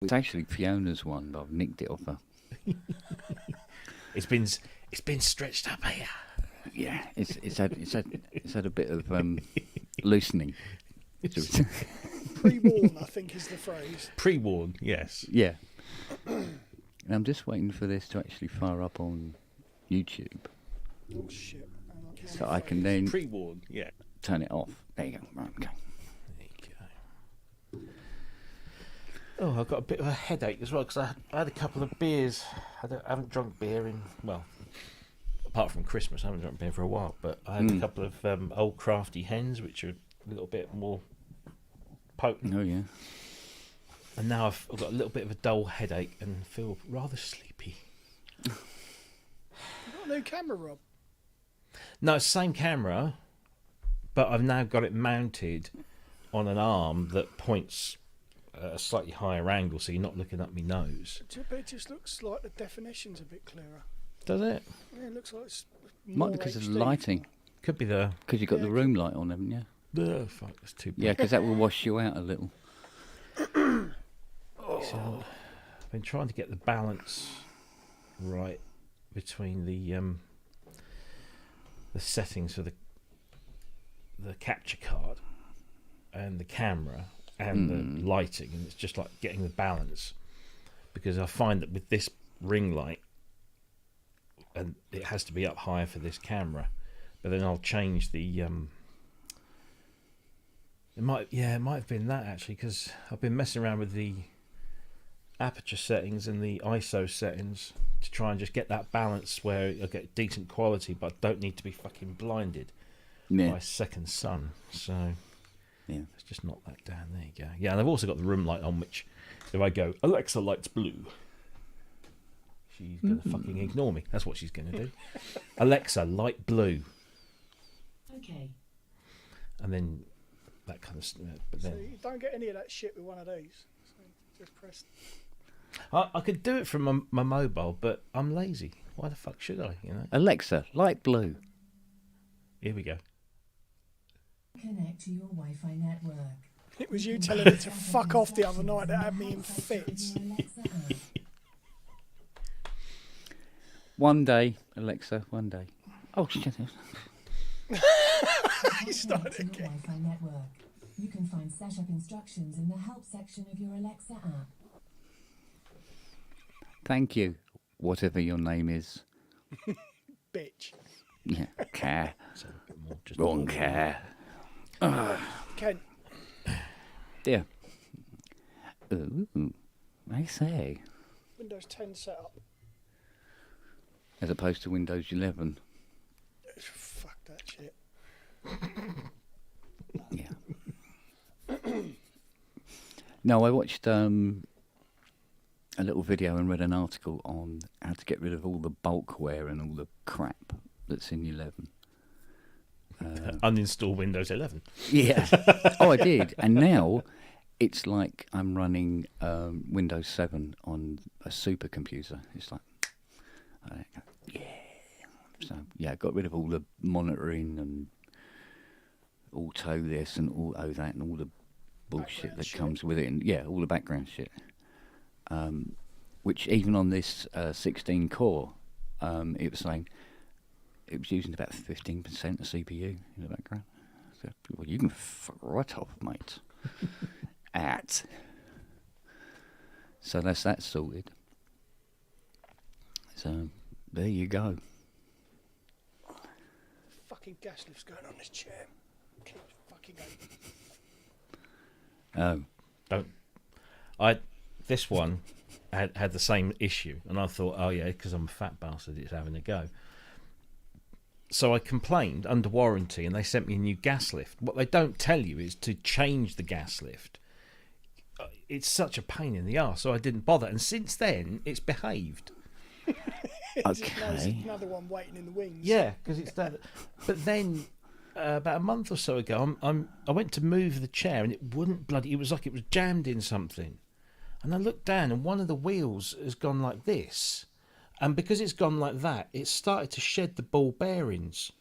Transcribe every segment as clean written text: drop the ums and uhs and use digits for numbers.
It's actually Fiona's one, but I've nicked it off her. It's been stretched up here. Yeah, it's had a bit of loosening. Pre-worn, I think, is the phrase. Pre-worn, yes. Yeah. And I'm just waiting for this to actually fire up on YouTube, Oh shit! Hang on, so I can then Pre-worn, yeah. turn it off. There you go. Right, okay. There you go. Oh, I've got a bit of a headache as well because I had a couple of beers. I haven't drunk beer in, well, apart from Christmas, I haven't drunk beer for a while. But I had a couple of old crafty hens, which are a little bit more potent. Oh yeah. And now I've got a little bit of a dull headache and feel rather sleepy. You got a new camera, Rob? No, it's the same camera, but I've now got it mounted on an arm that points at a slightly higher angle, so you're not looking up my nose. It just looks like the definition's a bit clearer. Does it? Yeah, it looks like it's Might more be because of HD. the lighting. Could be the... Because you've got the room light on, haven't you? Oh, fuck, that's too bad. Yeah, because that will wash you out a little. So, I've been trying to get the balance right between the settings for the capture card and the camera and the lighting, and it's just like getting the balance, because I find that with this ring light, and it has to be up higher for this camera, but then I'll change the it might have been that actually, because I've been messing around with the aperture settings and the ISO settings to try and just get that balance where I get decent quality, but I don't need to be fucking blinded Yeah. by second sun. So Yeah. it's just not that down. There you go. Yeah, and I've also got the room light on, which if I go, Alexa, lights blue, she's going to fucking ignore me. That's what she's going to do. Alexa, light blue. Okay. And then that kind of stuff. But So then you don't get any of that shit with one of these. So just press. I could do it from my mobile, but I'm lazy. Why the fuck should I? You know. Alexa, light blue. Here we go. Connect to your Wi-Fi network. It was you telling me to fuck off the other night that had me in fits. One day, Alexa, one day. Oh shit. You started Connect to your again. Wi-Fi network. You can find setup instructions in the help section of your Alexa app. Thank you, whatever your name is. Bitch. Yeah, care. So a bit more just Wrong care. Ken, Dear. Ooh, I say. Windows 10 setup. As opposed to Windows 11. Fuck that shit. Yeah. No, I watched a little video and read an article on how to get rid of all the bulkware and all the crap that's in 11. uninstall Windows 11. Yeah. Oh, I did. And now it's like I'm running Windows 7 on a supercomputer. It's like, yeah. So, yeah, I got rid of all the monitoring and auto this and auto that and all the bullshit Background that shit. comes with it. And yeah, all the background shit. Which even on this 16 core, it was saying it was using about 15% of CPU in the background. So, well, you can fuck right off, mate. So that's that sorted. So there you go. Fucking gas lift's going on this chair. Keeps fucking going. Oh, This one had the same issue, and I thought, oh yeah, because I'm a fat bastard, it's having a go. So I complained under warranty, and they sent me a new gas lift. What they don't tell you is to change the gas lift. It's such a pain in the arse, so I didn't bother. And since then, it's behaved. There's okay. another one waiting in the wings. Yeah, because it's that. But then, about a month or so ago, I went to move the chair, and it wouldn't bloody. It was like it was jammed in something. And I looked down, and one of the wheels has gone like this. And because it's gone like that, it started to shed the ball bearings.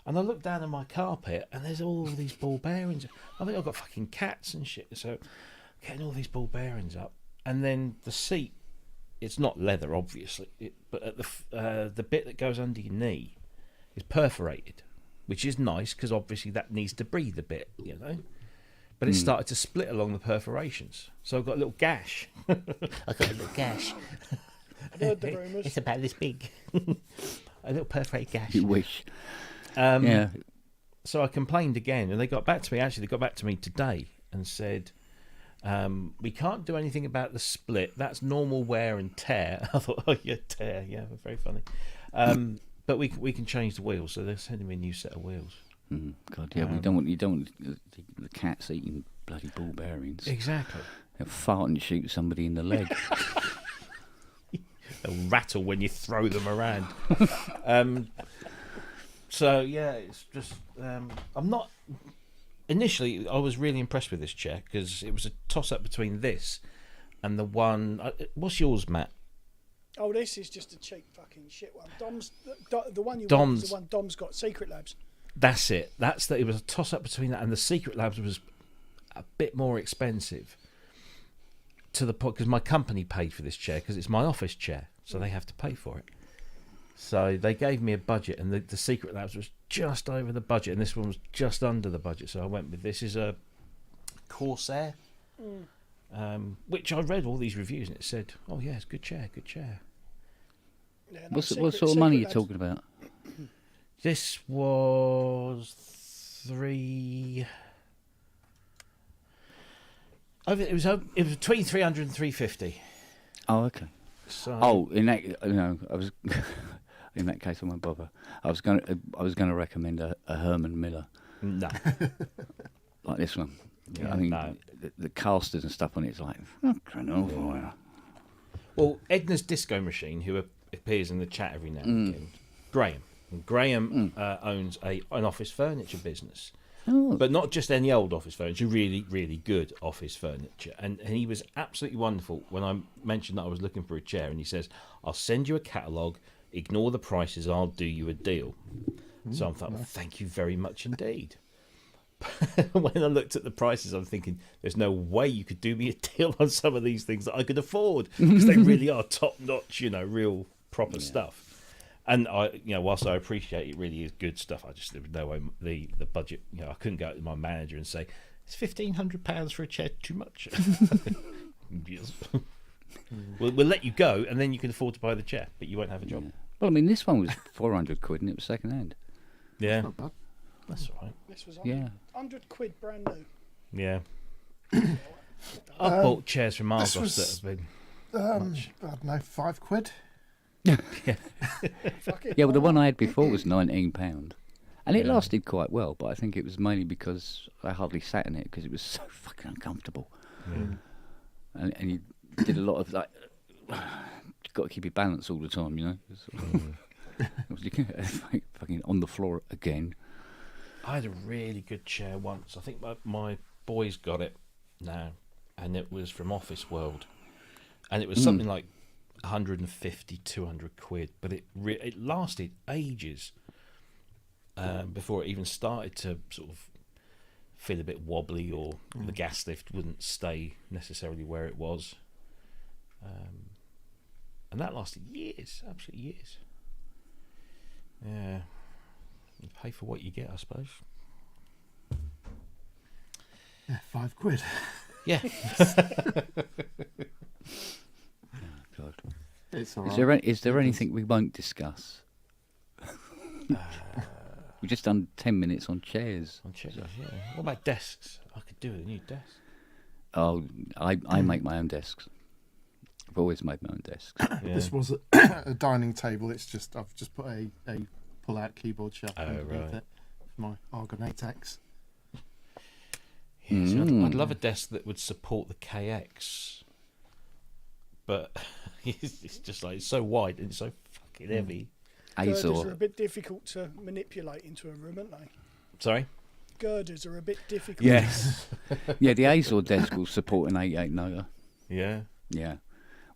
And I looked down at my carpet, and there's all these ball bearings. I think I've got fucking cats and shit. So getting all these ball bearings up, and then the seat, it's not leather, obviously, but at the bit that goes under your knee is perforated, which is nice because obviously that needs to breathe a bit, you know. But it started to split along the perforations, so I've got a little gash. I've got a little gash. I've heard the rumours. It's about this big. A little perforated gash. You wish. Yeah. So I complained again, and they got back to me. Actually, they got back to me today and said, we can't do anything about the split. That's normal wear and tear. I thought, oh, yeah, tear. Yeah, very funny. But we can change the wheels, so they're sending me a new set of wheels. God, yeah, you don't want the cats eating bloody ball bearings. Exactly. They'll fart and shoot somebody in the leg. They'll rattle when you throw them around. So yeah, it's just I'm not. Initially, I was really impressed with this chair because it was a toss-up between this and the one. What's yours, Matt? Oh, this is just a cheap fucking shit one. The one you want Dom's. is the one Dom's got, Secret Labs. That's it. It was a toss-up between that and the Secret Labs was a bit more expensive. To the point because my company paid for this chair because it's my office chair, so they have to pay for it. So they gave me a budget, and the Secret Labs was just over the budget, and this one was just under the budget. So I went with this. Is a Corsair, which I read all these reviews, and it said, "Oh yeah, it's a good chair, good chair." Yeah, no, What Secret sort of money are you Labs. talking about? This was it was between 300 and 350. Oh, okay. So Oh, in that, I was in that case, I won't bother. I was going to recommend a Herman Miller no. like this one. Yeah, I mean, no. the casters and stuff on it's like fucking awful. Well, Edna's Disco Machine, who appears in the chat every now and again, Graham. And Graham owns an office furniture business, Oh, but not just any old office furniture, really, really good office furniture. And he was absolutely wonderful when I mentioned that I was looking for a chair, and he says, "I'll send you a catalogue, ignore the prices, I'll do you a deal." So I thought, well, thank you very much indeed. When I looked at the prices, I'm thinking, there's no way you could do me a deal on some of these things that I could afford, because they really are top notch, real proper stuff. And whilst I appreciate it really is good stuff, I just there was no way the budget. I couldn't go to my manager and say, "Is £1,500 for a chair too much?" Yes. We'll let you go, and then you can afford to buy the chair, but you won't have a job. yeah. Well, I mean, this one was 400 quid and it was second hand. Yeah, Not bad. that's all right. This was Yeah. 100 quid brand new. Yeah, I've bought chairs from this Argos was- that have been. I don't know, £5. Fuck it. Yeah, well, the why one not? I had before was £19, and it lasted quite well. But I think it was mainly because I hardly sat in it because it was so fucking uncomfortable, and you did a lot of like, you've got to keep your balance all the time, fucking on the floor again. I had a really good chair once. I think my boys got it now, and it was from Office World, and it was something like 150, 200 quid, but it lasted ages before it even started to sort of feel a bit wobbly, or the gas lift wouldn't stay necessarily where it was, and that lasted years, absolutely years. Yeah, you pay for what you get, I suppose. Yeah, £5. Yeah. God. It's all Is right. there anything we won't discuss? We've just done 10 minutes on chairs. On chairs, yeah. What about desks? I could do with a new desk. Oh, I make my own desks. I've always made my own desks. Yeah. This was a dining table. I've just put a pull-out keyboard shelf underneath right. it for my Argon 8X. Yeah, see, I'd love a desk that would support the KX, but it's just like, it's so wide and it's so fucking heavy. Girders are a Azor. bit difficult to manipulate into a room, aren't they? Sorry? Girders are a bit difficult. Yes. Yeah, the Azor desk will support an 88 motor. Yeah. Yeah.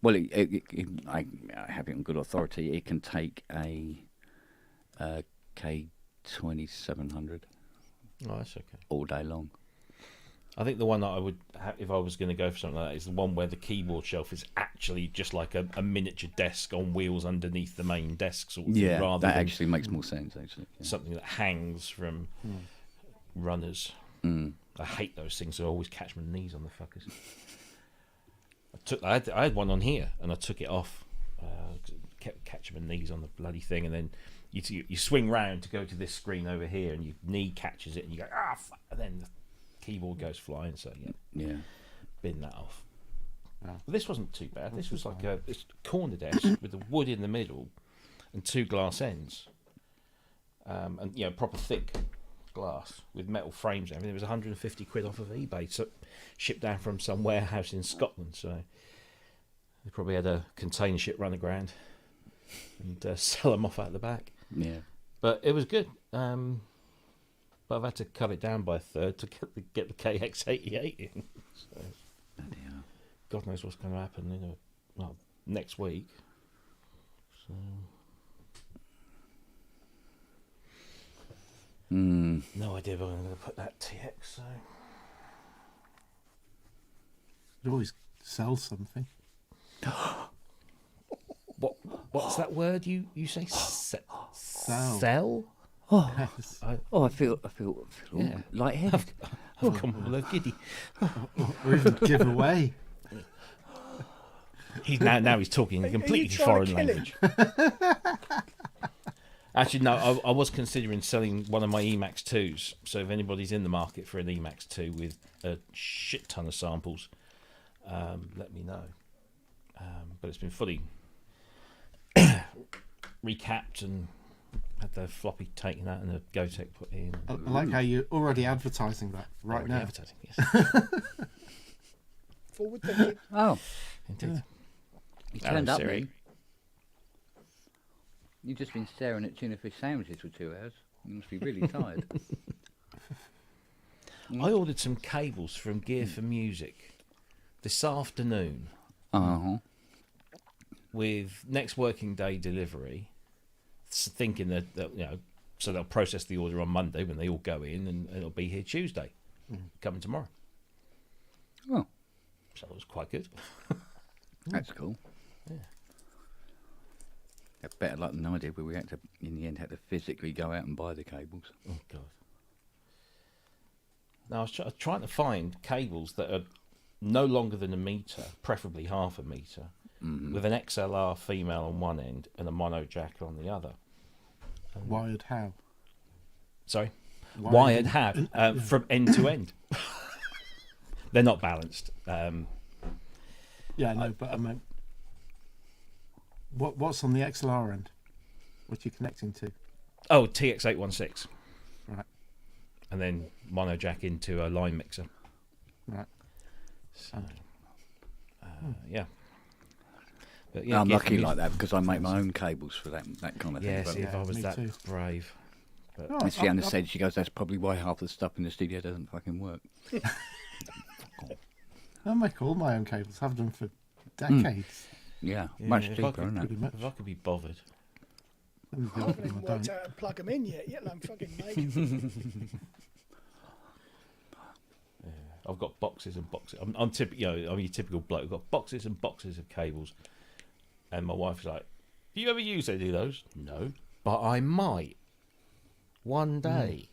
Well, I have it on good authority. It can take a K2700 Oh, that's okay. all day long. I think the one that I would have, if I was going to go for something like that, is the one where the keyboard shelf is actually just like a miniature desk on wheels underneath the main desk sort of thing, Yeah, rather that than actually makes more sense. Actually, yeah. something that hangs from runners. Mm. I hate those things. I always catch my knees on the fuckers. I had one on here, and I took it off. Kept catching my knees on the bloody thing, and then you swing round to go to this screen over here, and your knee catches it, and you go fuck, and then the keyboard goes flying. So Yeah. bin that off. Yeah. But this wasn't too bad. This was like a corner desk with the wood in the middle and two glass ends, and proper thick glass with metal frames and everything. It was 150 quid off of eBay, so shipped down from some warehouse in Scotland. So they probably had a container ship run aground and sell them off out the back. Yeah. But it was good. But I've had to cut it down by a third to get the KX88 in. So Bloody hell. God knows what's going to happen next week. So no idea where I'm going to put that TX. So You always sell something. what's that word you say? Sell. Sell? Yes. Oh, I feel Yeah. lightheaded. I've come a little giddy. Or even give away. Now he's talking a completely trying to foreign kill him? language. Actually, no, I was considering selling one of my Emax 2s. So if anybody's in the market for an Emax 2 with a shit ton of samples, let me know. But it's been fully recapped and had the floppy taken out and the Gotek put in. I like how you're already advertising that right Already now. advertising, yes. Forward thinking. Oh, Indeed. you Hello, turned up Siri. then. You've just been staring at tuna fish sandwiches for 2 hours. You must be really tired. I ordered some cables from Gear for Music this afternoon Uh-huh. with next working day delivery, thinking that so they'll process the order on Monday when they all go in, and it'll be here Tuesday, coming tomorrow. Oh, So it was quite good. that's cool. Yeah. That's better luck than I did, where we had to, in the end, had to physically go out and buy the cables. Oh God. Now I was trying to find cables that are no longer than a meter, preferably half a meter, with an XLR female on one end and a mono jack on the other. Wired how? Sorry, wired have from end to end. They're not balanced. Yeah, no, but I meant what's on the XLR end? What you connecting to? Oh, TX816, Right, and then mono jack into a line mixer. right. So, yeah. But yeah, I'm Gear lucky for like that because I make my own cables for that kind of Yeah, thing. see, if I was me that too. brave. Oh, But Sienna said, she goes, that's probably why half the stuff in the studio doesn't fucking work. I make all my own cables. Have done for decades. Yeah, Yeah, much if I cheaper, could- isn't it? Pretty much. If I could be bothered. Let me I do haven't it, even I worked don't. out how to plug them in yet alone fucking make 'em. I've got boxes and boxes. I'm your typical bloke. I've got boxes and boxes of cables, and my wife's like, "Do you ever use any of those?" No, but I might one day.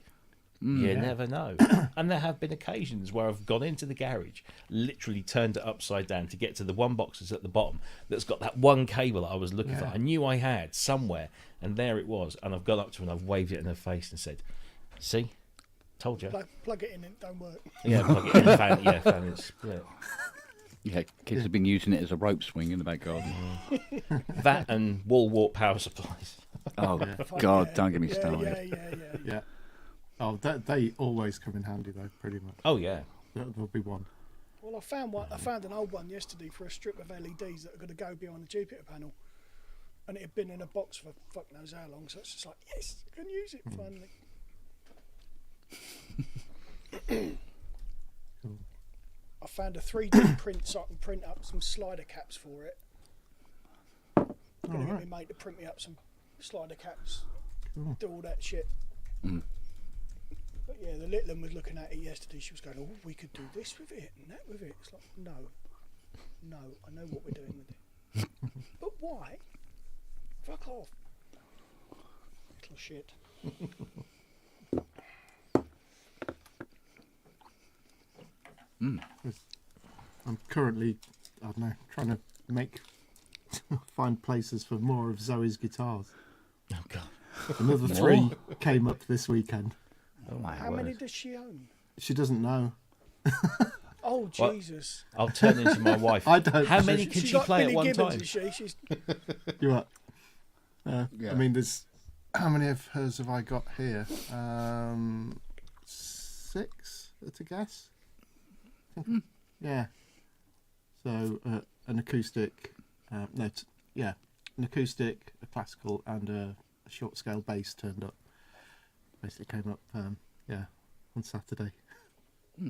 You never know. And there have been occasions where I've gone into the garage, literally turned it upside down to get to the one box that's at the bottom that's got that one cable that I was looking for. Yeah. I knew I had somewhere, and there it was. And I've gone up to her and I've waved it in her face and said, "See, told you." Plug it in and it don't work. Yeah, plug it in. Found it split. Yeah, kids have been using it as a rope swing in the back garden. That and wall wart power supplies. Oh, Fuck God, yeah. don't get me Yeah, started. Yeah. Yeah. Oh, they always come in handy though. Pretty much. Oh yeah. There'll be one. Well, I found one. I found an old one yesterday for a strip of LEDs that are going to go behind the Jupiter panel, and it had been in a box for fuck knows how long. So it's just like, yes, I can use it finally. I found a 3D print so I can print up some slider caps for it. I'm going to get my mate to print me up some slider caps. Cool. Do all that shit. But yeah, the little one was looking at it yesterday. She was going, "Oh, we could do this with it and that with it." It's like, no, I know what we're doing with it. But why? Fuck off, little shit. I'm currently, I don't know, trying to find places for more of Zoe's guitars. Oh God. Another 3 came up this weekend. Oh my How word. many does she own? She doesn't know. Oh What? Jesus! I'll turn into my wife. I don't. How many can She's she like play Billy at one Gibbons, time? is she? She's You what? Yeah. I mean, there's how many of hers have I got here? 6 at a guess. Yeah. So an acoustic, an acoustic, a classical, and a short scale bass turned up. Basically came up, on Saturday.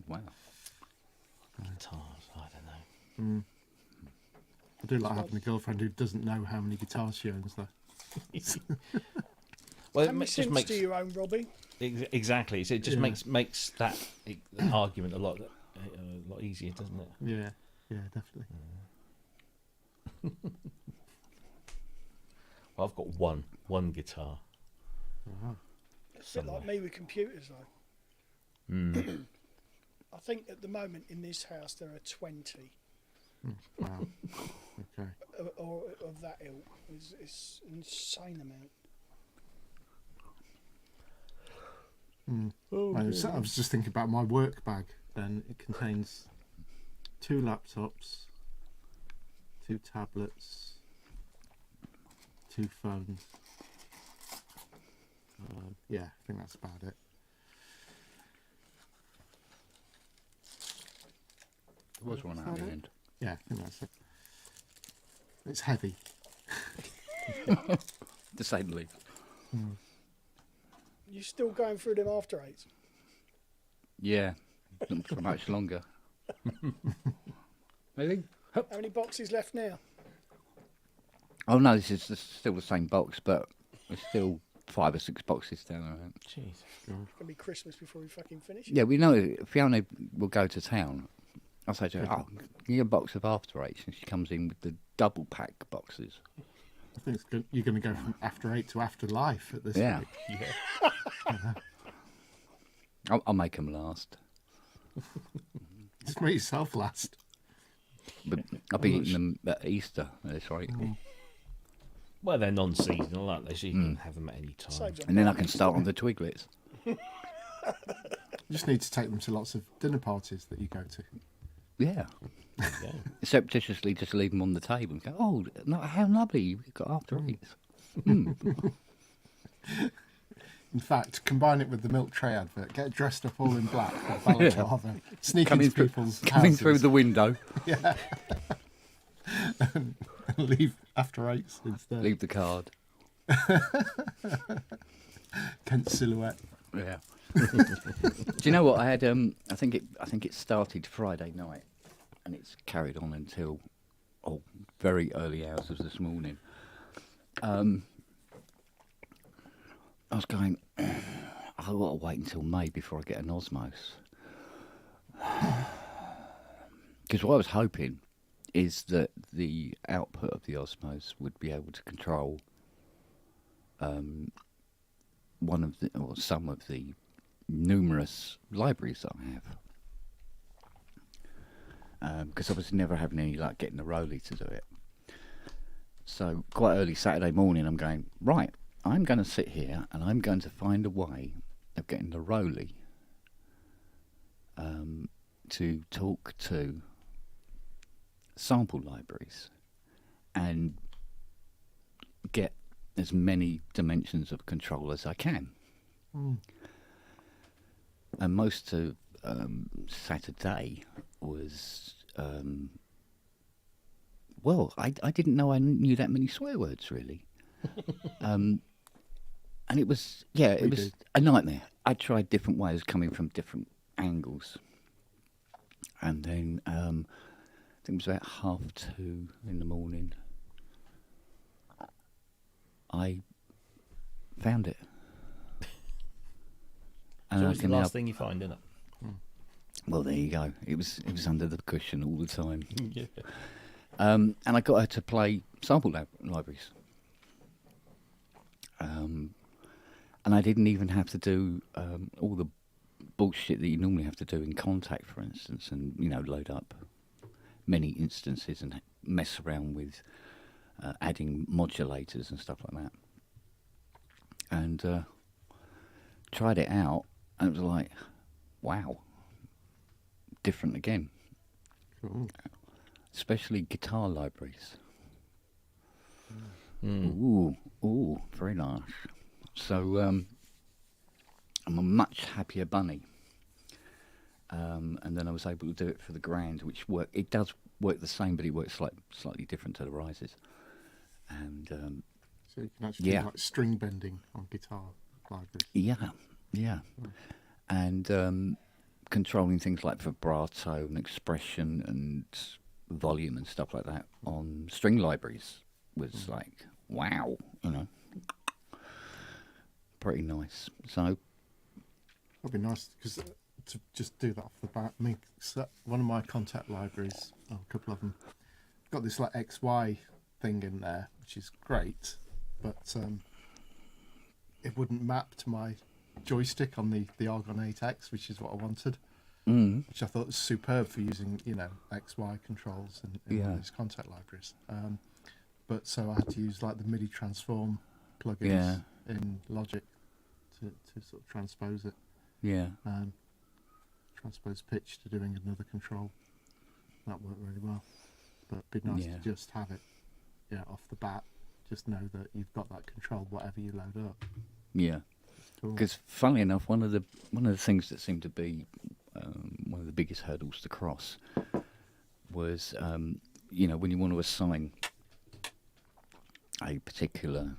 Wow. Guitars, I don't know. I do like having a girlfriend who doesn't know how many guitars she owns, though. Well, how many just synths makes do you own, Robbie? exactly. So it just Yeah. makes that argument a lot easier, doesn't it? Yeah, definitely. Well, I've got one guitar. It's a bit like me with computers, though. I think at the moment in this house there are 20 Wow. Okay. or of that ilk. It's an insane amount. I was just thinking about my work bag. Then it contains 2 laptops, 2 tablets, 2 phones. Yeah, I think that's about it. There was one at the end. Yeah, I think that's it. It's heavy. To say the least. You still going through them After Eights? Yeah. Not for much longer. Really? How many boxes left now? Oh no, this is still the same box, but there's still 5 or 6 boxes down there. Jeez. It's gonna be Christmas before we fucking finish. Yeah, we know Fiona will go to town. I'll say to her, "Oh, give me a box of After Eights," and she comes in with the double pack boxes. I think you're going to go from After 8 to After Life at this Yeah. rate. Yeah. I'll make them last. Just make yourself last. But I'll be eating them at Easter at this rate. Well, they're non-seasonal, aren't they? So you can have them at any time. Saves on And then I money. can start on the Twiglets. You just need to take them to lots of dinner parties that you go to. Yeah. Yeah. Surreptitiously just leave them on the table and go, "Oh, no, how lovely, you've got After Eights." In fact, combine it with the milk tray advert. Get dressed up all in black with balaclava. Sneak Coming into through, people's coming houses. through the window, and leave After Eights instead. leave the card. Kent silhouette. Yeah. Do you know what I had? I think it started Friday night, and it's carried on until very early hours of this morning. I was going, I've got to wait until May before I get an Osmos. Because what I was hoping is that the output of the Osmos would be able to control one of the, or some of the numerous libraries that I have. Because I was never having any luck getting the Roley to do it. So quite early Saturday morning I'm going, right, I'm going to sit here and I'm going to find a way of getting the Roley to talk to sample libraries and get as many dimensions of control as I can. And most of Saturday was well, I didn't know I knew that many swear words really. And it was it was a nightmare. I tried different ways coming from different angles. And then I think it was about 2:30 in the morning. I found it. It's I always the can last help. thing you find, isn't it? Well, there you go. It was under the cushion all the time. Yeah. And I got her to play sample libraries. And I didn't even have to do all the bullshit that you normally have to do in Contact, for instance, and load up many instances and mess around with adding modulators and stuff like that. And tried it out, and it was like, wow, different again. Cool. Especially guitar libraries. Mm. Ooh, very nice. So I'm a much happier bunny. And then I was able to do it for the Grand, which it does work the same, but it works slightly different to the Rises. And So you can actually Yeah. do like string bending on guitar libraries. yeah. And controlling things like vibrato and expression and volume and stuff like that on string libraries was like, wow, pretty nice. So, That'd be nice because to just do that off the bat. I mean, one of my Contact libraries, a couple of them, got this like XY thing in there, which is great, but it wouldn't map to my joystick on the Argon 8X, which is what I wanted. Which I thought was superb for using, XY controls in all these Contact libraries. But so I had to use like the MIDI transform plugins in Logic to sort of transpose it. yeah. Transpose pitch to doing another control. That worked really well. But it'd be nice Yeah. to just have it, off the bat. Just know that you've got that control, whatever you load up. Yeah. Cool. Because, funnily enough, one of the things that seemed to be one of the biggest hurdles to cross was, when you want to assign a particular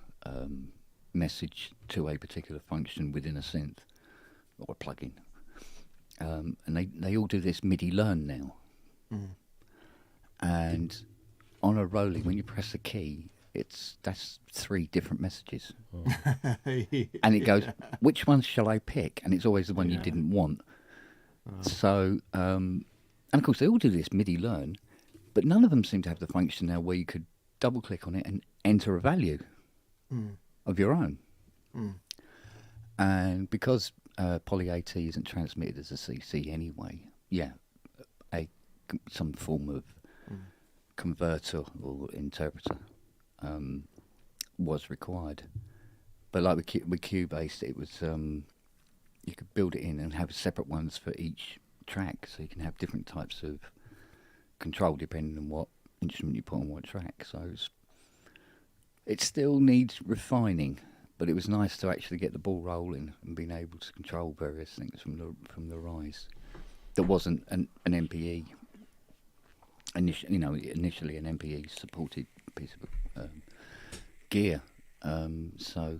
message to a particular function within a synth or a plugin, and they all do this MIDI learn now, and on a rolling, when you press a key, that's 3 different messages. And it goes, which one shall I pick? And it's always the one you didn't want. So, and of course, they all do this MIDI learn, but none of them seem to have the function now where you could double click on it and enter a value of your own. And because Poly AT isn't transmitted as a CC anyway, some form of converter or interpreter was required. But like with Cubase, it was you could build it in and have separate ones for each track, so you can have different types of control depending on what instrument you put on what track. So it still needs refining, but it was nice to actually get the ball rolling and being able to control various things from the Rise. There wasn't an MPE. Initially an MPE supported piece of gear. So,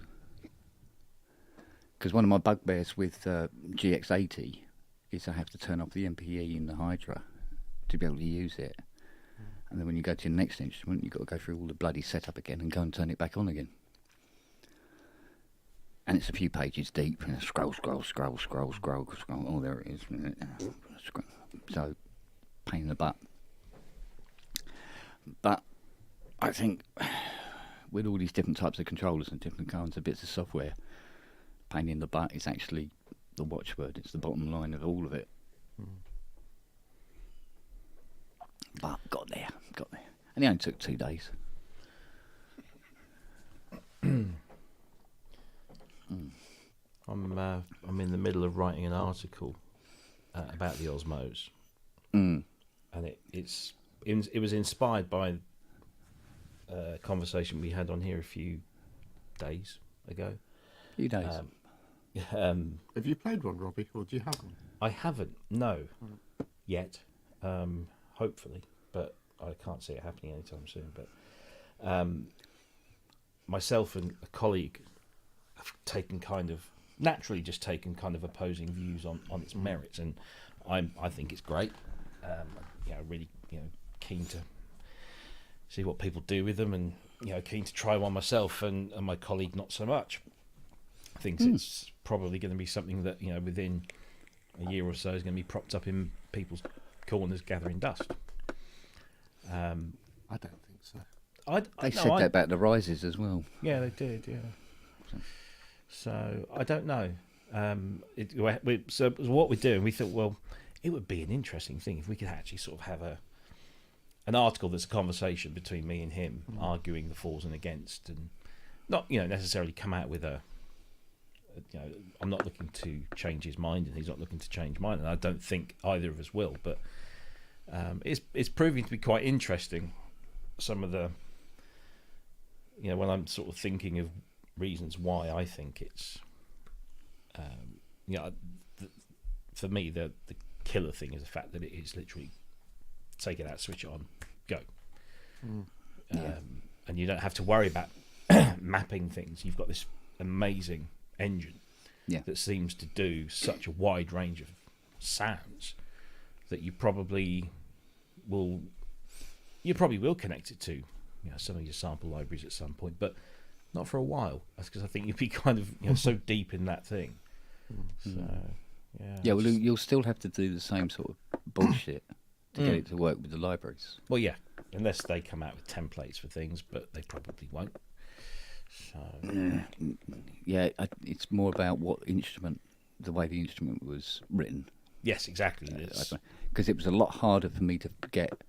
because one of my bugbears with GX80 is I have to turn off the MPE in the Hydra to be able to use it. And then when you go to your next instrument, you've got to go through all the bloody setup again and go and turn it back on again. And it's a few pages deep, and scroll. Oh, there it is. So, pain in the butt. But I think with all these different types of controllers and different kinds of bits of software, pain in the butt is actually the watchword. It's the bottom line of all of it. But got there. And it only took 2 days. I'm in the middle of writing an article about the Osmos, Mm. and it was inspired by a conversation we had on here a few days ago. Few days. Have you played one, Robbie, or do you have one? I haven't, no, yet. Hopefully, but I can't see it happening anytime soon. But myself and a colleague have taken kind of opposing views on its merits, and I think it's great. Really, keen to see what people do with them, and keen to try one myself. And my colleague not so much. Thinks it's probably going to be something that, you know, within a year or so is going to be propped up in people's corners gathering dust. I don't think so. They said that about the rises as well. Yeah, they did. Yeah. So I don't know. So what we're doing, we thought, well, it would be an interesting thing if we could actually sort of have an article that's a conversation between me and him, arguing the fors and against, and not, you know, necessarily come out with you know, I'm not looking to change his mind, and he's not looking to change mine, and I don't think either of us will. But it's proving to be quite interesting. Some of the, you know, when I'm sort of thinking of reasons why I think it's, you know, for me the killer thing is the fact that it is literally take it out, switch it on, go. And you don't have to worry about mapping things. You've got this amazing engine that seems to do such a wide range of sounds that you probably will connect it to, you know, some of your sample libraries at some point, but not for a while. That's because I think you'd be kind of, you know, so deep in that thing. So Yeah, well, you'll still have to do the same sort of bullshit to get it to work with the libraries. Well, yeah, unless they come out with templates for things, but they probably won't. So It's more about the way the instrument was written. yes, exactly. Because it was a lot harder for me to get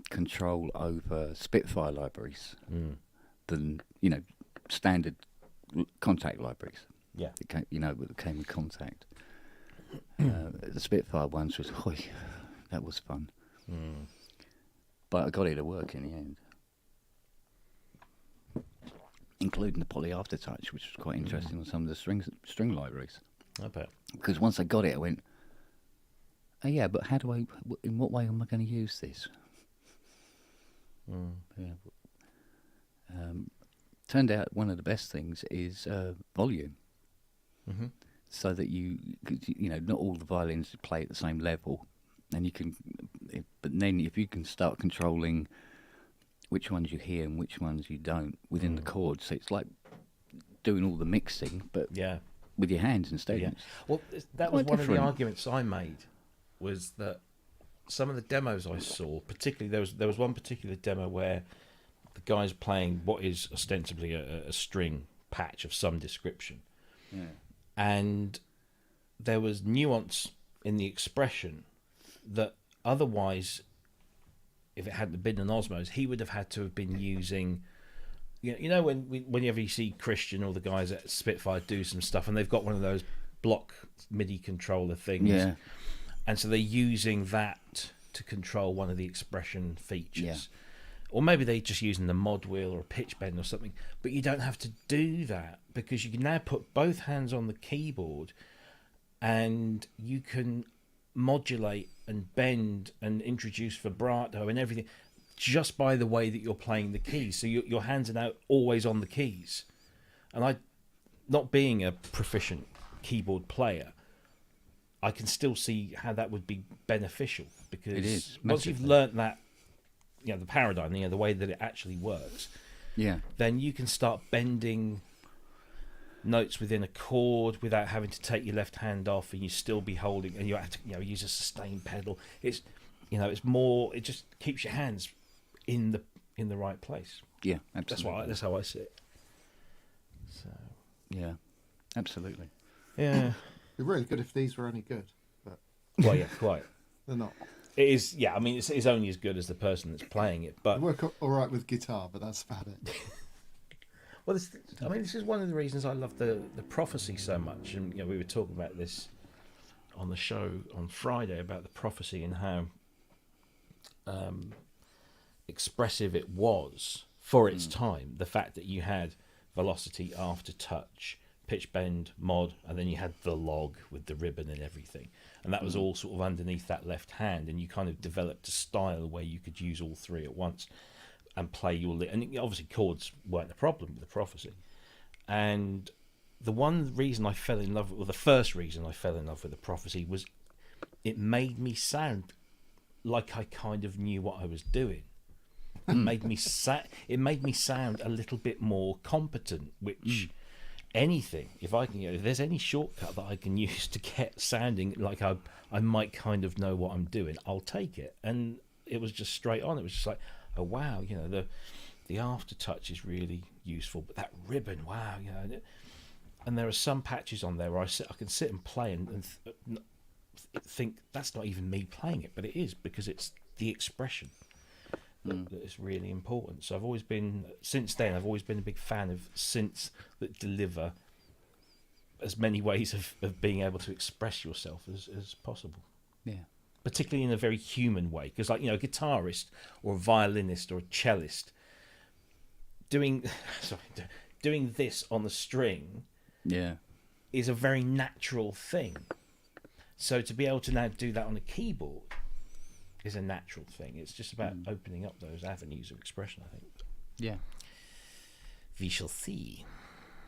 control over Spitfire libraries than, you know, standard contact libraries. Yeah. That came with contact. The Spitfire ones was, that was fun. But I got it to work in the end. Including the Poly Aftertouch, which was quite interesting on some of the string libraries. I bet. Because once I got it, I went, oh yeah, but in what way am I going to use this? Turned out one of the best things is volume. So that you know, not all the violins play at the same level, and you can, but then if you can start controlling which ones you hear and which ones you don't within the chords, so it's like doing all the mixing, but with your hands instead. Yeah. Well, that was one of the arguments I made, was that some of the demos I saw, particularly there was one particular demo where the guy's playing what is ostensibly a string patch of some description, and there was nuance in the expression that otherwise, if it hadn't been an Osmos, he would have had to have been using, you know, whenever you see Christian or the guys at Spitfire do some stuff, and they've got one of those block MIDI controller things, and so they're using that to control one of the expression features, or maybe they're just using the mod wheel or a pitch bend or something. But you don't have to do that, because you can now put both hands on the keyboard, and you can modulate and bend and introduce vibrato and everything just by the way that you're playing the keys. So your hands are now always on the keys. And I, not being a proficient keyboard player, I can still see how that would be beneficial, because it is once you've learnt that, you know, the paradigm, you know, the way that it actually works, then you can start bending notes within a chord without having to take your left hand off, and you still be holding, and you have to, you know, use a sustain pedal. It's, you know, it's more, it just keeps your hands in the right place. Yeah, absolutely. That's how I see it. So yeah, absolutely. Yeah. It'd be really good if these were any good, but Well, yeah, quite. they're not. It is. Yeah, I mean, it's only as good as the person that's playing it. But They work all right with guitar, but that's about it. well, this is one of the reasons I love the Prophecy so much. And, you know, we were talking about this on the show on Friday about the Prophecy and how expressive it was for its time. The fact that you had velocity, aftertouch, pitch bend, mod, and then you had the log with the ribbon and everything, and that was all sort of underneath that left hand, and you kind of developed a style where you could use all three at once and play your and obviously chords weren't a problem with the Prophecy. And the one reason I fell in love, or the first reason I fell in love with the Prophecy, was it made me sound like I kind of knew what I was doing. It made me sound a little bit more competent, which anything, if I can, if there's any shortcut that I can use to get sounding like I might kind of know what I'm doing, I'll take it. And it was just straight on. It was just like, oh wow, the aftertouch is really useful, but that ribbon, wow, and there are some patches on there where I can sit and play and think that's not even me playing it, but it is, because it's the expression that is really important. So I've always been a big fan of synths that deliver as many ways of being able to express yourself as possible. Yeah. Particularly in a very human way, because a guitarist or a violinist or a cellist doing this on the string is a very natural thing. So to be able to now do that on a keyboard is a natural thing. It's just about opening up those avenues of expression, I think. Yeah. We shall see.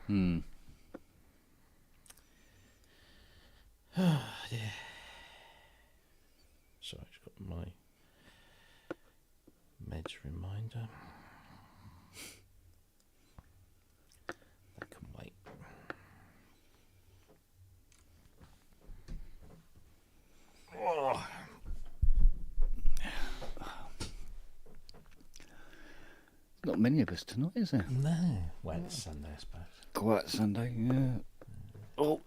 Hmm. Oh, yeah. Sorry, I just got my meds reminder. That can wait. Oh. Not many of us tonight, is there? No. Well, it's Sunday, I suppose. Quiet Sunday, yeah. Oh,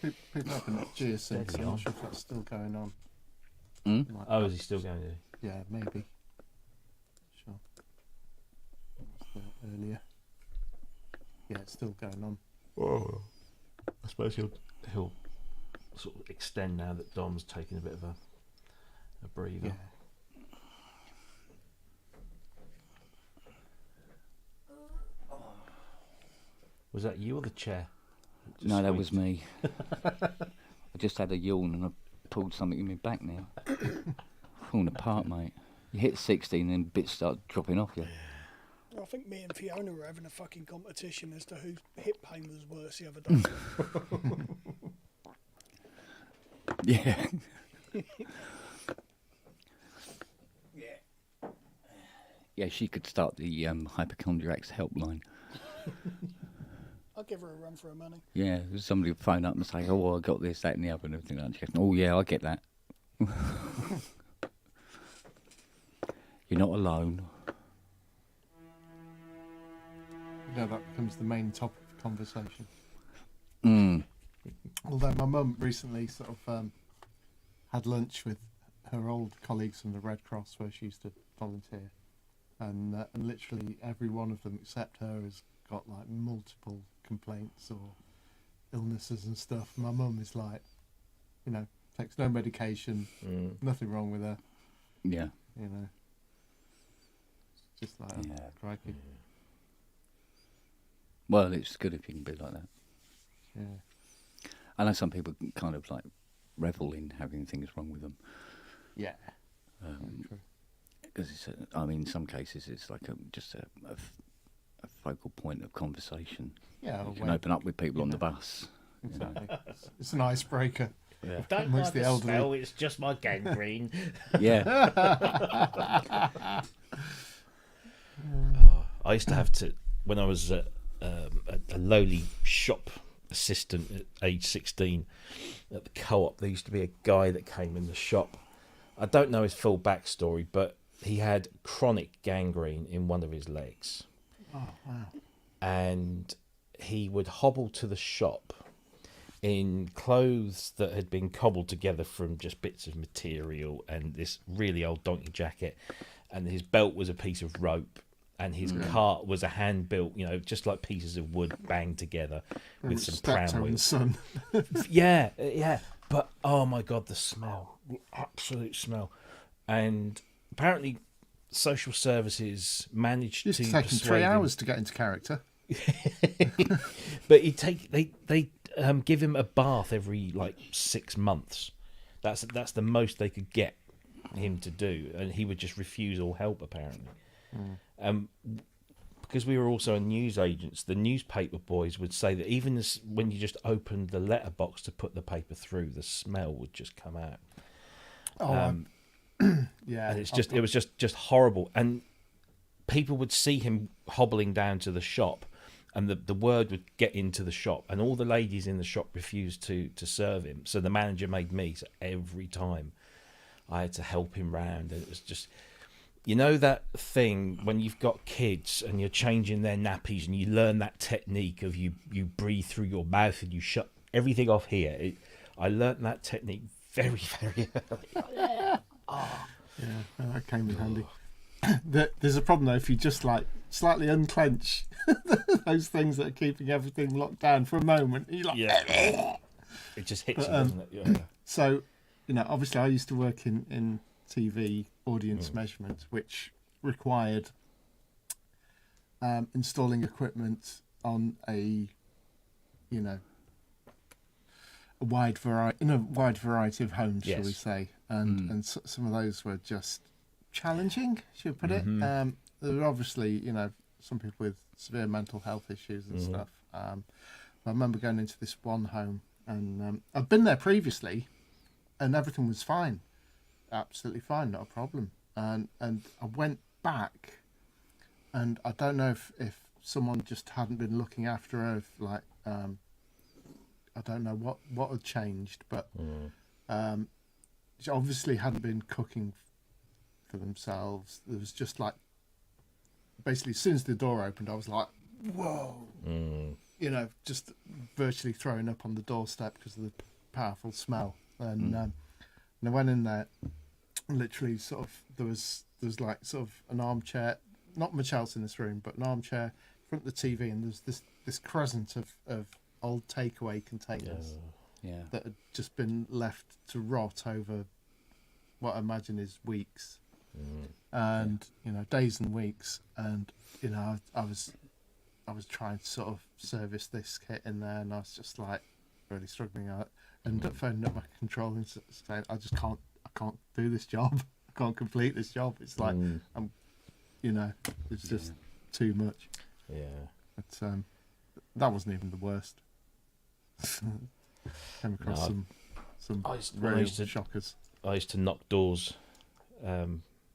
People up in that geosync, Steady I'm on. not sure if that's still going on. Hmm? Like, Oh, is he still going to? yeah, maybe. Sure. What's that earlier? Yeah, it's still going on. Oh. I suppose he'll sort of extend now that Dom's taking a bit of a breather. Yeah. Was that you or the chair? Just No, that squeaked. was me. I just had a yawn and I pulled something in my back now. Falling apart, mate. You hit 60 and then bits start dropping off you. I think me and Fiona were having a fucking competition as to whose hip pain was worse the other day. Yeah. Yeah, she could start the hypochondriacs helpline. I'll give her a run for her money. Yeah, somebody would phone up and say, "Oh, well, I got this, that, and the other, and everything like that." She goes, "Oh, yeah, I get that." You're not alone. That becomes the main topic of conversation. Mm. Although my mum recently sort of had lunch with her old colleagues from the Red Cross where she used to volunteer, and literally every one of them except her has got like multiple complaints or illnesses and stuff. My mum is like, takes no medication, nothing wrong with her, Yeah. just like, Yeah. crikey. Well, it's good if you can be like that. Yeah. I know some people kind of like revel in having things wrong with them. Yeah. Because True. it's, in some cases, it's like just a focal point of conversation. Yeah. You can open up with people on the know. bus. Exactly. It's an icebreaker. Yeah. Don't Amongst like the the elderly. smell, it's just my gangrene. Yeah. I used to have to, when I was a lowly shop assistant at age 16 at the Co-op, there used to be a guy that came in the shop. I don't know his full backstory, but he had chronic gangrene in one of his legs. Oh, wow. And he would hobble to the shop in clothes that had been cobbled together from just bits of material and this really old donkey jacket, and his belt was a piece of rope, and his cart was a hand built, just like pieces of wood banged together with some pram wheels. Son. Yeah. But oh my god, the smell, the absolute smell. And apparently, social services managed Used to to take him persuade 3 him. hours to get into character. But they give him a bath every 6 months. That's the most they could get him to do, and he would just refuse all help apparently. Because we were also news agents, the newspaper boys would say that even when you just opened the letterbox to put the paper through, the smell would just come out. Yeah. And it was just horrible. And people would see him hobbling down to the shop, and the word would get into the shop, and all the ladies in the shop refused to serve him. So the manager made me. So every time I had to help him round, and it was just, you know, that thing when you've got kids and you're changing their nappies, and you learn that technique of you breathe through your mouth and you shut everything off here. I learnt that technique very, very early. Yeah, that came in handy. There's a problem though if you just like slightly unclench those things that are keeping everything locked down for a moment. You're like, Yeah, it just hits you, doesn't it? Yeah. So, you know, obviously I used to work in TV audience measurement, which required installing equipment on a wide variety of homes, shall we Yes. say, and some of those were just challenging, should we put it. Mm-hmm. There were obviously, you know, some people with severe mental health issues and stuff. I remember going into this one home, and I'd been there previously, and everything was fine, absolutely fine, not a problem. And I went back, and I don't know if someone just hadn't been looking after her, if like I don't know what had changed, but she obviously hadn't been cooking for themselves. There was just like, basically as soon as the door opened, I was like, whoa, you know, just virtually throwing up on the doorstep because of the powerful smell. And I went in there, literally sort of, there was like sort of an armchair, not much else in this room, but an armchair in front of the TV, and there's this crescent of old takeaway containers Yeah. that had just been left to rot over what I imagine is weeks, and you know, days and weeks. And you know, I was trying to sort of service this kit in there, and I was just like really struggling. I ended up phoning up my control and saying, I can't do this job. I can't complete this job. It's like you know, it's just too much. Yeah. But that wasn't even the worst. Came across No, some I used real to- shockers. I used to knock doors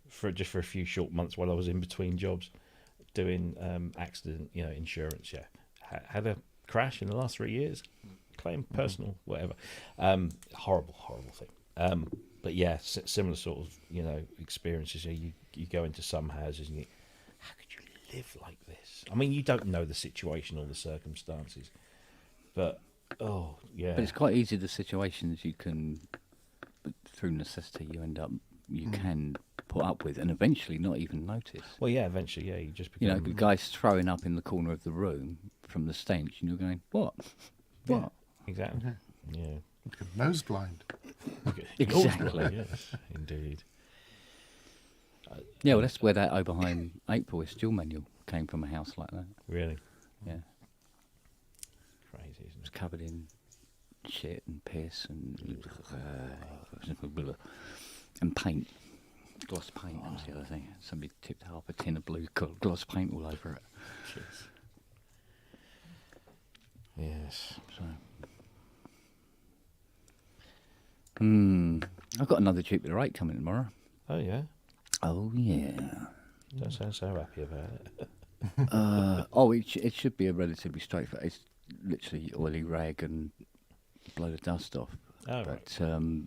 for a few short months while I was in between jobs, doing accident, you know, insurance. Yeah, had a crash in the last 3 years, claim personal, whatever. Horrible thing. But yeah, similar sort of, you know, experiences. You go into some houses and you, how could you live like this? I mean, you don't know the situation or the circumstances, but oh yeah, But it's quite easy, the situations you can, but through necessity, you can put up with and eventually not even notice. well, yeah. Eventually, yeah, you just You become, know, the guy's throwing up in the corner of the room from the stench, and you're going, what? What? exactly, yeah. Nose blind. Exactly. Yes, indeed. Yeah, well, that's where that Oberheim 8-voice dual manual came from, a house like that. Really Yeah. crazy, It isn't was it? covered in shit and piss and paint. Gloss paint, that was the other thing. Somebody tipped half a tin of blue gloss paint all over it. Jeez. Yes. So. I've got another Jupiter 8 coming tomorrow. Oh yeah. Oh, yeah. Don't sound so happy about it. It should be a relatively straightforward. It's literally oily rag and blow the dust off. Oh, But right.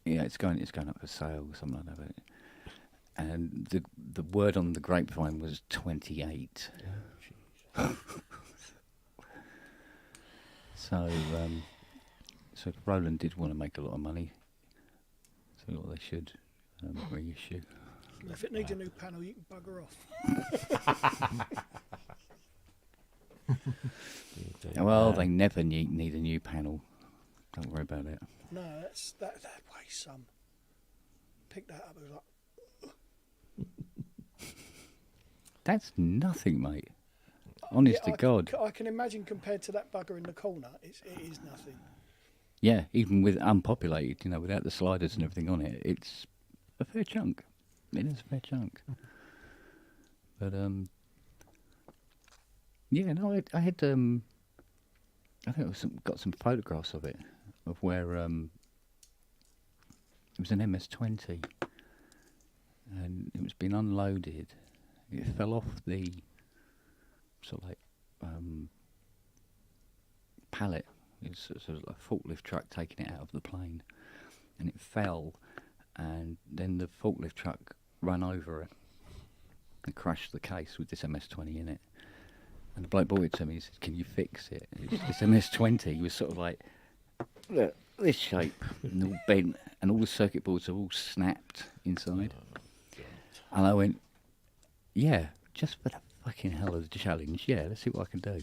yeah, it's going up for sale or something like that. And the word on the grapevine was 28. So Roland did want to make a lot of money. So what they should reissue. If it needs a new panel, you can bugger off. Well, they never need a new panel. Don't worry about it. No, that weighs some. Pick that up. It was like, That's nothing, mate. Honest to God. I can imagine compared to that bugger in the corner, it is nothing. Yeah, even with unpopulated, you know, without the sliders and everything on it, it's a fair chunk. It is a fair chunk. But yeah, no, I had I think got some photographs of it, of where it was an MS-20, and it was being unloaded. It fell off the sort of like pallet. It's sort of a forklift truck taking it out of the plane, and it fell, and then the forklift truck ran over it and crashed the case with this MS-20 in it. And the bloke brought it to me. He said, "Can you fix it?" This MS-20 he was sort of like, look, this shape, and all bent, and all the circuit boards are all snapped inside. And I went, yeah, just for the fucking hell of the challenge, yeah, let's see what I can do.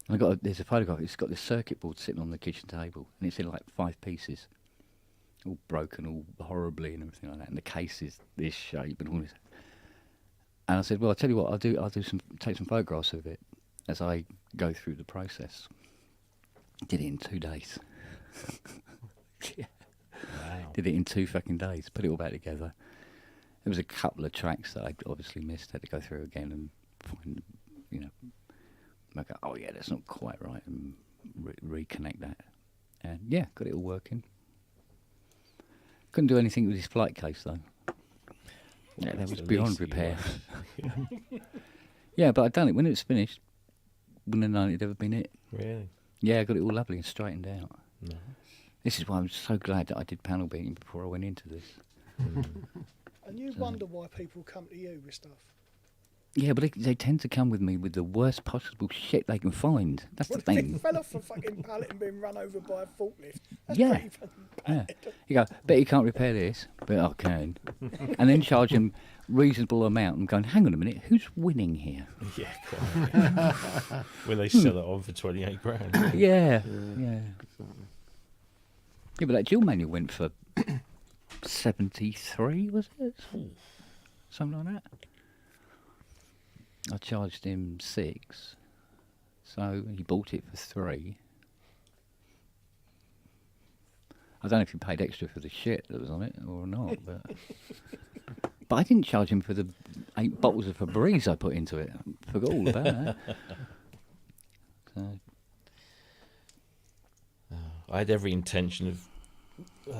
And there's a photograph, it's got this circuit board sitting on the kitchen table, and it's in like 5 pieces, all broken, all horribly and everything like that, and the case is this shape and all this. And I said, well, I'll tell you what, take some photographs of it as I go through the process. Did it in 2 days. Yeah. Wow. Did it in 2 fucking days, put it all back together. There was a couple of tracks that I obviously missed, had to go through again and find, go, oh yeah, that's not quite right, and reconnect that. And yeah, got it all working. Couldn't do anything with his flight case though. Yeah, that was beyond repair. Yeah, but I'd done it when it was finished. Wouldn't have known it'd ever been it. Really? Yeah, I got it all lovely and straightened out. Nice. This is why I'm so glad that I did panel beating before I went into this. And you wonder why people come to you with stuff. Yeah, but they tend to come with me with the worst possible shit they can find. That's the What if it thing. fell off a fucking pallet and been run over by a forklift? That's Yeah. pretty fucking Yeah. bad. You go, bet you can't repair this, but I can. And then charge them reasonable amount and going, hang on a minute, who's winning here? Yeah, quite. When they sell it on for 28 grand. Yeah, yeah. Exactly. Yeah, but that dual manual went for 73, was it? Something like that. I charged him 6, so he bought it for 3. I don't know if he paid extra for the shit that was on it or not, but I didn't charge him for the 8 bottles of Febreze I put into it. I forgot all about that. So, I had every intention of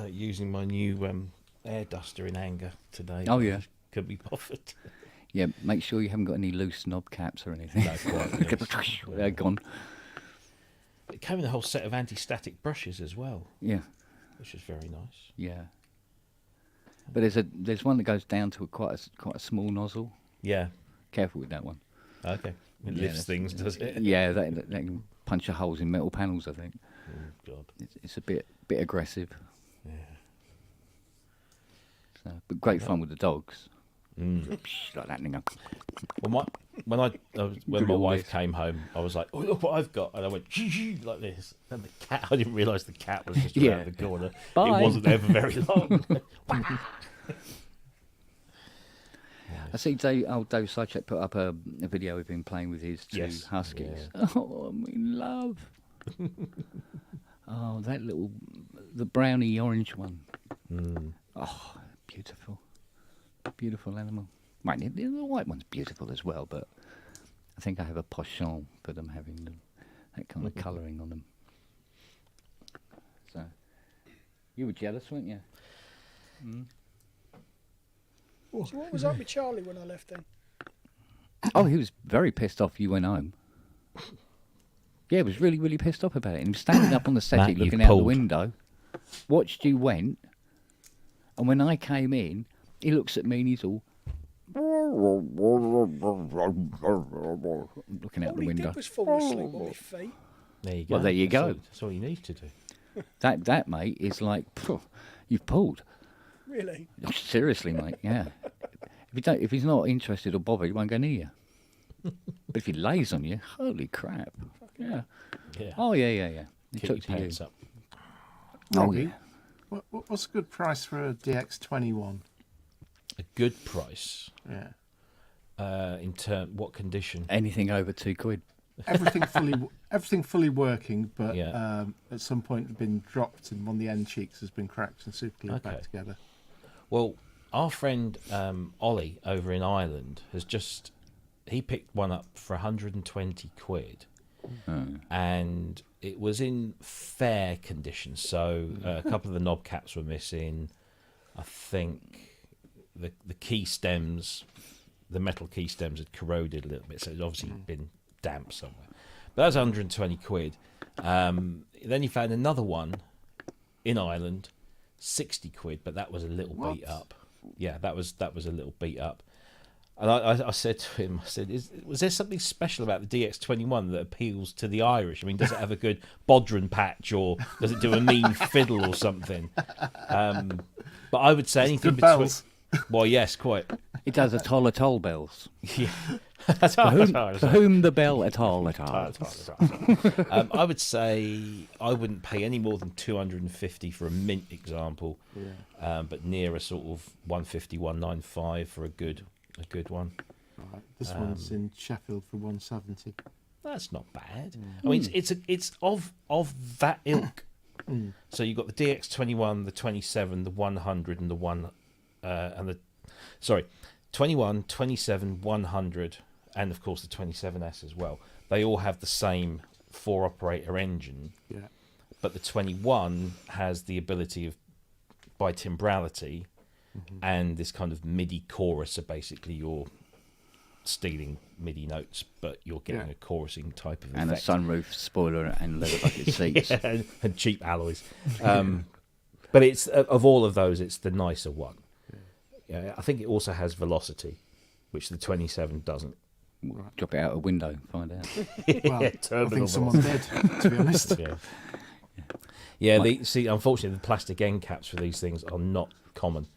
using my new air duster in anger today. Oh, but yeah. I couldn't be bothered. yeah, make sure you haven't got any loose knob caps or anything. No, quite. They're gone. It came with a whole set of anti-static brushes as well, Yeah, which was very nice. yeah. But there's one that goes down to quite a small nozzle. Yeah. Careful with that one. Okay. It Yeah, lifts that's- things, does it? Yeah, that can punch holes in metal panels. I think Oh, God. it's a bit aggressive. Yeah. So, but great fun with the dogs. Mm. Like that, and they go, Well, when my Little wife whiz. came home, I was like, "Oh, look what I've got!" And I went like this. And the cat, I didn't realise the cat was just Yeah. around the corner. Bye. It wasn't there for very long. I see Dave Sidechek put up a video of him playing with his 2 Yes, huskies. Oh, I'm in love. Oh, the brownie orange one. Mm. Oh, beautiful. Beautiful animal. Right, the white one's beautiful as well, but I think I have a penchant for them having that kind of colouring on them. So, you were jealous, weren't you? So what was up with Charlie when I left then? Oh, he was very pissed off you went home. Yeah, he was really, really pissed off about it. And he was standing up on the Matt, settee you've looking out the pulled. window, watched you went, and when I came in, he looks at me and he's all looking out All the he window. did was fall asleep on my feet. There you go. Well, there you go. That's all you need to do. That mate is like, "Phew, you've pulled. Really? Seriously, mate. Yeah. If he's not interested or bothered, he won't go near you. But if he lays on you, holy crap. Yeah. Yeah. Oh yeah. He Keep your took to you. pants up. Oh Robbie, yeah. what's a good price for a DX21? A good price. Yeah. In what condition? Anything over £2. Everything fully working, but Yeah. at some point had been dropped and one of the end cheeks has been cracked and super glued back Okay. together. Well, our friend Ollie over in Ireland he picked one up for 120 quid. And it was in fair condition. So a couple of the knob caps were missing. I think the key stems the metal key stems had corroded a little bit, so it's obviously been damp somewhere. But that was 120 quid. Then he found another one in Ireland, 60 quid, but that was a little beat up. Yeah, that was a little beat up. And I said to him, was there something special about the DX21 that appeals to the Irish? I mean, does it have a good bodhrán patch, or does it do a mean fiddle or something? But I would say anything good between... bells. Well, yes, quite. It does a toll bells. Yeah. For whom the bell a toll. I would say I wouldn't pay any more than 250 for a mint example, but near a sort of 150, 195 for a good one. Right. This one's in Sheffield for 170. That's not bad. I mean, it's of that ilk. So you've got the DX21, the 27, the 100, and the 21, 27, 100, and of course the 27S as well. They all have the same 4-operator engine. Yeah. But the 21 has the ability of bitimbrality and this kind of MIDI chorus. So basically you're stealing MIDI notes, but you're getting a chorusing type of And effect. a sunroof, spoiler, and leather bucket seats. Yeah, and cheap alloys. But it's of all of those, it's the nicer one. Yeah, I think it also has velocity, which the 27 doesn't. Drop it out a window, find out. Well, I think someone's dead, to be honest. Yeah. Unfortunately, the plastic end caps for these things are not common.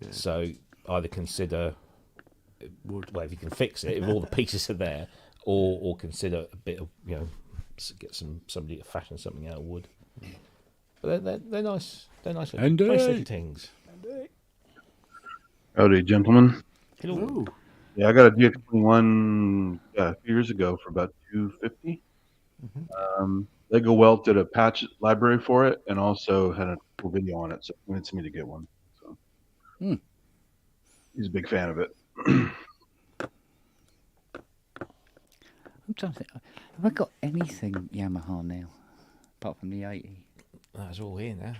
Yeah. So either consider, well, if you can fix it, if all the pieces are there, or consider a bit of, get somebody to fashion something out of wood. But they're nice. They're nice little, nice little things. Howdy, gentlemen. Hello. Ooh. Yeah, I got a DX21 a few years ago for about $250. Lego Welt did a patch library for it and also had a cool video on it, so it convinced me to get one. So he's a big fan of it. I'm trying to think. Have I got anything Yamaha now, apart from the 80? That's all here now.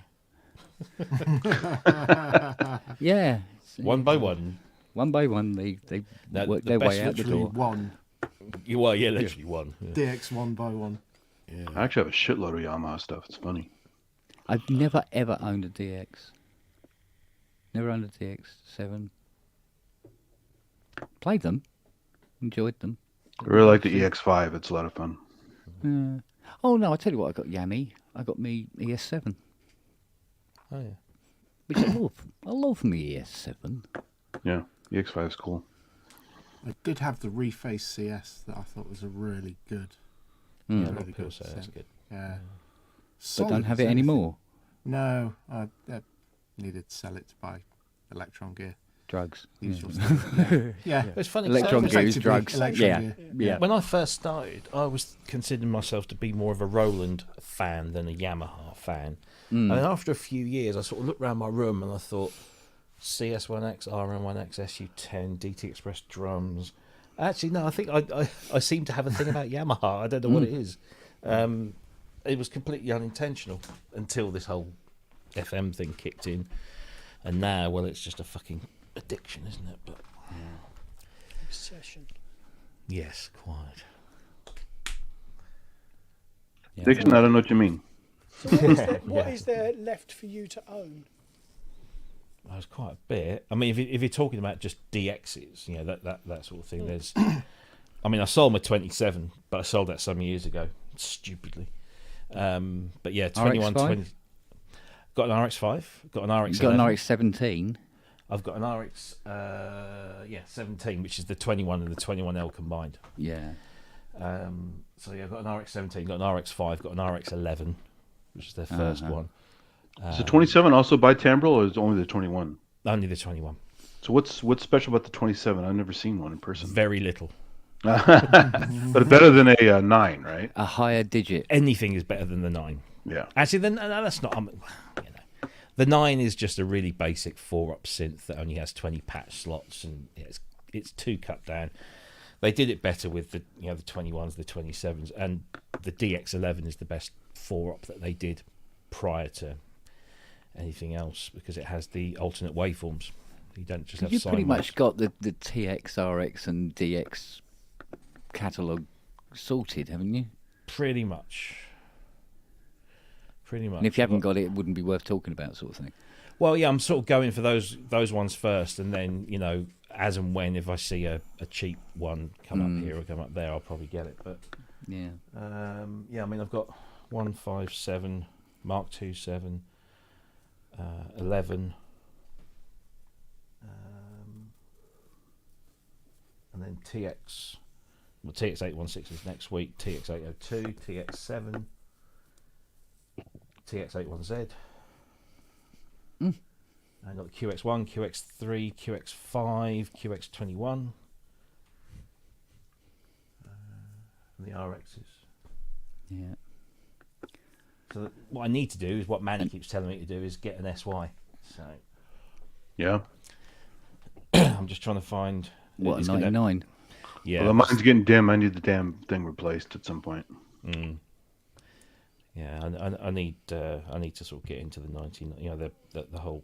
Yeah. One by one. One by one, they Now, work the their best way out the Literally door. one. Literally one. Yeah. DX one by one. I actually have a shitload of Yamaha stuff. It's funny. I've never ever owned a DX. Never owned a DX7. Played them, enjoyed them. I really like the EX5. It's a lot of fun. Oh no! I tell you what, I got Yami. I got me ES7, Oh yeah. which I love. I love me ES7. Yeah, EX5 is cool. I did have the Reface CS that I thought was a really good. Yeah, a lot really of people good say that's synth. good. Yeah. But Solid don't have as it anything. anymore. No, I needed to sell it to buy Electron gear. Drugs. Usual stuff. Yeah. It's funny. Electron so- gear is Effectively, drugs. Electron Yeah. gear. Yeah. When I first started, I was considering myself to be more of a Roland fan than a Yamaha fan. And then after a few years, I sort of looked around my room and I thought, CS1X, RM1X, SU10, DT Express drums. Actually, no, I think I seem to have a thing about Yamaha. I don't know what it is. It was completely unintentional until this whole FM thing kicked in. And now, well, it's just a fucking addiction, isn't it? But Obsession. yes, quite. Yeah. Dixon, I don't know what you mean. So what is there left for you to own? That was quite a bit. I mean, if you're talking about just DXs, that sort of thing. There's, I mean, I sold my 27, but I sold that some years ago, stupidly. But yeah, 21, RX-5? 20. Got an RX-5. Got an RX. You got an RX-17. I've got an RX, 17, which is the 21 and the 21L combined. Yeah. So yeah, I've got an RX-17, got an RX-5, got an RX-11, which is their first one. Is the 27 also bitemporal, or is it only the 21? Only the 21. So what's special about the 27? I've never seen one in person. Very little. But better than a 9, right? A higher digit. Anything is better than the 9. Yeah. Actually, then that's not. The 9 is just a really basic 4-up synth that only has 20 patch slots, and it's too cut down. They did it better with the the 21s, the 27s, and the DX11 is the best 4-up that they did prior to anything else because it has the alternate waveforms. You don't just 'Cause have you've pretty sine much waves. got the TX, RX, and DX catalogue sorted, haven't you? Pretty much. Pretty much. And if you I've haven't got it, it wouldn't be worth talking about, sort of thing. Well, yeah, I'm sort of going for those ones first, and then as and when if I see a cheap one come up here or come up there, I'll probably get it. But Yeah. yeah, I mean, I've got 157 Mark II 7, 11, and then TX. Well, TX816 is next week. TX802, TX7, TX81Z. I've got QX1, QX3, QX5, QX21, and the RXs. Yeah. So what I need to do is what Manny keeps telling me to do is get an SY. So Yeah. I'm just trying to find What, it's a gonna- 99? Yeah, Well, the mine's getting dim. I need the damn thing replaced at some point. yeah. I need to sort of get into the 19. The whole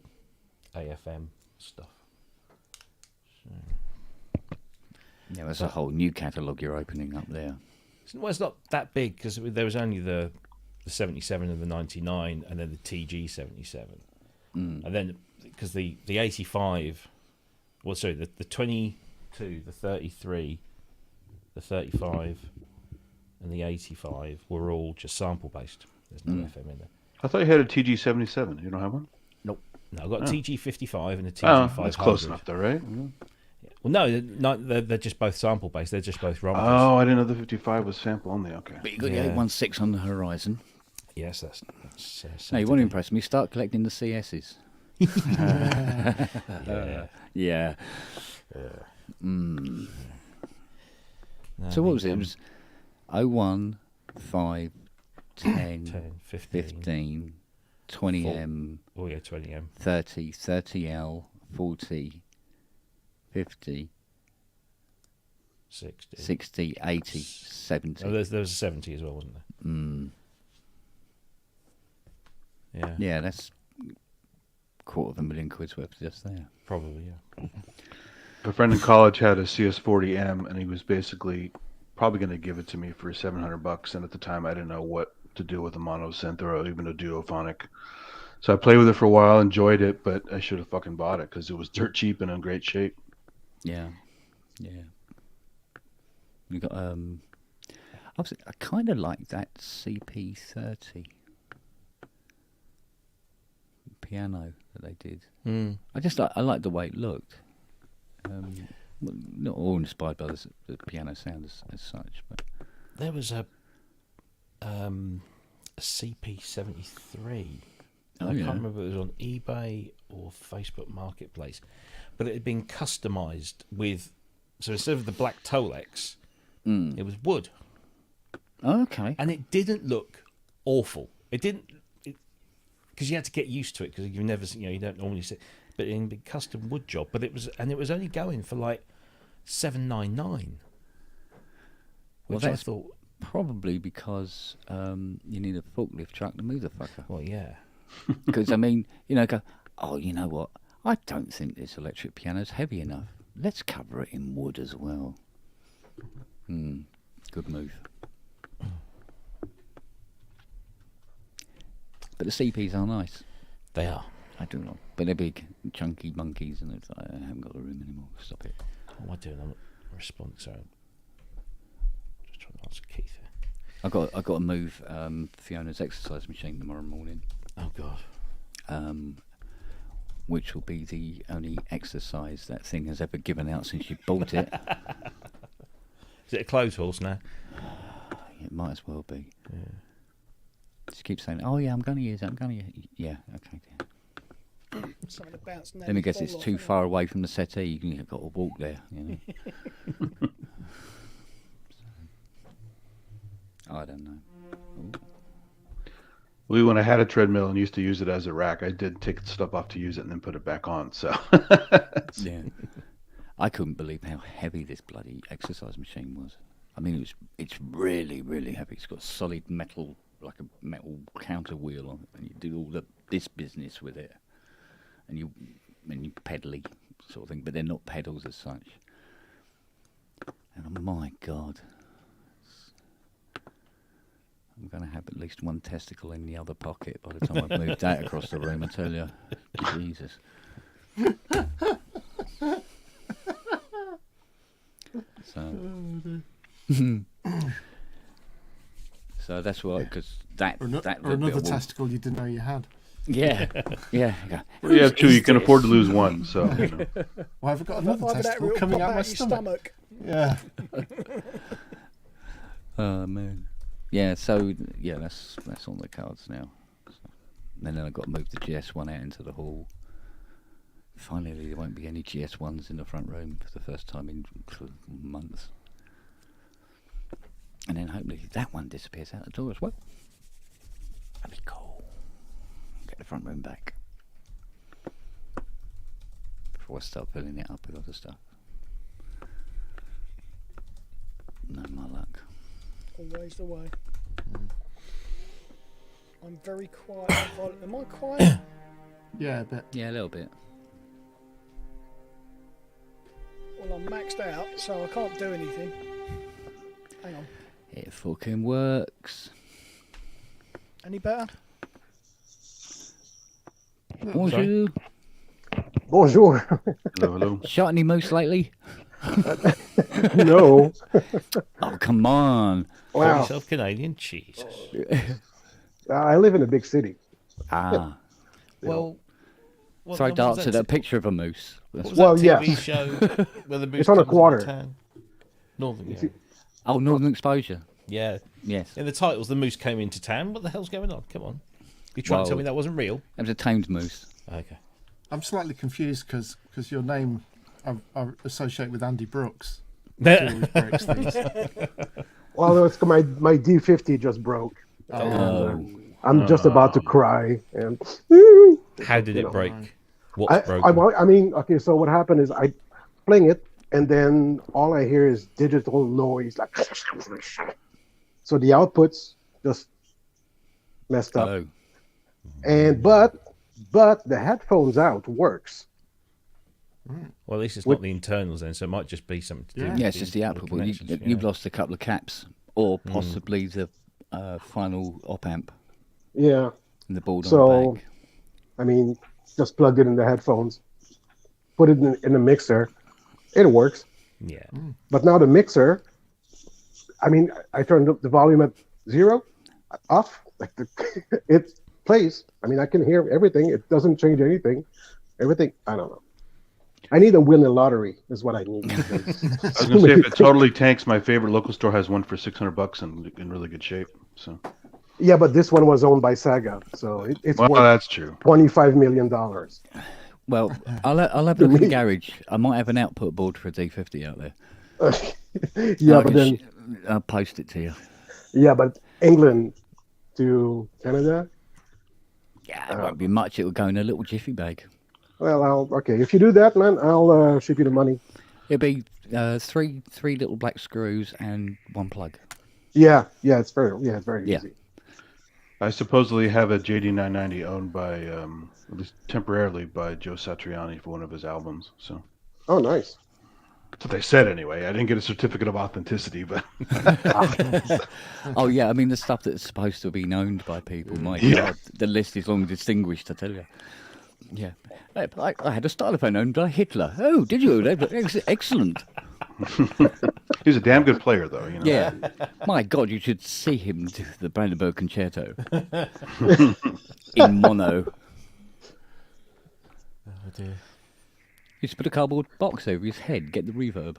AFM stuff. Yeah, there's a whole new catalogue you're opening up there. Well, it's not that big because there was only the 77 and the 99, and then the TG 77, and then because the 85, well, sorry, the 22, the 33, the 35, and the 85 were all just sample based. There's no FM in there. I thought you had a TG77. You don't have one? No, I've got a TG 55 and a TG Oh, 500. that's close enough, though, right? Well, no, they're just both sample based. They're just both rhombus. Oh, I didn't know the 55 was sample only. Okay. But you got Yeah. the 816 on the horizon. Yes, that's No, you want to impress me? Start collecting the CSs. yeah. Yeah. No, So what was the, it? It was 01, 5, 10, 10, 15. 15, 20M, Oh yeah, 20M. 30, 30L, 40, 50, 60. 60, 80, 70. Oh, there was a 70 as well, wasn't there? Yeah, Yeah, that's £250,000 worth just there. probably, yeah. A friend in college had a CS40M, and he was basically probably going to give it to me for $700. And at the time, I didn't know what to do with a monosynth or even a duophonic. So I played with it for a while, enjoyed it, but I should have fucking bought it because it was dirt cheap and in great shape. Yeah, yeah. You got obviously, I kind of like that CP30 piano that they did. I like the way it looked. Well, not all inspired by the piano sound as such, but There was a CP73. Oh, I yeah. can't remember if it was on eBay or Facebook Marketplace, but it had been customized with. So instead of the black Tolex, it was wood, oh, okay. and it didn't look awful. It didn't, because you had to get used to it because you never, you don't normally see. But in a custom wood job, but it was only going for like $799, Well, which I that's thought, probably because you need a forklift truck to move the fucker. well, yeah. Because, go, oh, you know what? I don't think this electric piano's heavy enough. Let's cover it in wood as well. Good move. But the CPs are nice. They are. I do not. But they're big, chunky monkeys, and it's like, I haven't got the room anymore. Stop it. What am I doing? I'm not responding. Sorry. Just trying to answer Keith here. I got to move Fiona's exercise machine tomorrow morning, Oh, God. which will be the only exercise that thing has ever given out since you bought it. Is it a clothes horse now? It might as well be. Yeah. Just keep saying, "Oh yeah, I'm going to use it. I'm going to use it." Yeah, okay. Yeah. Something to bounce. Then I guess it's too far away from the settee. You've got to walk there. I don't know. Ooh. When I had a treadmill and used to use it as a rack, I did take stuff off to use it and then put it back on. So Yeah, I couldn't believe how heavy this bloody exercise machine was. I mean, it's really, really heavy. It's got solid metal, like a metal counter wheel on it, and you do all this business with it, and you pedally sort of thing, but they're not pedals as such. And oh my God, I'm going to have at least one testicle in the other pocket by the time I've moved that across the room, I tell you. Jesus. So, so that's why, because that Or, that or little bit another of wool- testicle you didn't know you had. Yeah, yeah. Well, you have two. You can afford to lose one. So you know. Why have I got another Either that testicle or it'll coming pop out my your stomach? Yeah. Oh man. Yeah. So yeah, that's on the cards now. So, and then I've got to move the GS1 out into the hall. Finally, there won't be any GS1s in the front room for the first time in months. And then hopefully that one disappears out the door as well. That'd be cool. Get the front room back before I start filling it up with other stuff. No my luck. Always the way. I'm very quiet. Am I quiet? Yeah, but Yeah, a little bit. Well, I'm maxed out, so I can't do anything. Hang on. It fucking works. Any better? Bonjour. Bonjour. Hello, hello. Shot any moose lately? No. Oh, come on. Call Wow. yourself Canadian? Jesus. I live in a big city. Ah. Well, what Throw was darts at that a picture of a moose. What was Well, that yeah. TV show where the moose It's on a comes into quarter. town? Northern, yeah. Oh, Northern Exposure. Yeah. Yes. In the titles, the moose came into town. What the hell's going on? Come on. You trying to tell Well- me that wasn't real? It was a tamed moose. Okay. I'm slightly confused because your name I associate with Andy Brooks. He always breaks things. Well, it's my D50 just broke. Oh. I'm just about to cry. And How did You it know, break? What's I broken? mean, okay. So what happened is I playing it, and then all I hear is digital noise, like. So the outputs just messed up. Oh. And but the headphones out works. Well, at least it's not the internals then, so it might just be something to do. Yeah. with Yeah, it's just the output. Well, connections, you've yeah. lost a couple of caps, or possibly the final op amp Yeah. and the board on So- the back. I mean, just plug it in the headphones, put it in the mixer, it works. Yeah. But now the mixer, I mean, I turned up the volume at 0, off, like it plays. I mean, I can hear everything. It doesn't change anything. Everything, I don't know. I need to win the lottery is what I need. because- I was gonna say if it totally tanks, my favorite local store has one for $600 and in really good shape. So Yeah, but this one was owned by Saga, so it's well, worth that's true. $25 million. Well, I'll have a look in the garage. I might have an output board for a D50 out there. Yeah, I but can then I'll post it to you. yeah, but England to Canada. Yeah, it won't be much. It will go in a little jiffy bag. Well, okay. If you do that, man, I'll ship you the money. It'll be three little black screws and one plug. Yeah, it's very Yeah. easy. I supposedly have a JD990 owned by, at least temporarily, by Joe Satriani for one of his albums. So Oh, nice. that's what they said anyway. I didn't get a certificate of authenticity, but Oh yeah, I mean the stuff that's supposed to have been owned by people. My Yeah. God, the list is long distinguished. I tell you. Yeah, I had a stylophone owned by Hitler. Oh, did you? Excellent. he's a damn good player, though. You know. Yeah. My God, you should see him do the Brandenburg Concerto in mono. Oh, dear. You just put a cardboard box over his head, get the reverb.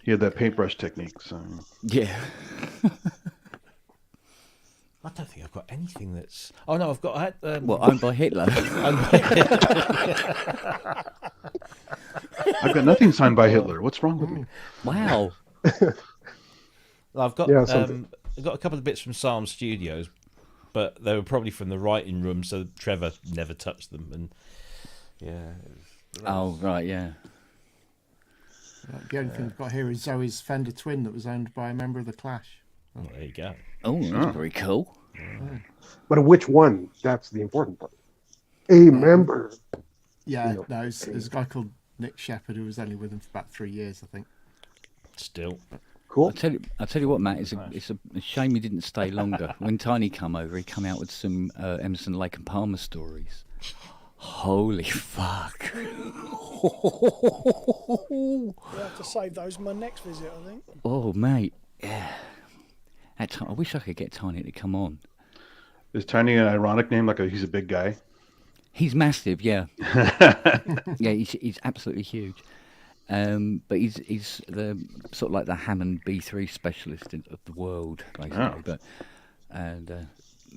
He had that paintbrush technique. So Yeah. I don't think I've got anything that's. Oh, no, I've got. I had, Well, owned by Hitler. I've got nothing signed by Hitler. What's wrong with me? Wow. I've got Yeah, something. I've got a couple of bits from Psalm Studios, but they were probably from the writing room, so Trevor never touched them. And yeah, Oh right, yeah. The only thing we've got here is Zoe's Fender Twin that was owned by a member of the Clash. oh, there you go. Oh, that's very cool. But which one? That's the important part. A member. Yeah, Yeah. no, there's a guy called Nick Shepherd, who was only with him for about 3 years, I think. Still. Cool. I'll tell you what, Matt. It's a shame he didn't stay longer. When Tiny come over, he come out with some Emerson, Lake and Palmer stories. Holy fuck! We'll have to save those for my next visit, I think. Oh, mate, yeah. I wish I could get Tiny to come on. Is Tiny an ironic name? Like he's a big guy? He's massive, yeah. Yeah, he's absolutely huge. But he's the sort of like the Hammond B3 specialist of the world, basically. Oh.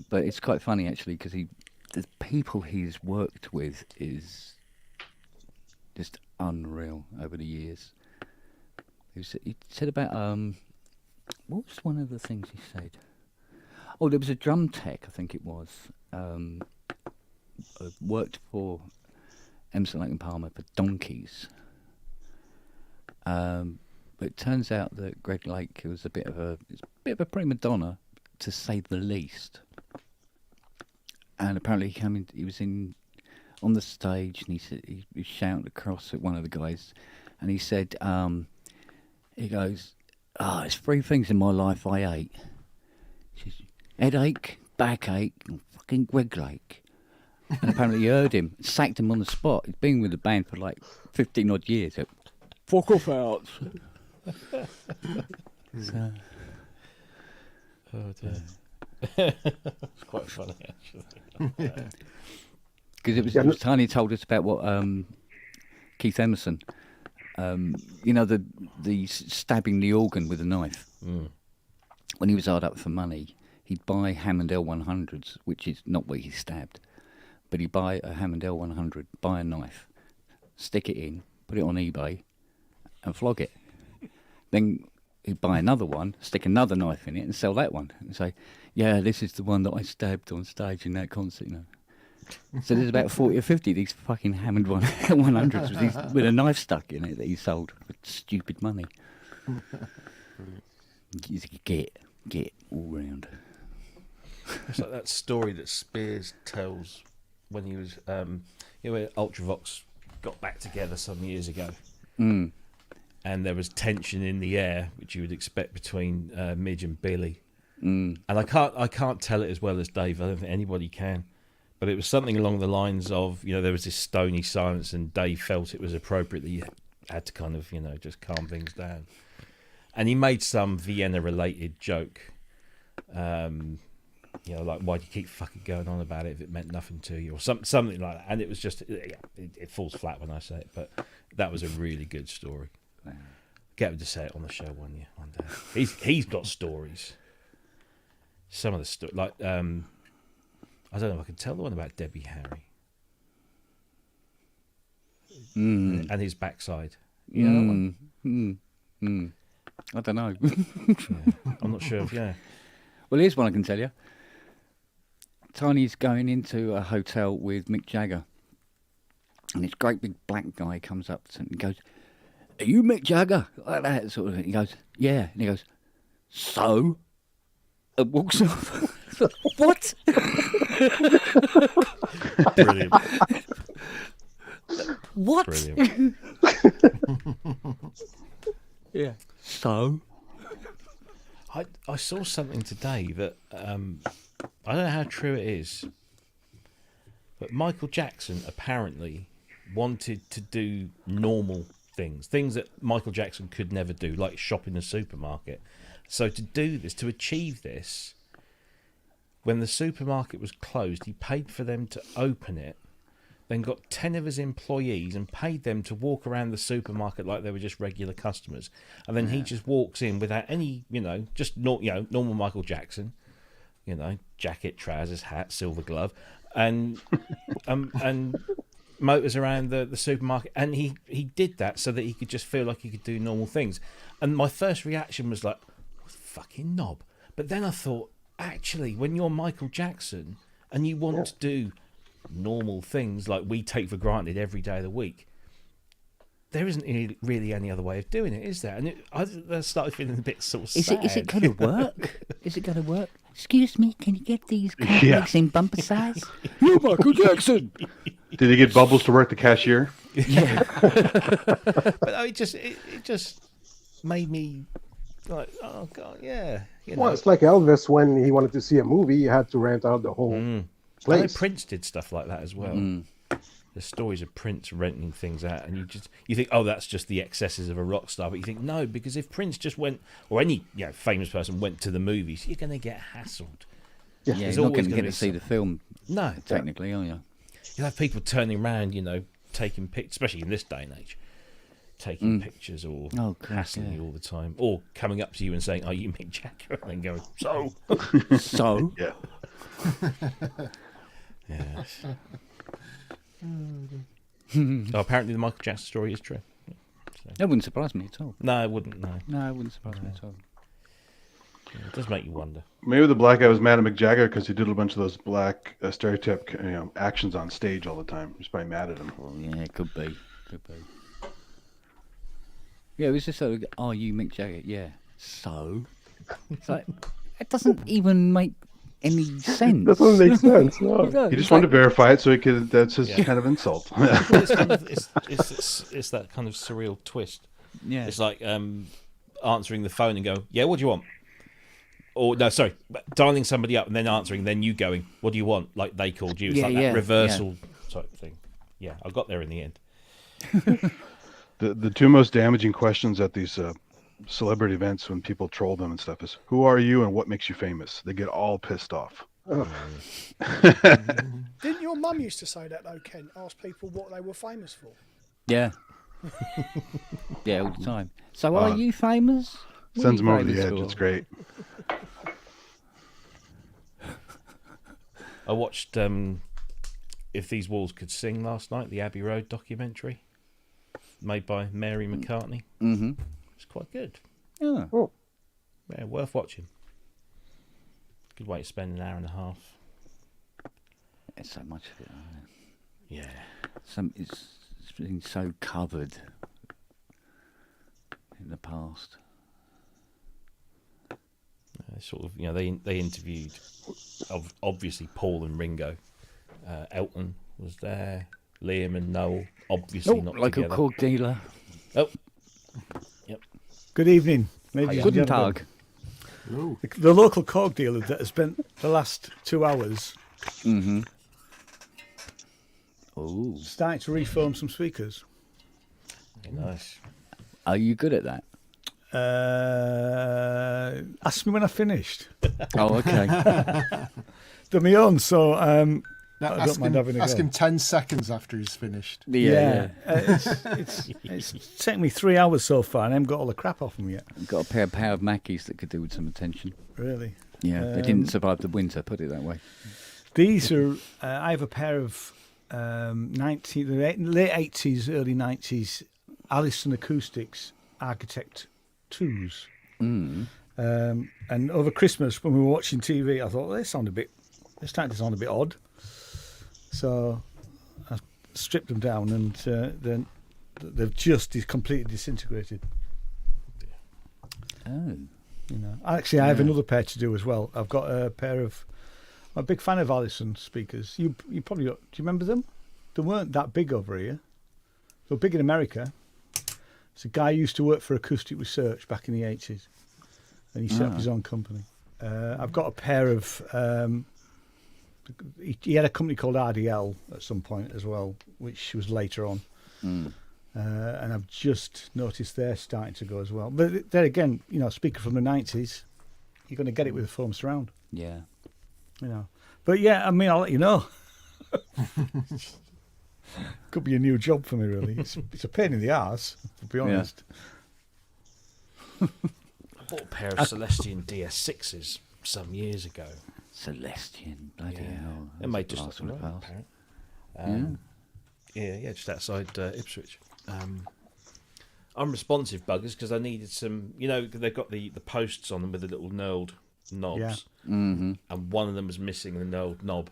But it's quite funny actually because the people he's worked with is just unreal over the years. He said about what was one of the things he said? Oh, there was a drum tech, I think it was. Worked for Emerson, Lake and Palmer for donkeys. But it turns out that Greg Lake was a bit of a prima donna, to say the least. And apparently he was on the stage, and he said he was shouting across at one of the guys, and he said, he goes, "There's 3 things in my life I hate. He says, headache, backache, and fucking Greg Lake." And apparently he heard him, sacked him on the spot. He'd been with the band for like 15 odd years. So, fuck off out. So, Oh dear. It's quite funny actually. because it was Tiny told us about what Keith Emerson, the stabbing the organ with a knife. Mm. When he was hard up for money, he'd buy Hammond L100s, which is not where he stabbed, but he'd buy a Hammond L100, buy a knife, stick it in, put it on eBay, and flog it. Then he'd buy another one, stick another knife in it, and sell that one, and say, "Yeah, this is the one that I stabbed on stage in that concert." So there's about 40 or 50 of these fucking Hammond 100s with a knife stuck in it that he sold for stupid money. You get all round. It's like that story that Spears tells when he was, when Ultravox got back together some years ago. Mm. And there was tension in the air, which you would expect between Midge and Billy. Mm. And I can't tell it as well as Dave. I don't think anybody can. But it was something along the lines of, there was this stony silence, and Dave felt it was appropriate that you had to kind of, just calm things down. And he made some Vienna-related joke, like, why do you keep fucking going on about it if it meant nothing to you, or something like that. And it was just, it falls flat when I say it, but that was a really good story. Wow. Get him to say it on the show one day. He's got stories. Some of the stories, like I don't know if I can tell the one about Debbie Harry and his backside. You know that one? I don't know. Yeah. I'm not sure. Yeah. Well, here's one I can tell you. Tiny's going into a hotel with Mick Jagger, and this great big black guy comes up to him and goes, "Are you Mick Jagger?" Like that sort of thing. He goes, "Yeah," and he goes, "So?" And walks off. What? Brilliant. What? Brilliant. Yeah. So? I saw something today that I don't know how true it is, but Michael Jackson apparently wanted to do normal things that Michael Jackson could never do, like shop in the supermarket. So to do this, to achieve this, when the supermarket was closed, he paid for them to open it, then got 10 of his employees and paid them to walk around the supermarket like they were just regular customers. And then he just walks in without any, just normal Michael Jackson, jacket, trousers, hat, silver glove, and motors around the supermarket. And he did that so that he could just feel like he could do normal things. And my first reaction was like, fucking knob. But then I thought, actually, when you're Michael Jackson and you want to do normal things like we take for granted every day of the week, there isn't really any other way of doing it, is there? And I started feeling a bit sort of sad. Is it going to work? Is it going to work? Excuse me, can you get these cornflakes in bumper size? You're Michael Jackson. Did he get Bubbles to work the cashier? But no, it just made me like, oh god, yeah. You know. Well, it's like Elvis when he wanted to see a movie, he had to rent out the whole I know place. Prince did stuff like that as well. The stories of Prince renting things out, and you think, oh, that's just the excesses of a rock star, but you think no, because if Prince just went, or any famous person went to the movies, you're going to get hassled. Yeah, There's you're not always going to gonna get be to see the film No, technically, are you? you'll have people turning around, taking pictures, especially in this day and age, taking pictures or Oh, God, hassling yeah. you all the time, or coming up to you and saying, "Are you Mick Jagger?" and then going, "So." So, Yeah. Yeah. Oh, apparently the Michael Jackson story is true. that wouldn't surprise me at all. No, it wouldn't. No, No, it wouldn't surprise me at all. it does make you wonder. Maybe the black guy was mad at Mick Jagger because he did a bunch of those black stereotype actions on stage all the time. He's probably mad at him. Well, yeah, it could be. Yeah, it was just sort of, "Are you Mick Jagger?" Yeah. So, it's like it doesn't even make any sense. Doesn't make sense. No. No, He it's just wanted like- to verify it so he could. That's his Yeah. kind of insult. It's, kind of, it's that kind of surreal twist. Yeah. It's like answering the phone and go, "Yeah, what do you want?" Or no, sorry, dialing somebody up and then answering, then you going, "What do you want?" Like they called you. It's Yeah, like that yeah, reversal type thing. Yeah, I got there in the end. The two most damaging questions at these celebrity events when people troll them and stuff is, "Who are you and what makes you famous?" They get all pissed off. Didn't your mum used to say that though, Ken? Ask people what they were famous for. Yeah. Yeah, all the time. So, are you famous? What are Sends you them over the famous edge. for? It's great. I watched If These Walls Could Sing last night, the Abbey Road documentary made by Mary McCartney. Mm-hmm. It's quite good. Yeah. Yeah, worth watching. Good way to spend an hour and a half. There's so much of it. Isn't it? Yeah. It's been so covered in the past. Sort of, they interviewed, obviously Paul and Ringo. Elton was there. Liam and Noel, obviously not local together. cork dealer. Oh, yep. Good evening, ladies and Guten gentlemen. Tag. Ooh. The local cork dealer that has spent the last 2 hours Mm-hmm. Oh, starting to reform some speakers. Nice. are you good at that? Ask me when I finished. Oh, okay. Done my own, so Now I don't mind having a ask go. him 10 seconds after he's finished. It's taken me 3 hours so far, and I haven't got all the crap off them yet. I've got a pair of Mackies that could do with some attention. Really, Yeah, they didn't survive the winter. Put it that way. these are. I have a pair of late 80s, early 90s Allison Acoustics Architect 2s. Mm. And over Christmas, when we were watching TV, I thought, well, they're starting to sound a bit odd. So I stripped them down, and then they've just completely disintegrated. Oh, Actually, I have another pair to do as well. I've got a pair of. I'm a big fan of Allison speakers. You probably do. You remember them? They weren't that big over here. They were big in America. It's a guy who used to work for Acoustic Research back in the 80s, and he set up his own company. I've got a pair of. He had a company called RDL at some point as well, which was later on. And I've just noticed they're starting to go as well. But there again, speaker from the 90s, you're going to get it with a foam surround, yeah. But yeah, I mean, I'll let you know. Could be a new job for me, really. It's a pain in the arse, to be honest. I bought a pair of Celestion DS6s some years ago. Celestian, bloody hell. It made just Blast like from the past. apparent. Yeah, just outside Ipswich. Unresponsive buggers because I needed some. They've got the posts on them with the little knurled knobs, Yeah. Mm-hmm. and one of them was missing the knurled knob.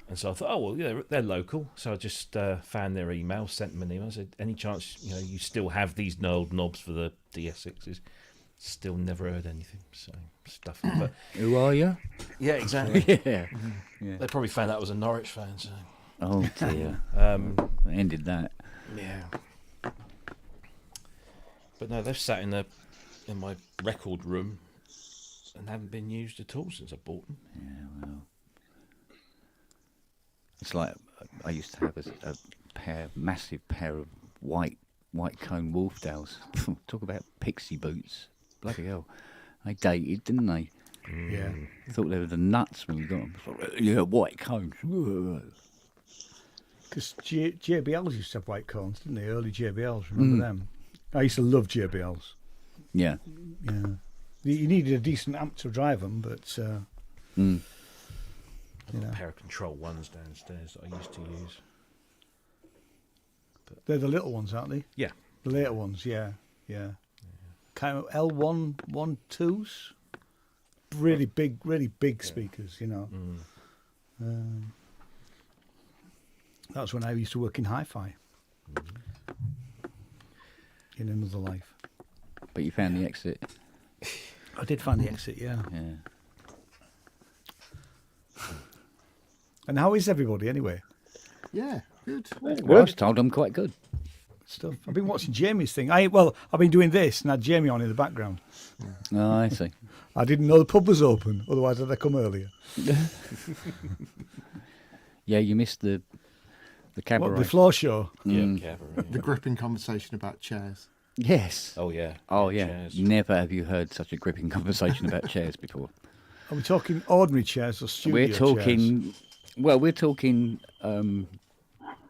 And so I thought, oh well, they're local. So I just found their email, sent them an email. I said, any chance you still have these knurled knobs for the DS6s? Still never heard anything. So stuff. But Who are you? yeah, exactly. Yeah. They probably found out I was a Norwich fan. So Oh dear. They ended that. Yeah. But no, they've sat in my record room and haven't been used at all since I bought them. Yeah, well. It's like I used to have a massive pair of white cone Wolfdales. Talk about pixie boots. Bloody hell. They dated, didn't they? Yeah. Thought they were the nuts when we got them. Yeah, white cones. Because JBLs used to have white cones, didn't they? Early JBLs, remember them? I used to love JBLs. Yeah. Yeah. You needed a decent amp to drive them, but I've got a pair of control ones downstairs that I used to use. they're the little ones, aren't they? Yeah. The later ones, yeah. Kind of L112s. Really big speakers, you know. That's when I used to work in hi-fi. In another life. But you found the exit. I did find the exit, yeah. Yeah. And how is everybody anyway? Yeah, good. Well, I was told I'm quite good. Stuff. I've been watching Jamie's thing. I've been doing this and had Jamie on in the background. Oh, I see. I didn't know the pub was open, otherwise I'd have come earlier. Yeah, you missed the cabaret. What, the floor show? Yeah, cabaret. The gripping conversation about chairs. Yes. Oh yeah. Oh yeah. Chairs. Never have you heard such a gripping conversation about chairs before. Are we talking ordinary chairs or studio We're chairs? talking. Well, we're talking.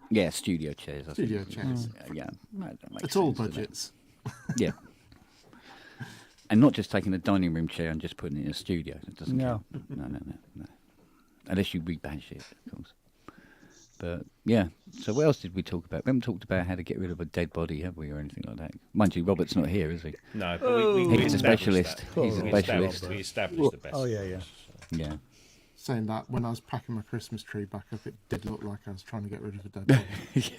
Yeah, studio chairs. I think. Studio chairs. Yeah. That makes At all sense, doesn't it? budgets. Yeah. And not just taking a dining room chair and just putting it in a studio. It doesn't No. count. No. Unless you rebash it, of course. But yeah. So what else did we talk about? We haven't talked about how to get rid of a dead body, have we, or anything like that? Mind you, Robert's not here, is he? No, but we He's a established specialist. that. He's a We specialist. We established the best. Oh, yeah. Yeah. Saying that, when I was packing my Christmas tree back up, it did look like I was trying to get rid of a dead body.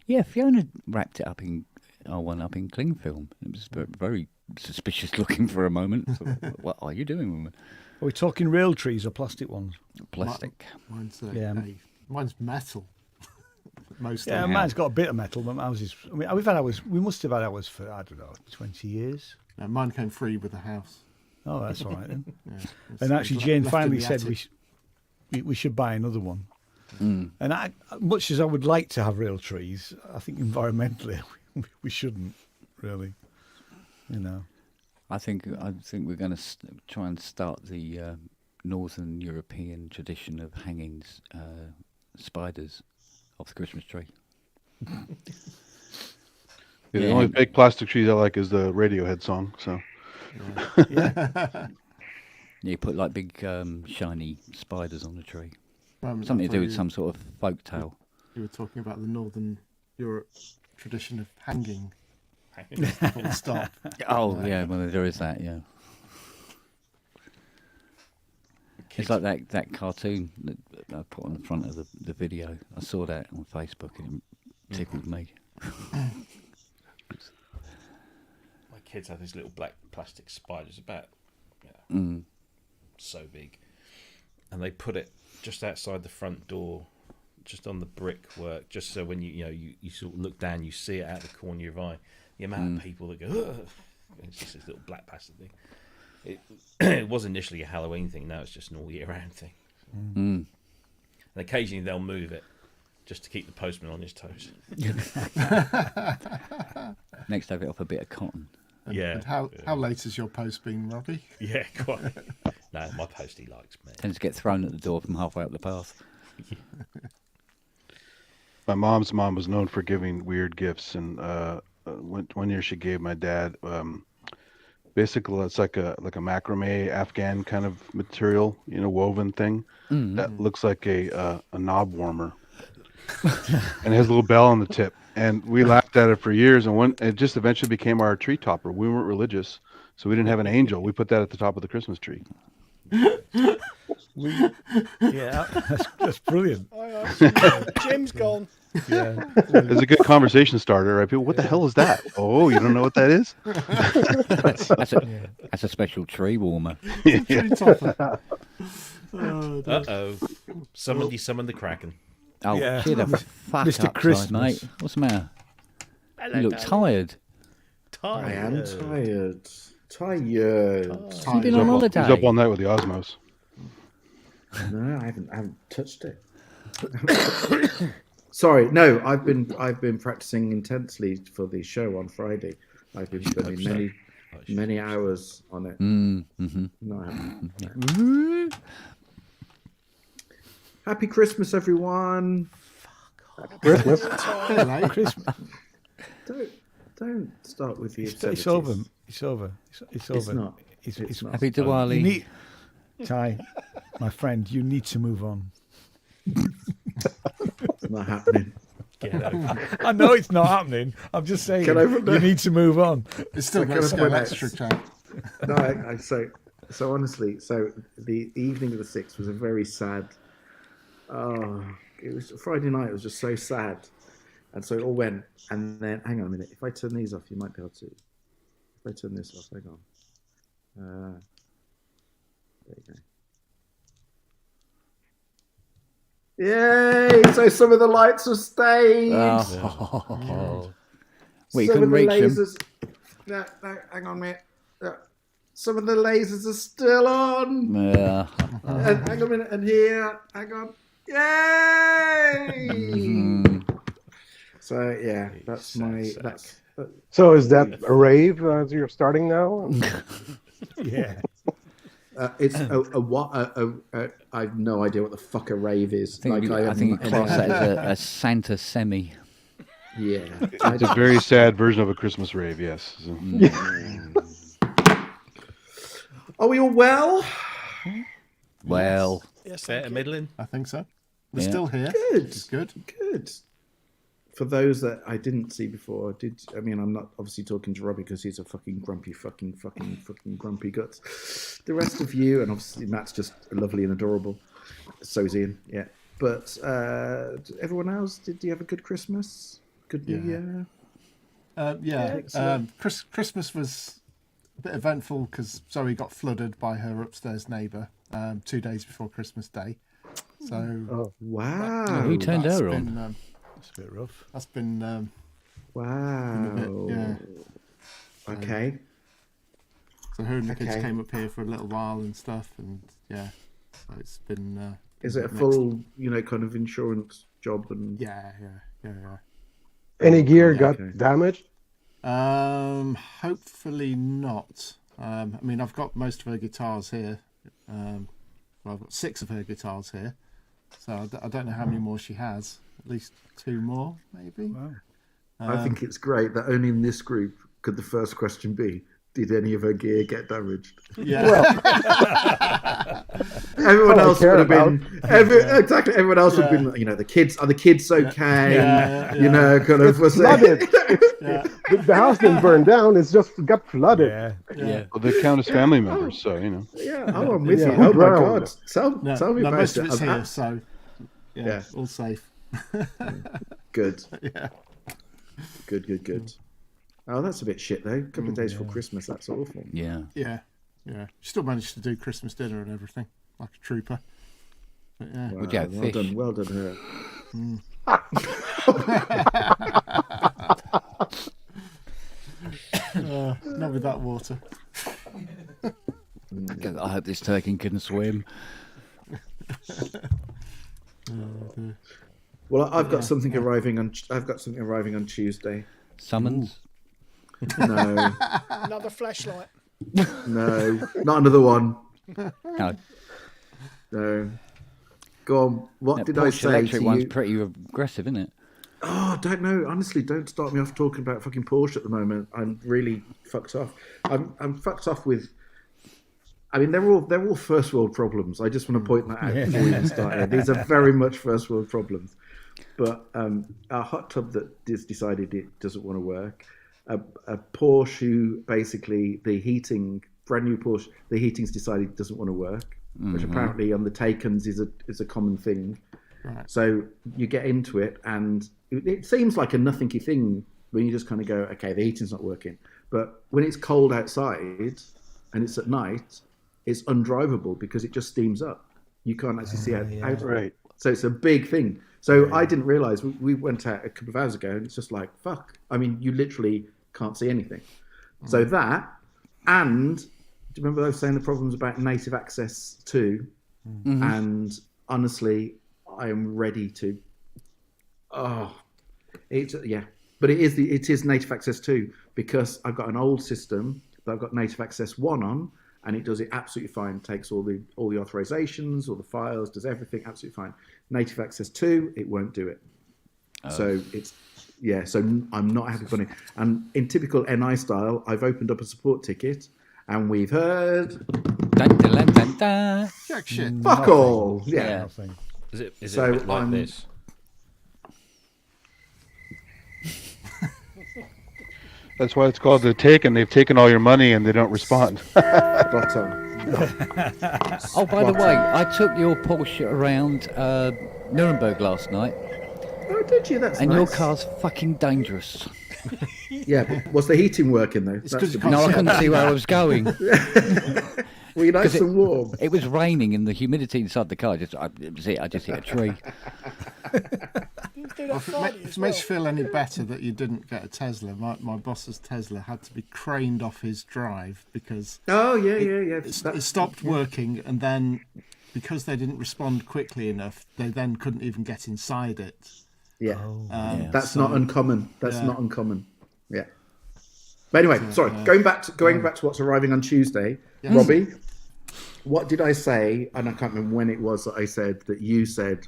Yeah, Fiona wrapped it up in in cling film. It was very suspicious looking for a moment. So, what are you doing, woman? Are we talking real trees or plastic ones? Plastic. Mine's mine's metal. Mostly. Yeah, mine's got a bit of metal, but ours is. I mean, we must have had ours for, I don't know, 20 years. No, mine came free with the house. Oh, that's all right then. Yeah, And actually, Jane left in finally the said attic. we should buy another one. Mm. And much as I would like to have real trees, I think environmentally we shouldn't really. You know. I think we're going to try and start the Northern European tradition of hanging spiders off the Christmas tree. The only fake plastic trees I like is the Radiohead song. So Yeah. You put like big shiny spiders on the tree. Moment, Something I to do thought with some sort of folk tale. You were talking about the Northern Europe tradition of hanging. Full stop. Oh yeah, well there is that. Yeah. It's like that cartoon that I put on the front of the video. I saw that on Facebook and it tickled me. My kids have these little black plastic spiders, about so big, and they put it just outside the front door, just on the brickwork, just so when you sort of look down, you see it out the corner of your eye. The amount of people that go, ugh, it's just this little black plastic thing. It was initially a Halloween thing. Now it's just an all year round thing. And occasionally they'll move it just to keep the postman on his toes. Next, have it off a bit of cotton. And how late has your post been, Robbie? Yeah, quite. No, my postie likes me. Tends to get thrown at the door from halfway up the path. my mom's mom was known for giving weird gifts, and one year she gave my dad basically it's like a macrame Afghan kind of material, woven thing that looks like a knob warmer, and it has a little bell on the tip. And we laughed at it for years, and it just eventually became our tree topper. We weren't religious, so we didn't have an angel. We put that at the top of the Christmas tree. Yeah, that's brilliant. Jim's gone. Yeah. It's a good conversation starter, right? People, what the hell is that? Oh, you don't know what that is? That's a special tree warmer. Tree topper. Uh-oh. Somebody summoned the Kraken. Oh, Yeah. cheer the fuck Mr. up, Christmas. mate. What's the matter? You look tired. Tired. I am tired. Tired. You've been on holiday. He's up all night with the Osmos. No, I haven't touched it. Sorry, no, I've been practicing intensely for the show on Friday. I've been spending many hours on it. Mm-hmm. No, I haven't. Happy Christmas, everyone. Christmas. Christmas. Don't start with the It's obscenities. over. It's over. It's over. It's not. It's It's not. Happy You Diwali. need, Ty, my friend, you need to move on. It's not happening. I know it's not happening. I'm just saying Can I- you need to move on. It's still Can got I scale point out- extra chat. No, so honestly, so the evening of the 6th was a very sad. Oh, it was Friday night. It was just so sad, and so it all went. And then, hang on a minute. If I turn these off, you might be able to. If I turn this off, hang on. There you go. Yay! So some of the lights have stayed. Oh. Well, you Some couldn't of the reach them. lasers. No, hang on a minute. Some of the lasers are still on. Yeah. And hang on a minute. And here, hang on. Yay! So yeah, that's my. That's. So is that a rave as you're starting now? Yeah. It's a what? I have no idea what the fuck a rave is. I think you haven't class any that idea. as a Santa semi. Yeah. It's a very sad version of a Christmas rave, yes. So, Are we all well? Well, Yes, Better thank you. middling. I think so. We're Yeah. still here. Good. It's good. Good. For those that I didn't see before, I mean, I'm not obviously talking to Robbie because he's a fucking grumpy, fucking grumpy guts. The rest of you, and obviously Matt's just lovely and adorable. So is Ian, yeah. But everyone else, did you have a good Christmas? Good New Year? Christmas was a bit eventful because Zoe got flooded by her upstairs neighbour 2 days before Christmas Day. So Wow. who turned that's her been, on? It's a bit rough. that's been Wow. yeah. Okay. So her and the kids Okay. came up here for a little while and stuff, and yeah, so it's been. Is it a mixed. full, kind of insurance job? And Yeah. Any gear Okay. got damaged? Hopefully not. I mean, I've got most of her guitars here. Well, I've got 6 of her guitars here, so I don't know how many more she has. At least 2 more, maybe. Wow. I think it's great that only in this group could the first question be, did any of her gear get damaged? Yeah. Everyone all I else care would have been exactly. Everyone else would have Yeah. been, the kids. Are the kids okay? Yeah. Kind of. Was Flooded. Yeah. The house didn't burn down. It's just got flooded. Yeah. Yeah. well, they count as family members, so, Yeah. Oh, I'm with Yeah, you. who Oh my drowned? god. Tell me No, about most it. of it's I'm here, so Yeah. all safe. Good. Yeah. Good. Oh, that's a bit shit though. A couple of days before Christmas. That's awful. Yeah. Yeah. She still managed to do Christmas dinner and everything, like a trooper. But yeah. Would you have well fish? done. Well done, her. Not with that water. I hope this turkey can swim. Well, I've got something arriving on. I've got something arriving on Tuesday. Summons. No, Another flashlight. no, not another one. No. No. Go on. What That did I Porsche say electric to one's you? pretty aggressive, isn't it? Oh, I don't know. Honestly, don't start me off talking about fucking Porsche at the moment. I'm really fucked off. I'm fucked off with. I mean, they're all first world problems. I just want to point that out before we even start here. These are very much first world problems. But our hot tub that has decided it doesn't want to work. A Porsche who basically the heating, brand new Porsche, the heating's decided doesn't want to work, which apparently on the Taycans is a common thing. Right. So you get into it, and it seems like a nothingy thing when you just kind of go, okay, the heating's not working. But when it's cold outside and it's at night, it's undrivable because it just steams up. You can't actually see out. Right. So it's a big thing. So I didn't realise. We went out a couple of hours ago, and it's just like, fuck. I mean, you literally can't see anything. So that, and do you remember I was saying the problems about native access 2? And honestly, I am ready to. Oh, it's but it is native access 2 because I've got an old system that I've got native access 1 on, and it does it absolutely fine. Takes all the authorizations, all the files, does everything absolutely fine. Native access 2, it won't do it. So it's so I'm not happy with it. And in typical NI style, I've opened up a support ticket, and we've heard Dun, dun, dun, dun, dun. Jack shit. fuck all. Yeah. Nothing. Is it So a bit like I'm- this? That's why it's called the take, and they've taken all your money and they don't respond. Spot on. Oh, by the way, I took your Porsche around Nuremberg last night, Oh, did you? That's and nice. your car's fucking dangerous. Yeah, but was the heating working though? That's 'cause the you can't No, I see couldn't see where I was going. Were you nice 'Cause and warm? It was raining, and the humidity inside the car I just hit a tree. Didn't do that If it, Friday if as it well. makes you feel any better that you didn't get a Tesla, my boss's Tesla had to be craned off his drive because Oh yeah. it stopped working, and then because they didn't respond quickly enough, they then couldn't even get inside it. Yeah. Yeah. That's so- not uncommon. That's yeah. not uncommon. Yeah. But anyway, sorry. Going back to what's arriving on Tuesday, Robbie. What did I say? And I can't remember when it was that I said that you said,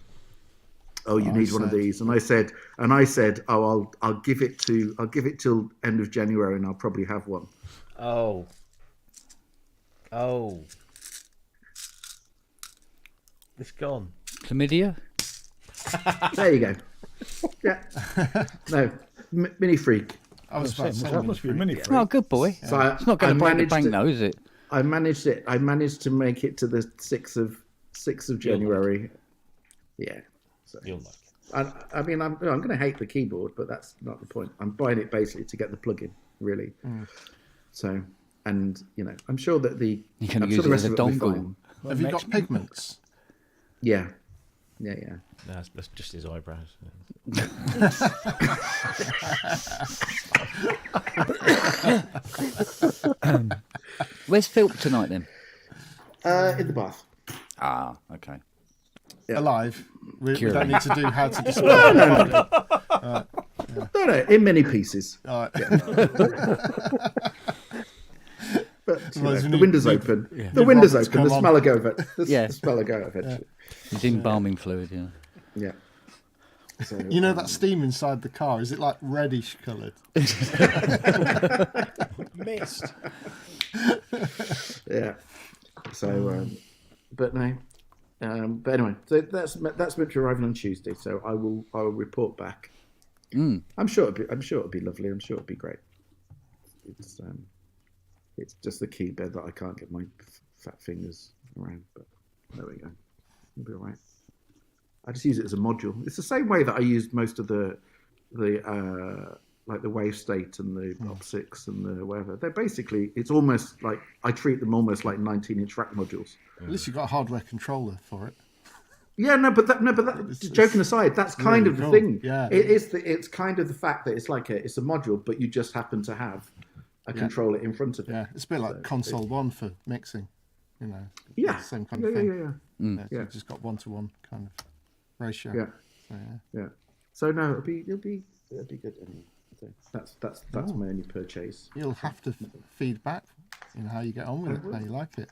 "Oh, you need one of said- these," and I said, "Oh, I'll give it till end of January, and I'll probably have one." Oh. It's gone. Chlamydia? There you go. Yeah. No, mini freak. I was about to say, That must be a mini freak. Oh, good boy. So I, It's not going I to break the managed bank, it- though, is it? I managed it. I managed to make it to the 6th of January. Yeah. So You'll like it. I mean, I'm going to hate the keyboard, but that's not the point. I'm buying it basically to get the plug-in, really. So, and I'm sure that You can I'm use sure the it rest as a of it will be dongle. fine. Have you got pigments? Yeah. No, that's just his eyebrows. Where's Philp tonight, then? In the bath. Ah, okay. Alive. We Curing. don't need to do how to describe the body. No, in many pieces. All right. But Well, the you window's need- open. need The window's Robert to open. The come on. smell will go of it. Yeah. The smell will go of it. It's embalming fluid, yeah. Yeah. So, You know that steam inside the car, is it like reddish coloured? Missed. Yeah. So, but no. But anyway, so that's meant to arrive on Tuesday. So I will report back. I'm sure it'll be lovely. I'm sure it'll be great. It's just the key bed that I can't get my fat fingers around. But there we go. It'll be all right. I just use it as a module. It's the same way that I used most of the like the Wave State and the Op6 and the whatever. They're basically, it's almost like I treat them almost like 19-inch rack modules. At least you've got a hardware controller for it. Yeah, joking aside, that's kind really of the cool. thing. Yeah. It's kind of the fact that it's a module, but you just happen to have a controller in front of it. Yeah, it's a bit like console one for mixing. Yeah. It's the same kind of thing. Yeah. Yeah, you've just got 1-to-1 kind of ratio. Yeah. So, Yeah. So no, it'll be good. Anyway. So that's my only purchase. You'll have to feed back, how you get on with it, how you like it.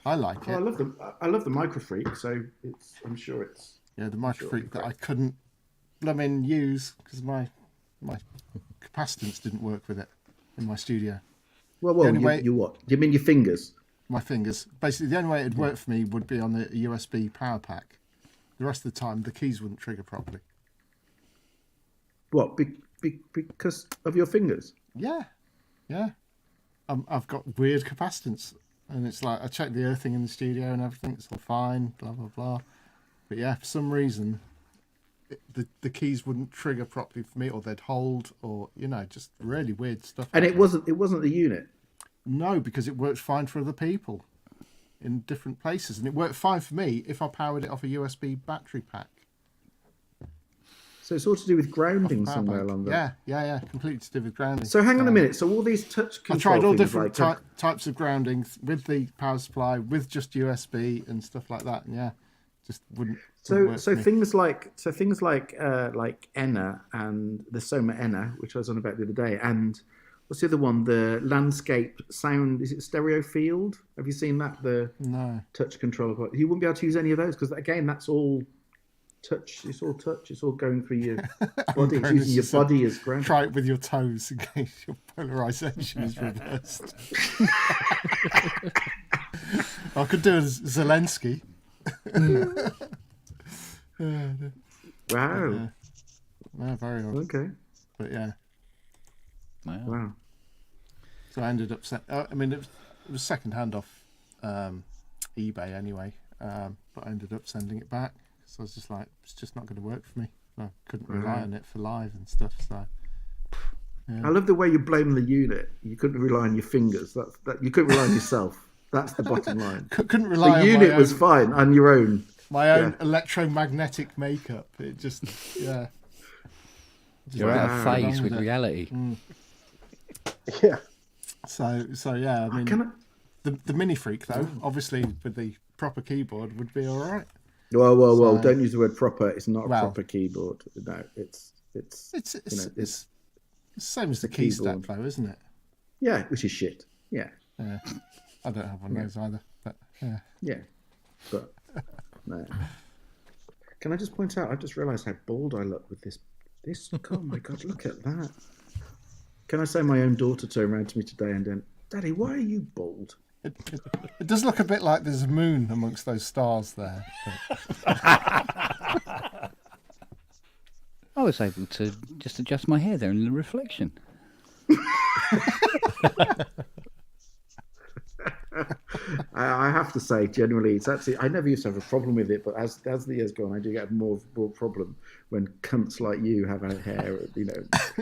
I like Oh, it. I love the Microfreak, so I'm sure it's. Yeah, the Microfreak that I couldn't use because my capacitance didn't work with it in my studio. Well, only way- you what? You mean your fingers? My fingers. Basically, the only way it'd work for me would be on the USB power pack. The rest of the time, the keys wouldn't trigger properly. What? Because of your fingers? Yeah. I've got weird capacitance, and it's like I checked the earthing in the studio and everything. It's all fine. Blah blah blah. But yeah, for some reason, the keys wouldn't trigger properly for me, or they'd hold, or just really weird stuff. And like it wasn't the unit. No, because it worked fine for other people in different places, and it worked fine for me if I powered it off a USB battery pack. So it's all to do with grounding Power somewhere bank. along there. Yeah, completely to do with grounding. So hang on a minute. So all these touch I control tried all things, different like, types of grounding with the power supply, with just USB and stuff like that. And yeah, just wouldn't work So for me. things like Enna and the Soma Enna, which I was on about the other day, and what's the other one? The landscape sound, is it Stereo Field? Have you seen that? The No. touch controller. You wouldn't be able to use any of those because again, that's all touch. It's all touch. It's all going through your body. It's using your body as ground. Try it with your toes in case your polarization is reversed. I could do a Zelensky. Wow. No, very odd. Okay. But yeah, Wow. so I ended up. I mean, it was second hand off eBay anyway, but I ended up sending it back. So I was just like, it's just not going to work for me. I couldn't rely on it for live and stuff. So I love the way you blame the unit. You couldn't rely on your fingers. That you couldn't rely on yourself. That's the bottom line. couldn't rely The on unit was fine on your own. my own electromagnetic makeup. It just yeah. Just You're out of went phase along with it. reality. Yeah. So yeah, I mean, Can I? the Mini Freak though, obviously with the proper keyboard would be all right. Well. So- Don't use the word proper. It's not a Well- proper keyboard. No, it's It's know, it's the same as the the key stack keyboard. though, isn't it? yeah, which is shit. Yeah, Yeah. I don't have one of those either, but yeah. yeah, but no. Can I just point out? I've just realised how bald I look with this. Oh my god, look at that. Can I say my own daughter turned around to me today and went, "Daddy, why are you bald?" It does look a bit like there's a moon amongst those stars there. I was able to just adjust my hair there in the reflection. I have to say, generally, it's actually I never used to have a problem with it, but as the years go on, I do get more problem when cunts like you have a hair. You know,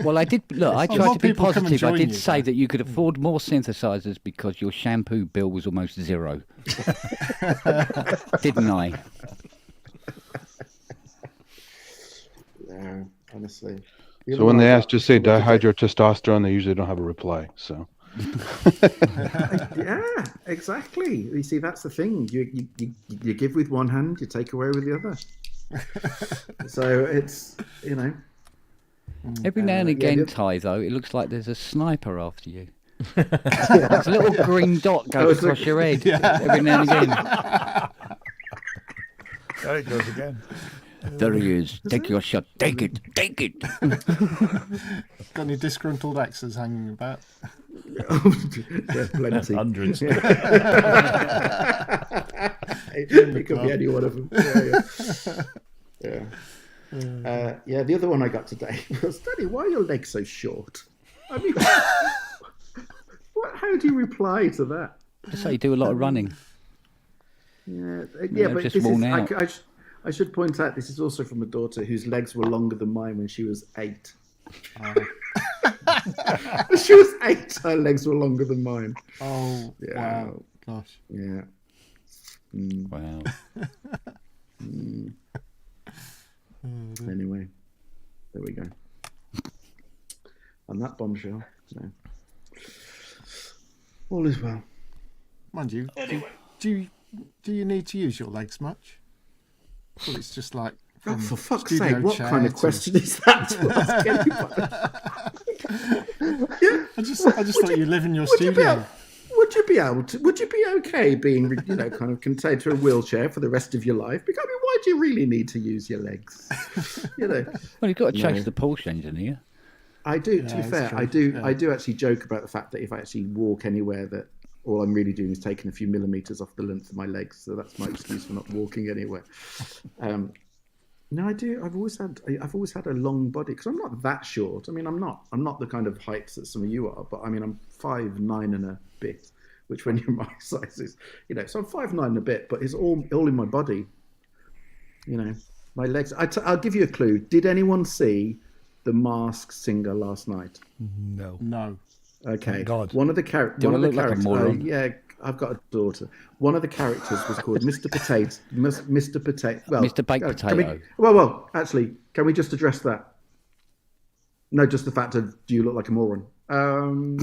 Well, I did look. I A lot tried of to be people come and positive. I join did you, say though. that you could afford more synthesizers because your shampoo bill was almost zero, didn't I? yeah, honestly. So when they ask, just say dihydrotestosterone. They usually don't have a reply. So Yeah, exactly. You see, that's the thing. You give with one hand, you take away with the other. So it's Every now and yeah, again, the- Ty, though, it looks like there's a sniper after you. There's a little green dot goes it's like- across your head every now and again. There it goes again. There he is. Take your shot. Take it. Take it. Got any disgruntled exes hanging about? yeah, plenty. Hundreds. It could be any one of them. Yeah. Yeah, the other one I got today was, Daddy, why are your legs so short? I mean, how do you reply to that? Just say you do a lot of running. Yeah, Yeah, but just this worn is, out. I should point out this is also from a daughter whose legs were longer than mine when she was 8. When she was 8, her legs were longer than mine. Oh, Yeah. wow. Gosh. Yeah. Wow. Anyway, there we go. On that bombshell, all is well. Mind you, do you need to use your legs much? Well, it's just like Oh, from for fuck's studio sake, what chair kind of to- question is that to ask anybody? I just thought you live in your Would you be studio. able- would you be okay being, kind of contained to a wheelchair for the rest of your life? Because, I mean, why do you really need to use your legs? Well, you've got to chase No. the Porsche engine here. I do. To Yeah, be it's fair, true. I do. Yeah. I do actually joke about the fact that if I actually walk anywhere, that all I'm really doing is taking a few millimeters off the length of my legs. So that's my excuse for not walking anywhere. No, I do. I've always had a long body because I'm not that short. I mean, I'm not the kind of heights that some of you are. But I mean, I'm 5'9" and a bit, which when you're my size is, So I'm 5'9" and a bit, but it's all in my body. My legs. I'll give you a clue. Did anyone see The Masked Singer last night? No. No. Okay. Thank God. One of the characters. Do I One of the look like a characters. moron? Yeah. I've got a daughter. One of the characters was called Mr. Potato. Mr. Potato. Well, Mr. Baked Potato. Well. Actually, can we just address that? No, just the fact of do you look like a moron? I'm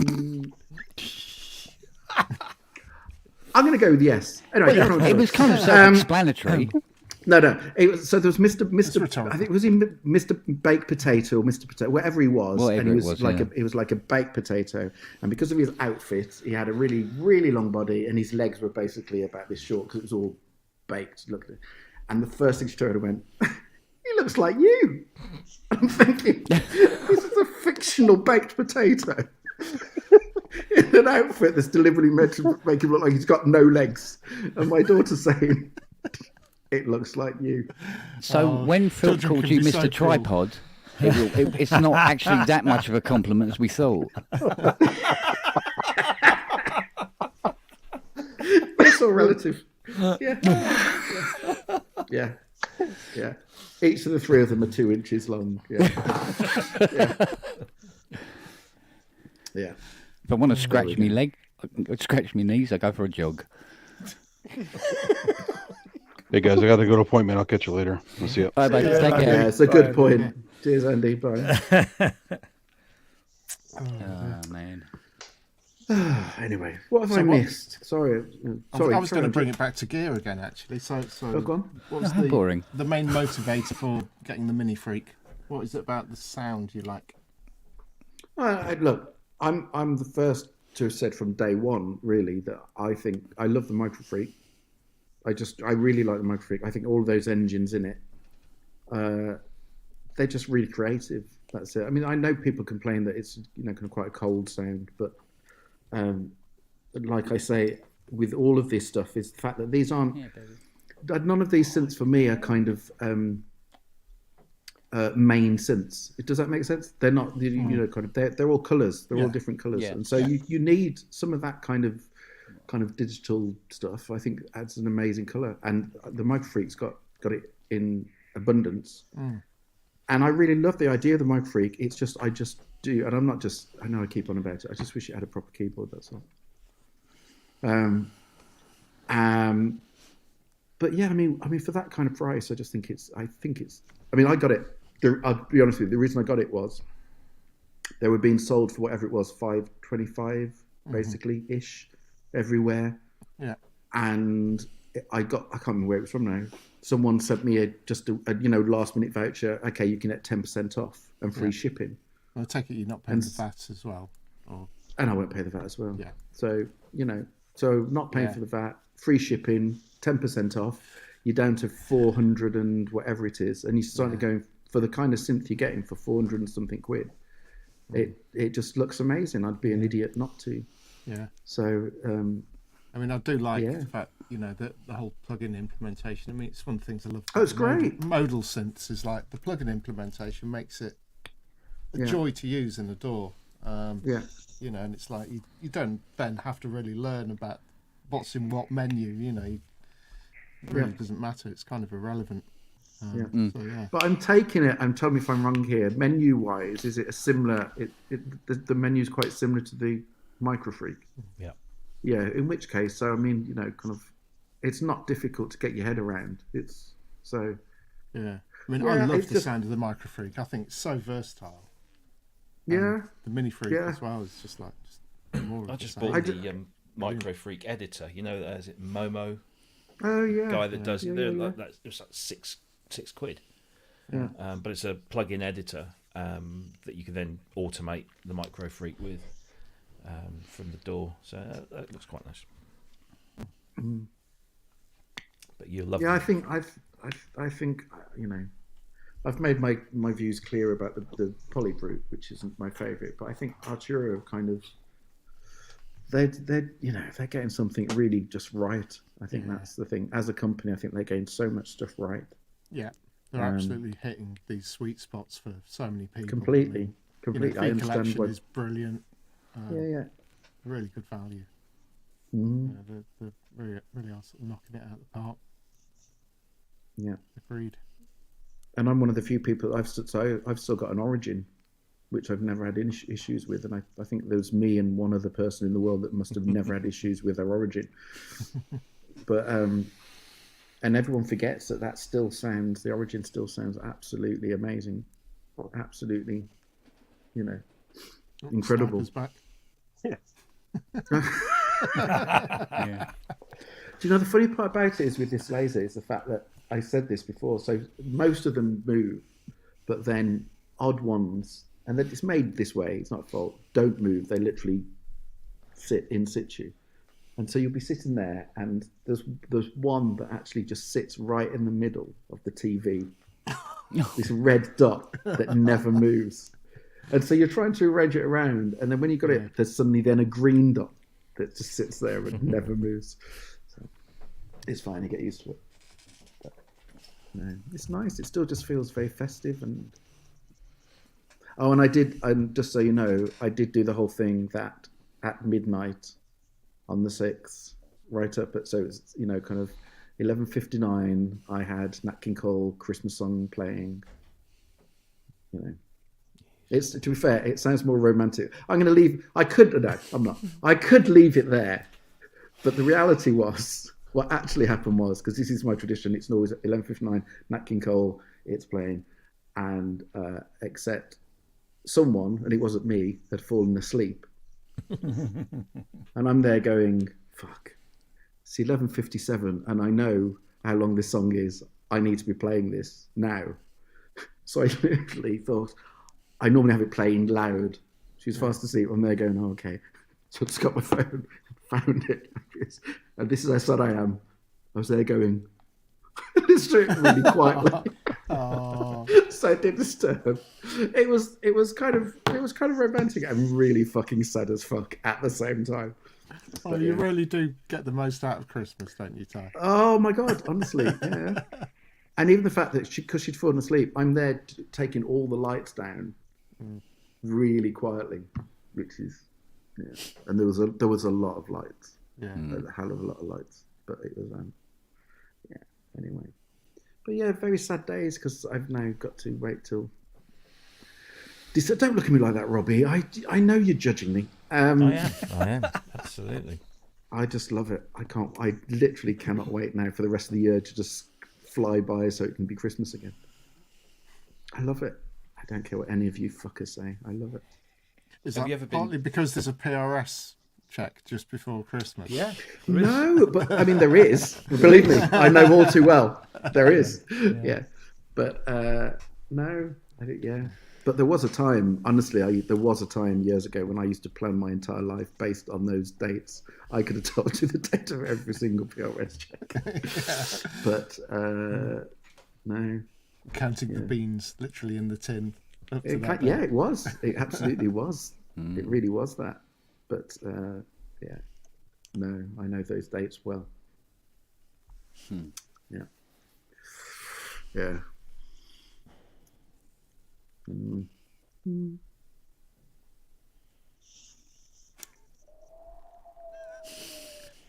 going to go with yes. Anyway, It was kind of self-explanatory. No. It was, so there was Mr. rhetorical. I think was he Mr. Baked Potato or Mr. Potato, whatever he was, Whatever and he it was, was, like yeah. he was like a baked potato, and because of his outfit, he had a really, really long body, and his legs were basically about this short because it was all baked. Look, and the first thing she turned went, "He looks like you." I'm thinking, this is a fictional baked potato. In an outfit that's deliberately meant to make him look like he's got no legs, and my daughter's saying, "It looks like you." So when Phil children called can you be Mr. so Tripod, it's not actually that much of a compliment as we thought. It's all relative. Yeah. Each of the three of them are 2 inches long. Yeah. Yeah. If I want to scratch me leg, scratch me knees, I go for a jog. Hey guys, I got to go to appointment. I'll catch you later. We'll see you. Bye, bye. Take Yeah, care. it's a good point. Cheers, Andy. Bye. Oh, man. Anyway, what have So I what- missed? Sorry. I was going to bring it back to gear again, actually. So Oh, go on. what was How the boring. the main motivator for getting the Mini Freak? What is it about the sound you like? Look, I'm the first to have said from day one, really, that I think I love the Micro Freak. I really like the Micro Freak. I think all of those engines in it, they're just really creative. That's it. I mean, I know people complain that it's kind of quite a cold sound, but like I say, with all of this stuff, is the fact that these aren't. None of these synths for me are kind of main synths. Does that make sense? They're not, kind of. They're all colours. They're all different colours, Yeah. and so you need some of that kind of digital stuff. I think adds an amazing colour, and the Micro Freak's got it in abundance. And I really love the idea of the Micro Freak. It's just I just do, and I'm not just. I know I keep on about it. I just wish it had a proper keyboard. That's all. But yeah, I mean, for that kind of price, I just think it's. I mean, I got it. I'll be honest with you. The reason I got it was they were being sold for whatever it was, $5.25 basically ish everywhere. Yeah. And I can't remember where it was from now. Someone sent me a last minute voucher. Okay, you can get 10% off and free shipping. Well, I take it you're not paying the VAT as well. And I won't pay the VAT as well. Yeah. So, so not paying for the VAT, free shipping, 10% off. You're down to 400 and whatever it is. And you're starting going for the kind of synth you're getting for 400 and something quid. It just looks amazing. I'd be an idiot not to. Yeah. So, I mean, I do like the fact, the whole plug-in implementation. I mean, it's one of the things I love. Oh, it's great. Modal synths is like the plug-in implementation makes it a joy to use in the DAW. And it's like you don't then have to really learn about what's in what menu. It really doesn't matter. It's kind of irrelevant. So, yeah. But I'm taking it, and tell me if I'm wrong here, menu-wise, is it a similar, the menu's quite similar to the Micro Freak? Yeah. Yeah, in which case, so I mean, kind of, it's not difficult to get your head around. It's so. Yeah. I mean, Yeah, I love it's the just- sound of the Micro Freak. I think it's so versatile. Yeah. The Mini Freak Yeah. as well is just like more of I the just same. bought the Micro Freak editor. Is it Momo Oh yeah. guy that does Yeah, it? yeah. It was like six quid. Yeah. But it's a plug-in editor that you can then automate the Micro Freak with from the DAW. So that looks quite nice. But you'll love. Yeah, I them. think I've made my views clear about the Polybrute, which isn't my favourite, but I think Arturia kind of they're getting something really just right. I think that's the thing. As a company, I think they're getting so much stuff right. Yeah, they're absolutely hitting these sweet spots for so many people. Completely. The I understand collection what. is brilliant. Yeah. Really good value. Mm. They're really are sort of knocking it out of the park. Yeah. Agreed. And I'm one of the few people I've still got an Origin, which I've never had issues with, and I think there was me and one other person in the world that must have never had issues with their Origin. But and everyone forgets that still sounds, the Origin still sounds absolutely amazing, absolutely, incredible. Sniper's back. Yeah. Do you know the funny part about it is with this laser is the fact that I said this before. So most of them move, but then odd ones, and it's made this way. It's not a fault. Don't move. They literally sit in situ, and so you'll be sitting there, and there's one that actually just sits right in the middle of the TV. This red dot that never moves, and so you're trying to arrange it around, and then when you got it, there's suddenly then a green dot that just sits there and never moves. It's fine, you get used to it. But, no, it's nice. It still just feels very festive. And and just so you know, I did do the whole thing that at midnight on the 6th, right up at, so it's, kind of 11:59, I had Nat King Cole Christmas song playing. It's, to be fair, it sounds more romantic. I'm going to leave, I'm not. I could leave it there. But the reality was, what actually happened was, because this is my tradition, it's always at 11:59, Nat King Cole, it's playing, and except someone, and it wasn't me, had fallen asleep. And I'm there going, fuck, it's 11:57, and I know how long this song is. I need to be playing this now. So I literally thought, I normally have it playing loud. She was fast asleep. I'm there going, oh, okay. So I just got my phone, found it. And this is how sad I am. I was there going, listening really quietly. So it didn't disturb. It was kind of romantic and really fucking sad as fuck at the same time. Oh, you really do get the most out of Christmas, don't you, Ty? Oh my God, honestly, yeah. And even the fact that because she'd fallen asleep, I'm there taking all the lights down really quietly, which is, yeah. And there was a lot of lights. Yeah. A hell of a lot of lights. But it was, yeah, anyway. But yeah, very sad days because I've now got to wait till... Don't look at me like that, Robbie. I know you're judging me. I am, absolutely. I just love it. I literally cannot wait now for the rest of the year to just fly by so it can be Christmas again. I love it. I don't care what any of you fuckers say. I love it. Is Have that you ever been- partly because there's a PRS check just before Christmas? Yeah. No, but I mean, there is. Believe me, I know all too well. There is. Yeah. But no, I think, yeah. But there was a time, honestly, there was a time years ago when I used to plan my entire life based on those dates. I could have told you the date of every single PRS check. But no. Counting the beans literally in the tin. Up to that Yeah, day. it was. It absolutely was. It really was that. But yeah, no, I know those dates well. Yeah. Yeah.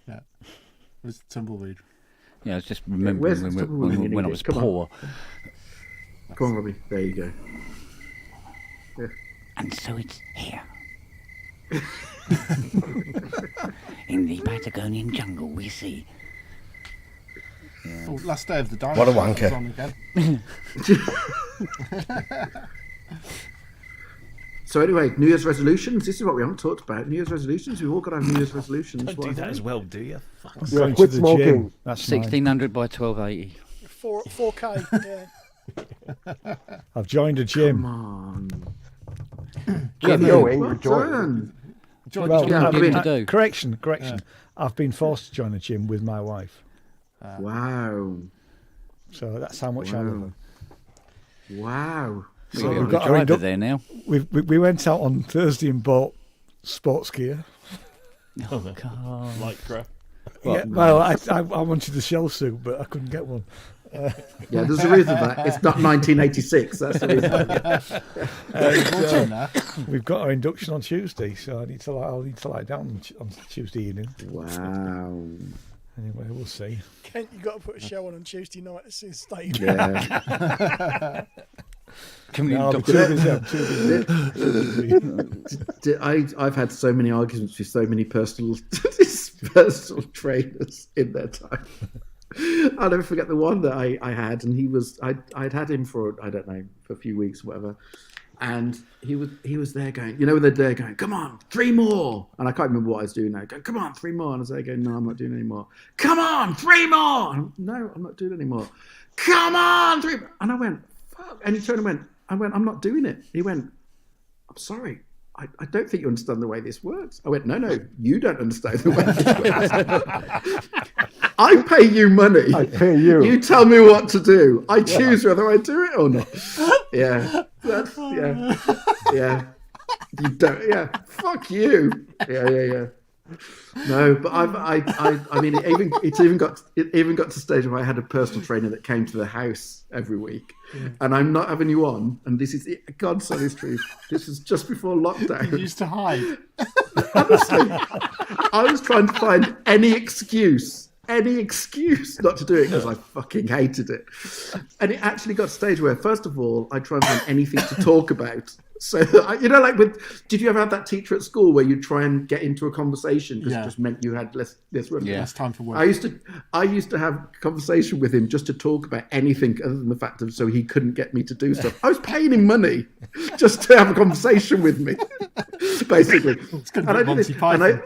Yeah. Where's the tumbleweed? Yeah, I was just where's remembering the tumbleweed when I in was it? Come on. poor. Come on, Robbie. There you go. Yeah. And so it's here. In the Patagonian jungle, we see. Oh, last day of the dinosaur. What a wanker. On again. So anyway, New Year's resolutions. This is what we haven't talked about. New Year's resolutions. We've all got to have New Year's resolutions. Don't do that as well, do you? Fuck. Yeah, Going quit to the smoking. gym. That's 1600 by 1280. 4K. Yeah. I've joined a gym. Come on. Keep going. You're joining. Turn. Well, Yeah, I've I mean- been- to do? correction. I've been forced to join a gym with my wife, Wow. so that's how much I love her. Wow. We've So got we've a got her driver induct- there now. We went out on Thursday and bought sports gear. Oh, God. Lycra. Yeah, well, I wanted the shell suit, but I couldn't get one. Yeah, there's a reason for that. It's not 1986. That's the reason. We've got our induction on Tuesday, so I'll need to lie down on Tuesday evening. Wow. Anyway, we'll see. Kent, you got to put a show on Tuesday night to see the state. Yeah. No, I'm too busy. I'm too busy. I've had so many arguments with so many personal trainers in their time. I'll never forget the one that I had, and I'd had him for, I don't know, for a few weeks or whatever. And he was there going, you know, they're there going, come on, 3 more. And I can't remember what I was doing now. Going, come on, 3 more. And I was there going, no, I'm not doing any more. Come on, 3 more. And, no, I'm not doing any more. Come on, 3 more. And I went, fuck. And he turned and went, I'm not doing it. He went, I'm sorry. I don't think you understand the way this works. I went, no, you don't understand the way this works. I pay you money. I pay you. You tell me what to do. I choose whether I do it or not. Yeah. Yeah. You don't. Yeah. Fuck you. Yeah. No, but I mean, it even got to the stage where I had a personal trainer that came to the house every week, and I'm not having you on. And this is God's honest truth. This was just before lockdown. You used to hide. Honestly, I was trying to find any excuse not to do it because I fucking hated it. And it actually got to a stage where, first of all, I try and find anything to talk about. So, you know, like did you ever have that teacher at school where you try and get into a conversation because it just meant you had less room? Less time for work. I used to have conversation with him just to talk about anything other than the fact of so he couldn't get me to do stuff. I was paying him money just to have a conversation with me, basically. It's going to be Monty Python.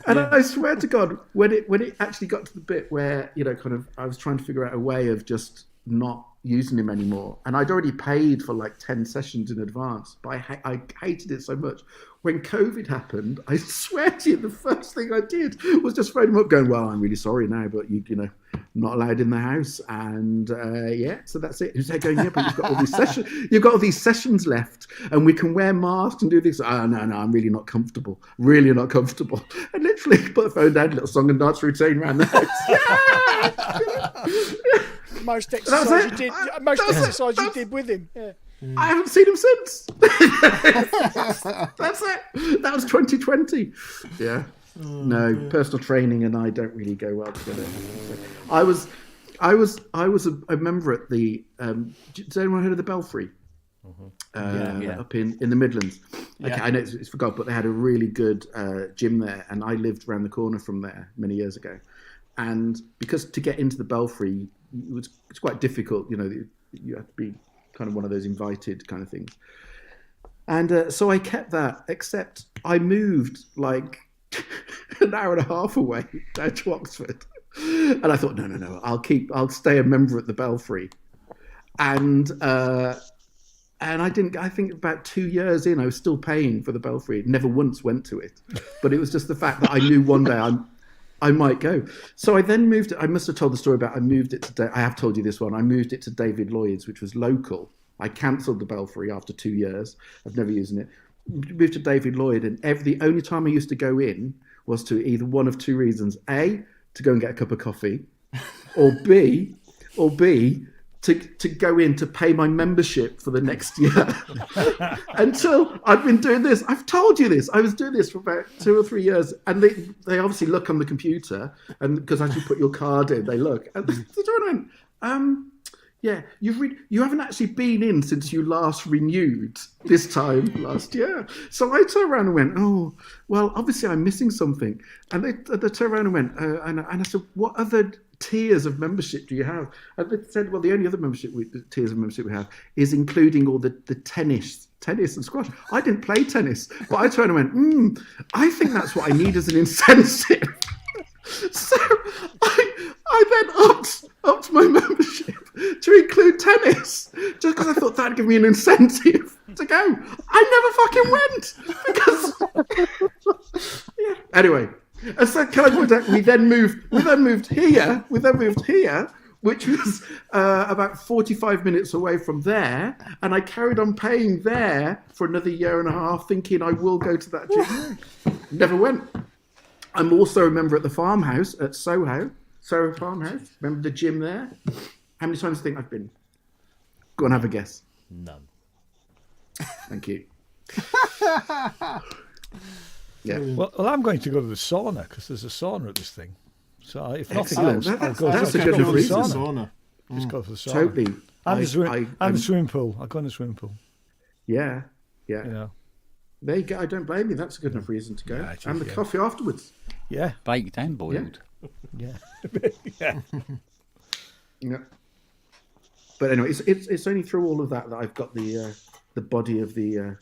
I swear to God, when it actually got to the bit where, you know, kind of, I was trying to figure out a way of just not using him anymore, and I'd already paid for like 10 sessions in advance, but I hated it so much. When COVID happened, I swear to you, the first thing I did was just phone him up going, well, I'm really sorry now, but you know, not allowed in the house. And so that's it. He was there going, yeah, but you've got all these sessions left, and we can wear masks and do this. Oh, no, I'm really not comfortable. Really not comfortable. And literally put the phone down, little song and dance routine around the house. Most exercise you did with him. Yeah. I haven't seen him since. That's it. That was 2020. Yeah. No, personal training and I don't really go well together. I was a member at the. Has anyone heard of the Belfry? Up in the Midlands. Okay, I know it's forgot, but they had a really good gym there, and I lived around the corner from there many years ago. And because to get into the Belfry, it's quite difficult. You know, you have to be kind of one of those invited kind of things. And so I kept that, except I moved like an hour and a half away down to Oxford. And I thought, no, I'll stay a member at the Belfry. And I think about 2 years in, I was still paying for the Belfry. Never once went to it. But it was just the fact that I knew one day I might go. So I then moved it. I must have told the story about I moved it to. I have told you this one. I moved it to David Lloyd's, which was local. I cancelled the Belfry after 2 years of never using it. Moved to David Lloyd, and the only time I used to go in was to either one of two reasons: A, to go and get a cup of coffee, or B, to go in to pay my membership for the next year. Until I've been doing this. I've told you this. I was doing this for about 2 or 3 years, and they obviously look on the computer, and because as you put your card in, they look. And they went, yeah, you haven't actually been in since you last renewed this time last year. So I turned around and went, oh, well, obviously I'm missing something. And they turned around and went, and I said, what other tiers of membership do you have? And they said, well, the only other tiers of membership we have is including all the tennis and squash. I didn't play tennis, but I turned and went, I think that's what I need as an incentive. So I then upped my membership to include tennis, just because I thought that'd give me an incentive to go. I never fucking went because. Yeah. Anyway, and so can I point out we then moved here, which was about 45 minutes away from there, and I carried on paying there for another year and a half, thinking I will go to that gym. Never went. I'm also a member at the farmhouse at Soho Farmhouse. Remember the gym there? How many times do you think I've been? Go and have a guess. None. Thank you. Yeah. Well, I'm going to go to the sauna because there's a sauna at this thing. So if nothing Excellent. else, I'll go That's to a good the reason. sauna. Just go for the sauna. Totally. And I'm- the swimming pool. I go in the swimming pool. Yeah. You know. There you go. I don't blame you. That's a good enough reason to go. Yeah, it is, and the yeah. coffee afterwards. Yeah. Baked and boiled. Yeah. Yeah. But anyway, it's only through all of that I've got the body of the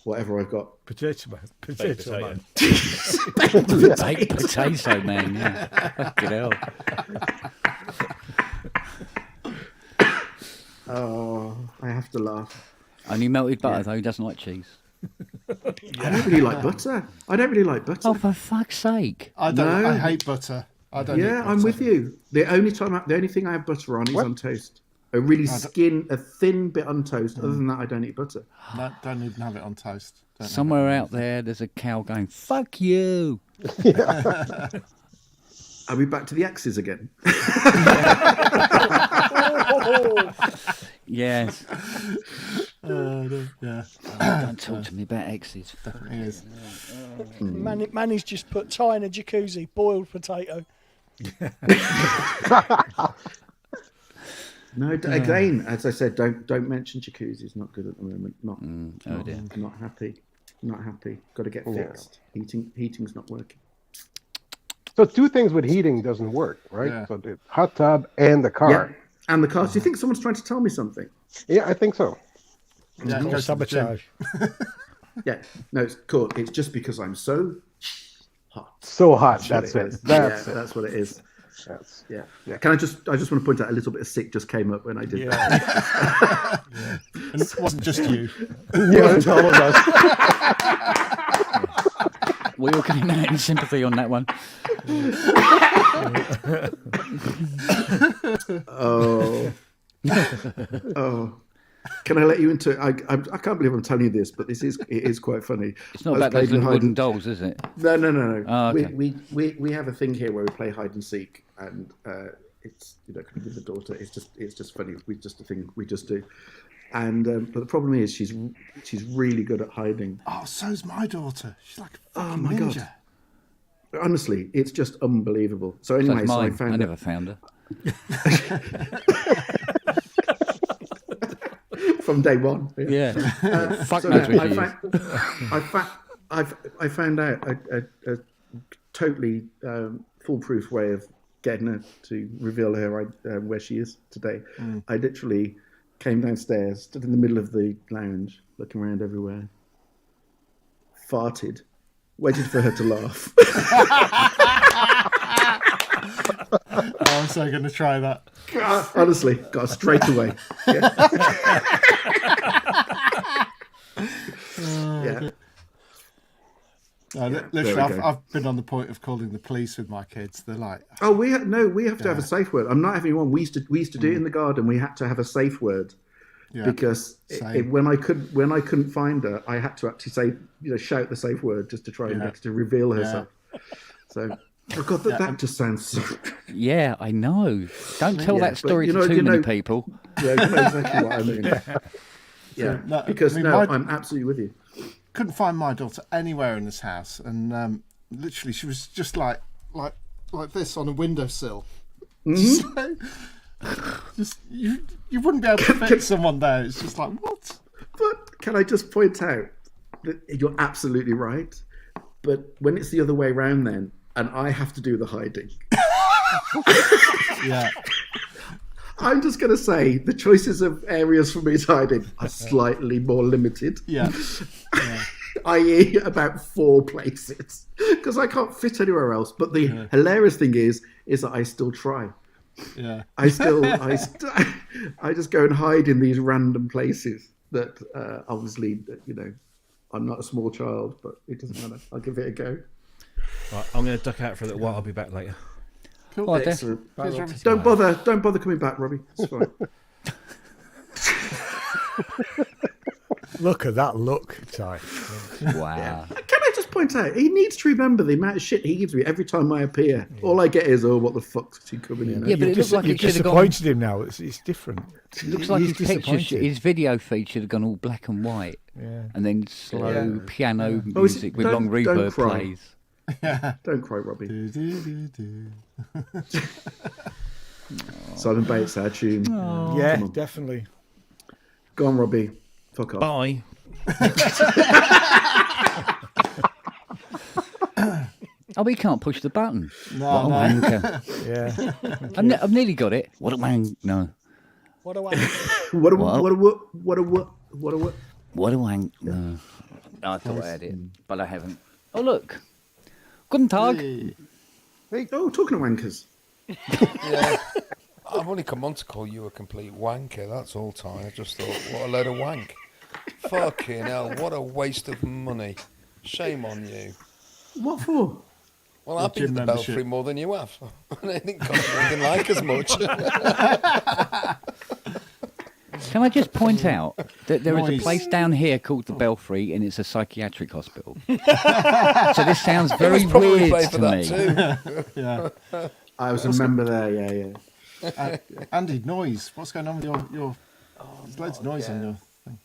whatever I've got. Potato man. Potato man. Baked potato man. Yeah. Fucking hell. Oh, I have to laugh. Only melted butter though. He doesn't like cheese. I don't really like butter. Oh, for fuck's sake! I don't. No. I hate butter. I don't. eat Yeah, I'm butter. with you. The only thing I have butter on is on toast. A really a thin bit on toast. Other than that, I don't eat butter. No, don't even have it on toast. Don't have Somewhere out there's a cow going, "Fuck you." Are we back to the X's again? Yes. Yeah. Don't talk to me about exes. It is. Manny's just put Thai in a jacuzzi, boiled potato. No, again, as I said, don't mention jacuzzi. It's not good at the moment. Not dear. not happy. Not happy. Got to get fixed. Heating's not working. So two things with heating doesn't work, right? Yeah. So the hot tub and the car. Yeah, and the car. Do you think someone's trying to tell me something? Yeah, I think so. Yeah, Or go to the gym. sabotage. Yeah, no, it's cool. It's just because I'm so hot. So hot. what That's it. is. That's Yeah, it. that's what it is. That's Yeah. I just want to point out a little bit of sick just came up when I did that. Yeah. And it wasn't just you. yeah, it's all of us. We all came out in sympathy on that one. Oh. Can I let you into? I can't believe I'm telling you this, but it is quite funny. It's not I was about those playing little hide wooden and- dolls, is it? No. Oh, okay. We have a thing here where we play hide and seek, and it's with the daughter. It's just funny. A thing we just do. And but the problem is she's really good at hiding. Oh, so's my daughter. She's like a Oh fucking my ninja. God. Honestly, it's just unbelievable. So So anyway, it's so I mine. I found never found her. from day one. Yeah. Fuck So knows no, where she is. I found out a totally foolproof way of getting her to reveal where she is today. I literally came downstairs, stood in the middle of the lounge, looking around everywhere, farted, waited for her to laugh. Oh, I'm so going to try that. Honestly, got her straight away. Yeah. Yeah. Literally, there we go. I've been on the point of calling the police with my kids. They're like, Oh, we have to have a safe word. I'm not having one. We used to do it in the garden. We had to have a safe word yeah, because same. when I couldn't find her, I had to actually say, shout the safe word just to try and Yeah. get her to reveal herself. So, oh God, that just sounds so. Yeah, I know. Don't tell Yeah, that but story you to know- too you many know- people. Yeah, you know exactly what I mean. Yeah, no, because I mean, my- I'm absolutely with you. couldn't find my daughter anywhere in this house, and literally she was just like this on a windowsill. So, just you wouldn't be able to fit someone there. It's just like, what? But can I just point out that you're absolutely right. But when it's the other way around, then, and I have to do the hiding, Yeah, I'm just going to say the choices of areas for me to hide in are slightly more limited, yeah, i.e., about 4 places, because I can't fit anywhere else. But the hilarious thing is that I still try. yeah. I just go and hide in these random places that obviously, I'm not a small child, but it doesn't matter. I'll give it a go. Right, I'm going to duck out for a little while. I'll be back later. Cool. Oh, I def- Excellent. Cheers, Robbie. Don't bother coming back, Robbie. It's fine. Look at that look, Ty. Wow. Can I just point out, he needs to remember the amount of shit he gives me every time I appear. All I get is, oh, what the fuck's he coming in? Yeah, but You've it looks like you've it should have gone. disappointed him now. It's different. It looks like He's his picture, disappointed. his video feed should have gone all black and white, Yeah. and then slow Yeah. piano Oh, is it- music with don't- long don't reverb cry. plays. Don't cry, Robbie. Do, do, do, do. Simon Bates, our tune. Yeah, Come on. definitely. Go on, Robbie. Fuck off. Bye. Oh, we can't push the button. No, What a no. wanker. Yeah. I've nearly got it. What a wank. No. What a wank. What a What? what a what what a what what a what. What a wank. No. I thought I had it, but I haven't. Oh, look. Guten Tag. Hey. Oh, talking of wankers. Yeah. I've only come on to call you a complete wanker, that's all, Ty. I just thought, what a load of wank. Fucking hell, what a waste of money. Shame on you. What for? Well, I've been gym to the membership. Belfry more than you have. And it didn't cost me anything like as much. Can I just point out that there is a Noise. place down here called the Belfry, and it's a psychiatric hospital. So this sounds very Probably weird pay to for me. that too. Yeah. I was a member there. Yeah. Andy, noise. What's going on with your? There's loads of noise on your thing.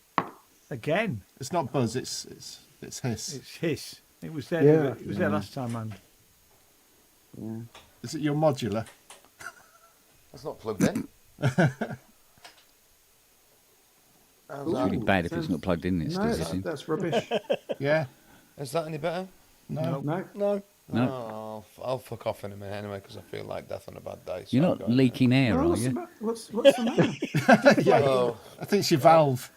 Again, It's not buzz. It's hiss. it's hiss. It was there. Yeah. It was there last time, man. Is it your modular? That's not plugged in. It's really bad if it's not plugged in. It's No, still hissing. that's rubbish. Yeah. Is that any better? No. No. No. No. Oh, I'll fuck off in a minute anyway because I feel like death on a bad day. So You're I'm not going leaking air, Oh, are what's, you? what's the matter? Oh, I think it's your valve.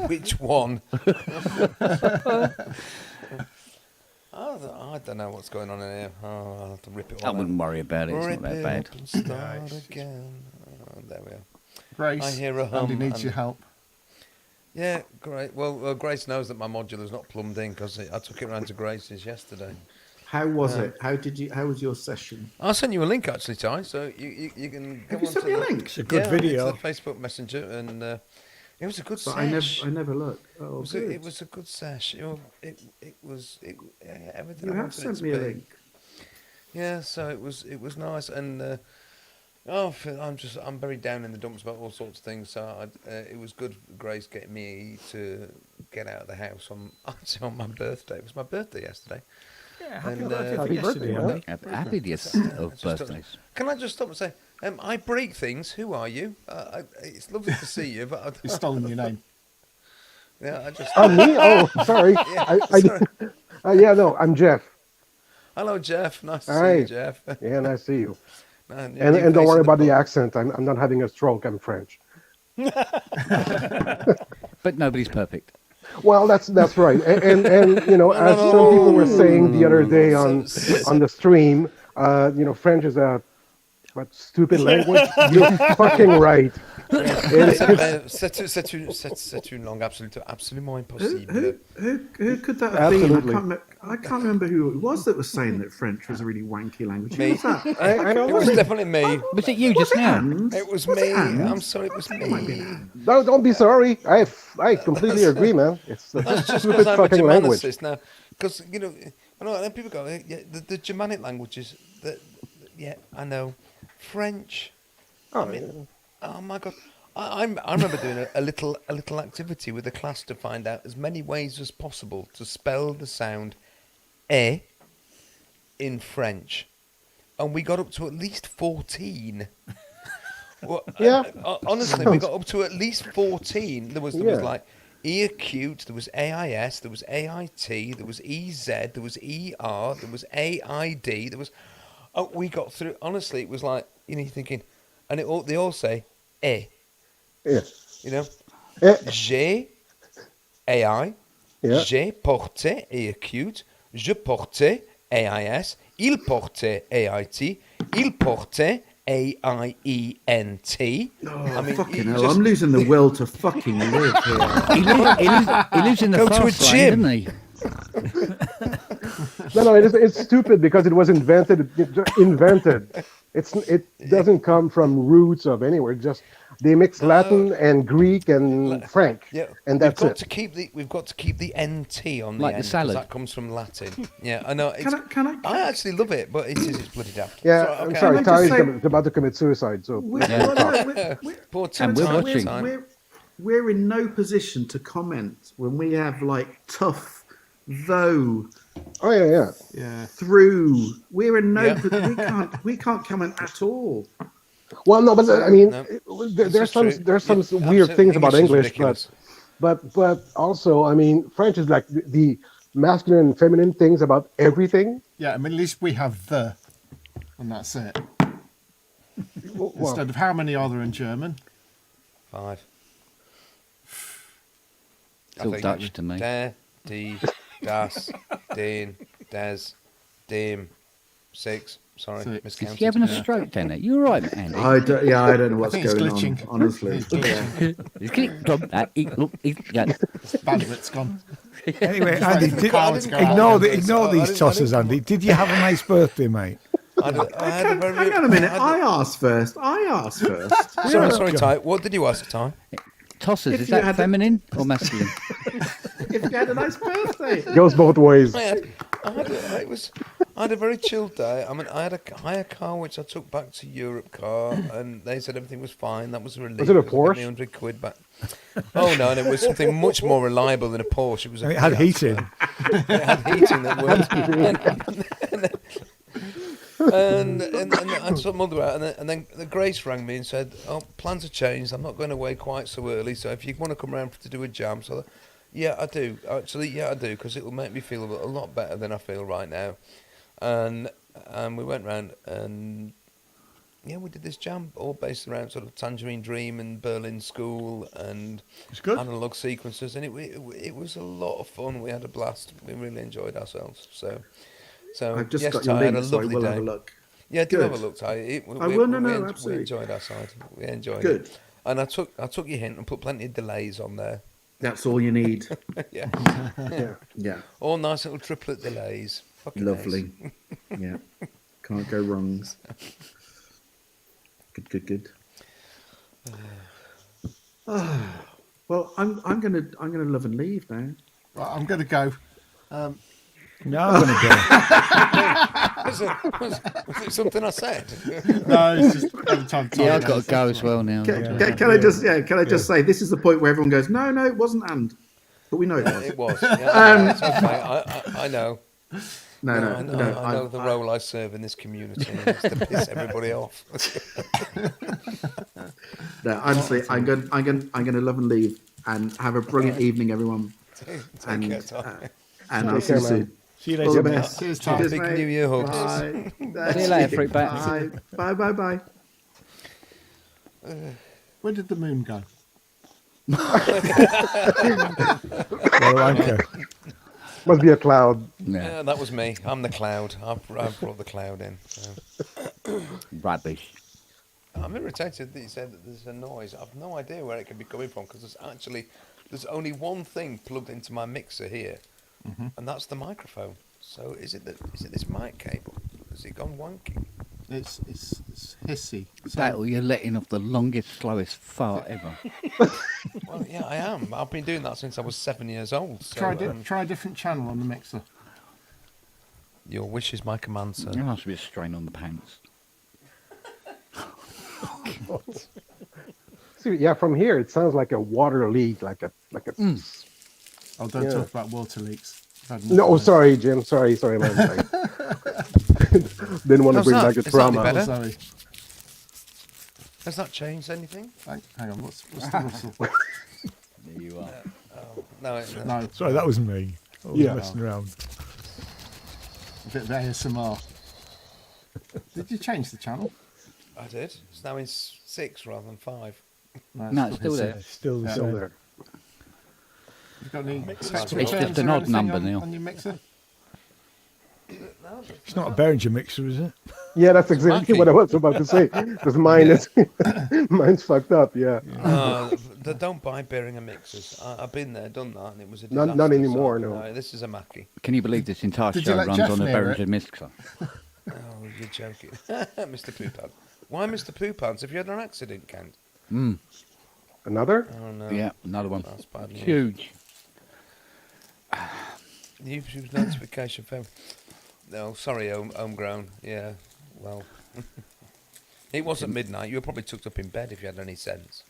which one? I don't know what's going on in here. Oh, I'll have to rip it I all wouldn't worry about it. It's Rip not that it bad. up and start again. Oh, there we are. Grace. I hear a hum Andy needs and- your help. Yeah, great. Well, Grace knows that my modular's not plumbed in because I took it round to Grace's yesterday. How was it? How was your session? I'll send you a link actually, Ty, so you can go Have you on sent to me a the- link? It's a good yeah, video. It's the Facebook Messenger, and it was a good But sesh. I never look. Oh, It was, good. it was a good sesh. It was everything. You I have wanted it sent to me a be. link. Yeah, so it was nice, and I'm very down in the dumps about all sorts of things. So it was good, Grace, getting me to get out of the house on my birthday. It was my birthday yesterday. Yeah, happy And, birthday happy for yesterday, birthday, Andy. Happiest of Just birthdays. Can I just stop and say, I break things. Who are you? It's lovely to see you, but He's stolen your name. yeah, I just. Me? Oh, sorry. Yeah, I sorry. yeah, no, I'm Jeff. Hello, Jeff. Nice to see Hi. you, Jeff. Yeah, nice to see you. Man, And new don't face worry of the about the pod. accent. I'm not having a stroke. I'm French. But nobody's perfect. Well, that's right. And you know, as some people were saying the other day on the stream, you know, French is a stupid language. You're fucking right. C'est une langue absolument impossible. Who could that have been? Absolutely. I can't remember who it was that was saying that French was a really wanky language. Who Me. was that? I It don't was know. definitely me. Was it you just now? And It was Was me. it Anne? I'm sorry, it was me. No, don't be sorry. I completely agree, man. It's a That's just stupid because I'm a fucking language. Germanicist now. Because, you know, I know people go, yeah, the Germanic languages, yeah, I know. French. Oh, I mean, oh my God. I remember doing a little activity with the class to find out as many ways as possible to spell the sound "e" in French, and we got up to at least 14. Well, Yeah. honestly, we got up to at least 14. There was Yeah. like E acute, there was AIS, there was AIT, there was EZ, there was ER, there was AID, there was. Oh, we got through. Honestly, it was like you're thinking, and they all say "e." Yeah. You know, Eh, j'ai AI, Yeah. j'ai porté et acute, je portais AIS, il portait AIT, il portait AIENT. Oh, mean, fucking you hell! just- I'm losing the will to fucking live here. He lives in the Go to a fast lane, gym. doesn't he? No, it's stupid because it was invented. It doesn't come from roots of anywhere. Just they mix Latin and Greek and French, Yeah, and that's it. We've got to keep the NT on the Like the end, 'cause salad. that comes from Latin. Yeah, I know. It's, Can I? I actually love it, but it's bloody daft. Yeah, So, I'm okay. sorry. Can I just Ty's say- about to commit suicide. So We're, Poor And Tim, we're time, watching. time. we're in no position to comment when we have like tough, though Oh yeah, yeah. Yeah. Through. We're in no. Yeah. We can't comment at all. Well, no, but I mean, No, there's this is some true. there's some Yeah, weird absolutely. things about is English, ridiculous. but also, I mean, French is like the masculine and feminine things about everything. Yeah, I mean, at least we have the, and that's it. Well, Instead of how many are there in German? 5. It's all Dutch to me. Der, die, das, den, des, dem, 6. Sorry, Six. miscounted. Is he having a stroke down there? You all right, Andy? I don't know what's think it's going on. glitching. Honestly, It's glitching. He's clicked on that. Yeah. Bandwidth's gone. Anyway, Andy, Cards go out. ignore these tossers, Andy. Did you have a nice birthday, mate? I had a very, hang on a minute. I had I asked first. Sorry, sorry, Ty. What did you ask, Ty? Tossers, If is you that had a- feminine or masculine? If you had a nice birthday. goes both ways. I had a very chilled day. I mean, I had a hire car which I took back to Europe car, and they said everything was fine. That was a relief. Was it a because I got Porsche? me 100 quid back. Oh no, and it was something much more reliable than a Porsche. It was. And it had Fiat, heating. It had heating that worked. and I took mother out, and then the Grace rang me and said, "Oh, plans have changed. I'm not going away quite so early. So if you want to come round to do a jam, so yeah, I do. Actually, yeah, I do, because it will make me feel a lot better than I feel right now." And we went round, and yeah, we did this jam all based around sort of Tangerine Dream and Berlin School and It's good. analog sequences, and it was a lot of fun. We had a blast. We really enjoyed ourselves. So I've just yes, got your Ty, I had a link, so I lovely will day. have a look. Yeah, do have a Good. look, Ty. I will, no, We absolutely. enjoyed our side. We enjoyed Good. it. And I took your hint and put plenty of delays on there. That's all you need. Yeah, Yeah. all nice little triplet delays. Fucking Lovely. nice. Yeah. Can't go wrongs. Good. Well, I'm gonna love and leave now. Right, I'm going to go. No, I'm going to go. Was it something I said? No, it's just every time. Yeah, I've got to go as well now. Can I just say this is the point where everyone goes, no, it wasn't, but we know it was. It was. Yeah, it's okay. I know. No, I know the role I serve in this community is to piss everybody off. No, honestly, I'm gonna love and leave, and have a brilliant evening, everyone. Take care, Ty. And I'll Take see you care, soon. See you All the later, mate. best. Cheers, Tom. Cheers, Big mate. New Year hugs. Bye. See you later, Fruitbat. Bye. Where did the moon go? Well, anchor. Must be a cloud. Yeah, That was me. I'm the cloud. I've brought the cloud in. So. rubbish. I'm irritated that you said that there's a noise. I've no idea where it could be coming from, because there's only one thing plugged into my mixer here, and that's the microphone. So is it this mic cable? Has it gone wonky? It's hissy. So, That or you're letting off the longest, slowest fart ever. Well, yeah, I am. I've been doing that since I was 7 years old. So, try a different channel on the mixer. your wish is my command, sir. There must be a strain on the pants. See, yeah, from here it sounds like a water leak, like a. Oh, don't Yeah. talk about water leaks. I've had enough No, of it. sorry, Jim. Sorry, man. Didn't want to How's bring that? back a Is that trauma. better? Oh, sorry. Has that changed anything? Hang on, what's the rustle? There you are. No. No, Sorry, that was me. I was Yeah. messing around. a bit of ASMR. Did you change the channel? I did. It's now in 6 rather than 5. No, it's still hissy. there. It's still the Still same. there. You got any It's tax just returns an or odd anything number on, now. on your mixer? It's not a Behringer mixer, is it? Yeah, that's exactly Monkey. what I was about to say. Because mine is, mine's fucked up. Yeah. Don't buy Behringer mixers. I've been there, done that, and it was a Not disaster. anymore, no. This is a Mackie. Can you believe this entire Did you show let runs Jeff on a near it? Behringer mixer? Oh, you're joking. Mr. Poo Pants. Why Mr. Poo Pants? Have you had an accident, Kent? Another? Oh, no. Yeah, another one. That's bad news. Huge. YouTube notification for... No, sorry, homegrown. Yeah, well... It wasn't midnight. You were probably tucked up in bed if you had any sense.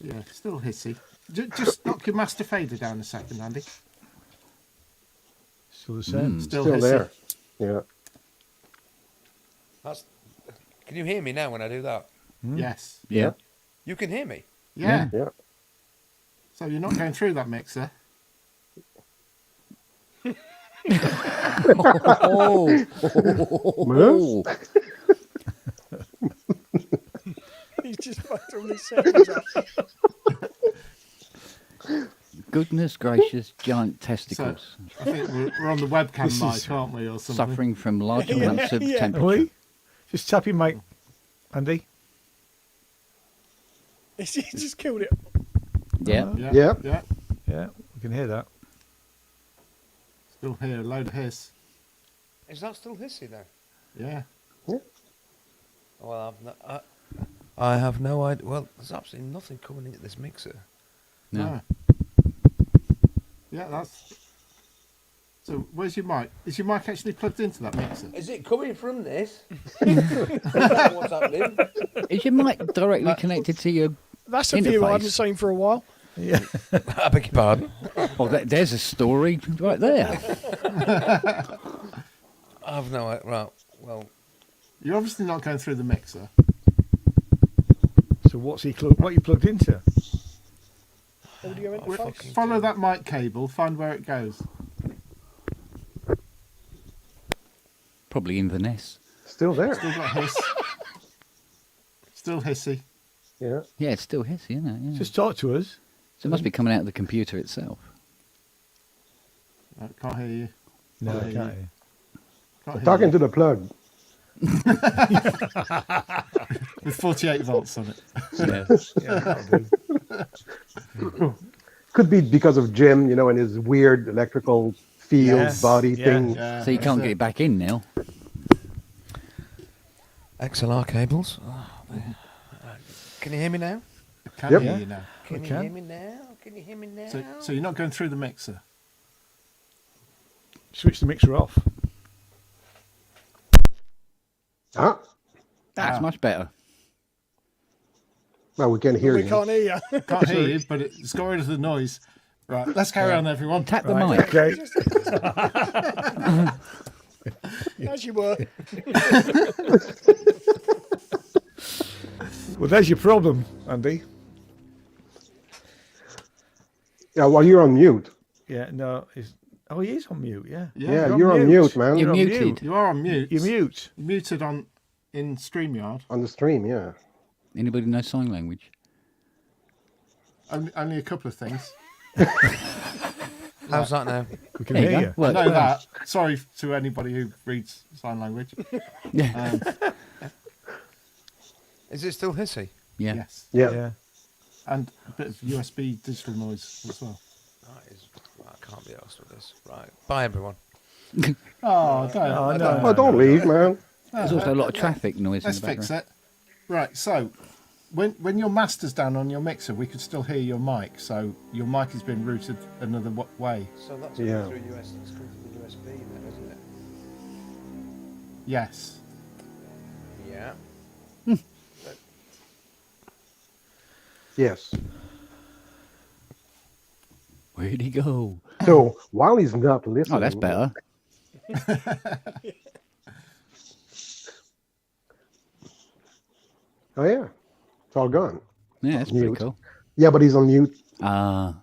Yeah, still hissy. Just knock your master fader down a second, Andy. Still the same. Still Still hissy. there. Yeah. Can you hear me now when I do that? Yes. Yeah. You can hear me. Yeah. Yeah. So you're not going through that mixer. Oh. He's just fucked all his settings up. Goodness gracious, giant testicles. I think we're on the webcam This mic, is- aren't we, or something? Suffering from large amounts of yeah. Are temperature. we? Just tap your mic, Andy. He just killed it. Yeah. Yeah. Yeah. Yeah. Yeah, we can hear that. Still hear a load of hiss. Is that still hissy then? Yeah. Well, I have no idea. Well, there's absolutely nothing coming into this mixer. No. Yeah, that's. So, where's your mic? Is your mic actually plugged into that mixer? Is it coming from this? What's happening? Is your mic directly connected to your That's a view I haven't interface? seen for a while. Yeah. I beg your pardon. Oh, there's a story right there. I've no idea. Right. Well, You're obviously not going through the mixer. So what you plugged into? Audio interface. Follow that mic cable, find where it goes. Probably Inverness. Still there. Still got hiss. Still hissy. Yeah. Yeah, it's still hissy, isn't it? Yeah. Just talk to us. So it must be coming out of the computer itself. I can't hear you. No, Can't I hear can't. you. Hear. Can't hear Talking you. to the plug. With 48 volts on it. Yeah. Yeah, that'll do. Could be because of Jim, and his weird electrical field Yes, body yeah. thing. Yeah, So you can't that's get it back in now. XLR cables. Oh, can you hear me now? I can't Yep. hear you now. Can you can. hear me now? Can you hear me now? So you're not going through the mixer. Switch the mixer off. Ah, That's much better. well, we can hear We you. can't hear you. Can't hear you, but it's got rid of the noise. Right, let's carry on, everyone. Tap the Right, mic. okay. As you were. Well, there's your problem, Andy. Yeah, well, you're on mute. Yeah, no. Oh, he is on mute, yeah. Yeah, you're on mute, man. You're on muted. mute. You are on mute. You're mute. You're muted in StreamYard. On the stream, yeah. Anybody know sign language? Only a couple of things. How's that now? We can There you hear go. you. I Works know well. that. Sorry to anybody who reads sign language. Yeah. Is it still hissy? Yeah. Yes. Yeah. Yeah. And a bit of USB digital noise as well. I can't be asked with this. Right. Bye, everyone. Oh, don't. Oh, no. Oh, don't leave, man. There's also a lot of traffic noise Let's in the fix background. it. Right, so when your master's down on your mixer, we could still hear your mic. So your mic has been routed another way. So that's Yeah. through US. That's through the USB, then, isn't it? Yes. Yeah. Yes. Where'd he go? So while he's not listening. Oh, that's better. Oh, yeah. It's all gone. Yeah, that's pretty Mute. cool. Yeah, but he's on mute. Ah,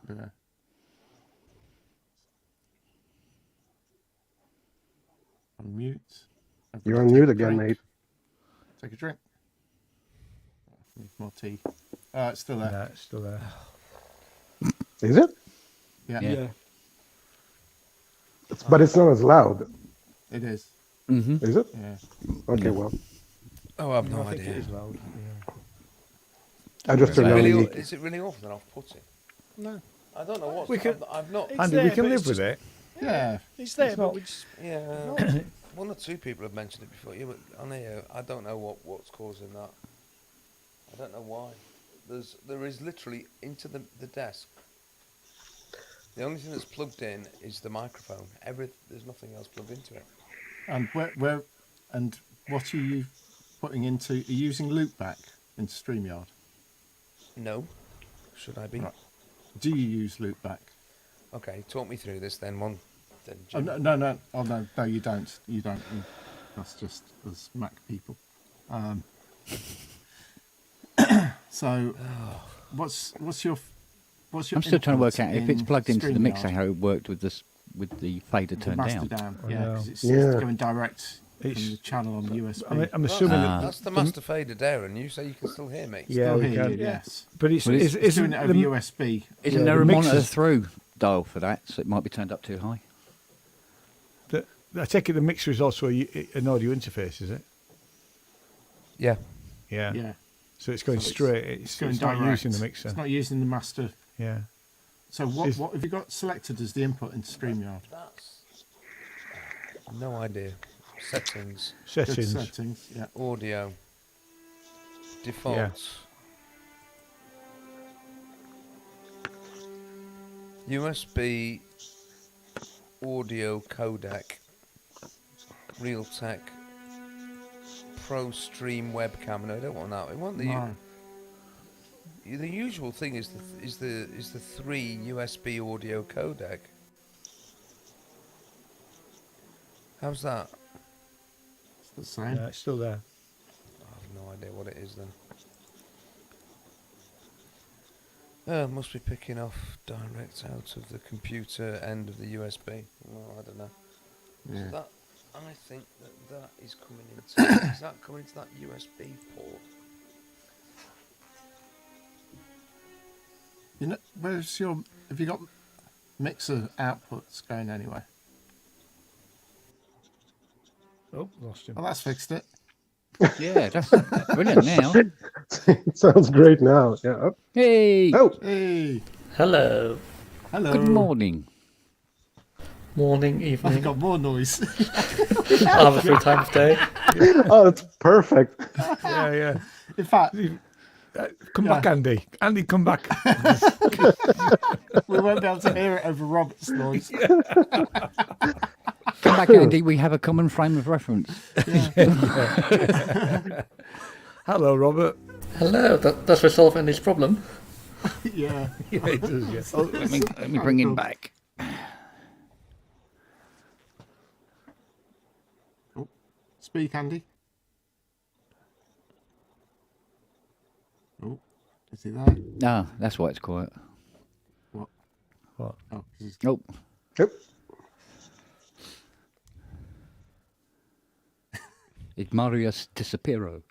On mute. You're on Take mute a again, drink. mate. Take a drink. Need more tea. It's still there. No, it's still there. Is it? Yeah, yeah. But it's not as loud. it is. Mm-hmm. Is it? Yeah. Okay, well. Oh, I have no I think it idea. is loud. Yeah. I just Is it, turned on really, the... is it really awful that I've put it? No. I don't know what. We can- I've not. It's Andy, there, we can but live it's with just- it. Yeah. It's there, It's but not- we just. Yeah. One or two people have mentioned it before. Yeah, but on here, I don't know what's causing that. I don't know why. There is literally into the desk. The only thing that's plugged in is the microphone. There's nothing else plugged into it. And where and what are you putting into? Are you using loopback into StreamYard? No. Should I be? Right. Do you use loopback? Okay, talk me through this then. Then Oh, Jim. no. Oh, no, you don't. That's just as Mac people. So, what's your I'm still trying to work input out if it's in plugged into the mixer, StreamYard? how it worked with the fader The turned master down. Yeah, know. because it's Yeah. going direct from It's- the channel on the USB. I'm assuming Ah. that That's the master fader there, and you say you can still hear me. yeah, Still we hear can. you, yes. But it's, Well, is, It's isn't doing it over the, USB. Isn't Yeah, there the a monitor mixer's- through dial for that? So it might be turned up too high. I take it the mixer is also an audio interface, is it? Yeah. Yeah. Yeah, So it's going So straight. it's going not direct. using the mixer. It's not using the master. Yeah. So what have you got selected as the input into StreamYard? That's no idea. Settings, Good Settings. settings. Yeah. audio, defaults, USB audio codec, Realtek Pro Stream webcam. No, I don't want that. I want the No. the usual thing is the 3 USB audio codec. How's that? It's the same. Yeah, it's still there. I have no idea what it is then. Must be picking off direct out of the computer end of the USB. Well, I don't know. Yeah. So that, I think that is coming into. Is that coming into that USB port? You know, where's your? Have you got mixer outputs going anyway? Oh, lost him. Well, that's fixed it. Yeah, that's brilliant now. It sounds great now. Yeah. Hey, Oh, Hey, Hello. hello. good morning. Morning, I've evening. got more noise. I have a free time of day. oh, that's perfect. Yeah, yeah. In fact, Come back, Andy. Andy, come back. we won't be able to hear it over Robert's noise. Come back, Andy. We have a common frame of reference. Hello, Robert. Hello. That does resolve Andy's problem. Yeah. Yeah, it does, yeah. Oh, let me bring him back. Speak, Andy. Oh, is he there? No, that's why it's quiet. What? What? Oh, 'cause he's Oh, Yep. it's Marius Disapiro.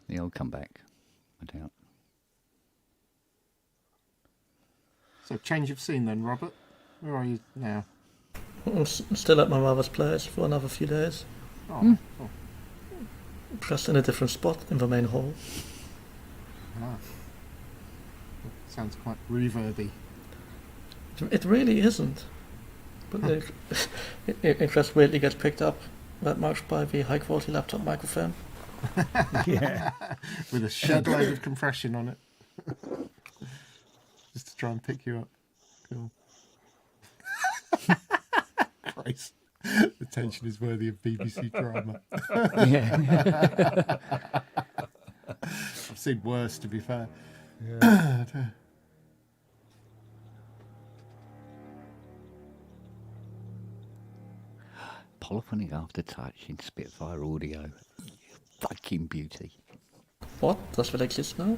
He'll come back, I doubt. So change of scene then, Robert. Where are you now? I'm still at my mother's place for another few days. Oh, oh. Just in a different spot in the main hall. Ah. Sounds quite reverby. It really isn't. But it just weirdly gets picked up that much by the high quality laptop microphone. Yeah. With a shed load of compression on it. Just to try and pick you up. Cool. Christ. The tension is worthy of BBC drama. Yeah. I've seen worse, to be fair. Yeah. Polyphonic aftertouch in Spitfire audio. Fucking beauty. What? Does that exist now?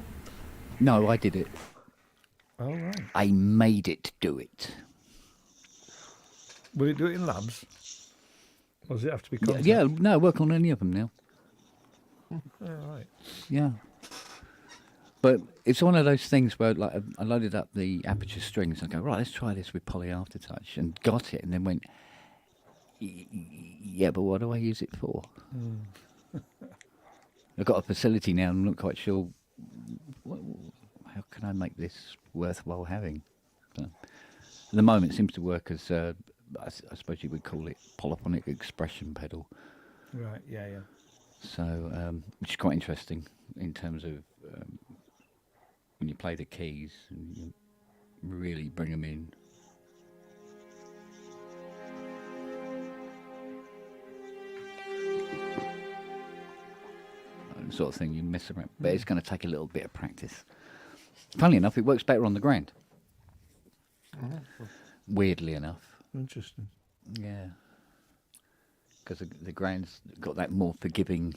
No, I did it. All right. I made it do it. Will it do it in labs? Or does it have to be Yeah, content? yeah, no, work on any of them now. All right. Yeah. But it's one of those things where, like, I loaded up the Aperture strings and go, right, let's try this with Poly Aftertouch, and got it, and then went, yeah, but what do I use it for? I've got a facility now, and I'm not quite sure how can I make this worthwhile having. So, at the moment, it seems to work as, I suppose you would call it, polyphonic expression pedal. Right, yeah, yeah. So, which is quite interesting in terms of when you play the keys and you really bring them in. sort of thing. You mess around, but it's going to take a little bit of practice. Funnily enough, it works better on the ground. Weirdly enough. Interesting. Yeah. Because the ground's got that more forgiving,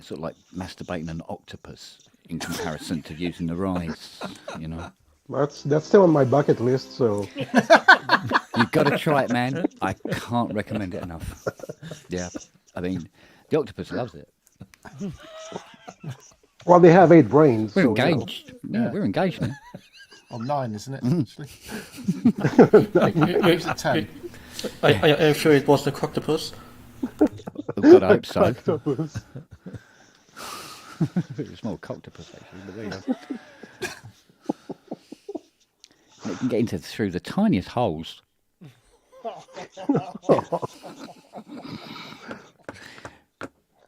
sort of like masturbating an octopus in comparison to using the rise, you know. That's still on my bucket list. So You've got to try it, man. I can't recommend it enough. Yeah. I mean, the octopus loves it. well, they have 8 brains. We're so, you know. engaged. Yeah, we're engaged, man. Oh, 9, isn't it? You- Actually, 10. I'm sure it was the croctopus. I've got to hope so. Octopus. It's a small octopus, actually. But there you go. And it can get into through the tiniest holes.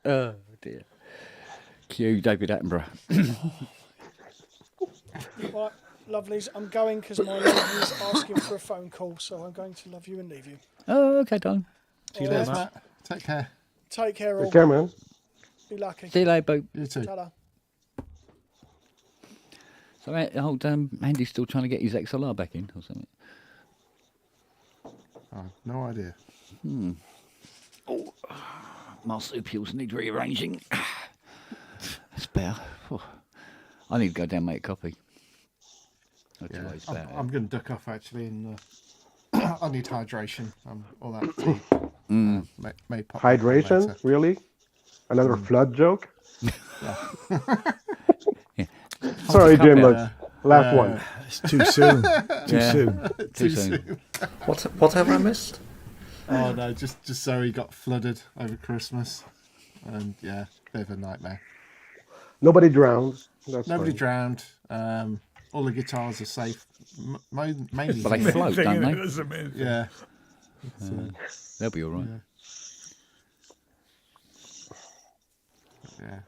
Oh dear. Cue David Attenborough. Right, lovelies, I'm going because my lady is asking for a phone call, so I'm going to love you and leave you. Oh, okay, Don. See you All later, right. Matt. Take care. Take care, all. Take care, man. Be lucky. See you later, Bo. You too. Ta-da. So, old Andy's still trying to get his XLR back in or something. Oh, no idea. Oh, marsupials need rearranging. That's better. Oh, I need to go down and make a copy. That's Yeah, what it's about. I'm going to duck off actually, and I need hydration. All that tea. May pop up Hydration? later. Really? Another flood joke? Yeah. Sorry, Cup Jim. there. Look, last one. It's too soon. Too Yeah. soon. Too soon. What have I missed? Oh no, just so he got flooded over Christmas, and yeah, bit of a nightmare. Nobody drowned. That's Nobody fine. drowned. All the guitars are safe. Mainly. But they float, don't they? That's amazing. Yeah. They'll be all right. Yeah.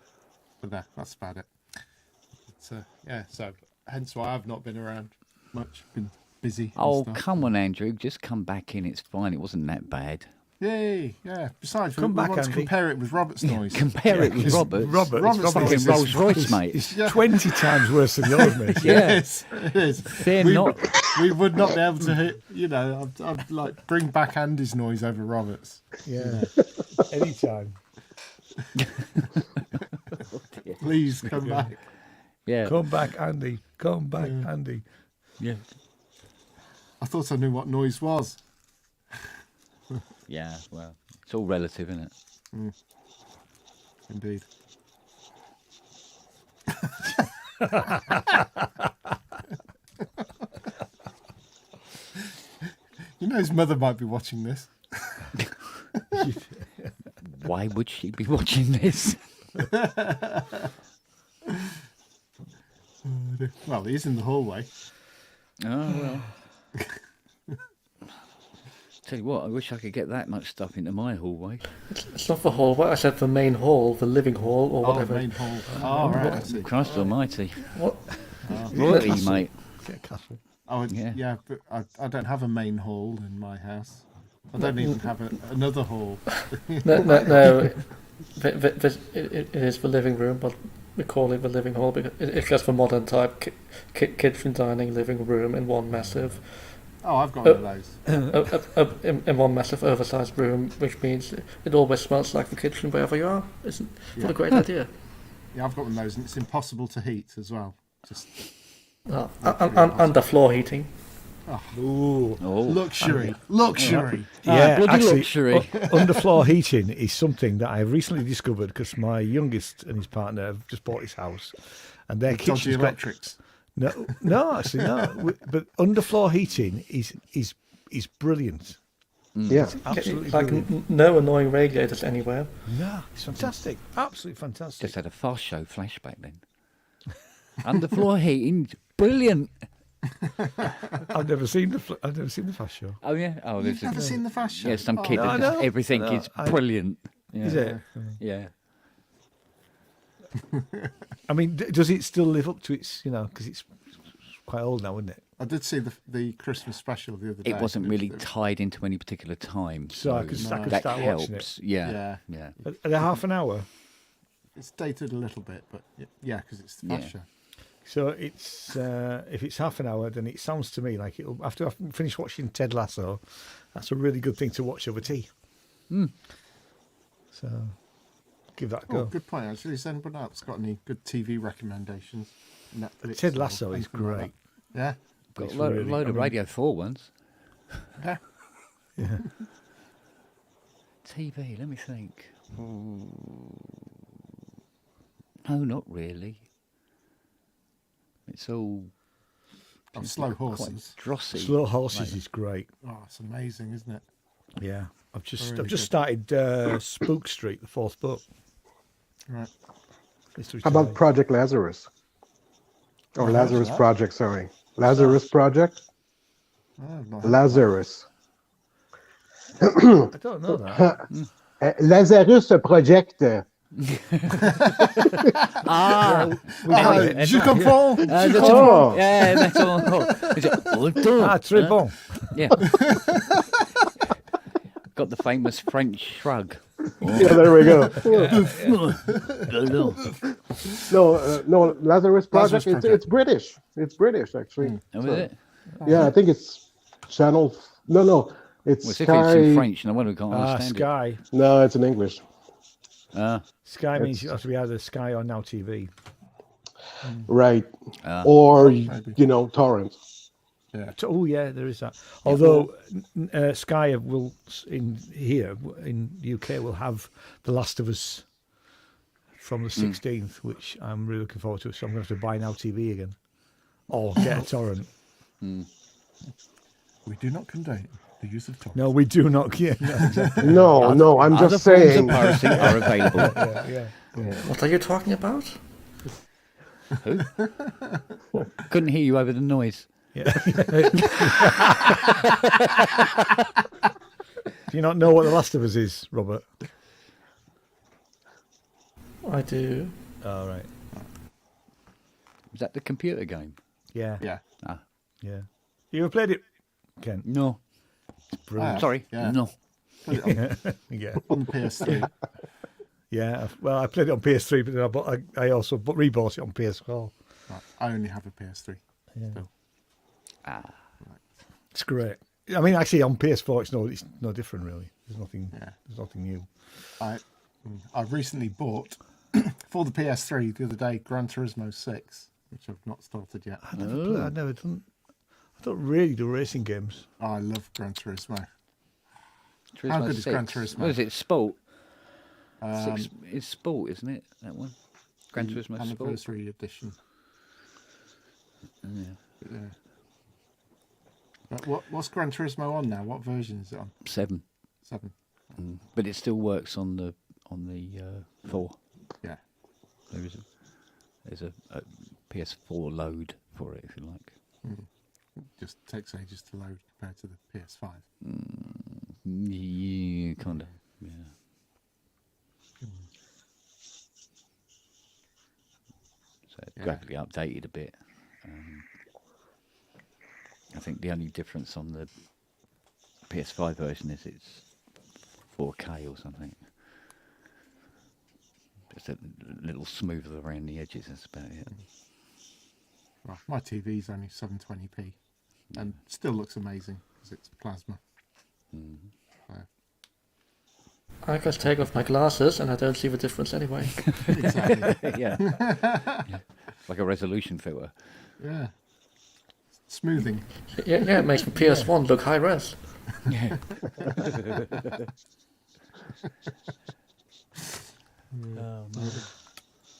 But no, that's about it. Yeah, so hence why I've not been around much. Been busy. and Oh, stuff. come on, Andrew. Just come back in. It's fine. It wasn't that bad. Yay! Yeah. Besides, we Come back, want to Andy. compare it with Robert's noise. Compare it with It's Robert's. Robert. Robert's It's Robert's noise Fucking is- Rolls Royce, mate. It's Yeah. 20 times worse than yours, mate. Yeah. Yes, it is. They're we, not. we would not be able to hit. You know, I'd like bring back Andy's noise over Robert's. Yeah. Anytime. Please come back. Yeah. Come back, Andy. Come back, Andy. Yeah. I thought I knew what noise was. Yeah. Well, it's all relative, isn't it? Indeed. You know his mother might be watching this. Why would she be watching this? Well, he's in the hallway. Oh well. Tell you what, I wish I could get that much stuff into my hallway. It's not the hallway. I said the main hall, the living hall, or Oh, whatever. main hall. Oh, right. I see. Christ Almighty. What? Royalty, mate. Get a castle. Oh, Yeah. yeah, but I don't have a main hall in my house. I don't even have another hall. No. It is the living room, but we call it the living hall because it's just the modern type kitchen, dining, living room in one massive, Oh, I've got one of those. in one massive oversized room, which means it always smells like the kitchen wherever you are. What a great idea! Yeah, I've got one of those, and it's impossible to heat as well. Just Underfloor heating. Ooh. Oh. luxury. Luxury. Yeah, bloody actually, luxury. underfloor heating is something that I recently discovered because my youngest and his partner have just bought his house, and their Dodgy kitchen's got electrics. no, actually no. But underfloor heating is brilliant. Yeah. Absolutely Like brilliant. no annoying radiators anywhere. No, it's fantastic. Absolutely fantastic. Just had a fast show flashback then. Underfloor heating, brilliant. I've never seen the fast show. Oh yeah. Oh, You've never seen the fast show? Yeah, some Oh, kid. no, that I just know. everything I know. is brilliant. Yeah. Is it? Yeah. I mean, does it still live up to its? Because it's quite old now, isn't it? I did see the Christmas special the other day. It wasn't really tied into any particular time, So I could that start watching helps. it. Yeah, yeah. Are they half an hour? It's dated a little bit, but yeah, because it's the fast show. So it's if it's half an hour, then it sounds to me like it'll after I finish watching Ted Lasso, that's a really good thing to watch over tea. So give that a go. Oh, good point. Actually, has anybody else got any good TV recommendations? Netflix Ted or Lasso is anything like great. that? Yeah. Got It's a load, really- load I of mean- Radio 4 ones. Yeah. Yeah. TV, let me think. No, not really. It's all Oh, Slow quite Horses. drossy. Slow Horses is great. Oh, it's amazing, isn't it? Yeah, I've just Really good. started Spook Street, the fourth book. Right. How about Project Lazarus? Or Lazarus that. Project, sorry. Lazarus Project? Oh, I've not heard of Lazarus. I don't know that. Lazarus Project. Je comprends. Oh. Yeah, that's all. Is it all done? Très bon. Yeah. Got the famous French shrug. Yeah, there we go. No, Lazarus Project. Project. It's British. It's British, actually. Oh, So- is it? Yeah, I think it's Channel. No, it's Well, if it's Sky. in French, no wonder we can't Ah, understand Sky. No, it's in English. it. Ah, Sky means you have to be either Sky or Now TV. Right. Ah. Or, Maybe. torrent. Oh yeah, there is that. Although Sky will in here in UK will have The Last of Us from the 16th, which I'm really looking forward to. So I'm going to have to buy Now TV again, or get a torrent. We do not condone the use of torrents. No, we do not. Yeah, no, exactly. No, I'm other just forms saying. of piracy are available. yeah. What are you talking about? Couldn't hear you over the noise. Yeah. Do you not know what The Last of Us is, Robert? I do. All right. Is that the computer game? Yeah. Yeah. Ah, Yeah. You ever played it, Ken? no. Ah, Sorry, yeah. no. Put it on, Yeah. on the PS3. Yeah. Well, I played it on PS3, but then I also rebought it on PS4. Right. I only have a PS3. Yeah. Still. It's great. I mean, actually, on PS4, it's no different really. There's nothing. Yeah. There's nothing new. I've recently bought for the PS3 the other day Gran Turismo 6, which I've not started yet. I've never done. I don't really do racing games. Oh, I love Gran Turismo. Turismo How good is Gran 6. Turismo? What is it? Sport? Um, It's Sport, isn't it? That one? Gran the Turismo Sport? Anniversary edition. Yeah. Yeah. What's Gran Turismo on now? What version is it on? 7. 7. But it still works on the 4. Yeah. There's a PS4 load for it, if you like. Just takes ages to load compared to the PS5. Yeah, kind of. Yeah. So it's Yeah. gradually updated a bit. I think the only difference on the PS5 version is it's 4K or something. Just a little smoother around the edges, that's about it. Well, my TV's only 720p and still looks amazing because it's plasma. So, I just take off my glasses and I don't see the difference anyway. exactly. Yeah. Like a resolution filter. Yeah. Smoothing. Yeah, it makes the PS1 look high res. Yeah.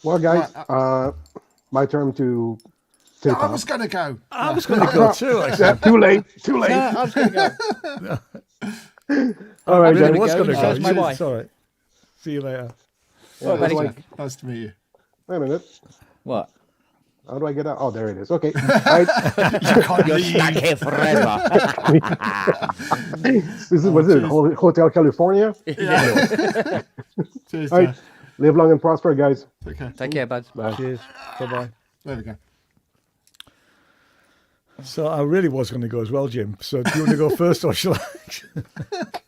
Well, guys, Right, my turn to take I off. was going to go. I was going to go too. Yeah, too late. I was going to go. All right, I'm guys. gonna was go, going to so go. is my wife. It's all right. See you later. Yeah, buddy. it's like, Nice to meet you. wait a minute. What? How do I get out? Oh, there it is. Okay. All right. You're stuck here forever. Was it Hotel California? Yeah. Cheers, All right. Jeff. Live long and prosper, guys. Take care. Take care, buds. Bye. Cheers. Bye bye. There we go. So I really was going to go as well, Jim. So do you want to go first or shall I?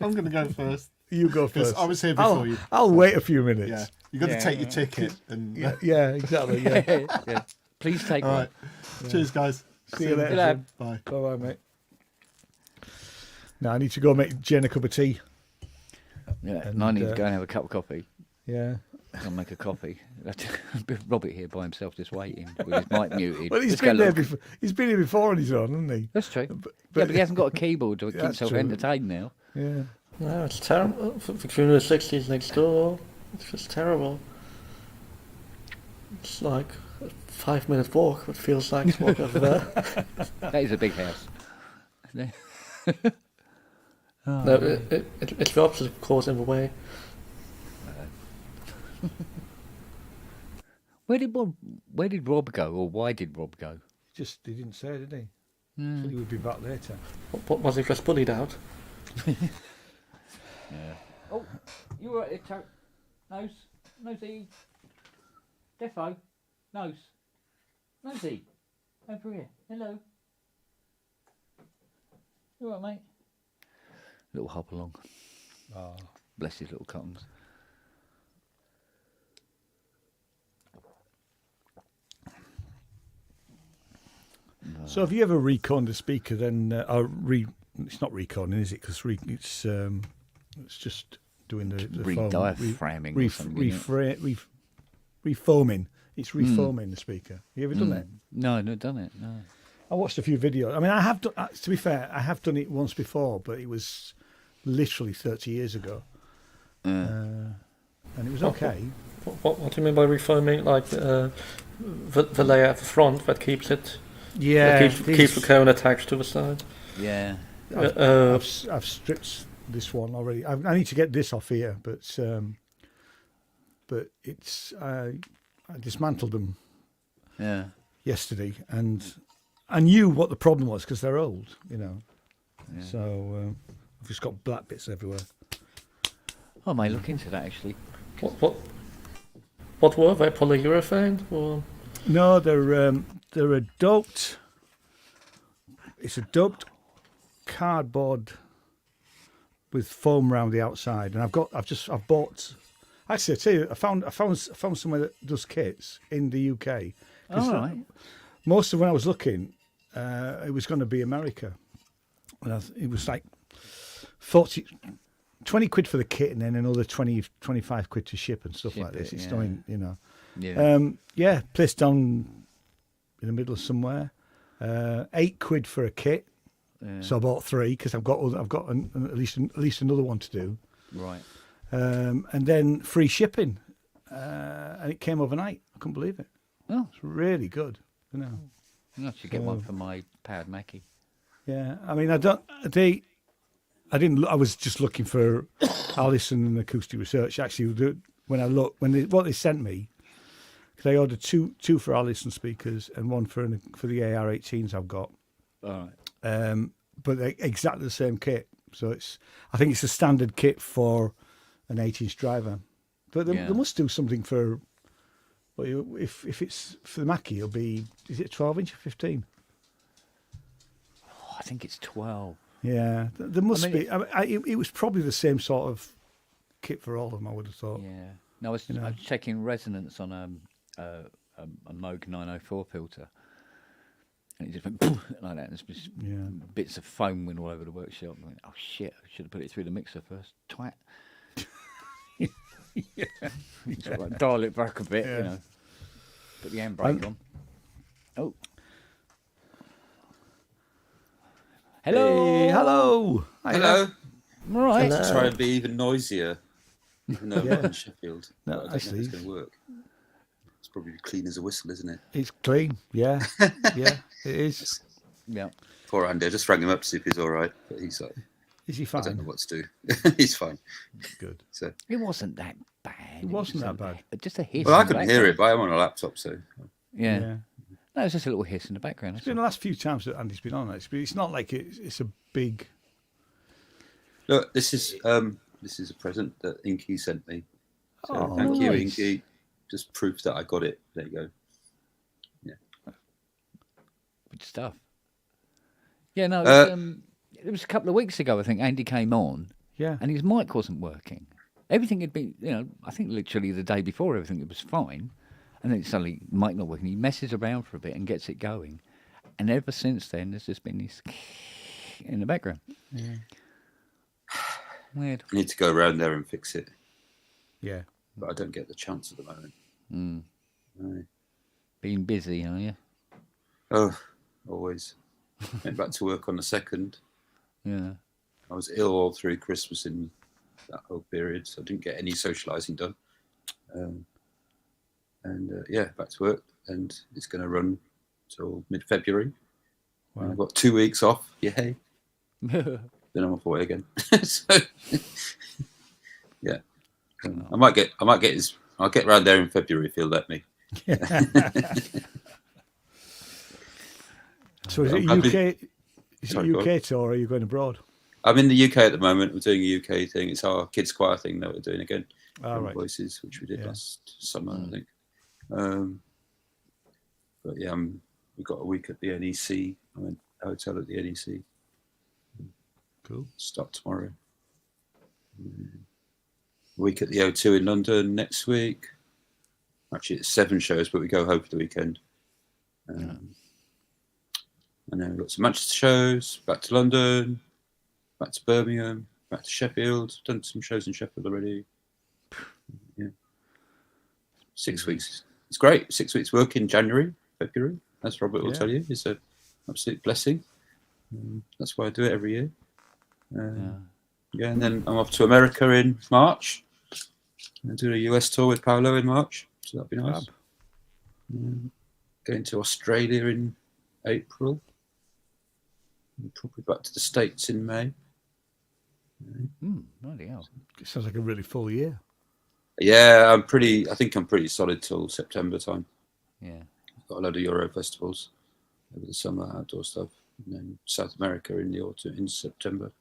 I'm going to go first. You go 'Cause first. I was here before you. I'll wait a few minutes. Yeah, you got to take your ticket and. Yeah, exactly. Yeah. Yeah. Please take All one. right. Cheers, guys. See you later. Good lad. Jim. Bye. Bye, mate. Now I need to go make Jen a cup of tea. Yeah, And, and I need to go and have a cup of coffee. Yeah. I'll make a coffee. Robert here by himself, just waiting with his mic muted. Well, he's Let's go been there look. before. He's been here before on his own, hasn't he? That's true. But he hasn't got a keyboard to keep That's himself true. entertained now. Yeah. No, it's terrible. For Funeral 60s next door, it's just terrible. It's like a 5-minute walk, but feels like it's walk over there. That is a big house. No, it's the opposite course in a way. Where did Rob go, or why did Rob go? Just he didn't say, did he? Said he would be back later. What was he just bullied out? Yeah. Oh, you were right there, Nose, Nosey, Defo, Nose, Nosey, over here. Hello. You all right, mate? Little hop along. Oh. Bless his little cottons. So have you ever reconned a speaker then? It's not recording, is it? Because it's just doing the Re-diaphragming or something, isn't it? Refoaming. It's refoaming the speaker. You ever done that? No, not done it. No. I watched a few videos. I mean, I have done. To be fair, I have done it once before, but it was literally 30 years ago, and it was okay. What do you mean by refoaming? Like the layer at the front that keeps it. Yeah, keeps the cone attached to the side. Yeah. I've stripped this one already. I need to get this off here, but it's I dismantled them. Yeah. Yesterday, and I knew what the problem was because they're old, you know. Yeah. So I've just got black bits everywhere. I may look into that actually. What were they? Polyurethane or? No, they're a doped. It's a doped cardboard with foam around the outside, and I've bought. Actually, I tell you, I found somewhere that does kits in the UK. All right. Most of when I was looking, it was going to be America, and it was like 20 quid for the kit, and then another 25 quid to ship and stuff like this. It's doing, you know. Yeah. Placed down in the middle of somewhere. 8 quid for a kit. Yeah. So I bought 3 because I've got at least another one to do. Right. And then free shipping, and it came overnight. I couldn't believe it. Oh, it's really good. You know. I should get one for my powered Mackie. Yeah, I mean, I was just looking for Allison and acoustic research. Actually, what they sent me, because I ordered two for Allison speakers and one for the AR18s I've got. All right. But they're exactly the same kit. So I think it's a standard kit for an 8-inch driver. But they must do something for. Well, if it's for the Mackie, it'll be. Is it 12-inch or 15? Oh, I think it's 12. Yeah, there must be. It was probably the same sort of kit for all of them, I would have thought. Yeah. No, I was checking resonance on a Moog 904 filter, and it just went like that. And it's just bits of foam went all over the workshop. I went, oh shit! I should have put it through the mixer first. Twat. Sort of like dial it back a bit, you know. Put the handbrake on. Oh. Hello. Hey, hello. Hello. All right. Let's try and be even noisier, even though I'm in Sheffield. No, I don't know if it's going to work. It's probably clean as a whistle, isn't it? It's clean. Yeah. Yeah, it is. Yeah. Poor Andy. I just rang him up to see if he's all right, but he's like, is he fine? I don't know what to do. He's fine. Good. So it wasn't that bad. It wasn't that bad. Just a hiss. Well, I couldn't hear it, but I'm on a laptop, so yeah. No, it's just a little hiss in the background. It's been the last few times that Andy's been on. It's not like it's a big. Look, this is a present that Inky sent me. So thank you, Inky. Just proof that I got it. There you go. Yeah. Good stuff. Yeah, no, it was a couple of weeks ago, I think, Andy came on. Yeah. And his mic wasn't working. Everything had been, I think literally the day before, everything was fine. And then suddenly, mic not working. He messes around for a bit and gets it going. And ever since then, there's just been this in the background. Yeah. Weird. I need to go around there and fix it. Yeah. But I don't get the chance at the moment. No. Being busy, are you? Oh, always. Went back to work on the 2nd. Yeah. I was ill all through Christmas in that whole period, so I didn't get any socialising done. Back to work, and it's going to run till mid-February. Wow. I've got 2 weeks off. Yay! Then I'm off away again. So, yeah, I might get I'll get around there in February if he'll let me. So is it UK? Is it UK tour, or are you going abroad? I'm in the UK at the moment. We're doing a UK thing. It's our kids' choir thing that we're doing again. Right. Voices, which we did last summer, I think. But yeah, we've got a week at the NEC. I'm in a hotel at the NEC. Cool. Start tomorrow. A week at the O2 in London next week. Actually, it's 7 shows, but we go home for the weekend. And then we've got some Manchester shows, back to London, back to Birmingham, back to Sheffield. Done some shows in Sheffield already. Yeah. 6 weeks. It's great. 6 weeks work in January, February, as Robert will tell you. It's an absolute blessing. That's why I do it every year. And then I'm off to America in March. I'm doing a US tour with Paolo in March, so that'll be nice. Going to Australia in April. And probably back to the States in May. Bloody hell. It sounds like a really full year. Yeah, I think I'm pretty solid till September time. Yeah. I've got a load of Euro festivals over the summer, outdoor stuff. And then South America in the autumn, in September.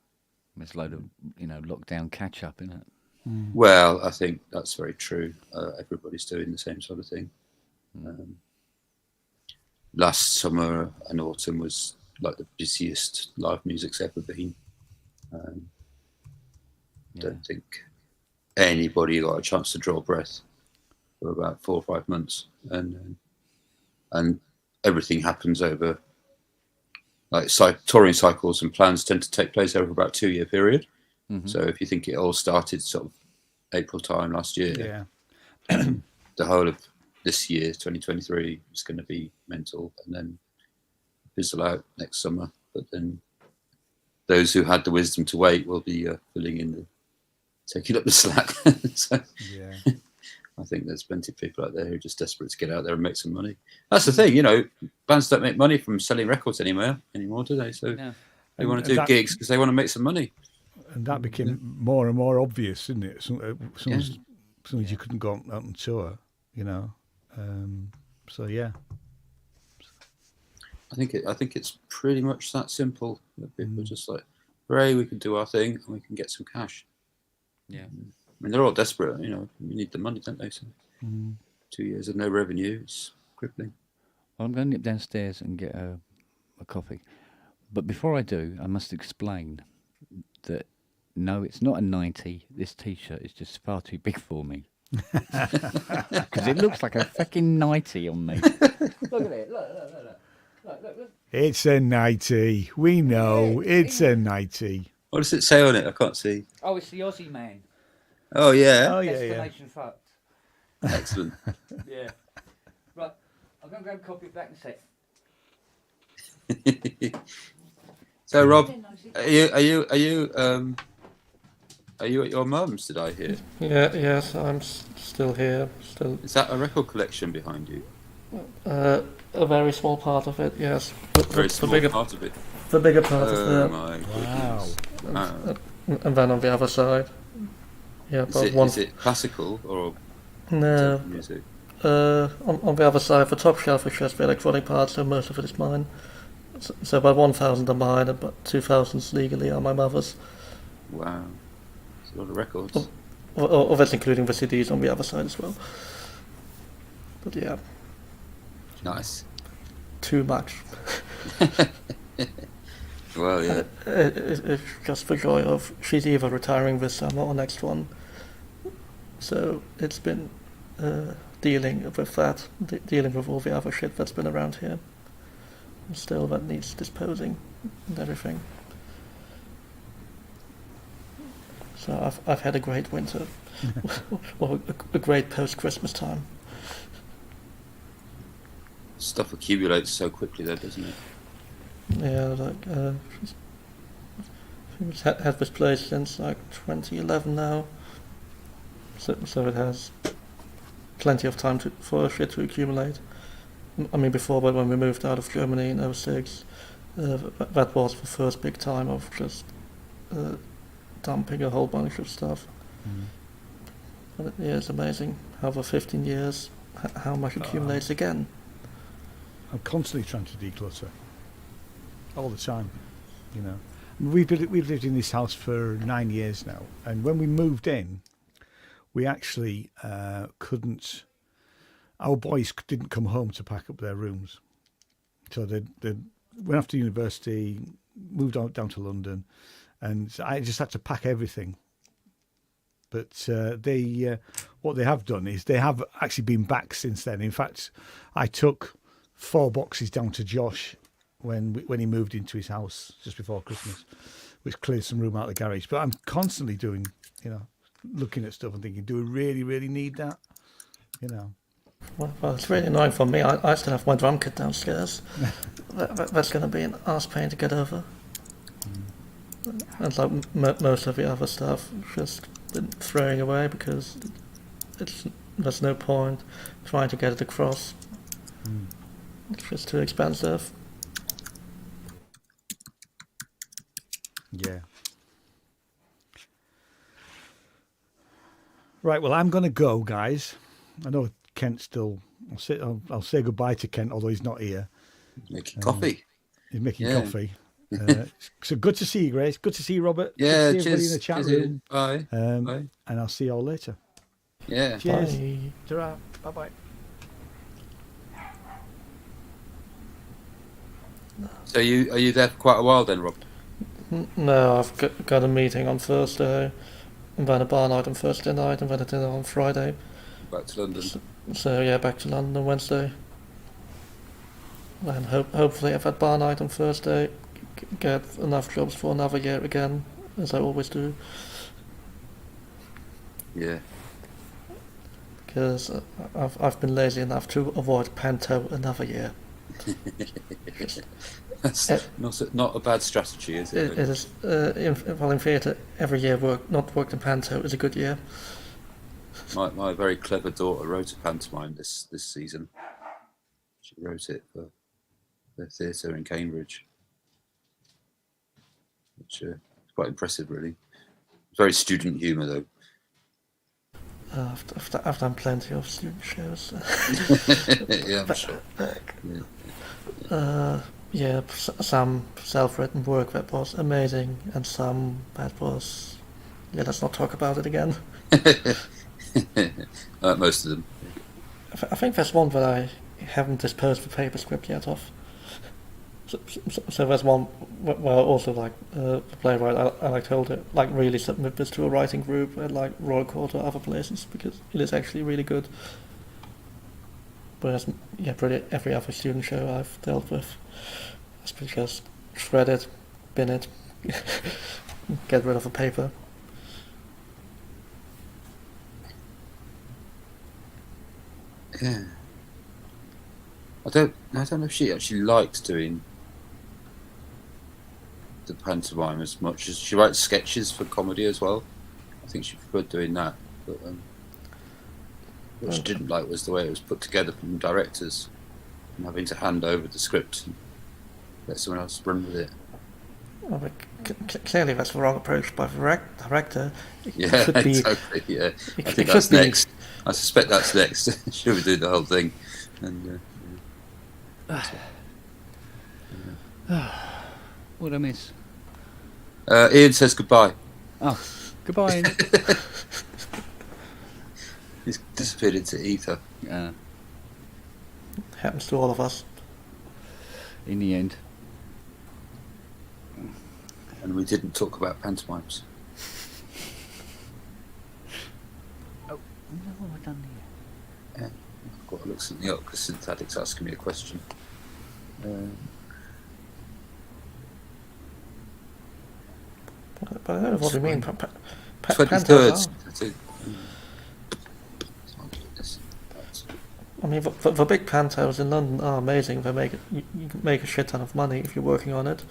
There's a load of, lockdown catch up, isn't it? Well, I think that's very true. Everybody's doing the same sort of thing. Last summer and autumn was like the busiest live music's ever been. Don't think anybody got a chance to draw breath for about 4 or 5 months, and everything happens over like touring cycles and plans tend to take place over about a 2-year period. So if you think it all started sort of April time last year, the whole of this year, 2023, is going to be mental, and then fizzle out next summer. But then those who had the wisdom to wait will be taking up the slack. So, I think there's plenty of people out there who are just desperate to get out there and make some money. That's the thing, bands don't make money from selling records anymore, do they? So they want to do gigs because they want to make some money. And that became more and more obvious, didn't it? Soon as you couldn't go out and tour, so yeah. I think it's pretty much that simple. That people are just like, hooray, we can do our thing and we can get some cash. Yeah. I mean, they're all desperate, you need the money, don't they? So 2 years of no revenue, it's crippling. Well, I'm going to nip downstairs and get a coffee. But before I do, I must explain that, no, it's not a 90. This T-shirt is just far too big for me. Because it looks like a fucking 90 on me. Look at it. Look. It's a 90. We know it's a 90. What does it say on it? I can't see. Oh, it's the Aussie man. Oh, yeah. Oh, yeah. Exclamation fucked. Excellent. Yeah. Right. I'm going to grab a copy back in a sec. So, Rob, are you at your mum's? Did I hear? Yes, I'm still here. Is that a record collection behind you? A very small part of it, yes. Very small part of it. The bigger part of it. Oh my goodness! Wow. And then on the other side, is it classical or no music? On the other side, the top shelf is just the electronic parts, so most of it is mine. So about 1,000 are mine, and about 2,000 legally are my mother's. Wow, it's a lot of records. Or that's including the CDs on the other side as well. But yeah. Nice. Too much. well, yeah. It's just for joy of she's either retiring this summer or next one. So it's been dealing with that, dealing with all the other shit that's been around here. And still, that needs disposing and everything. So I've had a great winter, well, a great post-Christmas time. Stuff accumulates so quickly, though, doesn't it? Yeah, like we've had this place since like 2011 now, so it has plenty of time for shit to accumulate. I mean, before, but when we moved out of Germany in 2006, that was the first big time of just dumping a whole bunch of stuff. But yeah, it's amazing how for 15 years how much accumulates again. I'm constantly trying to declutter, all the time, you know. We've lived in this house for 9 years now, and when we moved in, we actually couldn't. Our boys didn't come home to pack up their rooms, so they went off to university, moved down to London, and I just had to pack everything. But what they have done is they have actually been back since then. In fact, I took 4 boxes down to Josh when he moved into his house just before Christmas, which cleared some room out of the garage. But I'm constantly doing, you know, looking at stuff and thinking, do we really, really need that? You know. Well, it's really annoying for me. I still have my drum kit downstairs. That's going to be an arse pain to get over. And like most of the other stuff, just been throwing away because there's no point trying to get it across. It's just too expensive. Yeah. Right, well, I'm going to go, guys. I know Kent's still... I'll say goodbye to Kent, although he's not here. Making coffee. He's making coffee. So good to see you, Grace. Good to see you, Robert. Yeah, good to see everybody cheers. in the chat Cheers. room. Bye. Bye. And I'll see you all later. Yeah. Cheers. Bye. Ta-ra. Bye-bye. So are you there for quite a while then, Rob? No, I've got a meeting on Thursday, and then a bar night on Thursday night, and then a dinner on Friday. Back to London. So yeah, back to London on Wednesday. And hopefully have that bar night on Thursday, get enough jobs for another year again, as I always do. Yeah. Because I've been lazy enough to avoid Panto another year. That's not a bad strategy, is it? It is. In theatre, every year not worked in Panto is a good year. My very clever daughter wrote a pantomime this season. She wrote it for the theatre in Cambridge, which is quite impressive, really. Very student humour, though. I've done plenty of student shows. Yeah, I'm sure. Yeah, some self-written work that was amazing, and some that was... Yeah, let's not talk about it again. Most of them. I think there's one that I haven't disposed the paper script yet of. So there's one where also like the playwright I like told it like really submit this to a writing group at like Royal Court or other places because it is actually really good. Whereas yeah, pretty every other student show I've dealt with has been just shred it, bin it, get rid of the paper. Yeah. I don't know if she actually likes doing the pantomime as much as she writes sketches for comedy as well. I think she preferred doing that, but what she didn't like was the way it was put together from directors and having to hand over the script and let someone else run with it. Well, but clearly that's the wrong approach by the director. Yeah, exactly. Yeah, I think that's next. I suspect that's next. She'll be doing the whole thing. And What I miss? Ian says goodbye. Oh, goodbye, Ian. He's disappeared into ether. Happens to all of us. In the end. And we didn't talk about pantomimes. Oh, what have I done here? Yeah, I've got to look something up because Synthetic's asking me a question. But I don't know what you mean. 23rd. I mean, the big pantos in London are amazing. They make you can make a shit ton of money if you're working on it.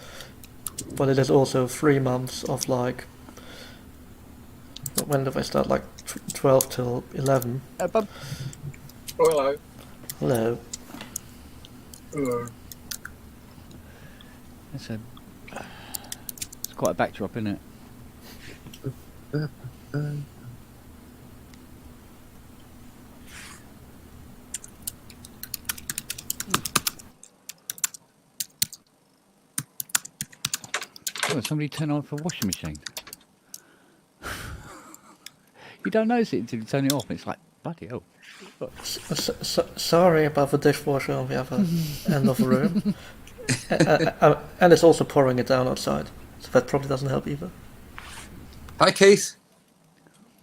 But it is also 3 months of like, when do they start? Like 12 till 11. Oh, hello. Hello. Hello. It's quite a backdrop, isn't it? Oh, somebody turn off a washing machine. You don't notice it until you turn it off. It's like, bloody hell. Sorry about the dishwasher on the other end of the room. And it's also pouring it down outside. So that probably doesn't help either. Hi, Keith.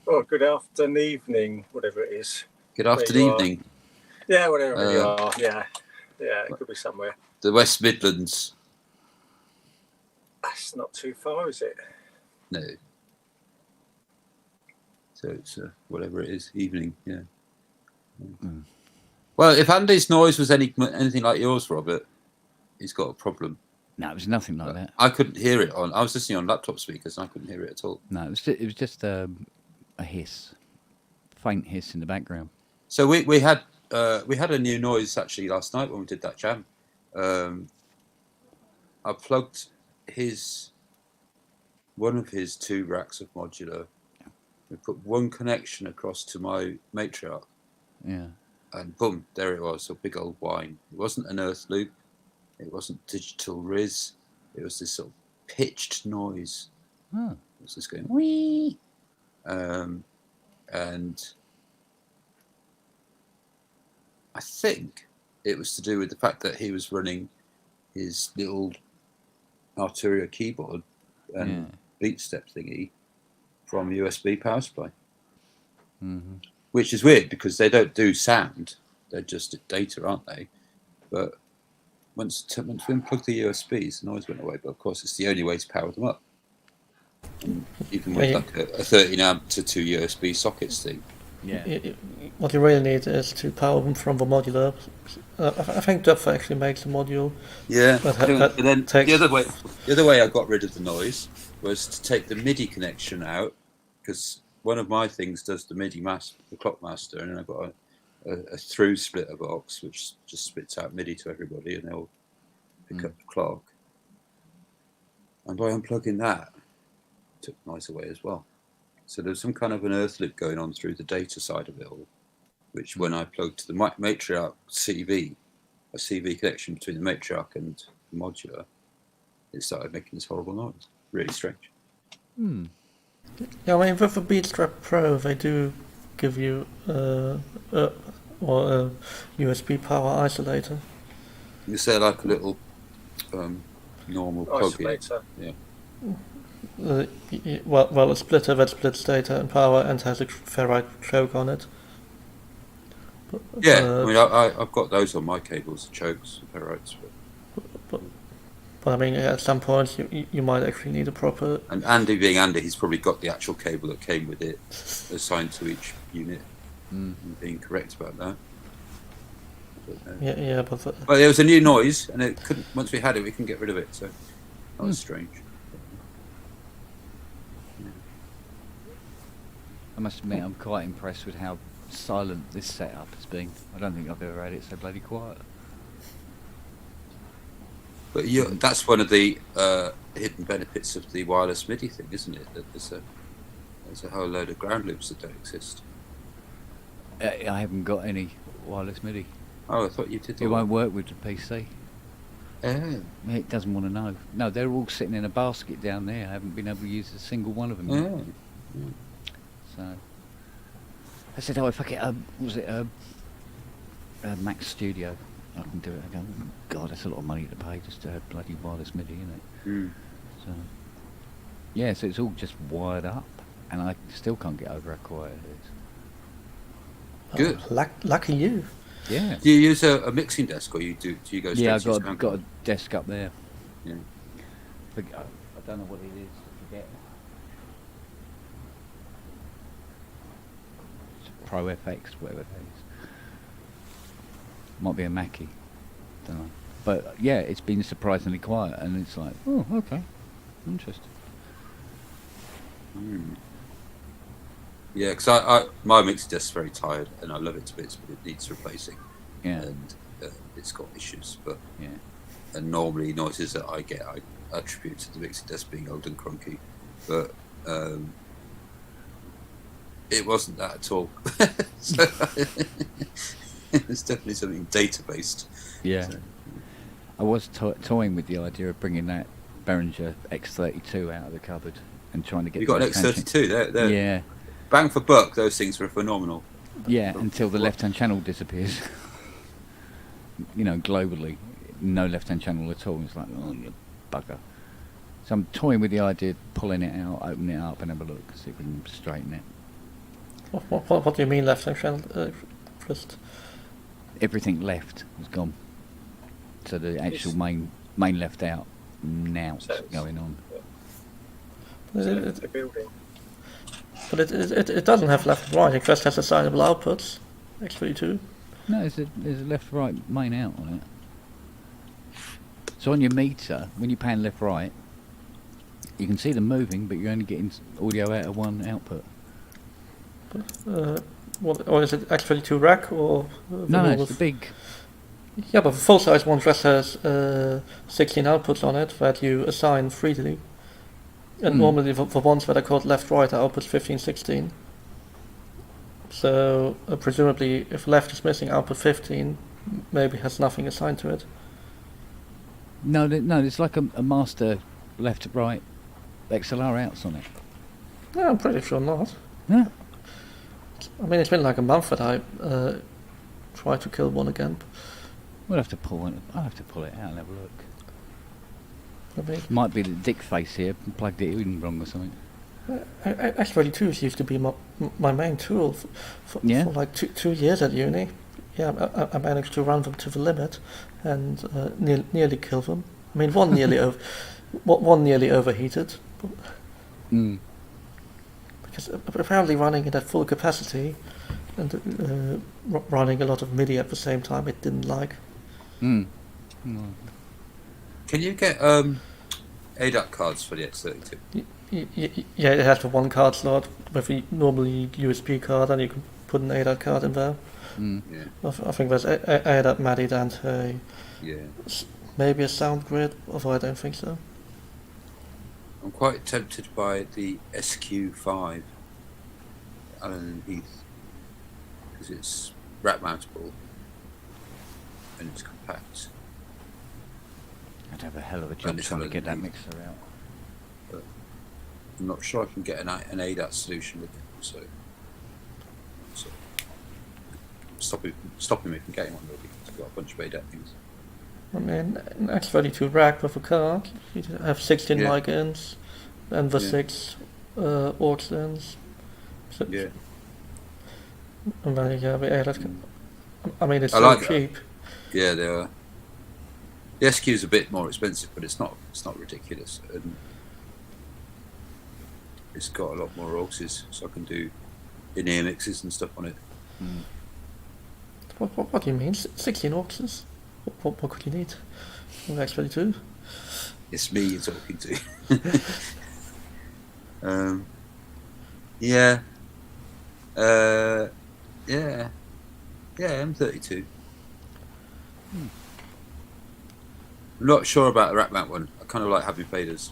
Oh, good afternoon, evening, whatever it is. Good afternoon, evening. Yeah, whatever you are. Yeah, it could be somewhere. The West Midlands. That's not too far, is it? No. So it's whatever it is, evening. Yeah. Mm. Well, if Andy's noise was anything like yours, Robert, he's got a problem. No, it was nothing like that. I couldn't hear it I was listening on laptop speakers and I couldn't hear it at all. No, it was just a hiss, faint hiss in the background. So we had a new noise actually last night when we did that jam. I plugged one of his 2 racks of modular. We put one connection across to my matriarch. Yeah. And boom, there it was, a big old whine. It wasn't an earth loop. It wasn't digital Riz. It was this sort of pitched noise. Oh. It was just going wee. And I think it was to do with the fact that he was running his little Arturia keyboard and beat step thingy from USB power supply. Mm-hmm. Which is weird because they don't do sound. They're just data, aren't they? But once we unplugged the USBs, the noise went away. But of course, it's the only way to power them up. And even with like a 13 amp to 2 USB sockets thing. Yeah. What you really need is to power them from the modular. I think Duff actually makes a module. Yeah. But then the other way I got rid of the noise was to take the MIDI connection out, because one of my things does the MIDI the clock master, and then I've got a through splitter box which just spits out MIDI to everybody, and they'll pick up the clock. And by unplugging that, it took the noise away as well. So there's some kind of an earth loop going on through the data side of it all, which when I plugged to the matriarch CV, a CV connection between the matriarch and the modular, it started making this horrible noise. Really strange. Yeah, I mean, with the Beatstrap Pro, they do give you a USB power isolator. You say like a little normal plug-in. Isolator. Yeah. Well, a splitter that splits data and power and has a ferrite choke on it. But, I mean, I've got those on my cables, chokes, ferrites. But I mean, at some point you might actually need a proper. And Andy being Andy, he's probably got the actual cable that came with it assigned to each unit. And being correct about that. Yeah, but there was a new noise, and it couldn't. Once we had it, we couldn't get rid of it. So that was strange. I must admit, I'm quite impressed with how silent this setup has been. I don't think I've ever had it so bloody quiet. But that's one of the hidden benefits of the wireless MIDI thing, isn't it? That there's a whole load of ground loops that don't exist. I haven't got any wireless MIDI. Oh, I thought you did. It won't work with the PC. Oh. It doesn't want to know. No, they're all sitting in a basket down there. I haven't been able to use a single one of them yet. Oh. So I said, "Oh, if I get was it a Mac Studio, I can do it." I go, "God, that's a lot of money to pay just to have bloody wireless MIDI, isn't it?" So Yeah, so it's all just wired up, and I still can't get over how quiet it is. Good. Lucky you. Yeah. Do you use a mixing desk, or do you go straight Yeah, to your I've sound got card? a desk up there. Yeah. I don't know what it is. I forget. It's Pro FX, whatever it is. Might be a Mackie. Don't know. But yeah, it's been surprisingly quiet, and it's like, oh, okay, interesting. Yeah, because my mixing desk is very tired, and I love it to bits, but it needs replacing. Yeah. And it's got issues, but yeah. And normally noises that I get, I attribute to the mixing desk being old and crunky, but it wasn't that at all. So it's definitely something data based. Yeah. So. I was toying with the idea of bringing that Behringer X32 out of the cupboard and trying to get. You got an X32? They're yeah. Bang for buck, those things were phenomenal. Yeah, until the left-hand channel disappears. You know, globally, no left-hand channel at all. It's like, oh, you bugger. So I'm toying with the idea of pulling it out, opening it up, and have a look, see if we can straighten it. What do you mean left-hand channel? Just everything left is gone. So the actual main left out now going on. The building. But it doesn't have left and right. It just has assignable outputs. X32. No, there's a left-right main out on it. So on your meter, when you pan left-right, you can see them moving, but you're only getting audio out of one output. Or is it X32 rack or? No, it's the big. Yeah, but the full-size one just has 16 outputs on it that you assign freely. And normally the ones that are called left-right are outputs 15, 16. So presumably if left is missing, output 15 maybe has nothing assigned to it. No, it's like a master left-right XLR outs on it. No, I'm pretty sure not. Yeah. I mean, it's been like a month that I tried to kill one again. We'll have to pull it. I'll have to pull it out and have a look. I mean, Might be the dick face here plugged it in wrong or something. X32s used to be my main tool for like two years at uni. Yeah, I managed to run them to the limit and nearly kill them. I mean, one nearly overheated. Because apparently running it at full capacity and running a lot of MIDI at the same time, it didn't like. Can you get ADAT cards for the X32? Yeah, it has the one card slot with a normally USB card, and you can put an ADAT card in there. Yeah. I think there's ADAT, MADI, Dante. Yeah. Maybe a sound grid, although I don't think so. I'm quite tempted by the SQ5 Allen Heath because it's rack mountable and it's compact. I'd have a hell of a job trying to get that mixer out. But I'm not sure I can get an ADAT solution with it, so stopping me from getting one really. I've got a bunch of ADAT things. I mean, an X32 rack with a card. You have 16 mic ins and the 6 aux ins. So, yeah. And then you have ADAT. I mean, it's I so like cheap. That. Yeah, they are. The SQ is a bit more expensive, but it's not ridiculous, and it's got a lot more auxes, so I can do in-ear mixes and stuff on it. What do you mean? 16 auxes? What could you need? X32? It's me you're talking to. Yeah. Yeah, M32. I'm not sure about the rack mount one. I kind of like having faders.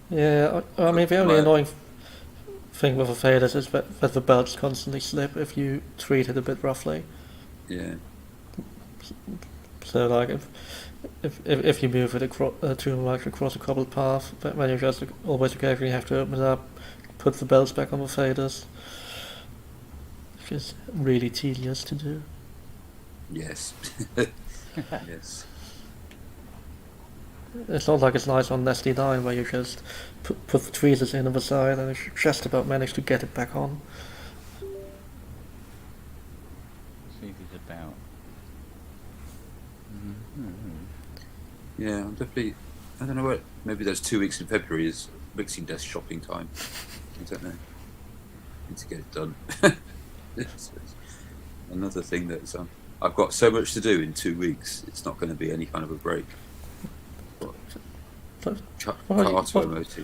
Yeah, I mean the only annoying thing with the faders is that the belts constantly slip if you treat it a bit roughly. Yeah. So like if you move it across a cobbled path, then you just always occasionally have to open it up, put the belts back on the faders. It's just really tedious to do. Yes. Yes. It's not like it's nice on Nestle 9 where you just put the tweezers in on the side and you just about manage to get it back on. See if he's about. Yeah, I'm definitely. I don't know what. Maybe those 2 weeks in February is mixing desk shopping time. I don't know. Need to get it done. It's another thing that's I've got so much to do in 2 weeks. It's not going to be any kind of a break. Car to MOT,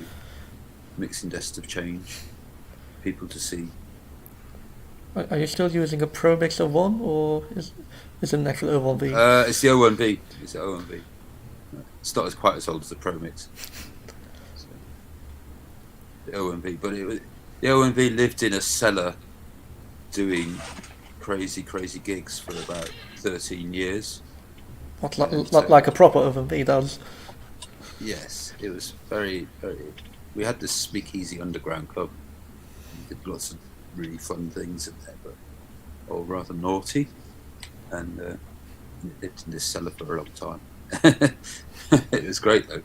mixing desks of change, people to see. Are you still using a Pro Mixer 1 or is it an actual O1B? It's the O1B. It's the O1B. It's not quite as old as the Pro Mix. So, the O1B, but the O1B lived in a cellar doing crazy gigs for about 13 years. What, like a proper O1B does? Yes, it was very. We had this speakeasy underground club. We did lots of really fun things in there, but all rather naughty. And it lived in this cellar for a long time. It was great though.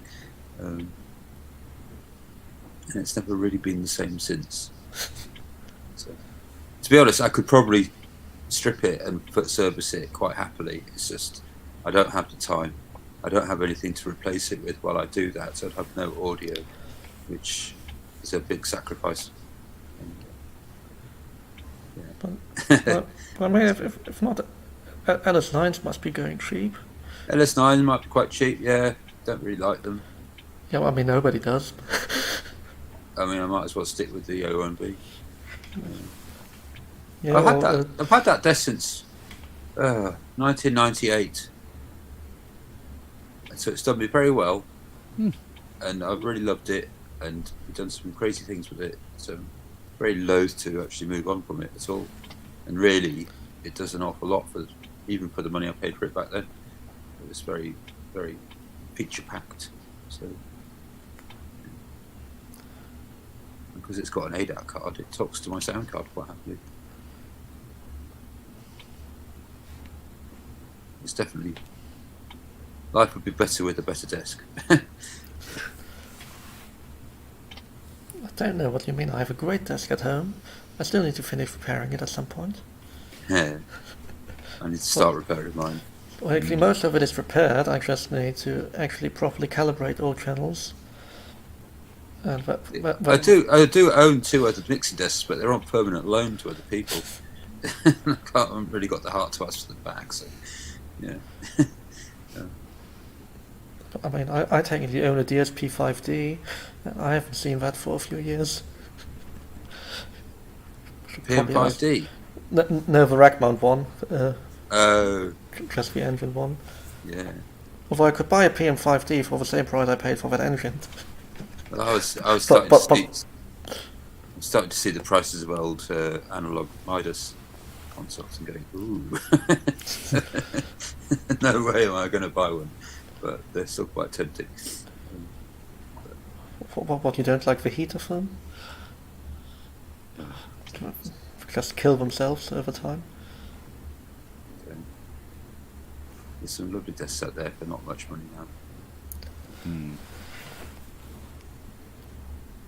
And it's never really been the same since. So, to be honest, I could probably strip it and service it quite happily. It's just I don't have the time. I don't have anything to replace it with while I do that, so I'd have no audio, which is a big sacrifice. But I mean, if not, LS9s must be going cheap. LS9 might be quite cheap, yeah. Don't really like them. Yeah, well, I mean, nobody does. I mean, I might as well stick with the O1B. Yeah, I've had that desk since 1998. So it's done me very well, and I've really loved it, and we've done some crazy things with it. So I'm very loath to actually move on from it at all. And really, it does an awful lot even for the money I paid for it back then. It was very, very feature packed. So because it's got an ADAT card, it talks to my sound card quite happily. It's definitely. Life would be better with a better desk. I don't know what you mean. I have a great desk at home. I still need to finish repairing it at some point. Yeah. I need to start repairing mine. Well, actually, most of it is repaired. I just need to actually properly calibrate all channels. And I do own 2 other mixing desks, but they're on permanent loan to other people. I haven't really got the heart to ask for them back, so yeah. I mean, I technically own a DSP 5D, and I haven't seen that for a few years. PM5D? No, the rack mount one. Oh. Just the engine one. Yeah. Although I could buy a PM5D for the same price I paid for that engine. Well, I was starting to see the prices of old analog Midas consoles and going, ooh. No way am I going to buy one. But they're still quite tempting. What, you don't like the heat of them? Just kill themselves over time? Okay. There's some lovely desks out there for not much money now.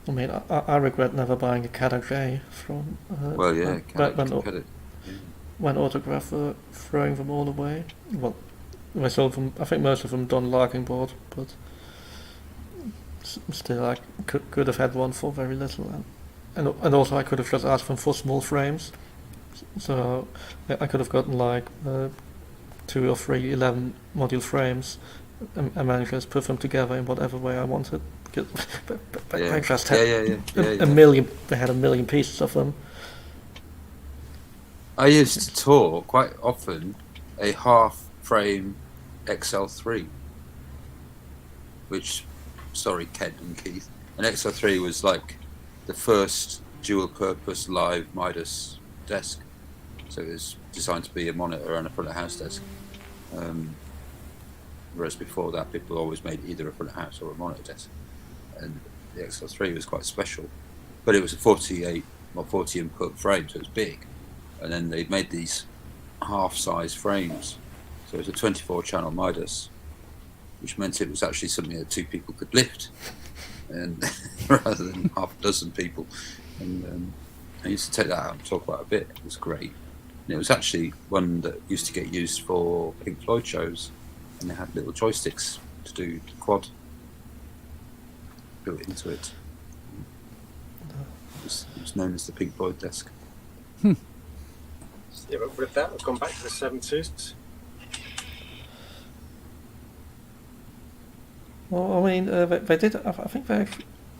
I mean, I regret never buying a Caddo J from... well, yeah, when Autograph were throwing them all away. Well, I sold them. I think most of them Don Larkin bought, but still, I could have had one for very little, and also I could have just asked them for small frames. So I could have gotten like 2 or 3 11 module frames, and managed to put them together in whatever way I wanted. But I just had a million. They had a million pieces of them. I used to tour quite often a half-frame XL3, which, sorry, Ken and Keith, an XL3 was like the first dual-purpose live Midas desk. So it was designed to be a monitor and a front-of-house desk. Whereas before that, people always made either a front-of-house or a monitor desk. And the XL3 was quite special. But it was a 40 input frame, so it was big. And then they made these half-size frames. So it was a 24-channel Midas which meant it was actually something that 2 people could lift, and rather than half a dozen people. And I used to take that out and talk about it a bit. It was great. And it was actually one that used to get used for Pink Floyd shows, and they had little joysticks to do the quad built into it. It was known as the Pink Floyd desk. Yeah, but with that, we've gone back to the 70s. Well, I mean, they did. I think they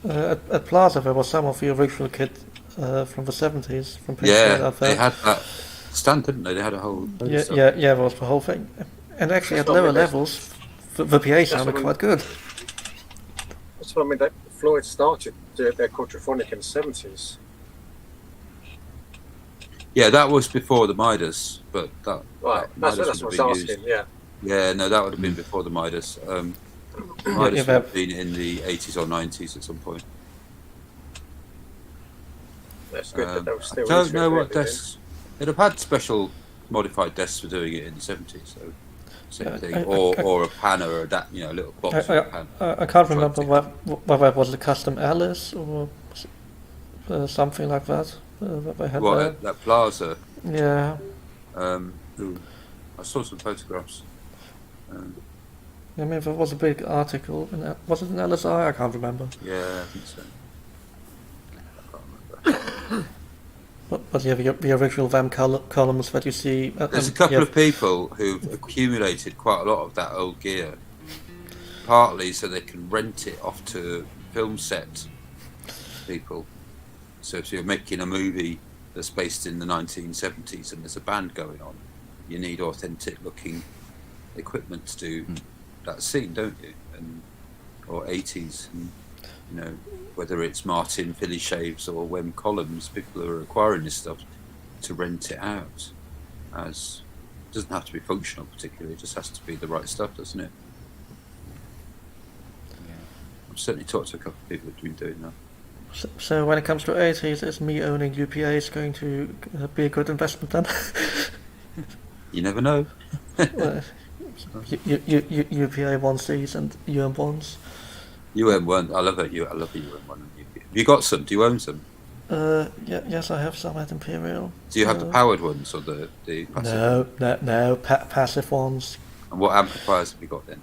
at Plaza there was some of the original kit from the 70s from Pink Floyd out there. They had that stand, didn't they? They had a whole. Yeah, that was the whole thing. And actually, at lower levels, the PA sounded quite good. That's what I mean. Floyd started their quadraphonic in the 70s. Yeah, that was before the Midas, but that. Right, that's what I was asking. Yeah. Yeah, no, that would have been before the Midas. Midas would have been in the 80s or 90s at some point. That's good. That was still. I don't know what desks. They'd have had special modified desks for doing it in the 70s, so same thing, or a pan or a little box. I can't remember whether it was a custom Alice or something like that. They had that Plaza? Yeah. I saw some photographs. I mean, there was a big article. Was it an LSI? I can't remember. Yeah, I think so. I can't remember. But yeah, the original VAM columns that you see. There's a couple of people who've accumulated quite a lot of that old gear, partly so they can rent it off to film set people. So if you're making a movie that's based in the 1970s and there's a band going on, you need authentic looking equipment to do that scene, don't you? Or 80s, and whether it's Martin Philly shaves or Wem columns, people are acquiring this stuff to rent it out. As it doesn't have to be functional particularly, it just has to be the right stuff, doesn't it? Yeah. I've certainly talked to a couple of people who've been doing that. So when it comes to 80s, is me owning UPAs going to be a good investment then? You never know. UPA 1Cs and UM1s. UM1, I love it. I love the UM1 and UPA. Have you got some? Do you own some? Yes, I have some at Imperial. Do you have the powered ones or the passive? No, passive ones. And what amplifiers have you got then?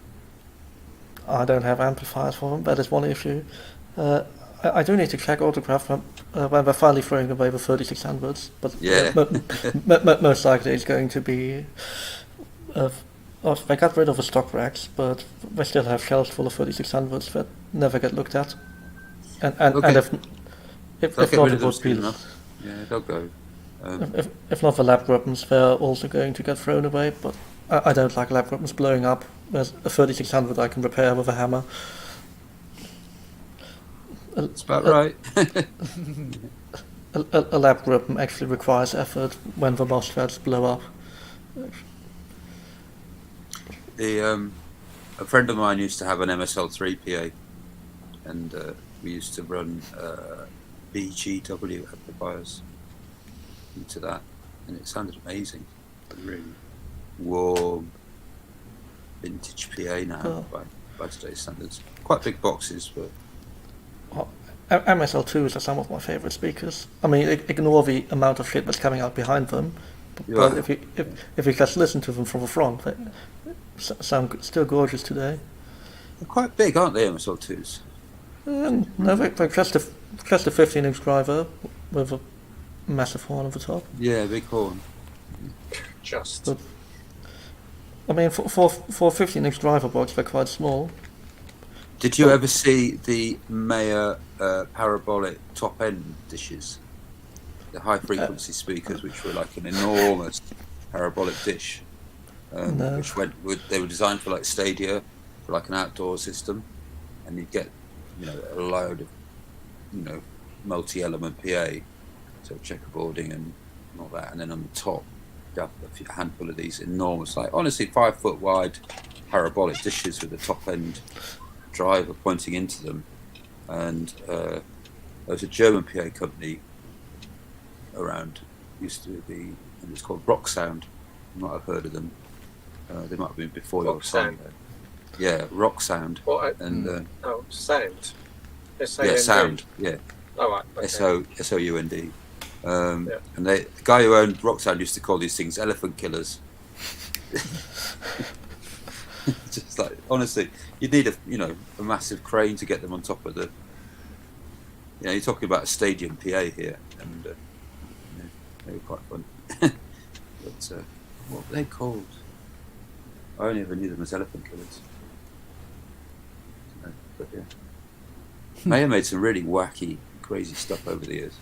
I don't have amplifiers for them. That is one issue. I do need to check Autograph when they're finally throwing away the 3600s, but most likely it's going to be. They got rid of the stock racks, but they still have shelves full of 3600s that never get looked at. And if not, it would be. Yeah, they'll go. If not the lab weapons, they're also going to get thrown away. But I don't like lab weapons blowing up. There's a 3600 I can repair with a hammer. That's about right. A lab weapon actually requires effort when the MOSFETs blow up. A friend of mine used to have an MSL3 PA, and we used to run BGW amplifiers into that, and it sounded amazing. Really warm, vintage PA now by today's standards. Quite big boxes, but. MSL2s are some of my favourite speakers. I mean, ignore the amount of shit that's coming out behind them, but if you just listen to them from the front, they sound still gorgeous today. They're quite big, aren't they, MSL2s? No, they're just a 15-inch driver with a massive horn at the top. Yeah, big horn. But, I mean, for a 15-inch driver box, they're quite small. Did you ever see the Mayer parabolic top-end dishes? The high-frequency speakers, which were like an enormous parabolic dish. No. They were designed for like Stadia, for like an outdoor system, and you get, a load of, multi-element PA, so checkerboarding and all that, and then on the top, you have a handful of these enormous, like honestly 5 foot wide parabolic dishes with a top-end driver pointing into them, and there was a German PA company around, used to be, and it's called Rock Sound. You might have heard of them. They might have been before your time. Yeah, rock sound. What? And Oh, sound. yeah, sound. Yeah. All right. Okay. SOUND. And the guy who owned Rock Sound used to call these things elephant killers. Just like, honestly, you'd need a massive crane to get them on top of the. You're talking about a stadium PA here, and they were quite fun. But what were they called? I only ever knew them as elephant killers. But yeah, may have made some really wacky, crazy stuff over the years.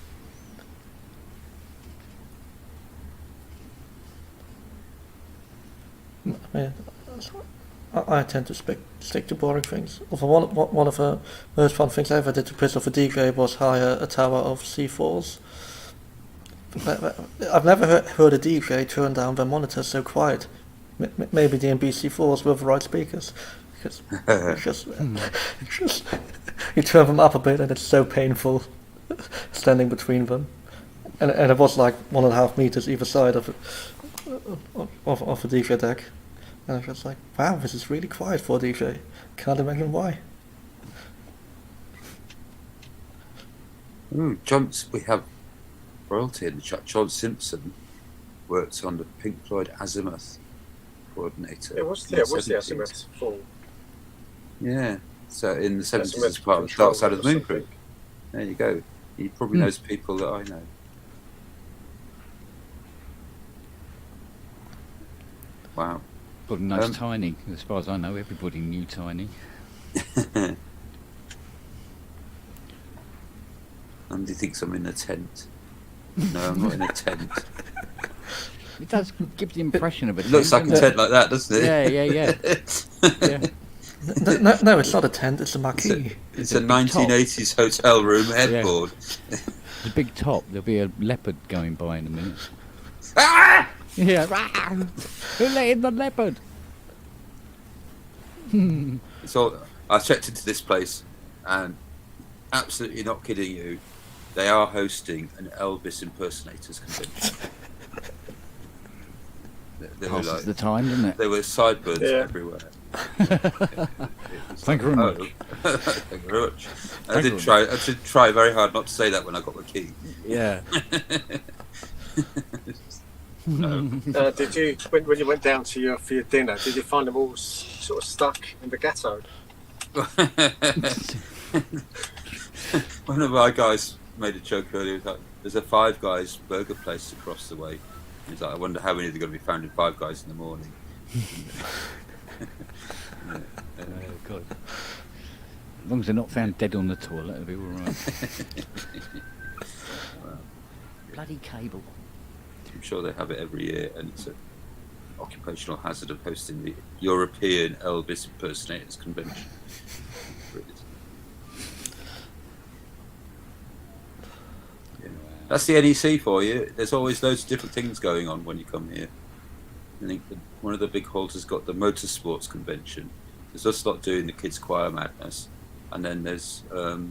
I tend to stick to boring things. One of the most fun things I ever did to piss off a DJ was hire a tower of C4s. I've never heard a DJ turn down their monitors so quiet. Maybe the NBC4s were the right speakers. Because just you turn them up a bit and it's so painful standing between them. And it was like 1.5 meters either side of a DJ deck. And I was just like, wow, this is really quiet for a DJ. Can't imagine why. We have royalty in the chat. John Simpson worked on the Pink Floyd Azimuth coordinator. It was the Azimuth fall. Yeah, so in the 70s as part of the Dark Side of the Moon group. There you go. He probably knows people that I know. Wow. Everybody knows Tiny. As far as I know, everybody knew Tiny. Andy thinks I'm in a tent. No, I'm not in a tent. It does give the impression of a tent. It looks like a tent like that, doesn't it? Yeah. No, it's not a tent, it's a marquee. It's a 1980s hotel room headboard. Yeah. The big top, there'll be a leopard going by in a minute. Ah! Yeah, who let in the leopard? So I checked into this place, and absolutely not kidding you, they are hosting an Elvis impersonators convention. Passes the time, doesn't it? There were sideburns everywhere. Thank you very much. Thank you very much. I did try very hard not to say that when I got my key. Yeah. No. Did you, when you went down to for your dinner, did you find them all sort of stuck in the ghetto? One of our guys made a joke earlier. Like, there's a Five Guys burger place across the way. He's like, I wonder how many are going to be found in Five Guys in the morning. God. As long as they're not found dead on the toilet, it'll be all right. Wow. Bloody cable. I'm sure they have it every year, and it's an occupational hazard of hosting the European Elvis Impersonators Convention. Yeah. That's the NEC for you. There's always loads of different things going on when you come here. I think one of the big halls has got the Motorsports Convention. There's us lot doing the Kids Choir Madness, and then there's the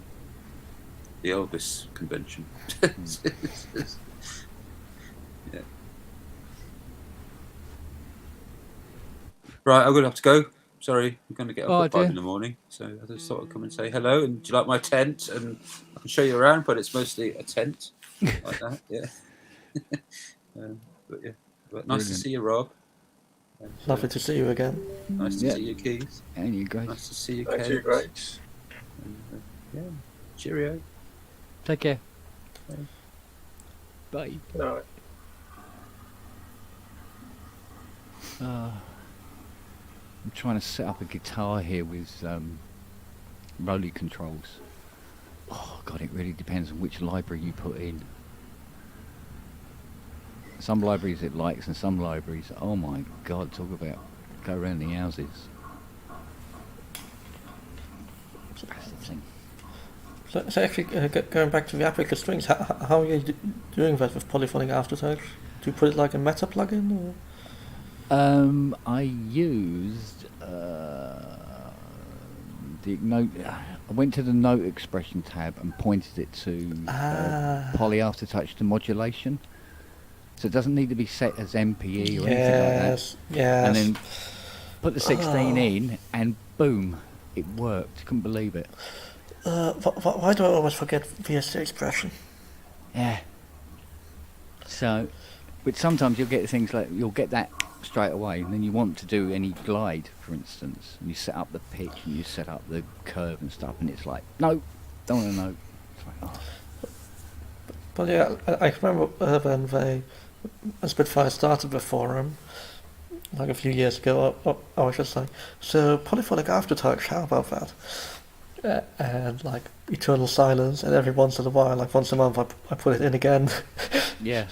Elvis Convention. Yeah. Right, I'm going to have to go. Sorry, I'm going to get up at 5 in the morning. So I just thought I'd come and say hello. And do you like my tent? And I can show you around, but it's mostly a tent like that. Yeah. But yeah, but nice to see you, Rob. And, lovely to see you again. Nice to see you, Keith. And you, Grace. Nice to see you, Thank Kate. you, Grace. And, yeah, cheerio. Take care. Bye. Bye. No. I'm trying to set up a guitar here with Roly controls. Oh God, it really depends on which library you put in. Some libraries it likes, and some libraries, oh my God, talk about go around the houses. That's the thing. So actually, going back to the Aprica strings, how are you doing that with polyphonic aftertouch? Do you put it like a meta plugin, or? I used the note. I went to the note expression tab and pointed it to poly aftertouch to modulation. So it doesn't need to be set as MPE or anything like that. Yes. And then put the 16 in and boom, it worked. Couldn't believe it. Why do I always forget VST expression? Yeah. So, but sometimes you'll get things like, you'll get that straight away, and then you want to do any glide, for instance, and you set up the pitch and you set up the curve and stuff, and it's like, no, don't want to know. It's like, oh. But yeah, I remember when Spitfire started the forum, like a few years ago, I was just like, so polyphonic aftertouch, how about that? And like eternal silence, and every once in a while, like once a month, I put it in again. Yeah.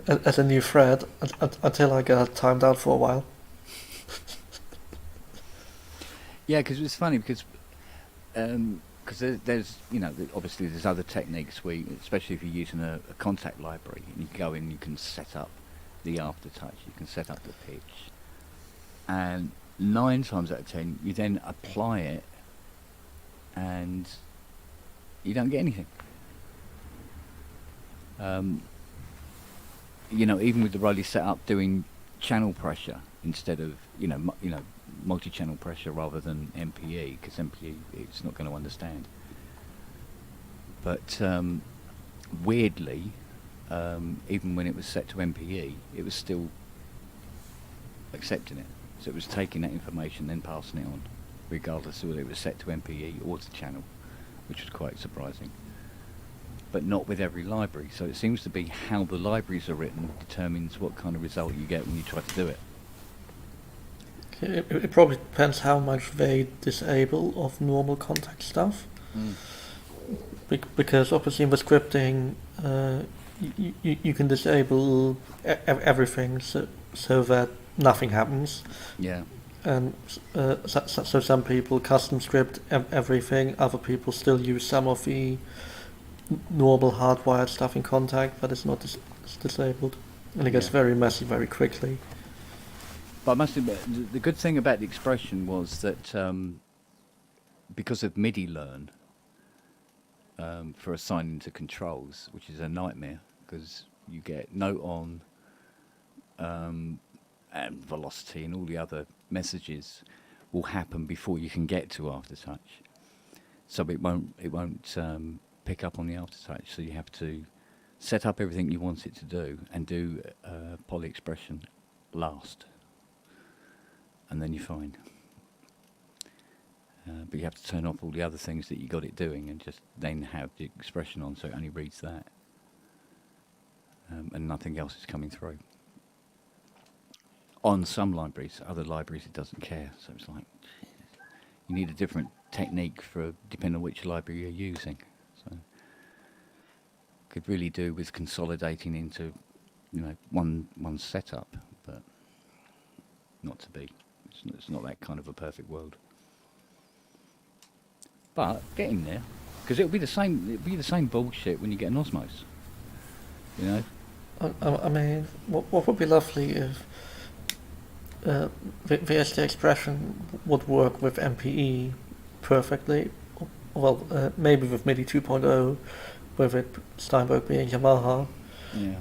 As a new thread until I got timed out for a while. Yeah, because it's funny because there's obviously there's other techniques especially if you're using a contact library, and you go in, you can set up the aftertouch, you can set up the pitch, and 9 times out of 10 you then apply it and you don't get anything. Even with the Rowley setup, doing channel pressure instead of multi-channel pressure rather than MPE, because MPE it's not going to understand. But weirdly, even when it was set to MPE, it was still accepting it. So it was taking that information, then passing it on, regardless of whether it was set to MPE or to channel, which was quite surprising. But not with every library. So it seems to be how the libraries are written determines what kind of result you get when you try to do it. It probably depends how much they disable of normal contact stuff. Because obviously in the scripting, you can disable everything so that nothing happens. Yeah. And so some people custom script everything, other people still use some of the normal hardwired stuff in contact, but it's not disabled. And it gets very messy very quickly. But I must admit, the good thing about the expression was that because of MIDI learn for assigning to controls, which is a nightmare, because you get note on and velocity and all the other messages will happen before you can get to aftertouch. So it won't pick up on the aftertouch. So you have to set up everything you want it to do and do poly expression last. And then you're fine. But you have to turn off all the other things that you got it doing and just then have the expression on so it only reads that. And nothing else is coming through. On some libraries, other libraries it doesn't care. So it's like, you need a different technique for depending on which library you're using. So could really do with consolidating into one setup, but not to be. It's not that kind of a perfect world. But getting there, because it'll be the same bullshit when you get an Osmos. I mean, what would be lovely if VST expression would work with MPE perfectly. Well, maybe with MIDI 2.0, with it Steinberg being Yamaha. Yeah.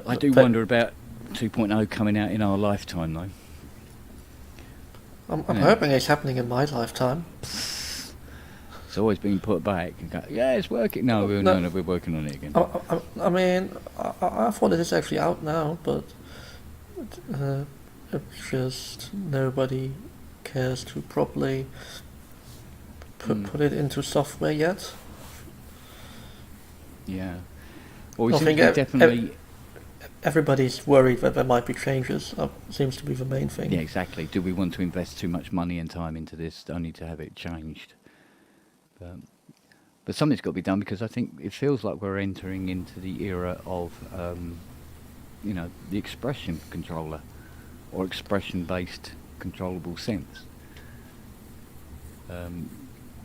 I do wonder about 2.0 coming out in our lifetime, though. I'm hoping it's happening in my lifetime. It's always been put back and go, yeah, it's working. No, we're working on it again. I mean, I thought it is actually out now, but it's just nobody cares to properly put it into software yet. Yeah. Well, we definitely. Everybody's worried that there might be changes. Seems to be the main thing. Yeah, exactly. Do we want to invest too much money and time into this only to have it changed? But something's got to be done, because I think it feels like we're entering into the era of, the expression controller or expression-based controllable synths.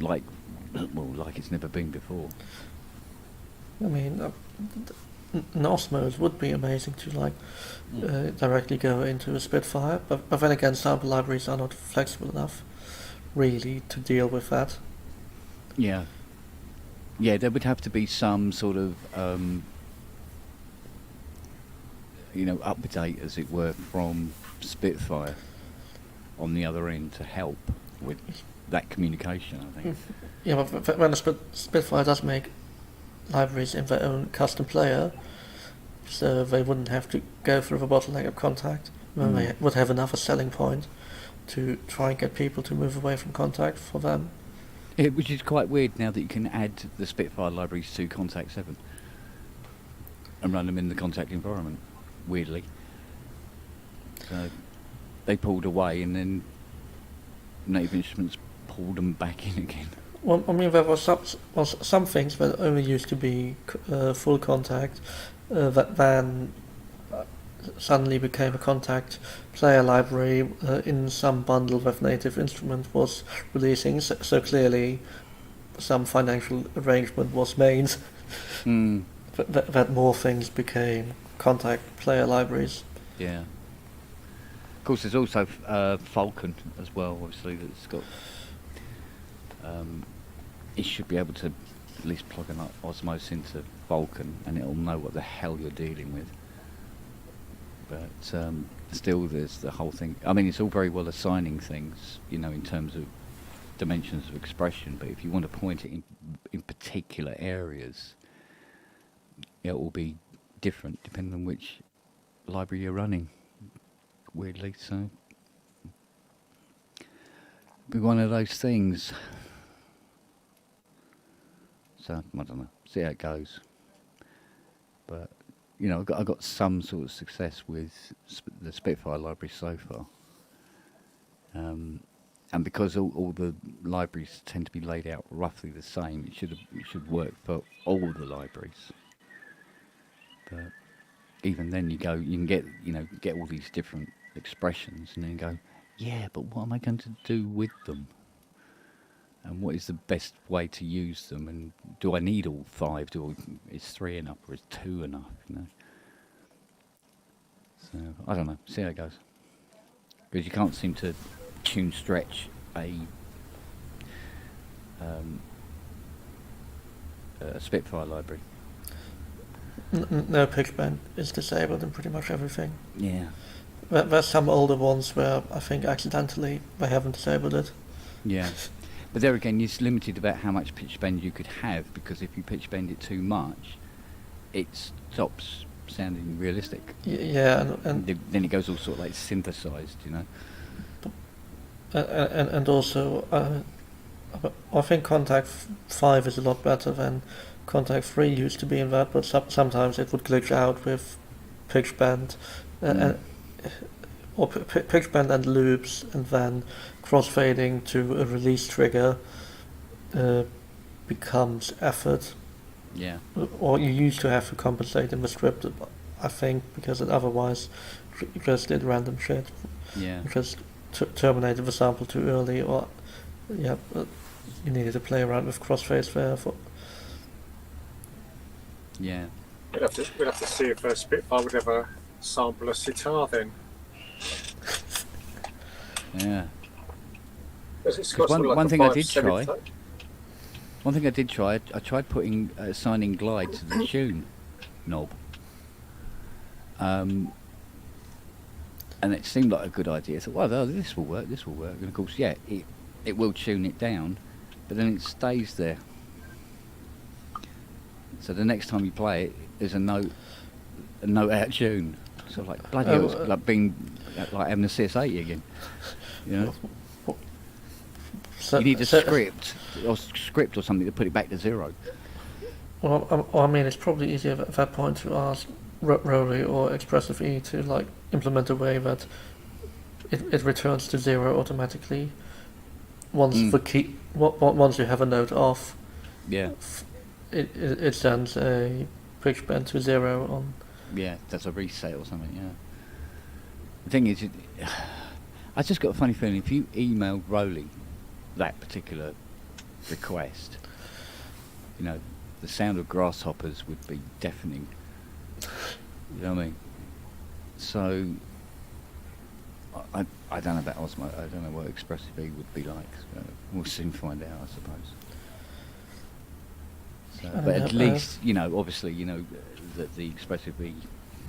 Like it's never been before. I mean, an Osmos would be amazing to directly go into a Spitfire, but then again, sample libraries are not flexible enough, really, to deal with that. Yeah. Yeah, there would have to be some sort of, update, as it were, from Spitfire on the other end to help. with that communication, I think. Yeah, but when the Spitfire does make libraries in their own custom player, so they wouldn't have to go through the bottleneck of contact, then they would have another selling point to try and get people to move away from contact for them. Yeah, which is quite weird now that you can add the Spitfire libraries to Contact 7 and run them in the Contact environment, weirdly. So they pulled away and then Native Instruments pulled them back in again. Well, I mean, there was some things that only used to be full contact that then suddenly became a contact player library in some bundle that Native Instrument was releasing. So clearly, some financial arrangement was made that more things became contact player libraries. Yeah. Of course, there's also Falcon as well. Obviously, that's got. It should be able to at least plug an Osmos into Vulkan, and it'll know what the hell you're dealing with. But still, there's the whole thing. I mean, it's all very well assigning things, you know, in terms of dimensions of expression. But if you want to point it in particular areas, it will be different depending on which library you're running. Weirdly, so be one of those things. So I don't know. See how it goes. But you know, I got some sort of success with the Spitfire library so far. And because all the libraries tend to be laid out roughly the same, it should work for all the libraries. But even then, you can get all these different expressions, and then go, yeah, but what am I going to do with them? And what is the best way to use them? And do I need all 5? Is 3 enough, or is 2 enough? You know. So I don't know. See how it goes. Because you can't seem to tune stretch a Spitfire library. No pitch bend is disabled in pretty much everything. Yeah. There's some older ones where I think accidentally they haven't disabled it. Yeah. But there again, you're limited about how much pitch bend you could have, because if you pitch bend it too much, it stops sounding realistic. Yeah, and then it goes all sort of like synthesized, you know. And also, I think Contact 5 is a lot better than Contact 3 used to be in that, but sometimes it would glitch out with pitch bend, or pitch bend and loops, and then crossfading to a release trigger becomes effort. Yeah. Or you used to have to compensate in the script, I think, because it otherwise just did random shit. Yeah. Just terminated the sample too early, or you needed to play around with crossfades there. Yeah. We'd have to see if Spitfire would ever sample a sitar then. Yeah. It's got One, sort of like one a thing I did 5/7 try. touch. One thing I did try. I tried putting assigning glide to the tune knob. And it seemed like a good idea. I thought, well, this will work. This will work. And of course, yeah, it will tune it down, but then it stays there. So the next time you play it, there's a note out of tune. So like bloody hell, it's like being like having a CS80 again. You know. You need a script or something to put it back to 0. Well, I mean, it's probably easier at that point to ask Rory or Expressive E to like implement a way that it returns to 0 automatically once once you have a note off. Yeah. It sends a pitch bend to 0 on. Yeah, that's a reset or something. Yeah. The thing is, I just got a funny feeling if you emailed Rowley that particular request, you know, the sound of grasshoppers would be deafening. You know what I mean? So I don't know about Osmo. I don't know what Expressive E would be like. We'll soon find out, I suppose. So, but at least, you know, obviously, you know, that the Expressive E,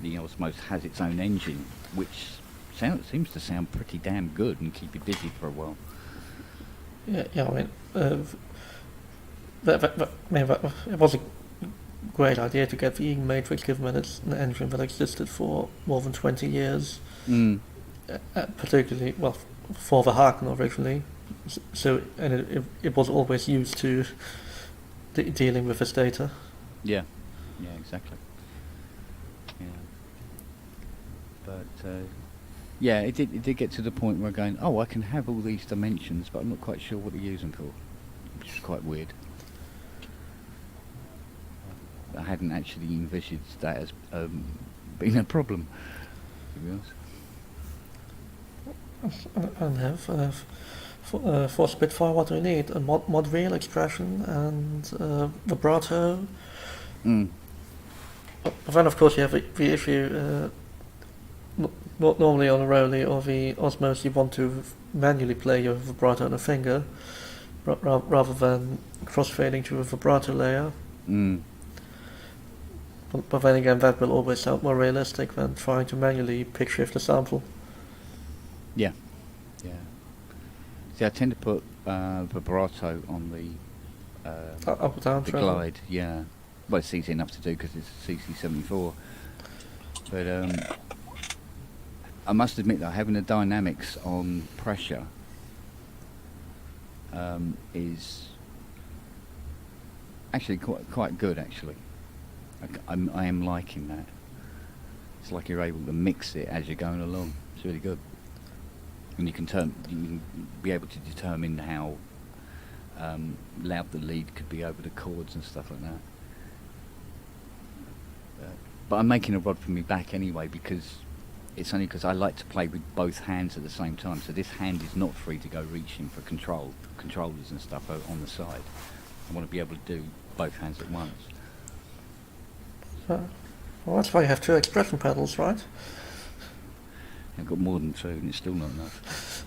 the Osmos, has its own engine, which seems to sound pretty damn good and keep you busy for a while. Yeah, I mean, it was a great idea to get the Eagle Matrix, given that it's an engine that existed for more than 20 years. Particularly, well, for the Harken originally. So, and it was always used to dealing with this data. Yeah, exactly. Yeah, but yeah, it did get to the point where going, oh, I can have all these dimensions, but I'm not quite sure what to use them for, which is quite weird. I hadn't actually envisaged that as being a problem, to be honest. And have for Spitfire, what do we need? A mod reel expression and vibrato. But then, of course, you have the issue. Not normally on a Rolly or the Osmos, you want to manually play your vibrato on a finger, rather than crossfading to a vibrato layer. But then again, that will always sound more realistic than trying to manually pitch shift the sample. Yeah. See, I tend to put vibrato on the up or down the glide. Yeah. Well, it's easy enough to do because it's a CC74. But I must admit that having the dynamics on pressure is actually quite good. Actually, I am liking that. It's like you're able to mix it as you're going along. It's really good, and you can be able to determine how loud the lead could be over the chords and stuff like that. But I'm making a rod for me back anyway, because it's only because I like to play with both hands at the same time. So this hand is not free to go reaching for controllers and stuff on the side. I want to be able to do both hands at once. Well, that's why you have two expression pedals, right? I've got more than two, and it's still not enough.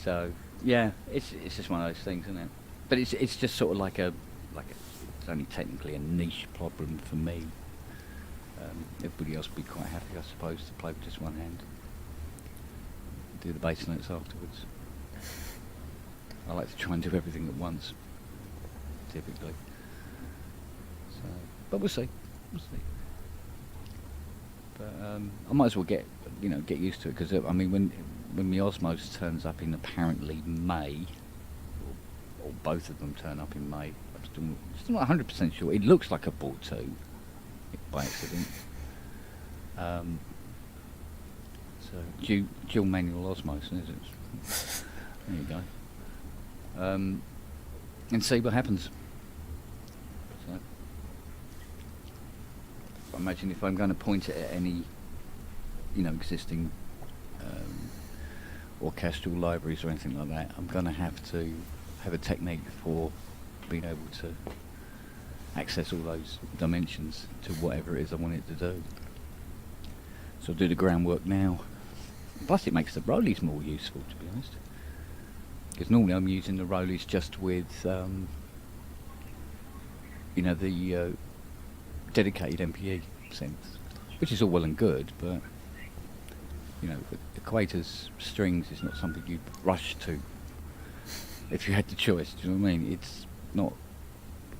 So yeah, it's just one of those things, isn't it? But it's just sort of like it's only technically a niche problem for me. Everybody else would be quite happy, I suppose, to play with just one hand. Do the bass notes afterwards. I like to try and do everything at once, typically. So, but we'll see. But I might as well get used to it, because I mean, when the Osmos turns up in apparently May, or both of them turn up in May, I'm still not 100% sure. It looks like I bought two by accident. So dual manual Osmos, isn't it? There you go. And see what happens. So, I imagine if I'm going to point it at any, existing orchestral libraries or anything like that, I'm going to have a technique for being able to access all those dimensions to whatever it is I want it to do. So I'll do the groundwork now. Plus it makes the Rollies more useful, to be honest. Because normally I'm using the Rollies just with, the dedicated MPE synths, which is all well and good, but, Equator's strings is not something you'd rush to if you had the choice, do you know what I mean? It's not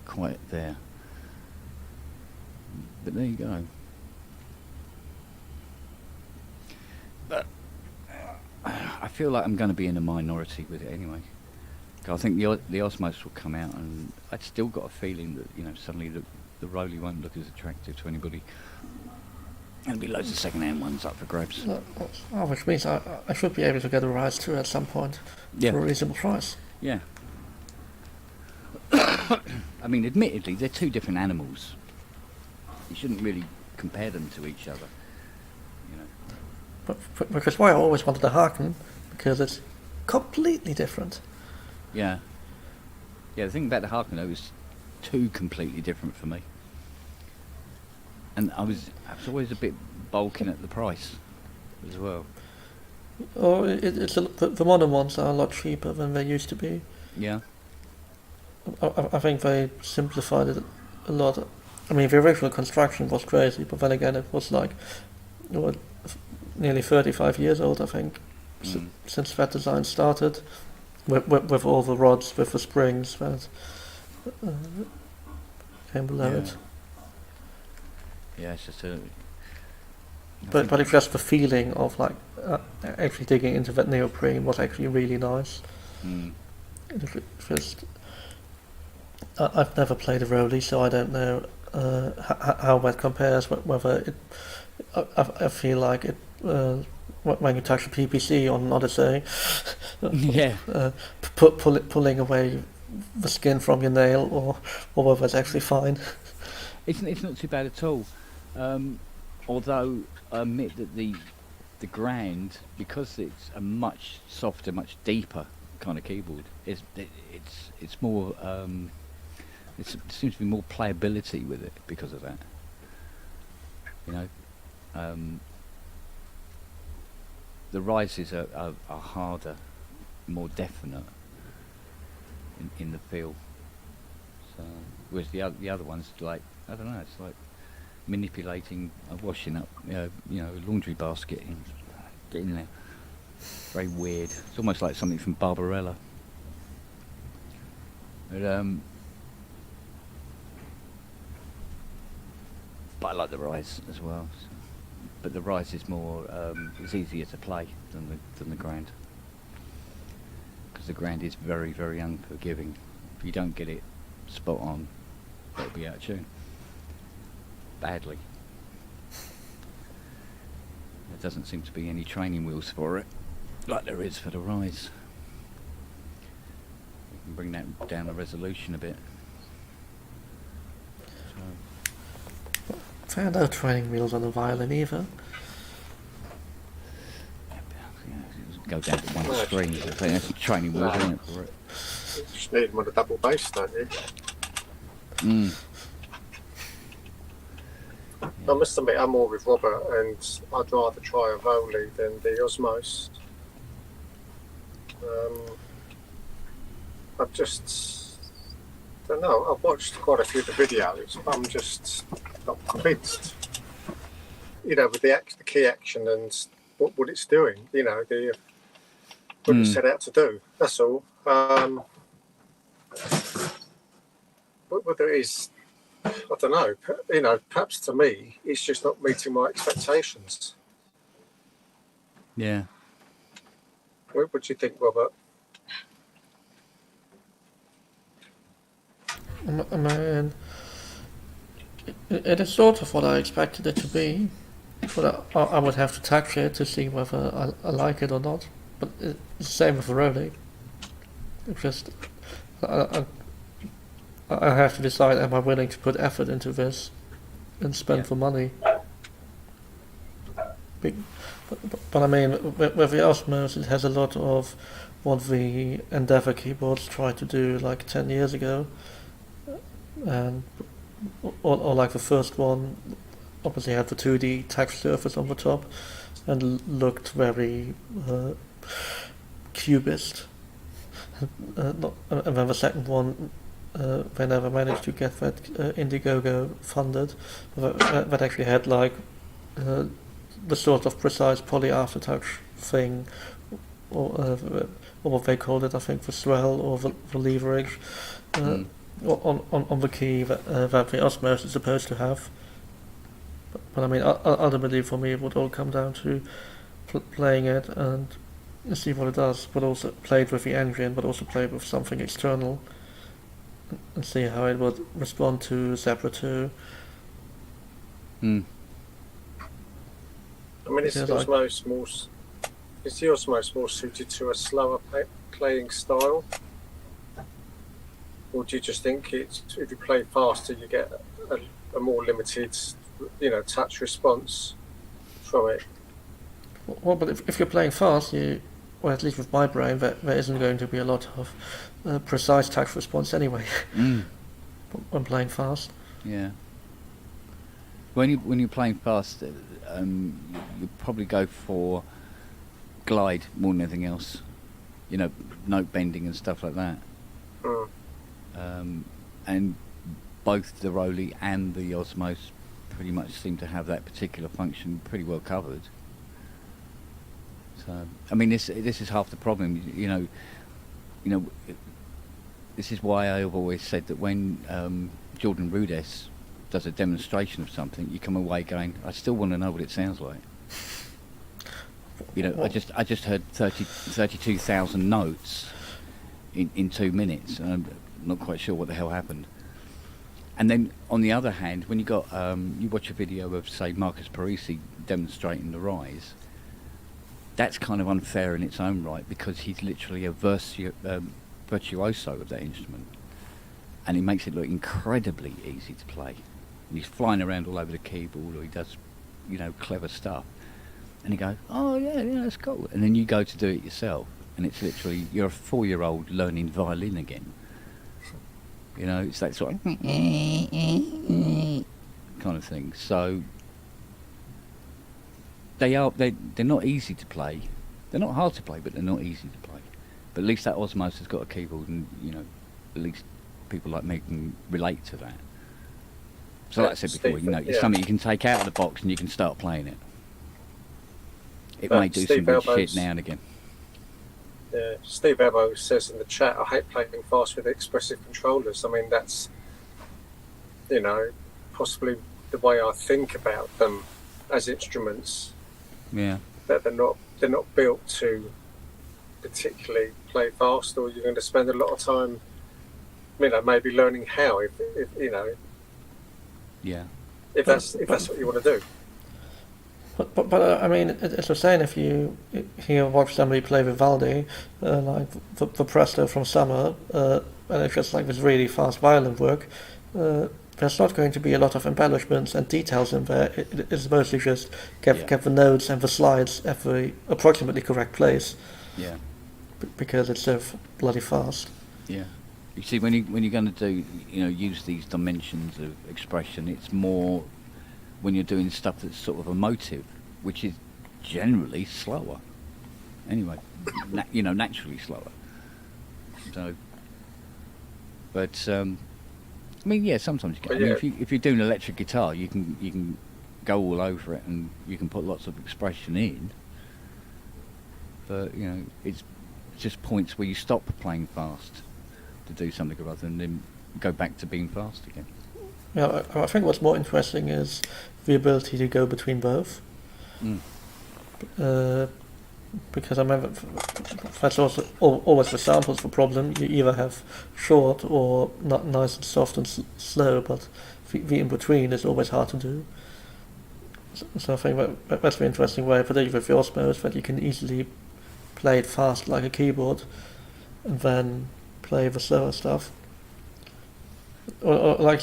quite there. But there you go. But I feel like I'm going to be in a minority with it anyway. I think the Osmos will come out, and I'd still got a feeling that suddenly the Rolly won't look as attractive to anybody. There'll be loads of second-hand ones up for grabs. Which means I should be able to get a Rise 2 at some point for a reasonable price. Yeah. I mean, admittedly, they're two different animals. You shouldn't really compare them to each other. But because why I always wanted to Harken, because it's completely different. Yeah. Yeah, the thing about the Harken, though, is two completely different for me. And I was always a bit balking at the price as well. Oh, the modern ones are a lot cheaper than they used to be. Yeah. I think they simplified it a lot. I mean, the original construction was crazy, but then again, it was like nearly 35 years old, I think, since that design started. with all the rods with the springs that came below it. Yeah, it's just a. But it's just the feeling of like actually digging into that neoprene was actually really nice. It's just I've never played a Rolly, so I don't know how that compares. Whether it, I feel like it when you touch a PPC on Odyssey, pulling away the skin from your nail, or whether it's actually fine. It's not too bad at all. Although I admit that the Grand, because it's a much softer, much deeper kind of keyboard, it's more. There seems to be more playability with it because of that. You know, the rises are harder, more definite in the feel. So, whereas the other ones, like, I don't know, it's like manipulating, washing up, a laundry basket and getting there. Very weird. It's almost like something from Barbarella. But I like the Rise as well. So. But the Rise is more, it's easier to play than the Grand. Because the Grand is very, very unforgiving. If you don't get it spot on, it'll be out of tune. Badly. There doesn't seem to be any training wheels for it, like there is for the Rise. You can bring that down the resolution a bit. Found no training wheels on the violin either. Go down to one string. There's training wheels in it for it. You just need them with a double bass, don't you? I must admit, I'm more with Robert, and I'd rather try a Rolly than the Osmos. I just don't know. I've watched quite a few of the videos. I'm just not convinced. You know, with the key action and what it's doing. You know, what it set out to do. That's all. But whether it is, I don't know. You know, perhaps to me, it's just not meeting my expectations. Yeah. What do you think, Robert? I mean, it is sort of what I expected it to be, but I would have to touch it to see whether I like it or not. But it's the same with the Rolly. It's just I have to decide: am I willing to put effort into this and spend for money? But I mean, with the Osmos, it has a lot of what the Endeavour keyboards tried to do like 10 years ago. And or like the first one obviously had the 2D text surface on the top and looked very cubist. And then the second one, they never managed to get that Indiegogo funded. That actually had like the sort of precise poly aftertouch thing, or what they called it, I think, the swell or the leverage. On the key that the Osmos is supposed to have. But I mean, ultimately for me it would all come down to playing it and see what it does, but also play it with the engine, but also play it with something external and see how it would respond to Zebra 2. I mean, is the Osmos more suited to a slower playing style? Or do you just think it's, if you play faster, you get a more limited, touch response from it? Well, but if you're playing fast, or at least with my brain, there isn't going to be a lot of precise touch response anyway. When playing fast. Yeah. When you're playing fast, you probably go for glide more than anything else. Note bending and stuff like that. And both the Rolly and the Osmos pretty much seem to have that particular function pretty well covered. So, I mean, this is half the problem. you know, this is why I've always said that when Jordan Rudess does a demonstration of something, you come away going, I still want to know what it sounds like. You know, I just heard 32,000 notes in 2 minutes, and I'm not quite sure what the hell happened. And then on the other hand, when you got you watch a video of, say, Marcus Parisi demonstrating the Rise, that's kind of unfair in its own right, because he's literally a virtuoso of that instrument, and he makes it look incredibly easy to play. And he's flying around all over the keyboard, or he does, you know, clever stuff. And you go, oh yeah, that's cool. And then you go to do it yourself, and it's literally, you're a 4-year-old learning violin again. You know, it's that sort of kind of thing. So they're not easy to play. They're not hard to play, but they're not easy to play. But at least that Osmos has got a keyboard, and you know, at least people like me can relate to that. So like I said before, you know, it's something you can take out of the box and you can start playing it. It may do some good shit now and again. Yeah, Steve Elbow says in the chat, I hate playing fast with expressive controllers. I mean, that's, you know, possibly the way I think about them as instruments. Yeah. That they're not built to particularly play fast, or you're going to spend a lot of time, you know, maybe learning how, if you know. Yeah. If that's what you want to do. But I mean, as I was saying, if you watch somebody play Vivaldi, like the Presto from Summer, and it's just like this really fast violin work, there's not going to be a lot of embellishments and details in there. It's mostly just get the notes and the slides at the approximately correct place. Yeah. Because it's so bloody fast. Yeah. You see, when you're going to do, you know, use these dimensions of expression, it's more when you're doing stuff that's sort of emotive, which is generally slower. Anyway, you know, naturally slower. So, but I mean, yeah, sometimes you can. I mean, if you're doing electric guitar, you can go all over it, and you can put lots of expression in. But you know, it's just points where you stop playing fast to do something or other, and then go back to being fast again. Yeah, I think what's more interesting is the ability to go between both. Because I remember that's also always the samples the problem. You either have short or not nice and soft and slow, but the in between is always hard to do. So I think that's the interesting way, particularly with the Osmos, that you can easily play it fast like a keyboard, and then play the slower stuff. Or like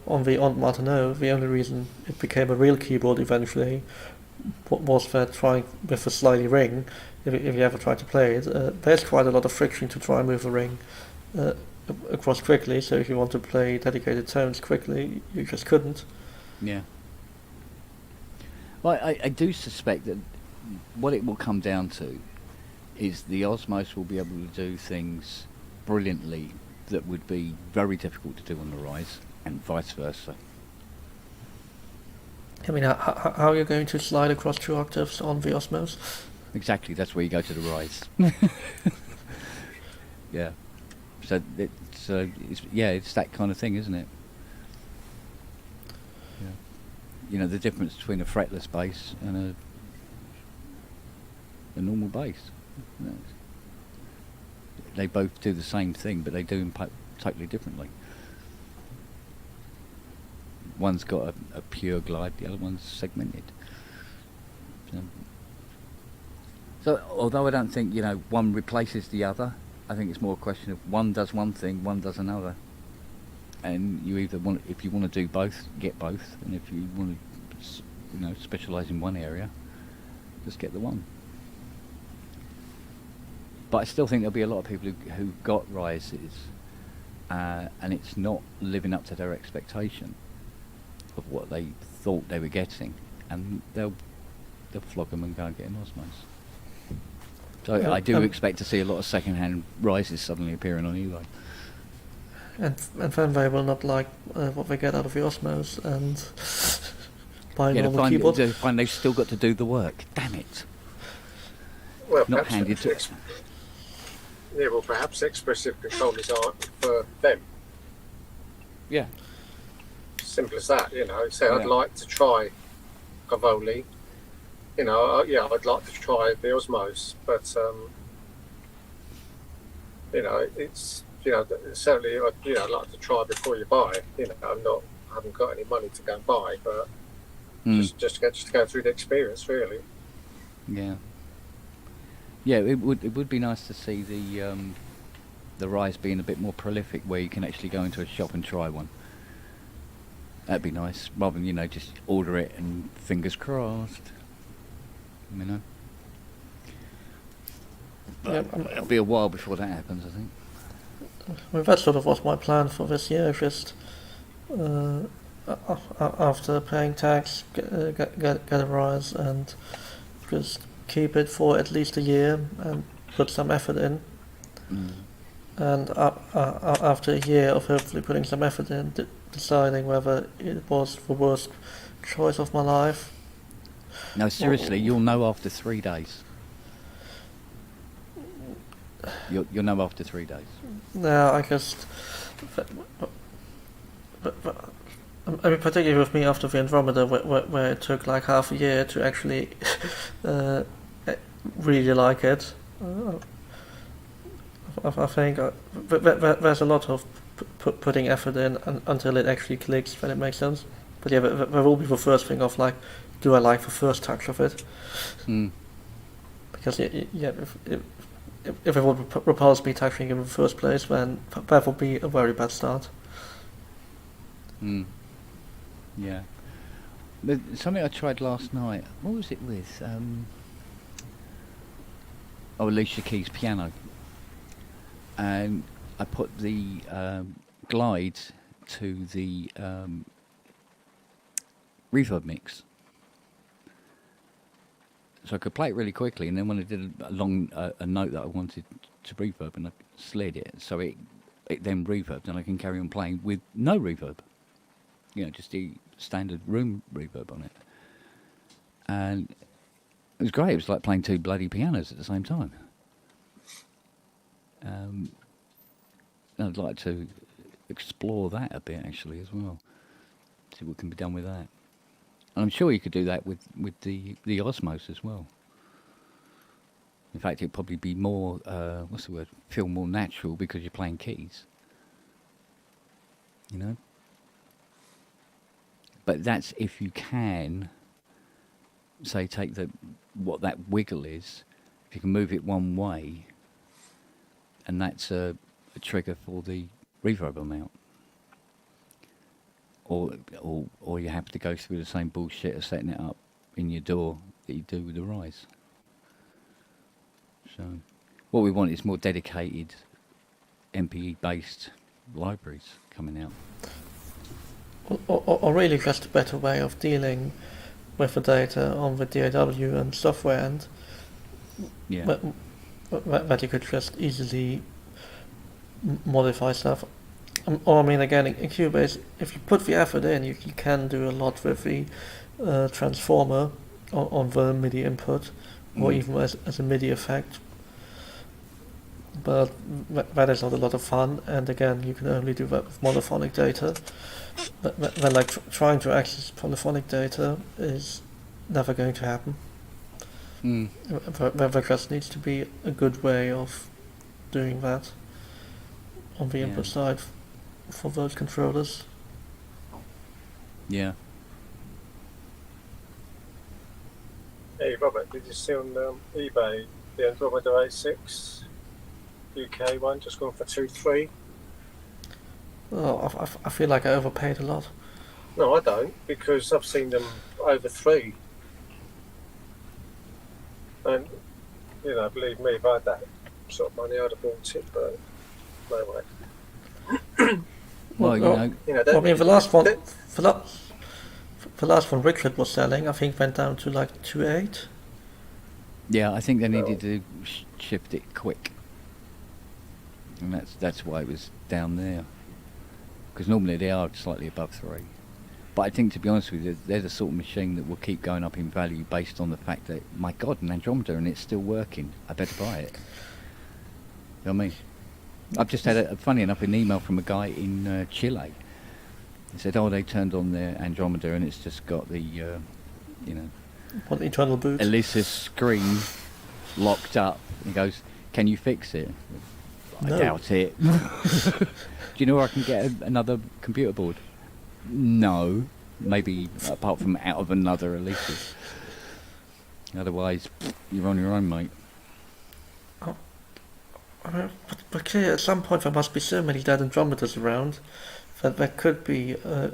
on the Aunt Martineau, the only reason it became a real keyboard eventually was that trying with the slidey ring, if you ever try to play it, there's quite a lot of friction to try and move the ring across quickly, so if you want to play dedicated tones quickly, you just couldn't. Yeah. Well, I do suspect that what it will come down to is the Osmos will be able to do things brilliantly that would be very difficult to do on the Rise, and vice versa. I mean, how are you going to slide across 2 octaves on the Osmos? Exactly, that's where you go to the Rise. Yeah. So it's that kind of thing, isn't it? Yeah. You know, the difference between a fretless bass and a normal bass. You know, they both do the same thing, but they do them totally differently. One's got a pure glide, the other one's segmented. So although I don't think, you know, one replaces the other, I think it's more a question of one does one thing, one does another. And you either want, if you want to do both, get both, and if you want to, you know, specialise in one area, just get the one. But I still think there'll be a lot of people who got Rises, and it's not living up to their expectation of what they thought they were getting, and they'll flog them and go and get an Osmos. So I do expect to see a lot of second-hand Rises suddenly appearing on eBay. And then they will not like what they get out of the Osmos and buy a normal keyboard. They find they've still got to do the work. Damn it! Well, not handed to. Yeah, well, perhaps expressive controllers aren't for them. Yeah. Simple as that, you know. So Yeah. I'd like to try a Voli. You know, yeah, I'd like to try the Osmos, but you know, it's certainly I'd like to try before you buy. You know, I haven't got any money to go and buy, but just to go through the experience, really. Yeah. Yeah, it would be nice to see the Rise being a bit more prolific, where you can actually go into a shop and try one. That'd be nice, rather than just order it and fingers crossed. You know. But it'll be a while before that happens, I think. Well, that sort of was my plan for this year. Just after paying tax, get a Rise and just keep it for at least a year and put some effort in. And after a year of hopefully putting some effort in, deciding whether it was the worst choice of my life. No, seriously, you'll know after 3 days. You'll know after 3 days. No, I just... I mean, particularly with me after the Andromeda, where it took like half a year to actually really like it. I think there's a lot of putting effort in until it actually clicks, then it makes sense. But yeah, there will be the first thing of like, do I like the first touch of it? Because if it would repulse me touching in the first place, then that would be a very bad start. Yeah. But something I tried last night. What was it with? Alicia Keys' piano. And I put the glide to the reverb mix, so I could play it really quickly. And then when I did a note that I wanted to reverb, and I slid it, so it then reverbed, and I can carry on playing with no reverb. Just the standard room reverb on it. And it was great. It was like playing two bloody pianos at the same time. I'd like to explore that a bit actually as well. See what can be done with that. And I'm sure you could do that with the Osmos as well. In fact, it'd probably be more, feel more natural because you're playing keys. But that's if you can, say, take what that wiggle is, if you can move it one way, and that's a trigger for the reverb amount. Or you have to go through the same bullshit of setting it up in your DAW that you do with the Rise. So, what we want is more dedicated MPE-based libraries coming out. Or really just a better way of dealing with the data on the DAW and software end. Yeah. That you could just easily modify stuff. Or I mean, again, in Cubase, if you put the effort in, you can do a lot with the transformer on the MIDI input, or even as a MIDI effect. But that is not a lot of fun, and again, you can only do that with monophonic data. Then, like trying to access polyphonic data is never going to happen. There just needs to be a good way of doing that on the input side for those controllers. Yeah. Hey Robert, did you see on eBay the Andromeda A6 UK one just going for 2.3? Oh, I feel like I overpaid a lot. No, I don't, because I've seen them over 3. And, believe me, if I had that sort of money, I'd have bought it, but no way. I mean, the last one, the last one Richard was selling, I think went down to like 2.8. Yeah, I think they needed to shift it quick, and that's why it was down there. Because normally they are slightly above 3. But I think, to be honest with you, they're the sort of machine that will keep going up in value based on the fact that, my God, an Andromeda and it's still working. I better buy it. know what I mean? I've just had funny enough, an email from a guy in Chile. He said, "Oh, they turned on their Andromeda and it's just got the, What, the internal boot? Elysis screen locked up." He goes, "Can you fix it?" I No. doubt it. Do you know where I can get another computer board? No, maybe apart from out of another Elysis. Otherwise, you're on your own, mate. But clearly, at some point, there must be so many dead Andromedas around that there could be a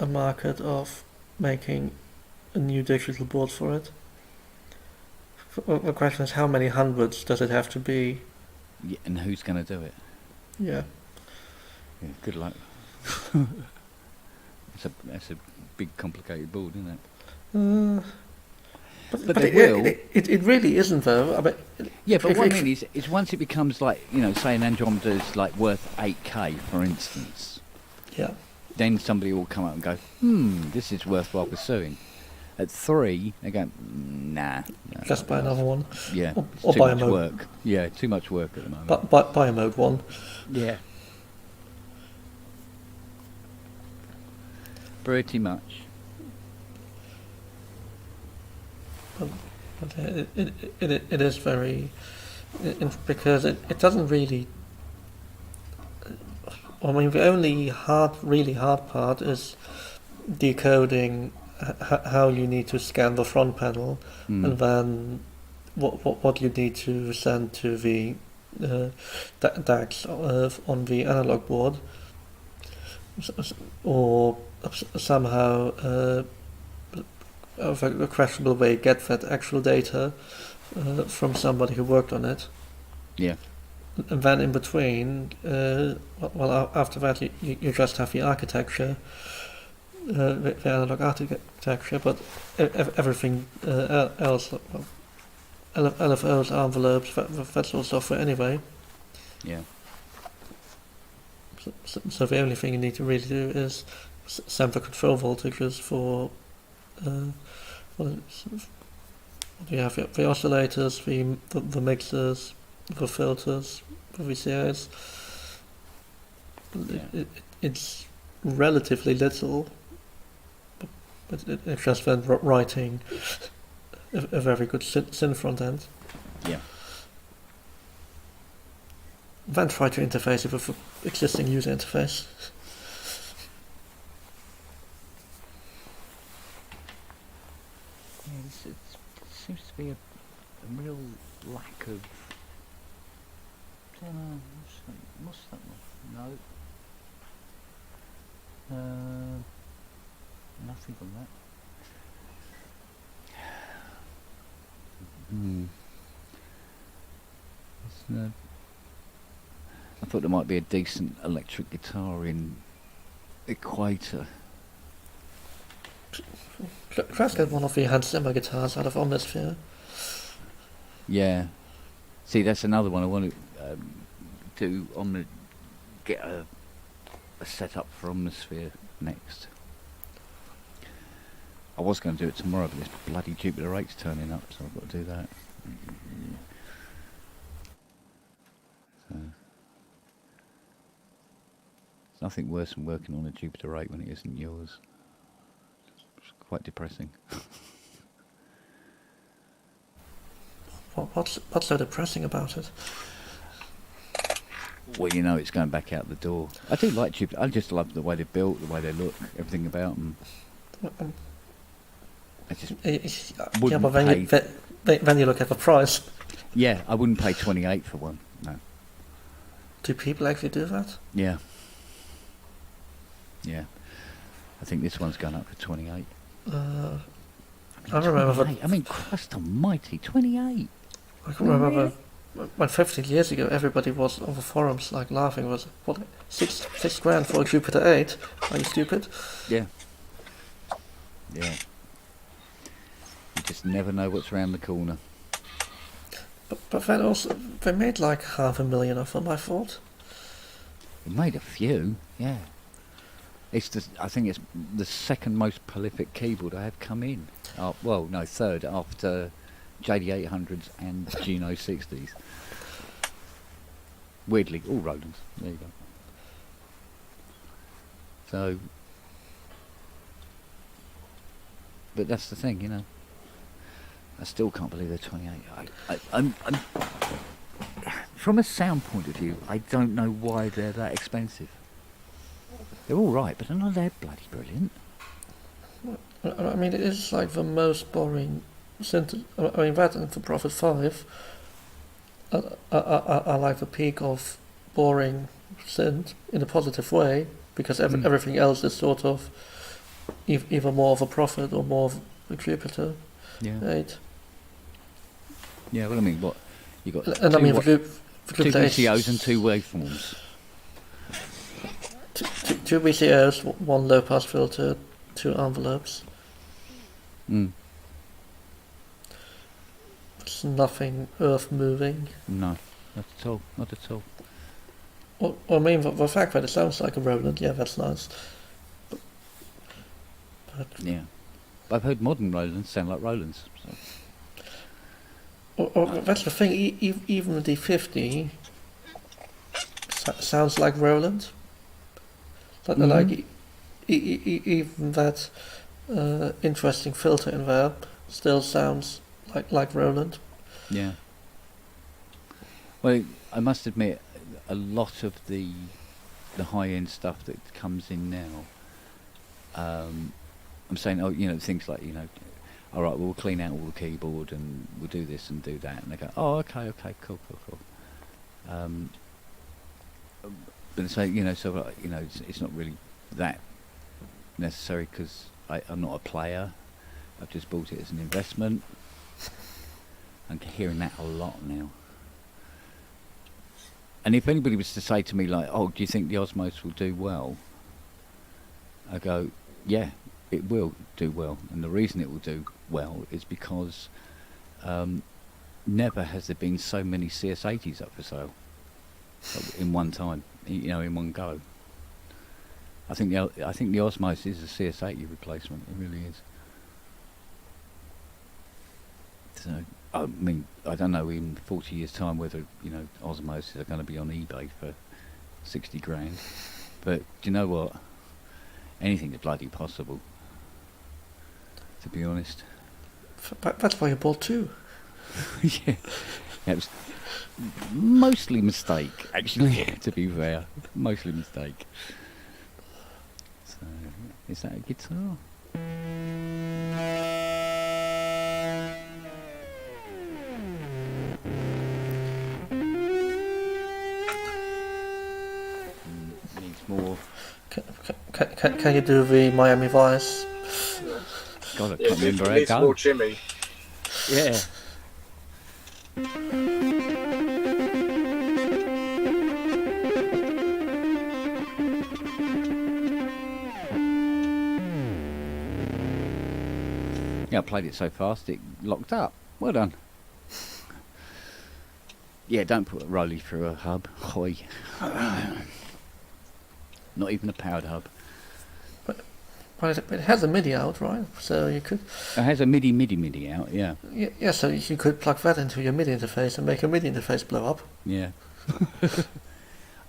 market of making a new digital board for it. The question is, how many hundreds does it have to be? Yeah, and who's going to do it? Yeah. Yeah, good luck. That's a big, complicated board, isn't it? But they will. It really isn't, though. I mean, Yeah, but if- what I if- mean is once it becomes like, say an Andromeda is like worth 8k, for instance, Yeah. then somebody will come up and go, this is worthwhile pursuing. At 3, they go, nah. No, Just buy another one. Yeah, Or it's too buy a much mode. work. Yeah, too much work at the moment. Buy a mode one. Yeah. Pretty much. But it is very... because it doesn't really... I mean, the only really hard part is decoding how you need to scan the front panel, and then what you need to send to the DAX on the analog board, or somehow of a questionable way get that actual data from somebody who worked on it. Yeah. And then in between, after that you just have the architecture, the analog architecture, but everything else, LFOs, envelopes, that's all software anyway. Yeah. So the only thing you need to really do is send the control voltages for what do you have? The oscillators, the mixers, the filters, the VCAs. Yeah. It's relatively little, but it's just then writing a very good syn front end. Yeah. Then try to interface it with the existing user interface. Yeah, it seems to be a real lack of... what's that one? No. Nothing on that. I thought there might be a decent electric guitar in Equator. Let's get one of the Hans Zimmer guitars out of Omnisphere. Yeah. See, that's another one I want to do. Get a setup for Omnisphere next. I was going to do it tomorrow, but this bloody Jupiter 8's turning up, so I've got to do that. So, there's nothing worse than working on a Jupiter 8 when it isn't yours. It's quite depressing. What's so depressing about it? Well, it's going back out the door. I do like Jupiter. I just love the way they're built, the way they look, everything about them. I just wouldn't but then you look at the price. Yeah, I wouldn't pay 28 for one. No. Do people actually do that? Yeah. Yeah. I think this one's gone up for 28. I remember that. I mean, Christ almighty, 28. I can remember when 15 years ago everybody was on the forums like laughing. Was what, six grand for a Jupiter 8? Are you stupid? Yeah. Yeah. You just never know what's around the corner. But then also they made like 500,000 of them, I thought. They made a few, yeah. I think it's the second most prolific keyboard I have come in. Well, no, third after JD800s and Juno 60s. Weirdly, all Rolands. There you go. So, but that's the thing, you know. I still can't believe they're 28. I'm from a sound point of view, I don't know why they're that expensive. They're all right, but they're not that bloody brilliant. I mean, it is like the most boring synth. I mean, that and for Prophet 5, I like the peak of boring synth in a positive way, because everything else is sort of either more of a Prophet or more of a Jupiter 8. Yeah, well, I mean, what you got? And I mean, two VCOs and two waveforms. Two VCOs, one low pass filter, two envelopes. It's nothing earth moving. No, not at all. Not at all. Well, I mean, the fact that it sounds like a Roland, yeah, that's nice. But yeah, I've heard modern Rolands sound like Rolands. So. Well, that's the thing. Even the D50 sounds like Roland. Like even that interesting filter in there still sounds like Roland. Yeah. Well, I must admit, a lot of the high-end stuff that comes in now, I'm saying, oh, you know, things like, you know, all right, we'll clean out all the keyboard and we'll do this and do that, and they go, oh, okay, cool. But so, you know, you know, it's not really that necessary because I'm not a player. I've just bought it as an investment. I'm hearing that a lot now. And if anybody was to say to me like, oh, do you think the Osmos will do well? I go, yeah, it will do well. And the reason it will do well is because never has there been so many CS80s up for sale in one time, you know, in one go. I think the Osmos is a CS80 replacement. It really is. So, I mean, I don't know in 40 years' time whether, you know, Osmos are going to be on eBay for 60 grand. But do you know what? Anything is bloody possible, to be honest. That's why you bought two. Yeah. It was mostly mistake, actually, to be fair. Mostly mistake. So, is that a guitar? Needs more. Can you do the Miami Vice? God, I can't remember how it needs more goes. Jimmy. Yeah. Yeah, I played it so fast it locked up. Well done. Yeah, don't put a Rolly through a hub. Hoi. Not even a powered hub. Well, it has a MIDI out, right? So you could. It has a MIDI out, yeah. Yeah, so you could plug that into your MIDI interface and make a MIDI interface blow up. Yeah.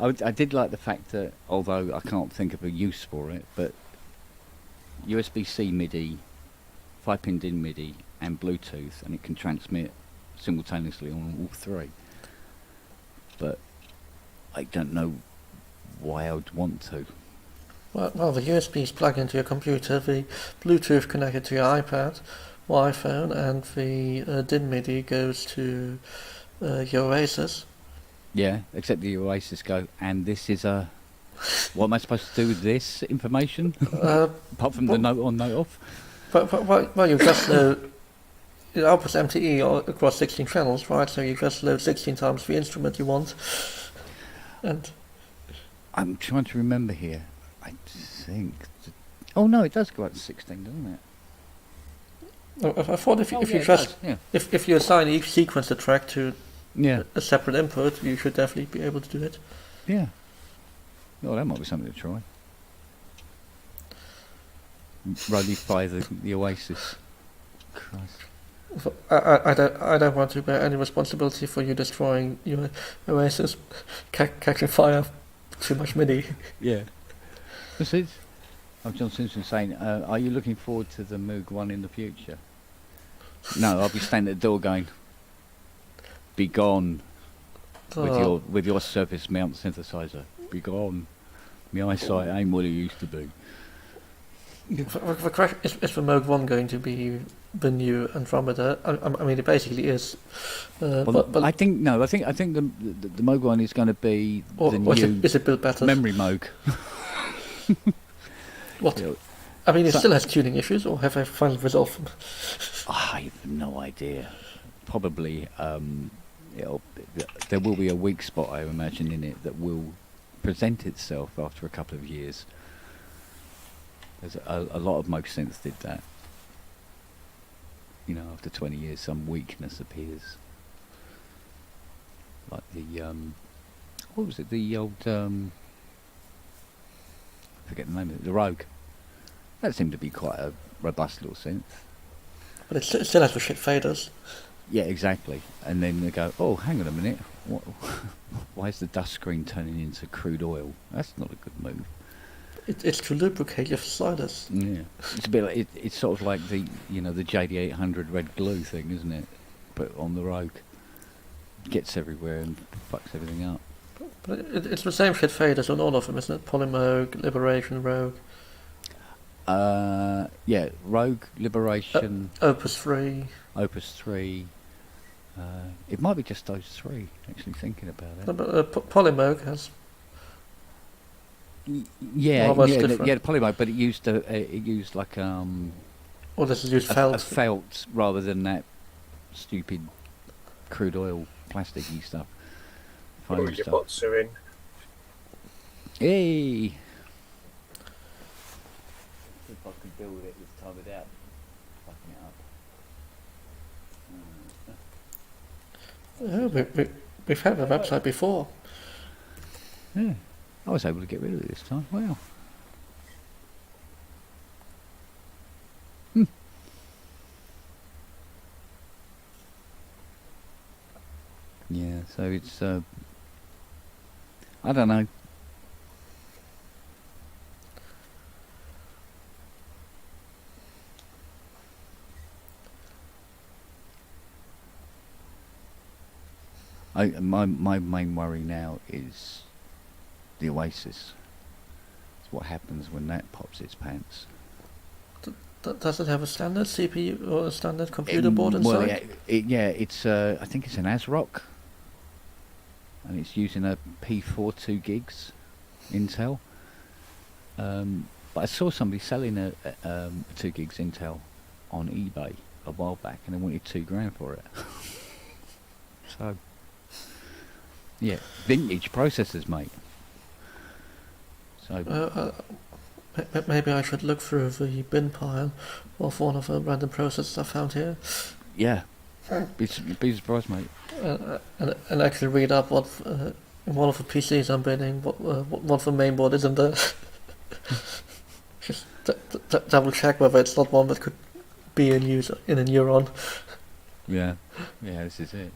I did like the fact that, although I can't think of a use for it, but USB-C MIDI, 5-pin DIN MIDI, and Bluetooth, and it can transmit simultaneously on all three. But I don't know why I would want to. Well, the USBs plug into your computer, the Bluetooth connected to your iPad, or iPhone, and the DIN MIDI goes to your Oasis. Yeah, except the Oasis go, and this is a... What am I supposed to do with this information? Apart from the note on, note off? Well, you just load... It outputs MTE across 16 channels, right? So you just load 16 times the instrument you want. And I'm trying to remember here. I think... Oh no, it does go up to 16, doesn't it? I thought if you just... If you assign each sequencer track to a separate input, you should definitely be able to do it. Yeah. Oh, that might be something to try. Released by the Oasis. Christ. I don't want to bear any responsibility for you destroying your Oasis, catching fire, too much MIDI. Yeah. This is. I'm John Simpson saying, are you looking forward to the Moog 1 in the future? No, I'll be standing at the door going, be gone with your Surface Mount synthesizer. Be gone. My eyesight ain't what it used to be. Is the Moog 1 going to be the new Andromeda? I mean, it basically is. But I think the Moog 1 is going to be the new. Is it built better? Memory Moog. What? I mean, it still has tuning issues, or have I finally resolved them? I have no idea. Probably, there will be a weak spot, I imagine, in it that will present itself after a couple of years. There's a lot of Moog synths did that. You know, after 20 years, some weakness appears. Like the what was it? The old I forget the name of it. The Rogue. That seemed to be quite a robust little synth. But it still has the shit faders. Yeah, exactly. And then they go, oh, hang on a minute. Why is the dust screen turning into crude oil? That's not a good move. It's to lubricate your sliders. Yeah, it's a bit like it's sort of like the the JD800 red glue thing, isn't it? But on the Rogue, it gets everywhere and fucks everything up. But it's the same shit faders on all of them, isn't it? Polymoog, Liberation, Rogue. Yeah, Rogue, Liberation, Opus 3. Opus 3. It might be just those three. Actually, thinking about it. No, but Polymoog has. Yeah, the Polymoog, but it used like Or this is used felt. A felt rather than that stupid crude oil plasticky stuff. Put your Botsu in. Hey. If I could build it this time without fucking it up. We've had a website before. Yeah, I was able to get rid of it this time. Wow. Yeah, so it's I don't know. My main worry now is the Oasis. It's what happens when that pops its pants. Does it have a standard CPU or a standard computer board inside? Well, it's I think it's an ASRock, and it's using a P4 2 gigs Intel. But I saw somebody selling a 2 gigs Intel on eBay a while back, and they wanted $2,000 for it. So. Yeah, vintage processors, mate. So maybe I should look through the bin pile of one of the random processors I found here. Yeah, be surprised, mate. And actually read up what in one of the PCs I'm binning, what the main board is in there. Just double check whether it's not one that could be in use in a neuron. Yeah, this is it.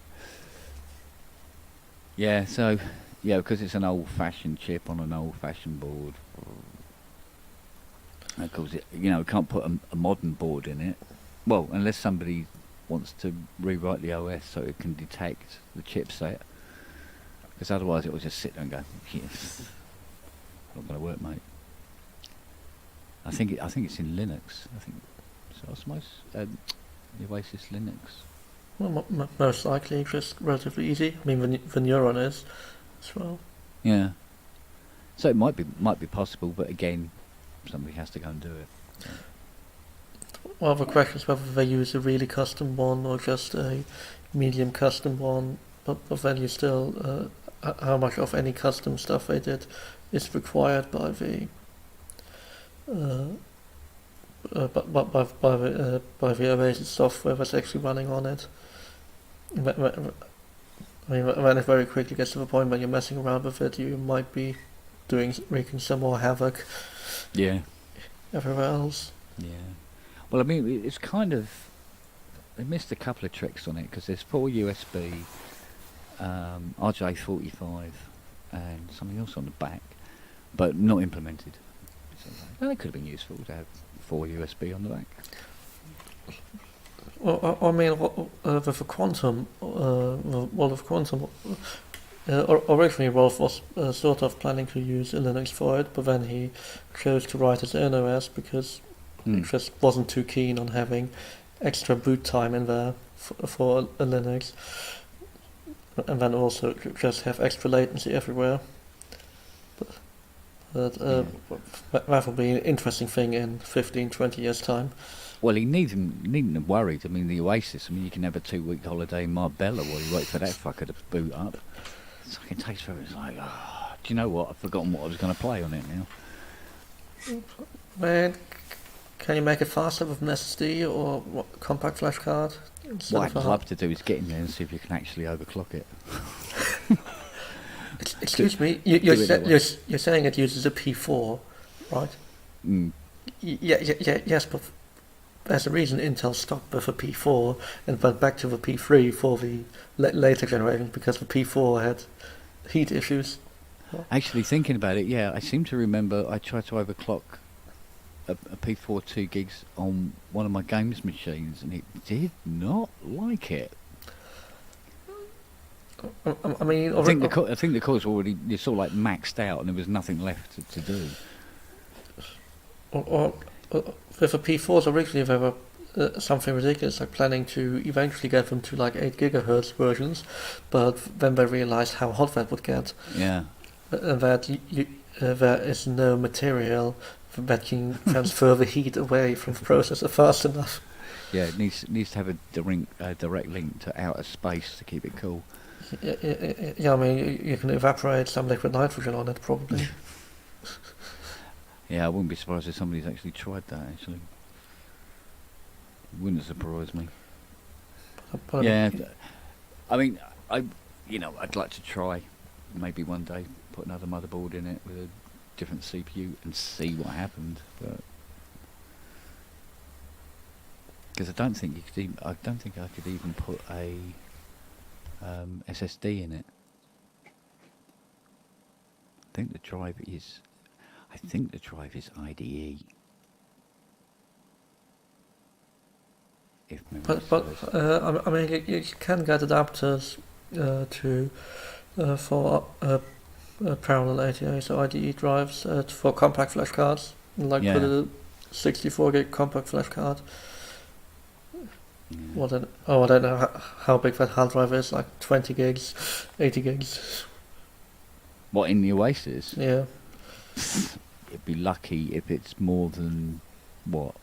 Yeah, so, because it's an old-fashioned chip on an old-fashioned board. Of course, can't put a modern board in it. Well, unless somebody wants to rewrite the OS so it can detect the chipset. Because otherwise it will just sit there and go, not going to work, mate. I think it's in Linux. I think so. I suppose the Oasis Linux. Well, most likely, just relatively easy. I mean, the neuron is as well. Yeah. So it might be possible, but again, somebody has to go and do it. So. Well, the question is whether they use a really custom one or just a medium custom one. But then you still, how much of any custom stuff they did is required by the. By the Oasis software that's actually running on it. I mean, when it very quickly gets to the point when you're messing around with it, you might be wreaking some more havoc. Yeah. Everywhere else. Yeah. Well, I mean, it's kind of missed a couple of tricks on it because there's 4 USB, RJ45, and something else on the back, but not implemented. So it could have been useful to have 4 USB on the back. Well, I mean, with the Quantum, World of Quantum, originally Rolf was sort of planning to use Linux for it, but then he chose to write his own OS because he just wasn't too keen on having extra boot time in there for a Linux, and then also just have extra latency everywhere. But that will be an interesting thing in 15, 20 years' time. Well, he needn't have worried. I mean, the Oasis, I mean, you can have a 2-week holiday in Marbella while you wait for that fucker to boot up. It fucking takes forever. It's like, do you know what? I've forgotten what I was going to play on it now. Man, can you make it faster with an SSD or compact flash card? What I'd love to do is get in there and see if you can actually overclock it. Excuse me, you're saying it uses a P4, right? Yes, but there's a reason Intel stopped with a P4 and went back to the P3 for the later generation, because the P4 had heat issues. Actually, thinking about it, yeah, I seem to remember I tried to overclock a P4 2 gigs on one of my games machines, and it did not like it. I mean, I think the core's already sort of like maxed out, and there was nothing left to do. With the P4s originally, they were something ridiculous, like planning to eventually get them to like 8 gigahertz versions, but then they realized how hot that would get. Yeah. And that there is no material that can transfer the heat away from the processor fast enough. Yeah, it needs to have a direct link to outer space to keep it cool. Yeah, I mean, you can evaporate some liquid nitrogen on it, probably. Yeah, I wouldn't be surprised if somebody's actually tried that, actually. It wouldn't surprise me. Yeah, I mean, I'd like to try, maybe one day, put another motherboard in it with a different CPU and see what happened, but... Because I don't think I could even put a SSD in it. I think the drive is IDE. I mean, you can get adapters for parallel ATA, so IDE drives for compact flash cards, like put a 64 gig compact flash card. Yeah. I don't know how big that hard drive is, like 20 gigs, 80 gigs. What, in the Oasis? Yeah. You'd be lucky if it's more than, what,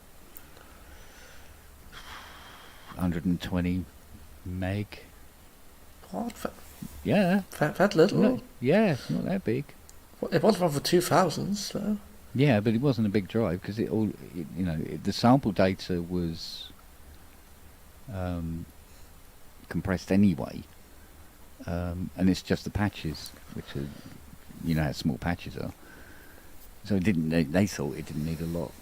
120 meg? What? Yeah. That little? No, yeah, it's not that big. Well, it was one for 2000s, though. Yeah, but it wasn't a big drive, because the sample data was compressed anyway, and it's just the patches, which are, how small patches are. So it didn't. They thought it didn't need a lot.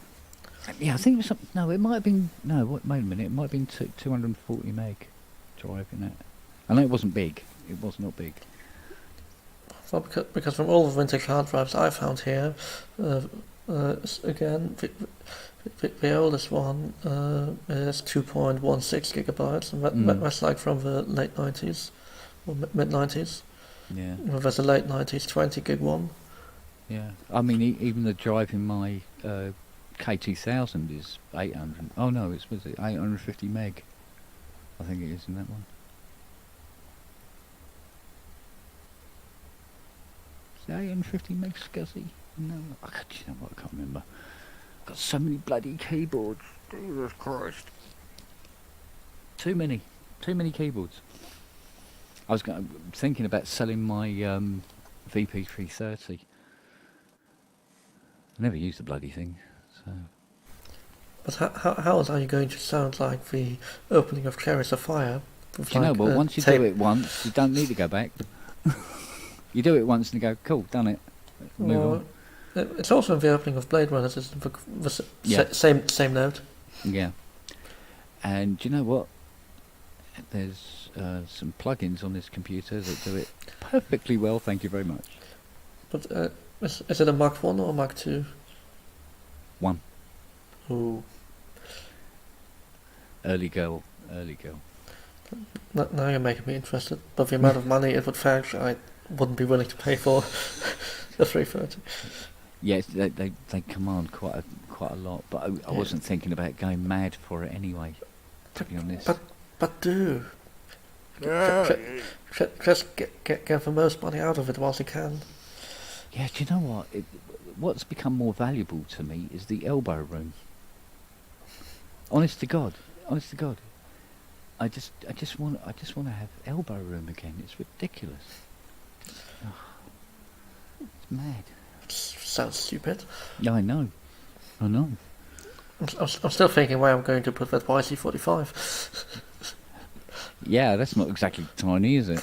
Yeah, I think it was something. No, it might have been. No, wait a minute. It might have been 240 meg drive in it. I know it wasn't big. It was not big. Well, because from all the vintage hard drives I found here, again, the oldest one is 2.16 gigabytes, and that's like from the late 90s or mid 90s. Yeah. There's a late 90s 20 gig one. Yeah, I mean, even the drive in my K2000 is 800. Oh no, was it 850 meg? I think it is in that one. Is it 850 meg SCSI? No, I can't remember. I've got so many bloody keyboards. Jesus Christ. Too many keyboards. I was thinking about selling my VP330. I never used the bloody thing, so. But how are you going to sound like the opening of Chariots of Fire? Do you know what? Once you do it once, you don't need to go back. You do it once and you go, cool, done it. Move on. It's also in the opening of Blade Runner. It's the same note. Yeah. And do you know what? there's some plugins on this computer that do it perfectly well. Thank you very much. But is it a Mark 1 or a Mark 2? 1. Ooh. Early girl. Now you're making me interested. But the amount of money it would fetch, I wouldn't be willing to pay for the 330. Yes, they command quite a lot, but I wasn't thinking about going mad for it anyway, to be honest. But do. Just get the most money out of it whilst you can. Yeah, do you know what? What's become more valuable to me is the elbow room. Honest to God. I just want to have elbow room again. It's ridiculous. It's mad. Sounds stupid. Yeah, I know. I'm still thinking where I'm going to put that YC45. Yeah, that's not exactly tiny, is it?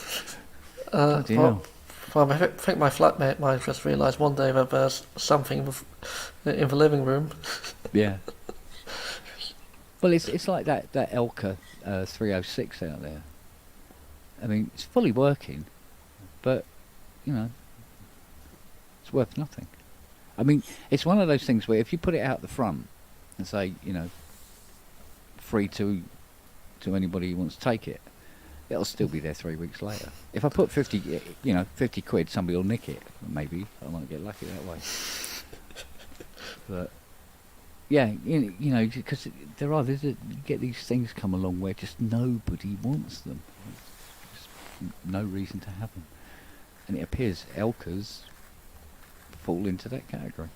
Well, I think my flatmate might just realise one day that there's something in the living room. Yeah. Well, it's like that Elka 306 out there. I mean, it's fully working, but, you know, it's worth nothing. I mean, it's one of those things where if you put it out the front and say, you know, free to anybody who wants to take it, it'll still be there 3 weeks later. If I put 50 quid, somebody will nick it. Maybe I might get lucky that way. But yeah, you know, because you get these things come along where just nobody wants them. Just no reason to have them, and it appears Elkas fall into that category.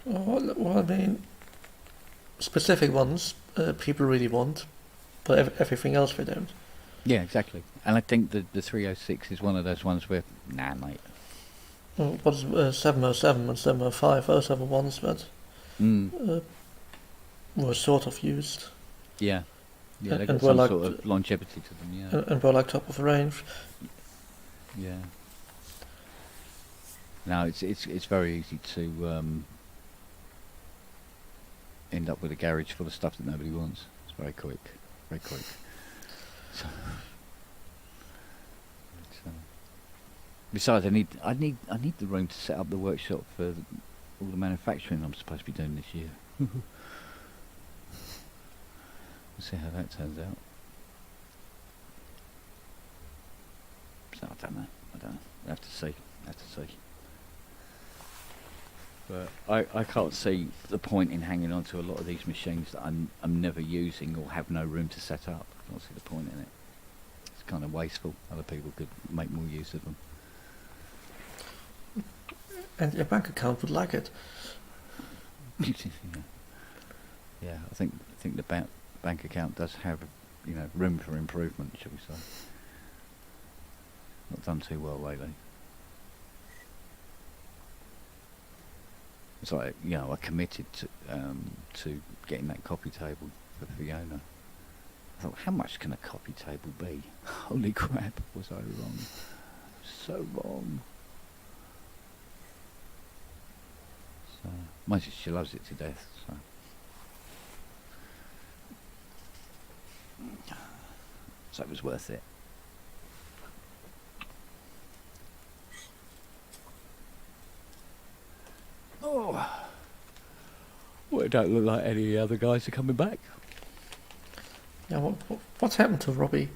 Well, I mean, specific ones people really want, but everything else they don't. Yeah, exactly. And I think the 306 is one of those ones where, nah, mate. Well, what's 707 and 705? Those are the ones that were sort of used. Yeah. Yeah, they've got and some like sort of longevity to them, yeah. And were like top of the range. Yeah. No, it's very easy to end up with a garage full of stuff that nobody wants. It's very quick. So, besides, I need the room to set up the workshop for all the manufacturing I'm supposed to be doing this year. We'll see how that turns out. So I don't know. I have to see. But I can't see the point in hanging on to a lot of these machines that I'm never using or have no room to set up. I can't see the point in it. It's kind of wasteful. Other people could make more use of them. And your bank account would like it. Yeah, I think the bank account does have, you know, room for improvement, shall we say. Not done too well lately. It's like, you know, I committed to getting that coffee table for Fiona. I thought, how much can a coffee table be? Holy crap, was I wrong? So wrong. So, mind you, she loves it to death, so it was worth it. Oh, well, it don't look like any other guys are coming back. Yeah, what's happened to Robbie?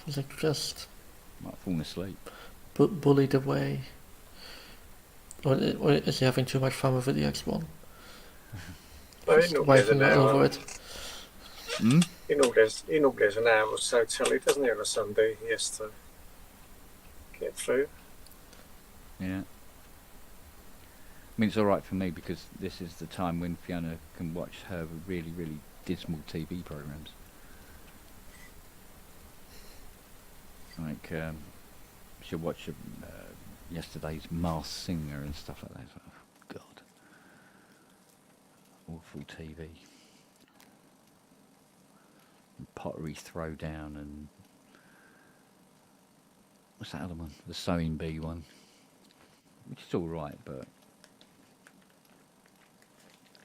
Was it just might have fallen asleep, bullied away, or is he having too much fun with the X1? He normally has an hour. He normally has an hour or so telly, doesn't he, on a Sunday? He has to get through. Yeah. I mean, it's all right for me because this is the time when Fiona can watch her really, really dismal TV programs. Like, she'll watch yesterday's Masked Singer and stuff like that. Oh, God. Awful TV. And Pottery Throwdown and... What's that other one? The Sewing Bee one. Which is all right, but...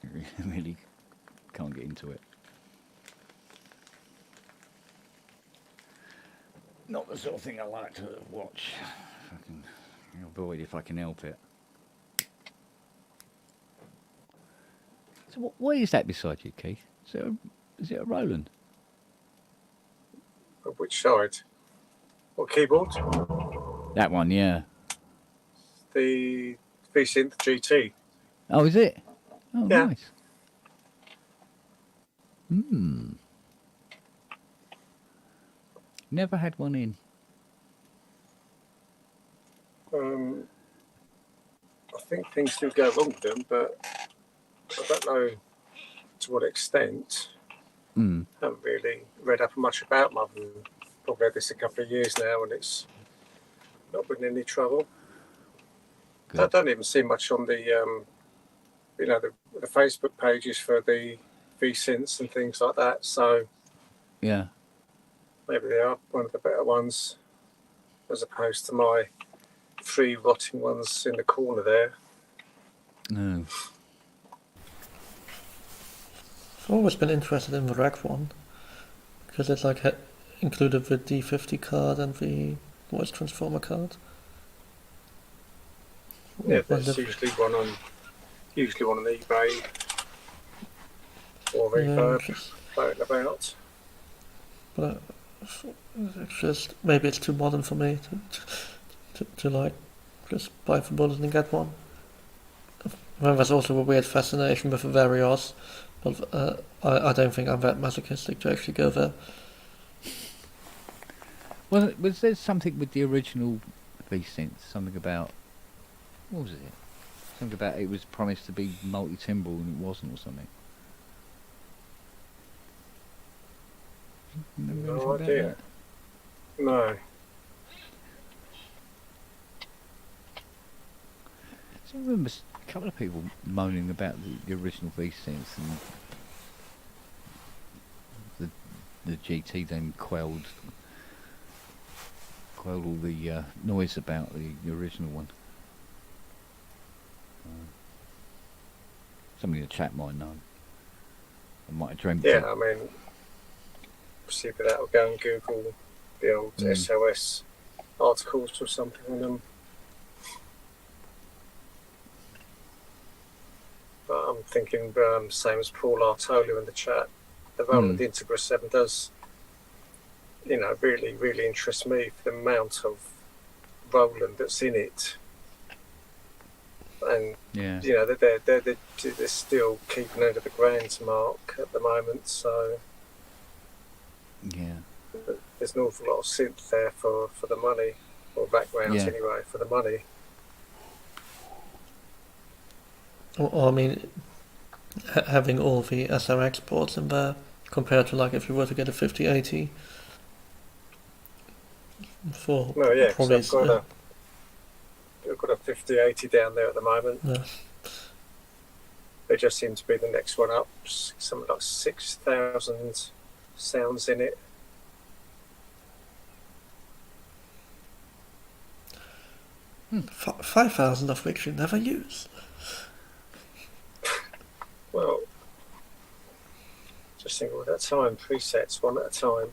I really can't get into it. not the sort of thing I like to watch. I can avoid if I can help it. So what is that beside you, Keith? Is it a Roland? Which side? What keyboard? That one, yeah. The V-Synth GT. Oh, is it? Oh, Yeah. nice. Never had one in. I think things do go wrong with them, but I don't know to what extent. Haven't really read up much about them. I've probably had this a couple of years now, and it's not been any trouble. Good. I don't even see much on the, the Facebook pages for the V-Synths and things like that. So Yeah. maybe they are one of the better ones, as opposed to my 3 rotting ones in the corner there. No. I've always been interested in the rack one because it's like included the D50 card and the voice transformer card. Yeah, there's usually one on eBay or Reverb floating about. But it's just maybe it's too modern for me to like just buy the bullet and get one. Well, there's also a weird fascination with the Varios, but I don't think I'm that masochistic to actually go there. Well, was there something with the original V-Synth? Something about, what was it? Something about it was promised to be multi-timbral and it wasn't, or something. No idea. No. So I remember a couple of people moaning about the original V-Synth, and the GT then quelled all the noise about the original one. Somebody in the chat might know. I might have dreamt it. I mean, see if that will go and Google the old SOS articles or something on them. But I'm thinking same as Paul Artolu in the chat. The Roland Integra 7 does, really, really interest me for the amount of Roland that's in it. And they're still keeping under the grand mark at the moment, so there's an awful lot of synth there for the money, or backgrounds anyway, for the money. Or I mean, having all the SRX ports in there compared to like if you were to get a 5080 for probably I've got a 5080 down there at the moment. Yeah. They just seem to be the next one up. Something like 6,000 sounds in it. Hmm. 5,000 of which you never use. Well, just think all that time, presets one at a time.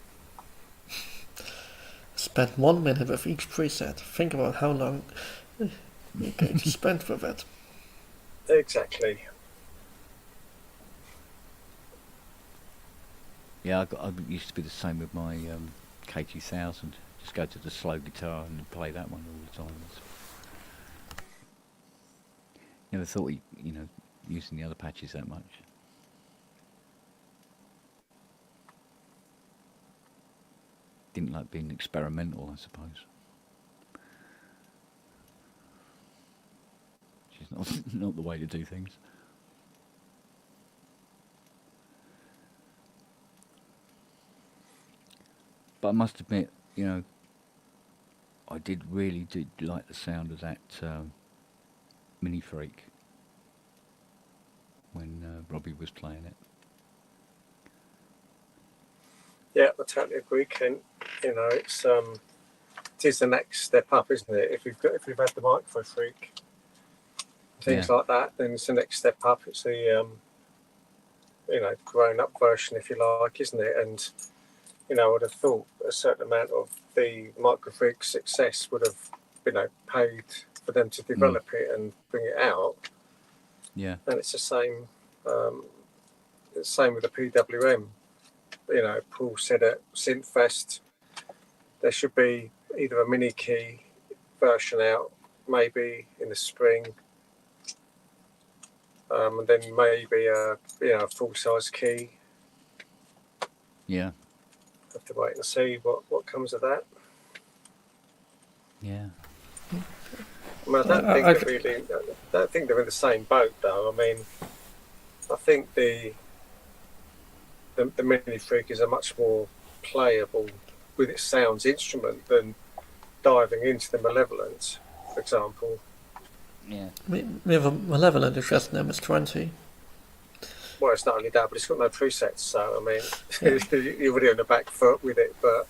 Spend 1 minute with each preset. Think about how long you're going to spend with it. Exactly. Yeah, I used to be the same with my K2000. Just go to the slow guitar and play that one all the time. Never thought, using the other patches that much. Didn't like being experimental, I suppose. Which is not the way to do things. But I must admit, I did really like the sound of that Mini Freak when Robbie was playing it. Yeah, I totally agree, Kent. It is the next step up, isn't it? If we've had the Micro Freak, things like that, then it's the next step up. It's the grown up version, if you like, isn't it? And you know, I'd have thought a certain amount of the Microfreak success would have, you know, paid for them to develop it and bring it out. Yeah. And it's the same. Same with the PWM. You know, Paul said at Synthfest there should be either a mini key version out, maybe in the spring, and then maybe a full size key. Yeah. Have to wait and see what comes of that. Yeah. I mean, I don't think they're in the same boat though. I mean, I think the Mini Freak is a much more playable with its sounds instrument than diving into the Malevolent, for example. Yeah. We have a Malevolent is just an MS-20. Well, it's not only that, but it's got no presets, so I mean, you're already on the back foot with it, but.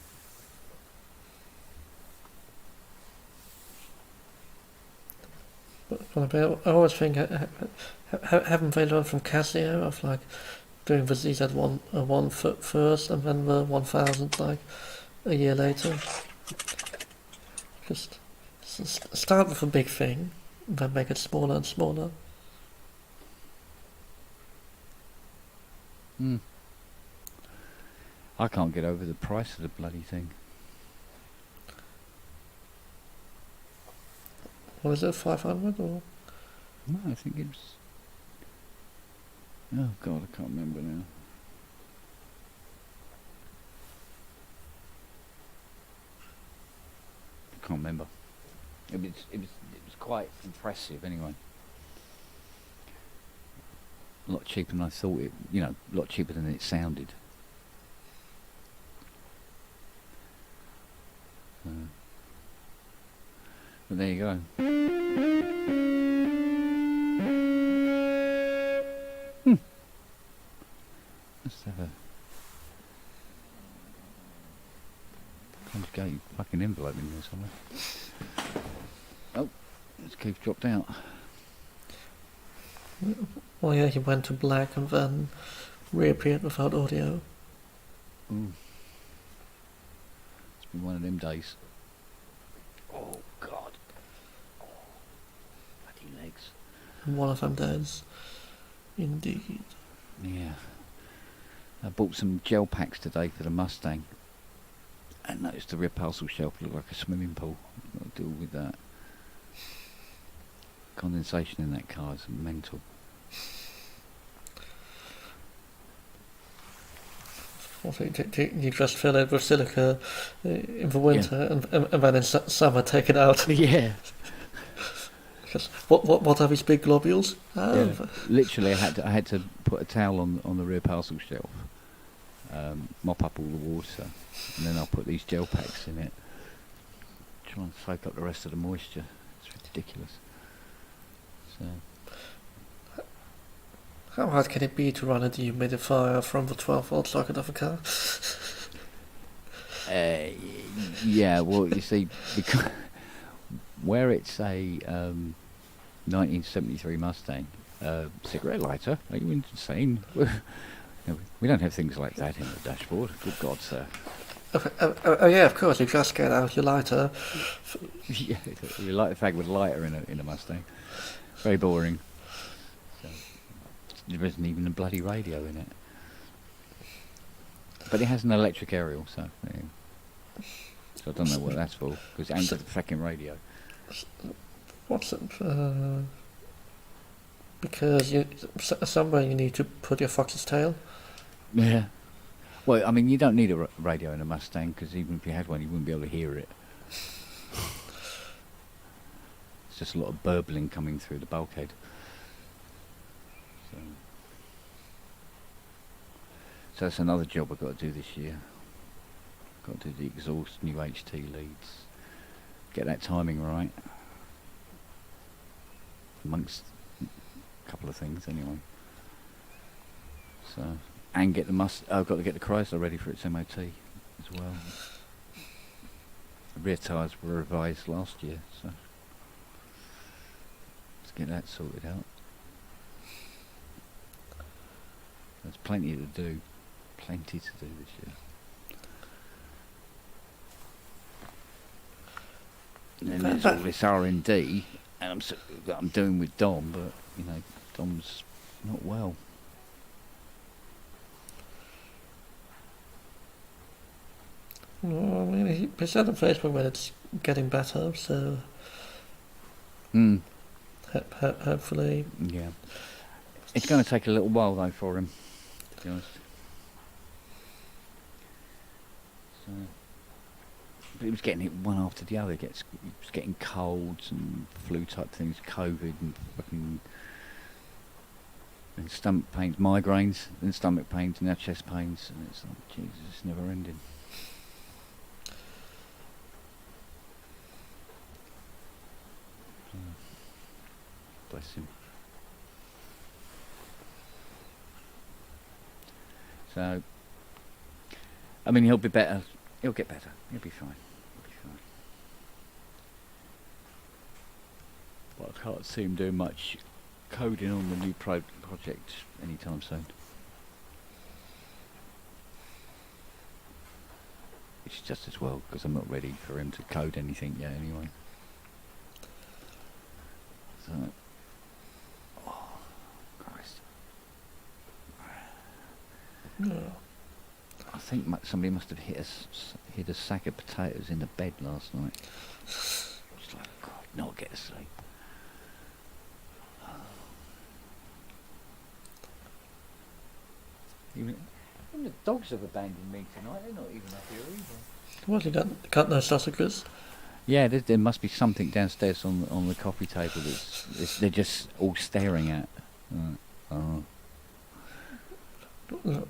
I always think, haven't they learned from Casio of like doing the ZZ1 first and then the 1000 like a year later? Just start with a big thing, then make it smaller and smaller. I can't get over the price of the bloody thing. What is it, 500 or? No, I think it's. Oh God, I can't remember now. I can't remember. It was quite impressive anyway. A lot cheaper than I thought it. You know, a lot cheaper than it sounded. But there you go. Let's have a conjugate fucking envelope in there somewhere. Oh, this Keith dropped out. Well, yeah, he went to black and then reappeared without audio. Ooh. It's been one of them days. Oh God. Oh, bloody legs. One of them days. Indeed. Yeah. I bought some gel packs today for the Mustang. And noticed the rear parcel shelf looked like a swimming pool. I've got to deal with that. Condensation in that car is mental. You just fill it with silica in the winter and then in summer take it out. Yeah. Just, what are these big globules? Oh. Yeah. Literally, I had to put a towel on the rear parcel shelf, mop up all the water, and then I'll put these gel packs in it. Try and soak up the rest of the moisture. It's ridiculous. So. How hard can it be to run a dehumidifier from the 12-volt socket of a car? Yeah, well, you see, because where it's a 1973 Mustang cigarette lighter, are you insane? We don't have things like that in the dashboard. Good God, sir. Oh yeah, of course. You just get out your lighter. Yeah, you light a fag with a lighter in a Mustang. Very boring. So, there isn't even a bloody radio in it. But it has an electric aerial, so I don't know what that's for, because it ain't got the fucking radio. What's it? Because somewhere you need to put your fox's tail. Yeah. Well, I mean, you don't need a radio in a Mustang, because even if you had one, you wouldn't be able to hear it. It's just a lot of burbling coming through the bulkhead. So that's another job I've got to do this year. Got to do the exhaust, new HT leads, get that timing right. Amongst a couple of things, anyway. So, and get I've got to get the Chrysler ready for its MOT as well. The rear tyres were revised last year, so let's get that sorted out. There's plenty to do. Plenty to do this year. And then there's all this R&D, and that I'm doing with Dom, but you know, Dom's not well. No, I mean, he said on Facebook when it's getting better, so hopefully. Yeah. It's going to take a little while though for him, to be honest. So, but he was getting it one after the other. He was getting colds and flu type things, COVID and fucking and stomach pains, migraines, and stomach pains, and now chest pains, and it's like Jesus, it's never ending. Bless him. So, I mean, he'll be better. He'll get better. He'll be fine. He'll be fine. But I can't see him doing much coding on the new project anytime soon. Which is just as well, because I'm not ready for him to code anything yet anyway. So, oh, Christ. No. I think somebody must have hit a sack of potatoes in the bed last night. It's like, God, not get to sleep. Even the dogs have abandoned me tonight. They're not even up here either. What, you got no sausages? Yeah, there must be something downstairs on the coffee table they're just all staring at.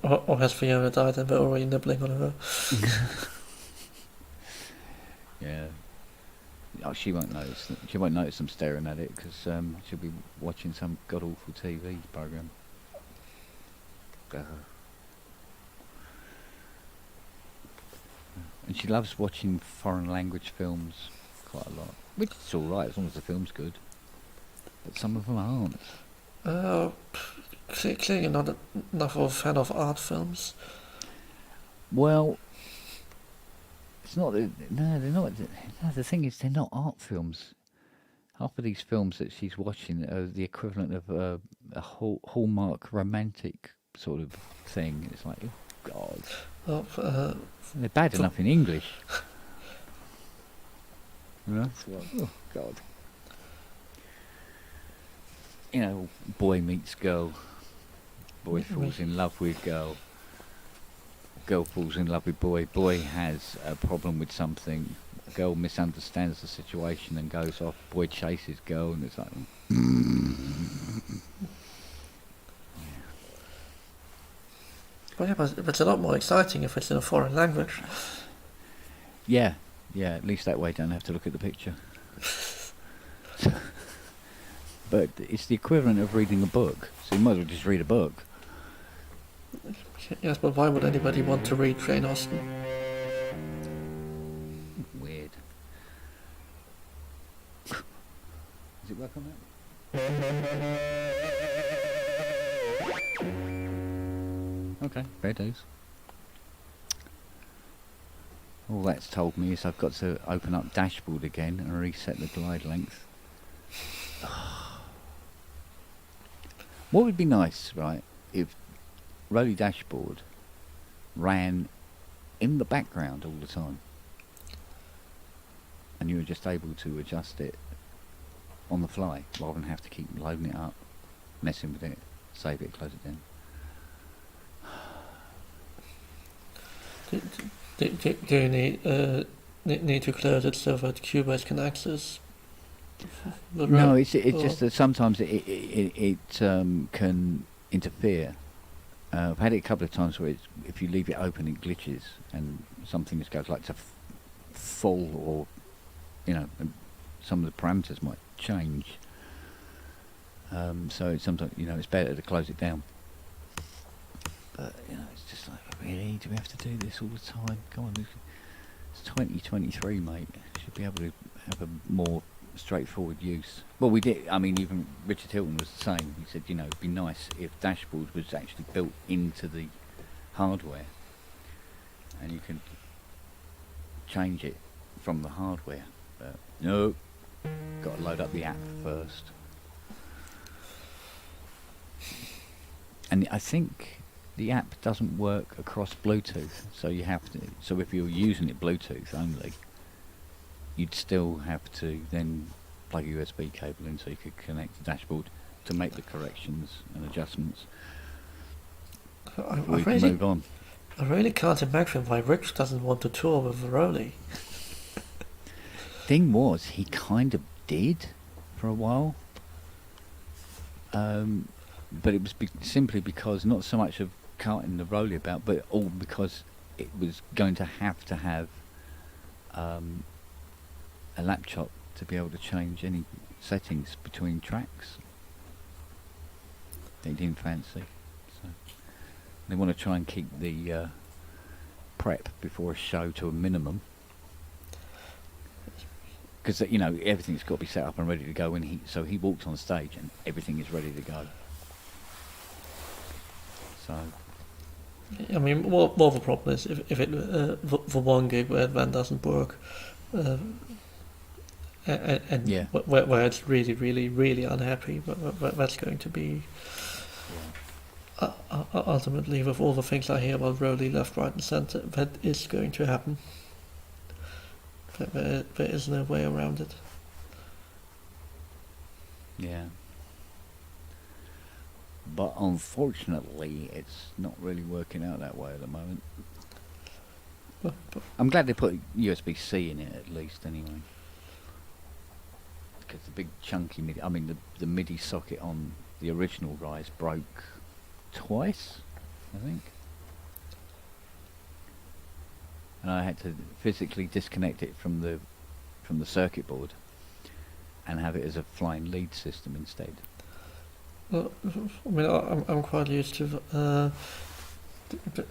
Or has Fiona died and they're already nibbling on her? Yeah. Oh, she won't notice. She won't notice I'm staring at it because she'll be watching some god awful TV program. And she loves watching foreign language films quite a lot, which is all right as long as the film's good. But some of them aren't. Clearly you're not enough of a fan of art films. Well, it's not. No, they're not. No, the thing is, they're not art films. Half of these films that she's watching are the equivalent of a Hallmark romantic sort of thing. It's like, oh God. They're bad enough in English. You know? Oh God. You know, boy meets girl. Boy falls in love with girl. Girl falls in love with boy. Boy has a problem with something. Girl misunderstands the situation and goes off. Boy chases girl, and it's like. Well, yeah, but it's a lot more exciting if it's in a foreign language. Yeah, at least that way you don't have to look at the picture. But it's the equivalent of reading a book, so you might as well just read a book. Yes, but why would anybody want to read Jane Austen? Weird. Does it work on that? Okay, fair dues. All that's told me is I've got to open up dashboard again and reset the glide length. What would be nice, right, if Rolly Dashboard ran in the background all the time and you were just able to adjust it on the fly rather than have to keep loading it up, messing with it, save it, close it down. Do you need to close it so that Cubase can access? No, it's just that sometimes it can interfere. I've had it a couple of times where if you leave it open, it glitches and something just goes like to full, or and some of the parameters might change. So sometimes it's better to close it down. But it's just like, really, do we have to do this all the time? Come on, it's 2023, mate. Should be able to have a more straightforward use. Well, we did. I mean, even Richard Hilton was the same. He said, it'd be nice if Dashboard was actually built into the hardware, and you can change it from the hardware. But No, got to load up the app first. And I think the app doesn't work across Bluetooth, so you have to. So if you're using it Bluetooth only, you'd still have to then plug a USB cable in so you could connect the dashboard to make the corrections and adjustments. We can move on. I really can't imagine why Rich doesn't want to tour with Veroli. Thing was, he kind of did for a while. But it was simply because, not so much of carting the Rolly about, but all because it was going to have a laptop to be able to change any settings between tracks. They didn't fancy. So they want to try and keep the prep before a show to a minimum. Because, you know, everything's got to be set up and ready to go when he walks on stage and everything is ready to go. So, I mean, more of the problem is if it for one gig where Van doesn't work, and yeah. where it's really, really, really unhappy, but that's going to be ultimately, with all the things I hear about Rolly left, right, and centre, that is going to happen. There is no way around it. Yeah. But unfortunately, it's not really working out that way at the moment. I'm glad they put USB-C in it at least, anyway. Because the big chunky MIDI, I mean, the MIDI socket on the original Rise broke twice, I think. And I had to physically disconnect it from the circuit board and have it as a flying lead system instead. Well, I mean, I'm quite used to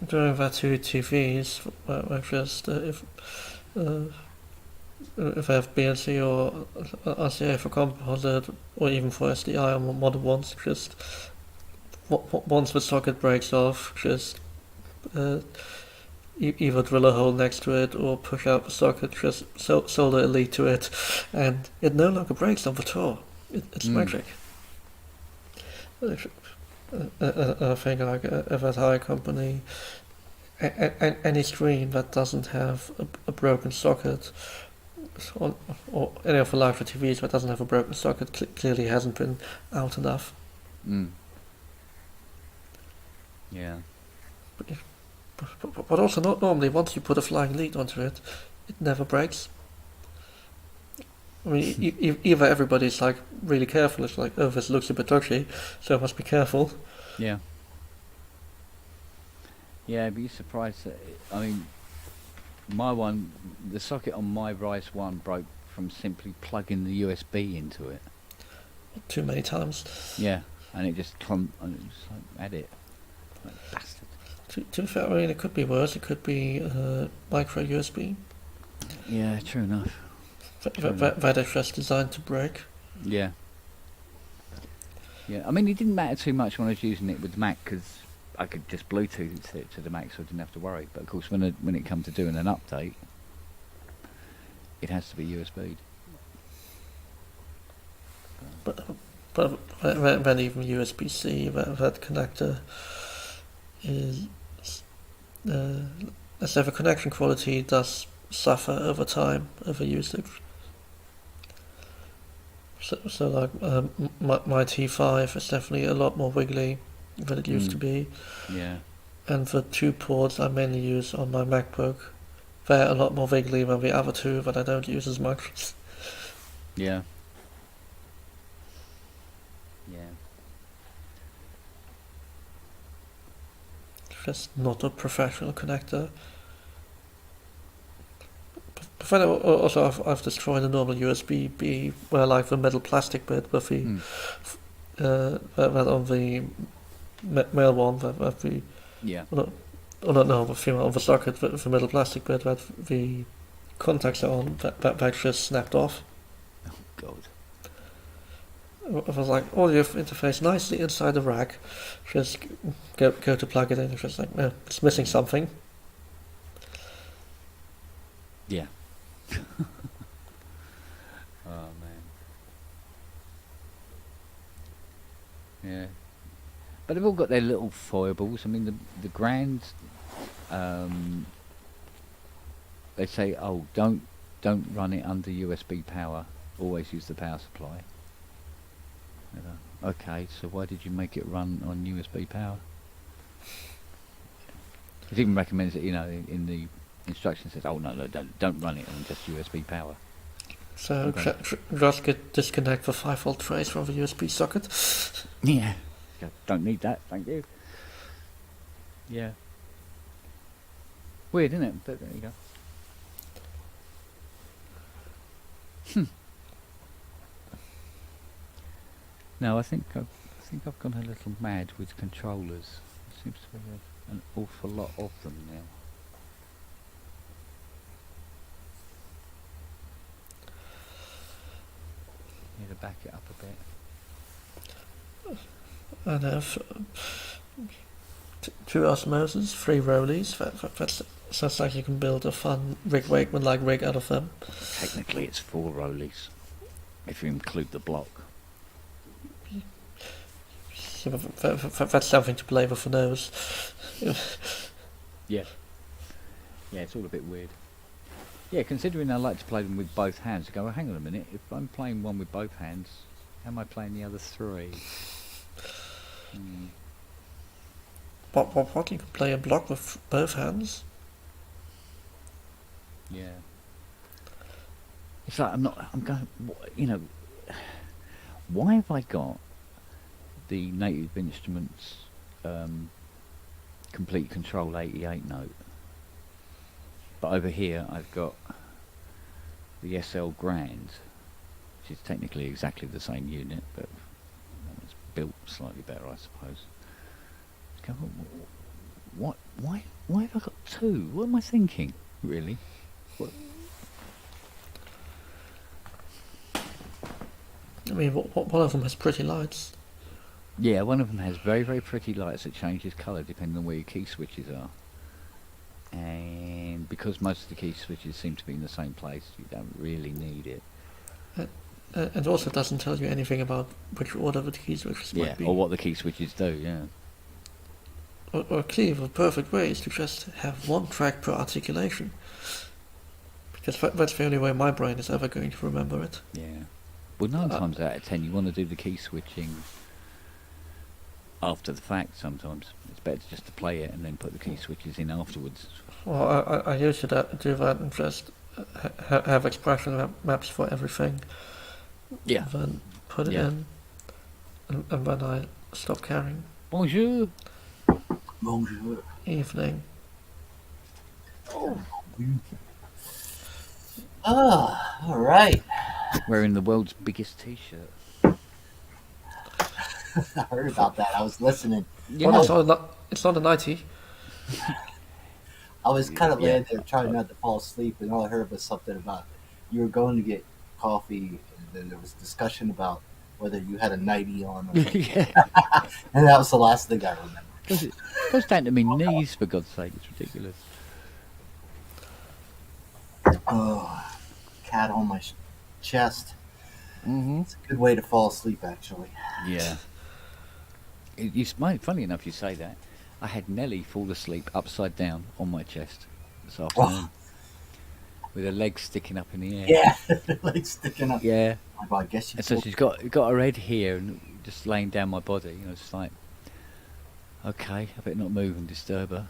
doing that to TVs, where just if I have BNC or RCA for composite, or even for SDI on modern ones, just once the socket breaks off, just either drill a hole next to it or push out the socket, just solder a lead to it, and it no longer breaks on the tour. It's magic. I think like if a high company, any screen that doesn't have a broken socket, or any of the larger TVs that doesn't have a broken socket, clearly hasn't been out enough. Yeah. But also not normally, once you put a flying lead onto it, it never breaks. I mean, either everybody's like really careful, it's like, oh, this looks a bit dodgy, so I must be careful. Yeah. Yeah, but you're surprised that, I mean, the socket on my Rise 1 broke from simply plugging the USB into it. Too many times. Yeah, and it just clumped, and it was like, add it. Like, bastard. To be fair, I mean, it could be worse, it could be micro USB. Yeah, true enough. That is just designed to break. Yeah. Yeah, I mean, it didn't matter too much when I was using it with the Mac, because I could just Bluetooth it to the Mac, so I didn't have to worry. But of course, when it comes to doing an update, it has to be USB. But when even USB-C, that connector is, let's say the connection quality does suffer over time, over usage. So like my T5 is definitely a lot more wiggly than it used to be. Yeah. And the 2 ports I mainly use on my MacBook, they're a lot more wiggly than the other 2 that I don't use as much. Yeah. Yeah. Just not a professional connector. But then also I've destroyed a normal USB-B, where like the metal plastic bit with the that on the male one that the on the socket, the metal plastic bit that the contacts are on, that just snapped off. Oh God. It was like audio interface nicely inside the rack, just go to plug it in, it's just like, it's missing something. Yeah. Yeah. But they've all got their little foibles. I mean, the Grand, they say, oh, don't run it under USB power. Always use the power supply. Okay, so why did you make it run on USB power? It even recommends it, in the instructions says, oh no, don't run it on just USB power. So just disconnect the 5-volt trace from the USB socket. Yeah. Don't need that, thank you. Yeah. Weird, isn't it? But there you go. No, I think I've gone a little mad with controllers. There seems to be an awful lot of them now. Need to back it up a bit. And have two osmoses, 3 rollies. That sounds like you can build a fun Rick Wakeman-like rig out of them. Technically, it's 4 rollies, if you include the block. So that's something to play with for nose. Yeah. Yeah, it's all a bit weird. Yeah, considering I like to play them with both hands, I go, well, hang on a minute, if I'm playing one with both hands, how am I playing the other 3? What? You can play a block with both hands? Yeah. It's like I'm going, why have I got the Native Instruments Complete Control 88 note, but over here I've got the SL Grand, which is technically exactly the same unit, but it's built slightly better, I suppose. Go, what? Why have I got 2? What am I thinking, really? What? I mean, one of them has pretty lights. Yeah, one of them has very, very pretty lights that changes colour depending on where your key switches are. And because most of the key switches seem to be in the same place, you don't really need it. And also doesn't tell you anything about which order the key switches might be. Or what the key switches do, yeah. Or clearly the perfect way is to just have 1 track per articulation. Because that's the only way my brain is ever going to remember it. Yeah. Well, 9 times out of 10 you want to do the key switching after the fact sometimes. It's better just to play it and then put the key switches in afterwards. Well, I usually do that and just have expression maps for everything. Yeah. And then put it in, and then I stop caring. Bonjour. Bonjour. Evening. All right. Wearing the world's biggest t-shirt. I heard about that. I was listening. Yeah. Well, it's not a nightie. I was kind of laying there trying not to fall asleep, and all I heard was something about you were going to get coffee, and then there was discussion about whether you had a nightie on. Or Yeah. And that was the last thing I remember. It goes down to my knees, for God's sake. It's ridiculous. Oh, cat on my chest. Mm-hmm. It's a good way to fall asleep, actually. Yeah. Funny enough you say that. I had Nelly fall asleep upside down on my chest this afternoon. With her legs sticking up in the air. Yeah, legs sticking up. Yeah. Well, I guess so she's got her head here and just laying down my body. It's like, okay, I better not move and disturb her.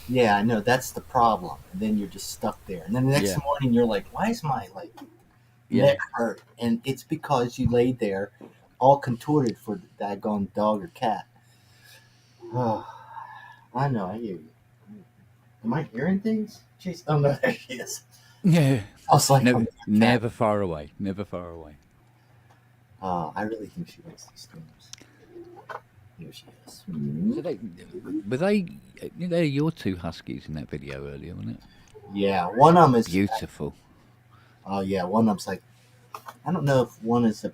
Yeah, I know, that's the problem. And then you're just stuck there. And then the next morning you're like, why is my neck hurt? And it's because you laid there all contorted for the daggone dog or cat. Oh, I know, I hear you. Am I hearing things? Jeez. Oh no, there she is. Yeah. I was like, never far away. Never far away. I really think she likes these things. Here she is. So they're your 2 huskies in that video earlier, wasn't it? Yeah, one of them is beautiful. Oh yeah, one of them's like, I don't know if one is I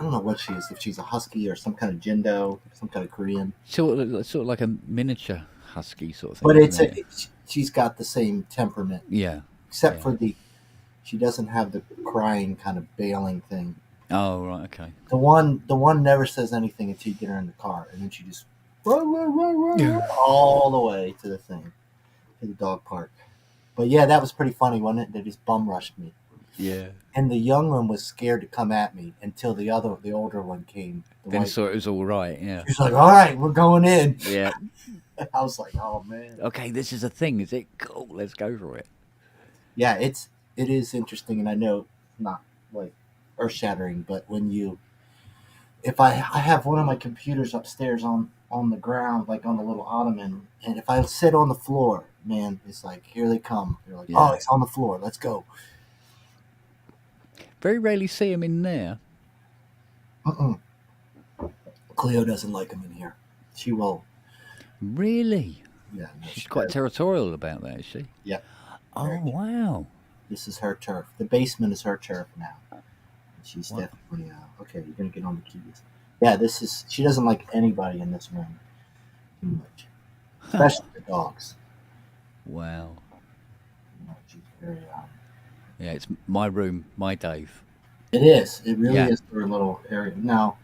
don't know what she is, if she's a husky or some kind of Jindo, some kind of Korean. Sort of like a miniature husky sort of thing. But she's got the same temperament. Yeah. Except for she doesn't have the crying kind of bailing thing. Oh, right, okay. The one never says anything until you get her in the car, and then she just all the way to the thing, to the dog park. But yeah, that was pretty funny, wasn't it? They just bum rushed me. Yeah. And the young one was scared to come at me until the older one came. Then saw it was all right, yeah. She's like, all right, we're going in. Yeah. I was like, oh, man. Okay, this is a thing, is it? Cool, let's go for it. Yeah, it is interesting, and I know not like earth-shattering, but if I have one of my computers upstairs on the ground, like on the little ottoman, and if I sit on the floor, man, it's like, here they come. They're like, oh, it's on the floor, let's go. Very rarely see him in there. Cleo doesn't like him in here. She will. Really? Yeah. No, She's quite territorial about that, is she? Yeah. Oh, wow. This is her turf. The basement is her turf now. She's definitely okay. You're gonna get on the keys. Yeah, she doesn't like anybody in this room too much, especially the dogs. Wow. She's very. Yeah, it's my room, my Dave. It is. It really is her little area. Now,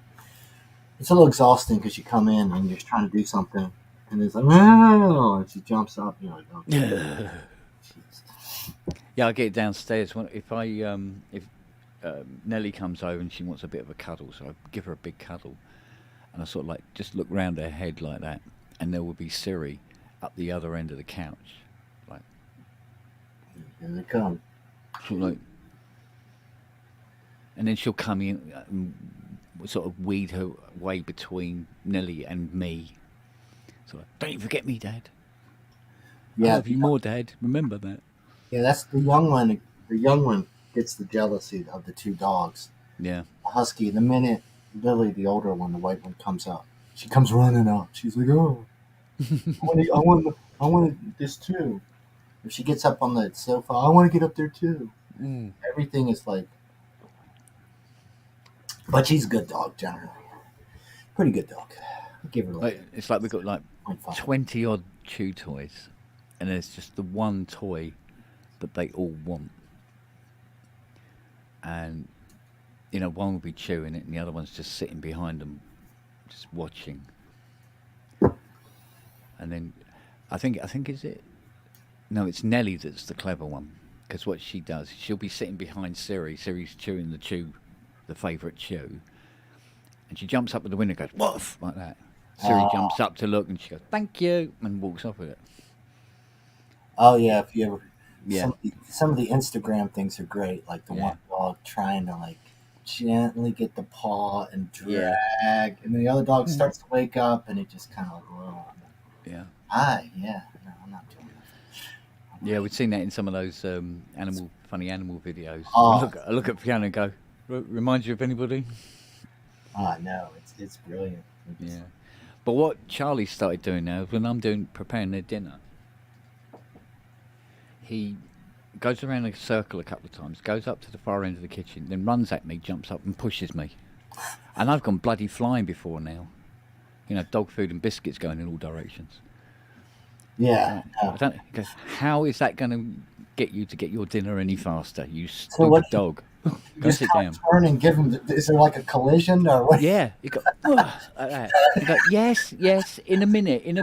it's a little exhausting because you come in and you're trying to do something, and it's like, oh, and she jumps up. And you're like, oh. Yeah, I get downstairs if Nellie comes over and she wants a bit of a cuddle, so I give her a big cuddle, and I sort of like just look round her head like that, and there will be Siri up the other end of the couch, like. Here they come. Like, and then she'll come in and sort of weed her way between Nellie and me. So, don't you forget me, Dad. I love you more, Dad. Remember that. Yeah, that's the young one. The young one gets the jealousy of the two dogs. Yeah. The husky. The minute Lily, the older one, the white one, comes up, she comes running up. She's like, "Oh, I want this too." If she gets up on the sofa, I want to get up there too. Everything is like, but she's a good dog generally. Pretty good dog. I'll give her like it's like we've got like 20 odd chew toys, and there's just the one toy that they all want. And one will be chewing it, and the other one's just sitting behind them, just watching. And then I think is it? No, it's Nellie that's the clever one, because what she does, she'll be sitting behind Siri. Siri's chewing the favourite chew, and she jumps up at the window and goes, "Woof!" like that. Siri jumps up to look, and she goes, "Thank you," and walks off with it. Oh yeah, if you ever, some of the Instagram things are great. Like the one dog trying to like gently get the paw and drag, and then the other dog starts to wake up, and it just kind of like, whoa. Yeah. No, I'm not doing that. Yeah, we've seen that in some of those funny animal videos. Oh. I look at Fiona and go, reminds you of anybody? No, it's brilliant. Yeah. But what Charlie started doing now is when I'm preparing their dinner, he goes around a circle a couple of times, goes up to the far end of the kitchen, then runs at me, jumps up and pushes me. And I've gone bloody flying before now. Dog food and biscuits going in all directions. Yeah. I don't. He goes, how is that going to get you to get your dinner any faster? You stupid dog. Go sit down. Turn and give him. Is there like a collision or what? Yeah. You go like that. You go, yes. In a minute. It's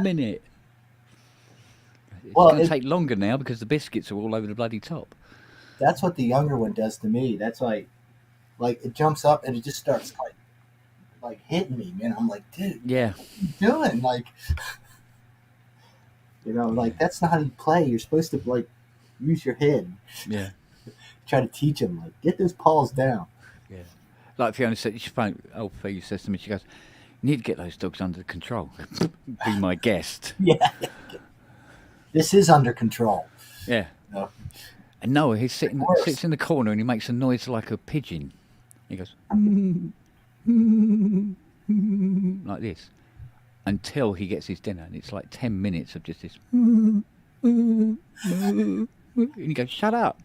going to take longer now because the biscuits are all over the bloody top. That's what the younger one does to me. That's like it jumps up and it just starts like hitting me, man. I'm like, dude, yeah, what are you doing? Like, like that's not how you play. You're supposed to like use your head. Yeah. Try to teach him, like, get those paws down. Yeah. Like Fiona said, old Fee says to me, she goes, "You need to get those dogs under control." Be my guest. Yeah. This is under control. Yeah. No. And Noah, he sits in the corner and he makes a noise like a pigeon. He goes, like this, until he gets his dinner, and it's like 10 minutes of just this. And he goes, "Shut up."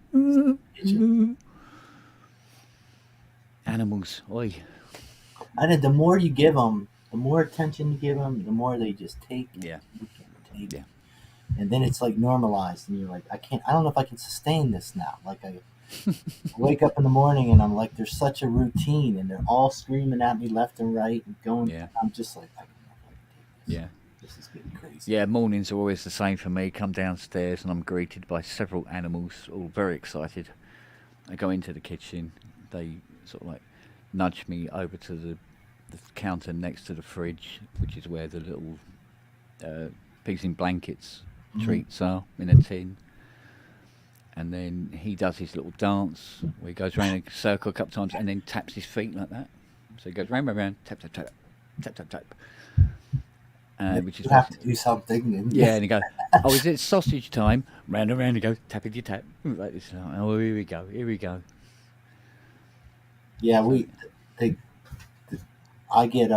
Animals, oi. And the more you give them, the more attention you give them, the more they just take. Yeah. And then it's like normalized, and you're like, I don't know if I can sustain this now. Like I wake up in the morning and I'm like, there's such a routine, and they're all screaming at me left and right and going. Yeah. I'm just like, I don't know if I can do this. Yeah. This is getting crazy. Yeah, mornings are always the same for me. Come downstairs and I'm greeted by several animals, all very excited. I go into the kitchen. They sort of like nudge me over to the counter next to the fridge, which is where the little pigs in blankets treats are in a tin. And then he does his little dance where he goes around a circle a couple of times and then taps his feet like that. So he goes round, tap, tap, tap, tap, tap, tap. Which is you have to do something. And yeah, and he goes, oh, is it sausage time? Round and round he goes, tappity tap. Like this. Oh, here we go, here we go. Yeah, I get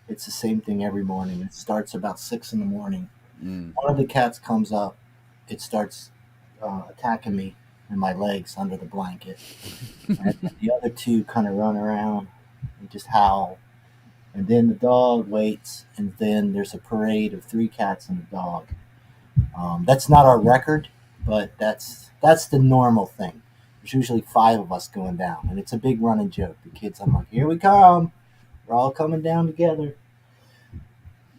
it's the same thing every morning. It starts about 6 in the morning. One of the cats comes up, it starts attacking me in my legs under the blanket. And the other two kind of run around and just howl. And then the dog waits, and then there's a parade of 3 cats and a dog. That's not our record, but that's the normal thing. There's usually 5 of us going down, and it's a big running joke. The kids, I'm like, here we come. We're all coming down together.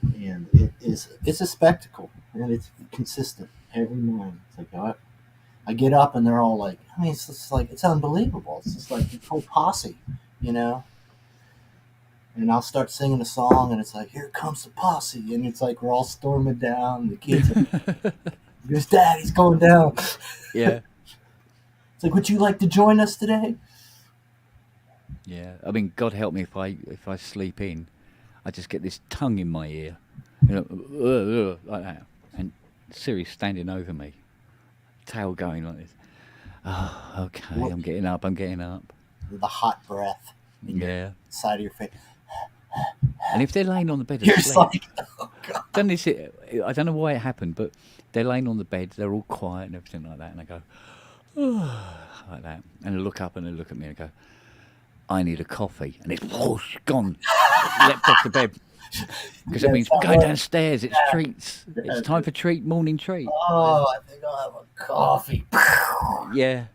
And it's a spectacle, and it's consistent every morning. It's like, I get up, and they're all like, I mean, it's just like, it's unbelievable. It's just like the whole posse, you know? And I'll start singing a song, and it's like, here comes the posse. And it's like, we're all storming down. The kids are, there's Daddy's going down. Yeah. It's like, would you like to join us today? Yeah. I mean, God help me if I sleep in, I just get this tongue in my ear, you know, like that. And Siri's standing over me, tail going like this. Oh, okay, I'm getting up. The hot breath in your side of your face. And if they're laying on the bed You're asleep, like, oh God. I don't know why it happened, but they're laying on the bed, they're all quiet and everything like that, and I go, oh, like that. And they look up and they look at me and go, I need a coffee. And it's whoosh, gone, leapt off the bed. Because it means we're going downstairs, it's treats. It's time for morning treat. Oh, I think I'll have a coffee. Yeah.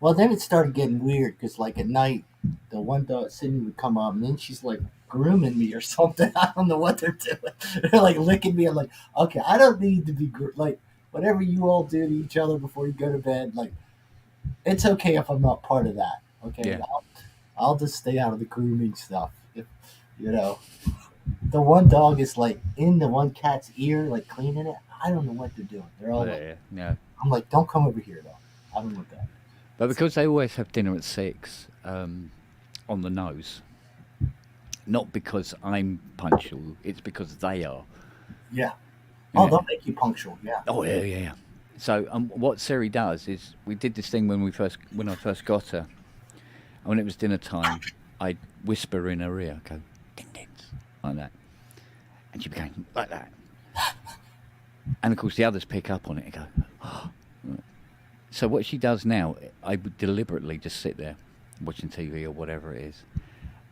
Well, then it started getting weird because, like, at night, the one dog, Sydney, would come up, and then she's, like, grooming me or something. I don't know what they're doing. They're, like, licking me. I'm like, okay, I don't need to be, like, whatever you all do to each other before you go to bed, like, it's okay if I'm not part of that, okay? Yeah. I'll just stay out of the grooming stuff. If, you know, the one dog is, like, in the one cat's ear, like, cleaning it. I don't know what they're doing. They're all yeah. I'm like, don't come over here, though. I don't want that. But because they always have dinner at 6 on the nose, not because I'm punctual, it's because they are. Yeah. Oh, they'll make you punctual, yeah. Oh, yeah. So what Siri does is, we did this thing when I first got her, and when it was dinner time, I'd whisper in her ear, go, ding dings, like that. And she became like that. And of course the others pick up on it and go, oh. So what she does now, I would deliberately just sit there watching TV or whatever it is,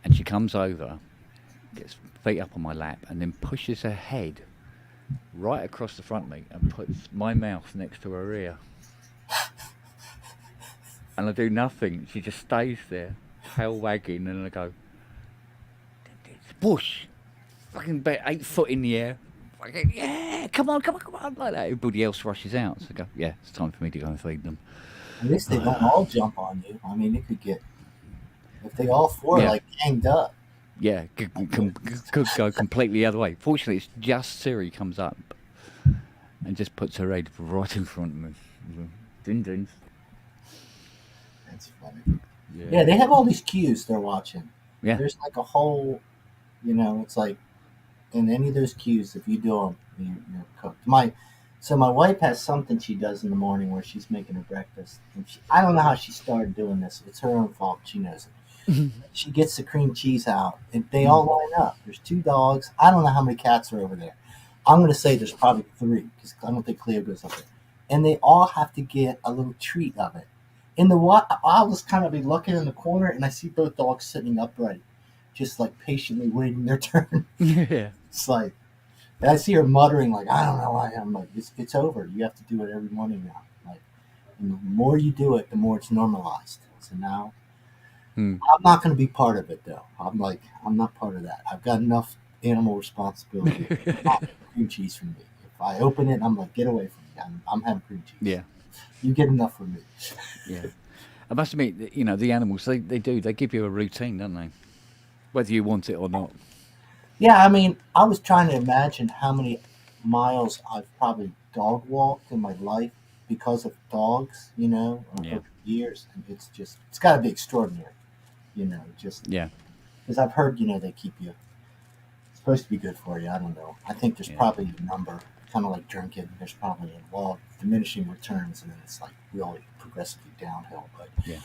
and she comes over, gets feet up on my lap, and then pushes her head right across the front of me and puts my mouth next to her ear. And I do nothing. She just stays there, tail wagging, and I go, whoosh, fucking about 8 foot in the air. Yeah, come on, like that. Everybody else rushes out. So I go, yeah, it's time for me to go and feed them. At least they don't all jump on you. I mean, it could get, if they all 4 like ganged up. Yeah, could go completely the other way. Fortunately, it's just Siri comes up and just puts her head right in front of me. Ding dings. That's funny. Yeah, they have all these cues they're watching. Yeah. There's like a whole, you know, it's like, in any of those cues, if you do them, you're cooked. My wife has something she does in the morning where she's making her breakfast. And I don't know how she started doing this. It's her own fault. She knows it. She gets the cream cheese out, and they all line up. There's 2 dogs. I don't know how many cats are over there. I'm going to say there's probably 3 because I don't think Cleo goes up there. And they all have to get a little treat of it. I'll just kind of be looking in the corner, and I see both dogs sitting upright, just like patiently waiting their turn. Yeah. It's like, and I see her muttering, like, I don't know why. I'm like, it's over. You have to do it every morning now. Like, And the more you do it, the more it's normalized. So now, Hmm. I'm not going to be part of it, though. I'm not part of that. I've got enough animal responsibility. Not cream cheese from me. If I open it, I'm like, get away from me. I'm having cream cheese. Yeah. You get enough from me. Yeah. I must admit, that, you know, the animals, they give you a routine, don't they? Whether you want it or not. Yeah, I mean, I was trying to imagine how many miles I've probably dog walked in my life because of dogs, you know, Yeah. over years. And it's got to be extraordinary, you know, just Yeah. because I've heard, you know, they keep you, it's supposed to be good for you. I don't know. I think there's probably a number, kind of like drinking, there's probably a law of diminishing returns, and then it's like really progressively downhill. But, Yeah.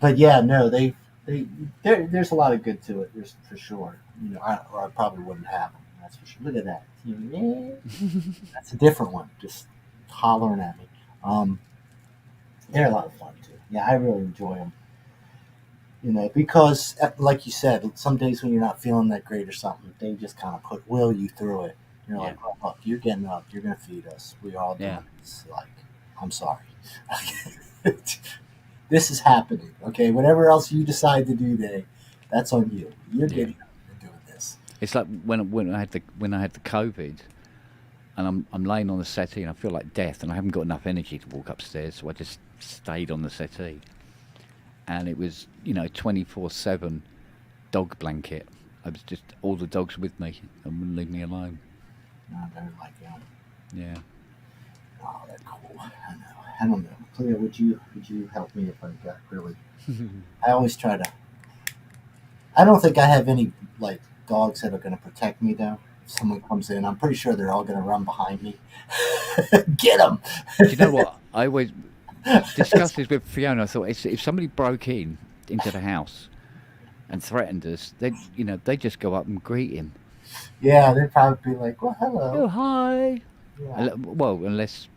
But yeah, no, there's a lot of good to it, there's for sure. You know, or I probably wouldn't have them. That's for sure. Look at that. That's a different one, just hollering at me. They're a lot of fun too. Yeah, I really enjoy them. You know, because like you said, some days when you're not feeling that great or something, they just kind of will you through it. You're like, oh, look, you're getting up, you're gonna feed us. We all doing this. Like, I'm sorry. This is happening. Okay, whatever else you decide to do today, that's on you. You're getting up and doing this. It's like when I had the COVID, and I'm laying on the settee and I feel like death, and I haven't got enough energy to walk upstairs, so I just stayed on the settee. And it was, you know, 24/7 dog blanket. I was just all the dogs with me and wouldn't leave me alone. No, they're like them. Yeah. Oh, they're cool. I know. I don't know. Clea, would you help me if I got really? I always try to. I don't think I have any like dogs that are going to protect me though. If someone comes in, I'm pretty sure they're all going to run behind me. Get them. Do you know what? I always discussed this with Fiona. I thought if somebody broke into the house and threatened us, they'd just go up and greet him. Yeah, they'd probably be like, "Well, hello." Oh, hi. Yeah. Well, unless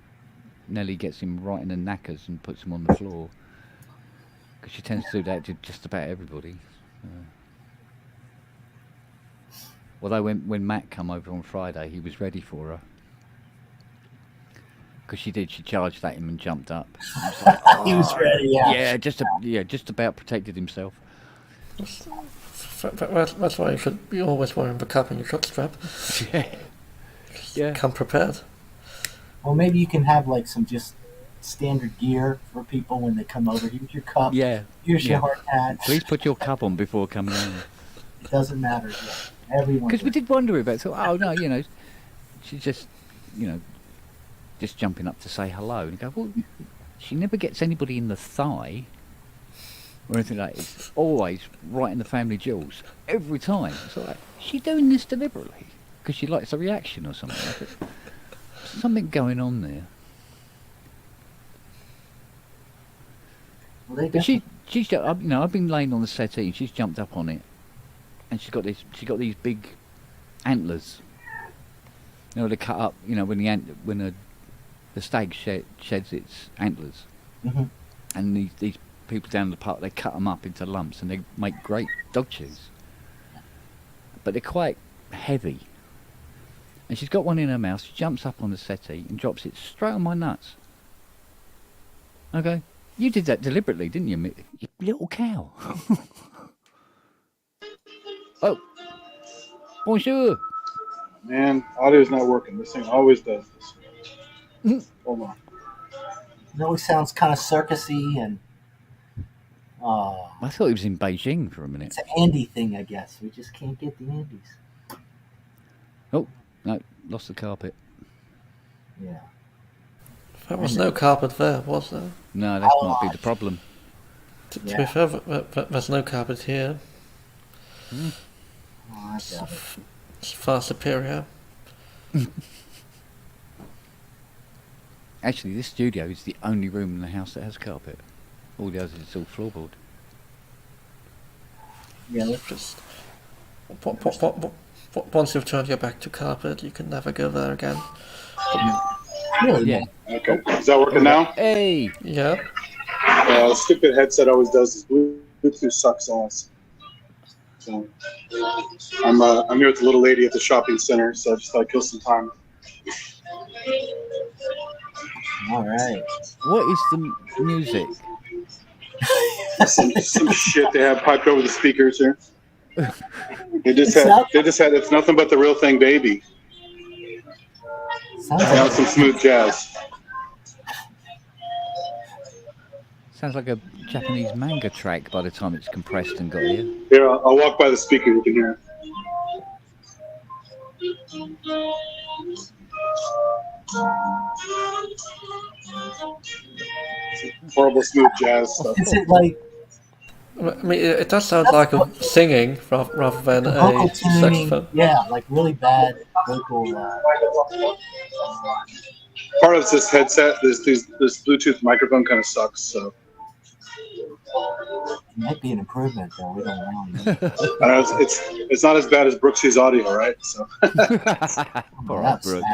Nellie gets him right in the knackers and puts him on the floor, because she tends to do that to just about everybody. Although when Matt come over on Friday, he was ready for her. Because she charged at him and jumped up. He was ready, yeah. Yeah, just about protected himself. That's why you should be always wearing the cup in your shot strap. Yeah. Come prepared. Well, maybe you can have like some just standard gear for people when they come over. Here's your cup. Yeah. Here's your hard hat. Please put your cup on before coming in. It doesn't matter. Yeah. Everyone. Because we did wonder about it. So, oh no, you know, she's just, you know, just jumping up to say hello, and go, well, she never gets anybody in the thigh or anything like that. It's always right in the family jewels every time. So like, is she doing this deliberately because she likes the reaction or something? Like it? Something going on there. Well, but she's you know, I've been laying on the settee and she's jumped up on it, and she's got these big antlers. You know, they cut up. You know, when the stag sheds its antlers, and these people down the park, they cut them up into lumps and they make great dog chews. But they're quite heavy. And she's got one in her mouth. She jumps up on the settee and drops it straight on my nuts. Okay, you did that deliberately, didn't you, you little cow? Oh, bonjour. Man, audio's not working. This thing always does this. Hold on. It always sounds kind of circusy and. I thought he was in Beijing for a minute. It's an Andy thing, I guess. We just can't get the Andes. Oh, no, lost the carpet. Yeah. There was no carpet there, was there? No, that might be the problem. To be fair, there's no carpet here. It's far superior. Actually, this studio is the only room in the house that has carpet. All the others, it's all floorboard. Yeah, just once you've turned your back to carpet, you can never go there again. Yeah. Okay. Is that working now? Hey. Yeah. The stupid headset always does this. Bluetooth sucks ass. So I'm here with the little lady at the shopping center, so I just thought I'd kill some time. All right. What is the music? some shit they have piped over the speakers here. They just had it's nothing but the real thing, baby. Now some smooth jazz. Sounds like a Japanese manga track by the time it's compressed and got here. Here, I'll walk by the speaker. You can hear it. Horrible smooth jazz stuff. Is it like? I mean, it does sound like a singing rather than Vocal a tuning, saxophone. yeah, like really bad vocal. Part of this headset, this Bluetooth microphone kind of sucks. So It might be an improvement, though. We don't know. I know, it's not as bad as Brooksy's audio, right? So. All right, Brooks.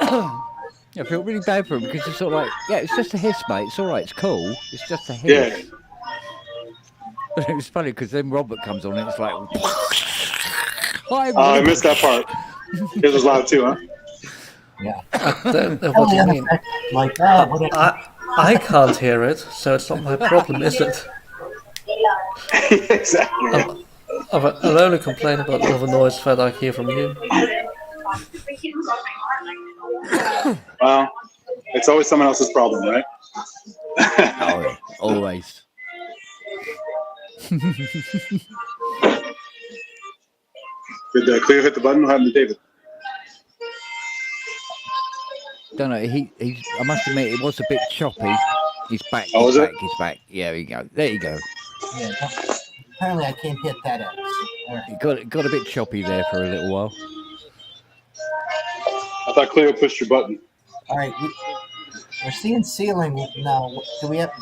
I feel really bad for him because it's sort of like, yeah, it's just a hiss, mate. It's all right. It's cool. It's just a hiss. Yeah. But it was funny because then Robert comes on and it's like, I missed that part. It was loud too, huh? Yeah. What do you mean? Like that. What I can't hear it, so it's not my problem, is it? Exactly. I'll only complain about all the noise that I hear from you. Well, it's always someone else's problem, right? Oh, always. Did Cleo hit the button? What happened to David? Don't know. I must admit, it was a bit choppy. He's back. Oh, He's is back. it? He's back. Yeah, there you go. There you go. Yeah. Apparently, I can't hit that X. All right. It got a bit choppy there for a little while. I thought Cleo pushed your button. All right. We're seeing ceiling now. Do we have?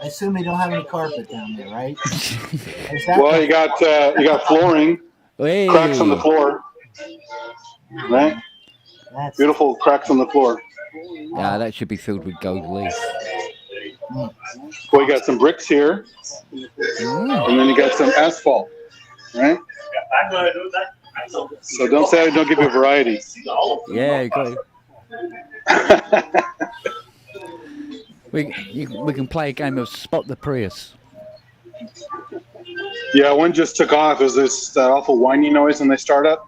I assume we don't have any carpet down there, right? Is that Well, you got flooring, Hey. cracks on the floor, right? Beautiful cracks on the floor. Yeah, that should be filled with gold leaf. Well, you got some bricks here, and then you got some asphalt, right? So don't say I don't give you variety. Yeah, you got it. We can play a game of Spot the Prius. Yeah, one just took off. There's that awful whiny noise when they start up.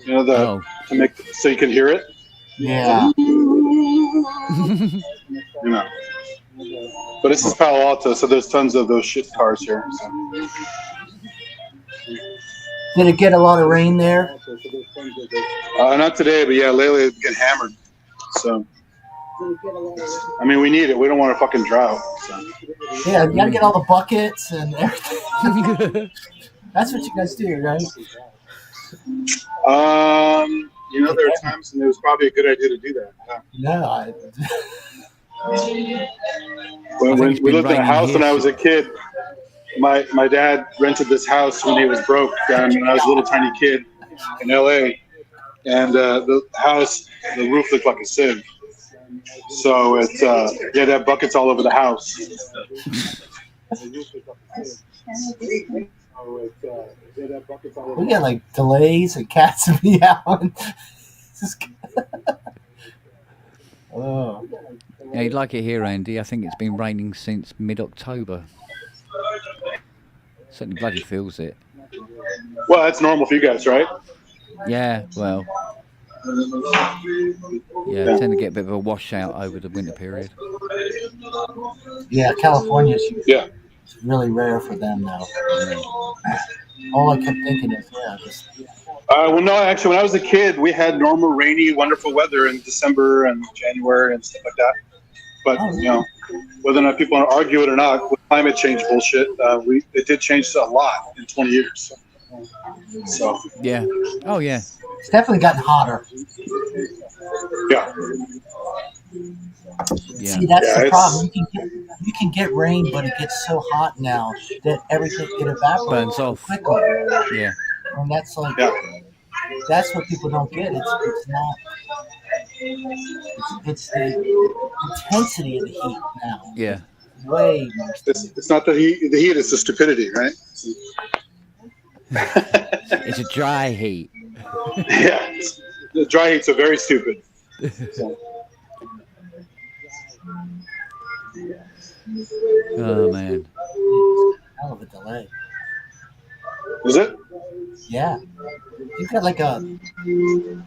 You know, to make so you can hear it. Yeah. You know. But this is Palo Alto, so there's tons of those shit cars here. So. Did it get a lot of rain there? Not today, but yeah, lately it's getting hammered. So, I mean, we need it. We don't want a fucking drought. So. Yeah, you gotta get all the buckets and everything. That's what you guys do, right? You know, there are times when it was probably a good idea to do that. Yeah. No, When we lived in a house when I was a kid, my dad rented this house when he was broke when I was a little tiny kid in LA, and the house, the roof looked like a sieve. So it's you had to have buckets all over the house. we got like delays and cats meowing. Oh. Yeah, you'd like it here, Andy. I think it's been raining since mid-October. Certainly bloody feels it. Well, that's normal for you guys, right? Yeah, well. Yeah, I tend to get a bit of a washout over the winter period. Yeah, California's yeah really rare for them now. All I kept thinking is, just. Well, no, actually, when I was a kid, we had normal, rainy, wonderful weather in December and January and stuff like that. But, you know, whether or not people want to argue it or not, with climate change bullshit, it did change a lot in 20 years. So. Yeah. Oh, yeah. It's definitely gotten hotter. Yeah. See, that's the problem. You can get rain, but it gets so hot now that everything it evaporates burns off quickly. Yeah. And that's like that's what people don't get. It's not. It's the intensity of the heat now. Yeah. Way more. It's not the heat. The heat is the stupidity, right? It's a dry heat. Yeah. The dry heats are very stupid. So, Oh man. Hell of a delay. Is it? Yeah. You've got like a 3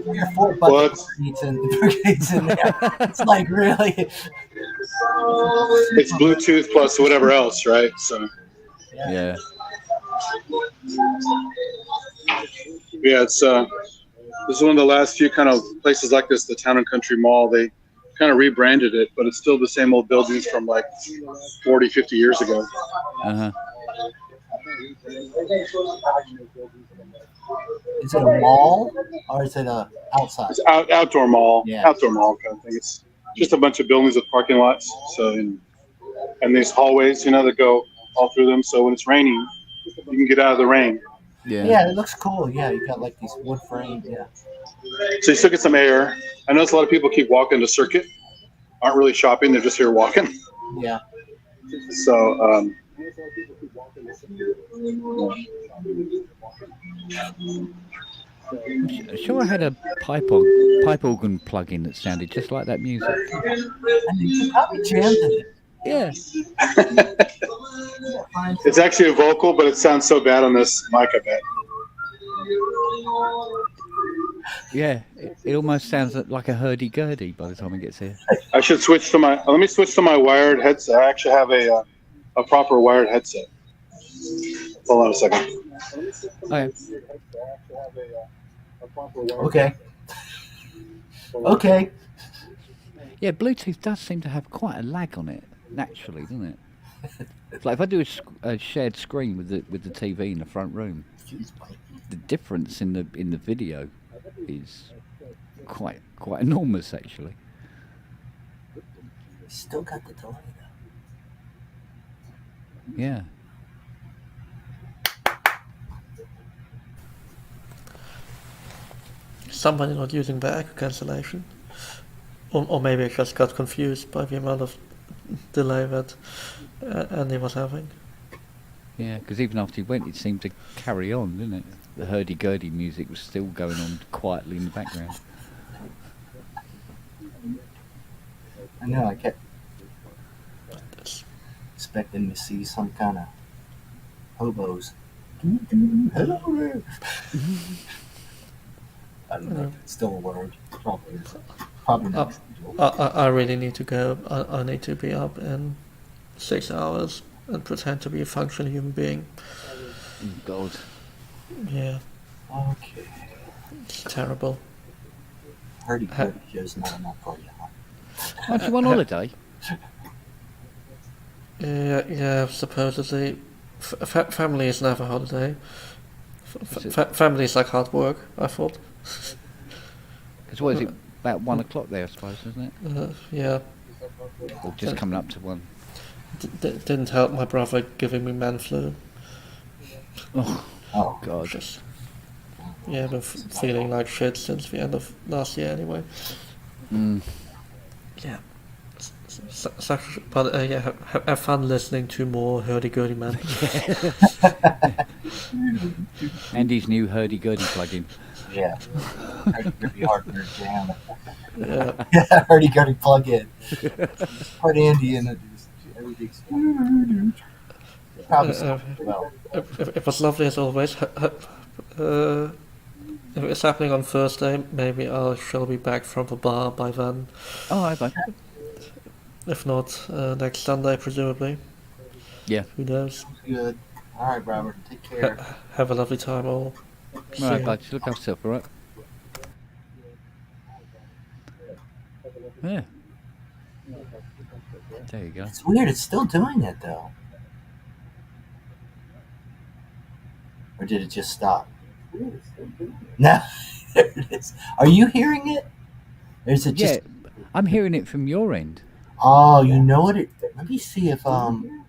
or 4 Well, bucket brigades in there. It's like really. it's Bluetooth plus whatever else, right? So Yeah. yeah, it's this is one of the last few kind of places like this, the Town and Country Mall. They kind of rebranded it, but it's still the same old buildings from like 40, 50 years ago. Uh-huh. Is it a mall or is it a outside? It's outdoor mall, Yeah. outdoor mall kind of thing. It's just a bunch of buildings with parking lots, so and these hallways, that go all through them. So when it's raining, you can get out of the rain. Yeah, it looks cool. Yeah, you got like these wood frame. Yeah. So you still get some air. I notice a lot of people keep walking the circuit, aren't really shopping. They're just here walking. Yeah. So I'm sure I had a pipe organ plug-in that sounded just like that music. And you probably jammed it. Yeah. it's actually a vocal, but it sounds so bad on this mic, I bet. Yeah, it almost sounds like a hurdy-gurdy by the time it gets here. I should switch to my. Let me switch to my wired headset. I actually have a proper wired headset. Hold on a second. Okay. Okay. Okay. Yeah, Bluetooth does seem to have quite a lag on it, naturally, doesn't it? It's like if I do a shared screen with the TV in the front room, the difference in the video is quite enormous, actually. Still got the delay though. Yeah. Somebody not using the echo cancellation, or maybe I just got confused by the amount of delay that Andy was having. Yeah, because even after he went, it seemed to carry on, didn't it? The hurdy-gurdy music was still going on quietly in the background. I know. I kept expecting to see some kind of hobos. Hello there. I don't know. It's still a word. Probably not. I really need to go. I need to be up in 6 hours and pretend to be a functional human being. God. Yeah. Okay. It's terrible. Hurdy-gurdy show's not enough for you, huh? Aren't you on holiday? Yeah, supposedly. Family is never holiday. Family is like hard work, I thought. Because what is it, about 1 o'clock there, I suppose, isn't it? Yeah. Or just coming up to 1. Didn't help my brother giving me man flu. Oh God. Yeah, I've been feeling like shit since the end of last year anyway. Yeah. But yeah, have fun listening to more hurdy-gurdy, man. Andy's new hurdy-gurdy plugin. Yeah. Hurdy-gurdy hardware jam. Yeah. Hurdy-gurdy plug-in. Put Andy in it. Everything's probably well. It was lovely as always. If it's happening on Thursday, maybe I shall be back from the bar by then. Oh, bye. If not, next Sunday, presumably. Yeah. Who knows? Good. All right, Robert. Take care. Have a lovely time, all. All right, bud. Look after yourself, all right? Yeah. There you go. It's weird. It's still doing it, though. Or did it just stop? No. There it is. Are you hearing it? Or is it just... Yeah, I'm hearing it from your end. Oh, you know what? Let me see if You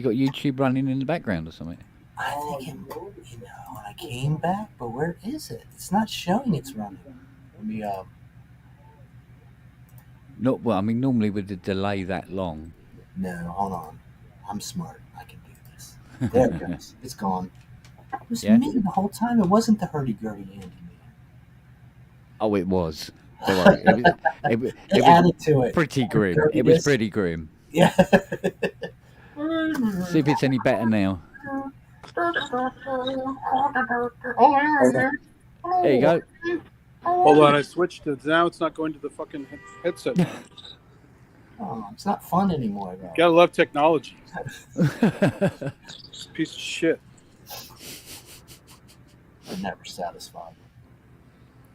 got YouTube running in the background or something? I think when I came back, but where is it? It's not showing it's running. Let me Not well. I mean, normally with the delay that long. No, hold on. I'm smart. I can do this. There it goes. It's gone. It was me the whole time. It wasn't the hurdy-gurdy Andy, man. Oh, it was. Don't worry. It was added to it. pretty grim. It was pretty grim. Yeah. See if it's any better now. There you go. Hold on, I switched it. Now it's not going to the fucking headset. Oh, it's not fun anymore, though. Gotta love technology. It's a piece of shit. I'm never satisfied.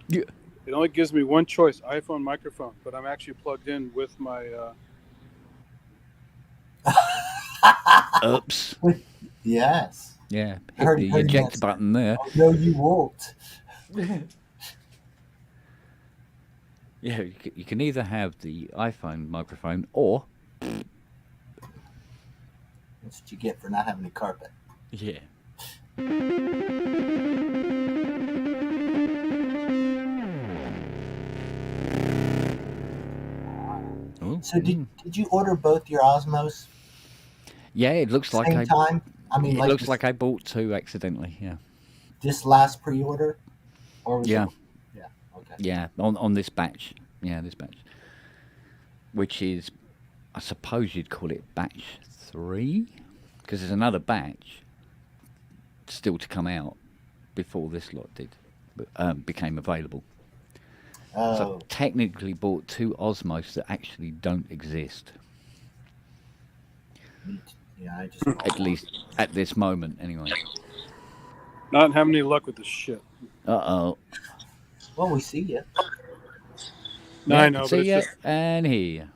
Yeah. It only gives me one choice, iPhone microphone, but I'm actually plugged in with my... Oops. Yes. Yeah. I heard Hit the that. eject button there. Oh, no, you won't. Yeah, you can either have the iPhone microphone or... That's what you get for not having any carpet. Yeah. So did you order both your Osmos? Yeah, it looks like Same I... time? I mean, it like looks this- like I bought two accidentally, yeah. This last pre-order? Or was Yeah. it? Yeah, okay. Yeah, on this batch. Yeah, this batch. Which is, I suppose you'd call it batch 3? Because there's another batch still to come out before this lot became available. So Oh. I've technically bought two Osmos that actually don't exist. Yeah, I just... At least at this moment, anyway. Not having any luck with this shit. Uh-oh. Well, we see you. No, I know, but See it's ya just... and here.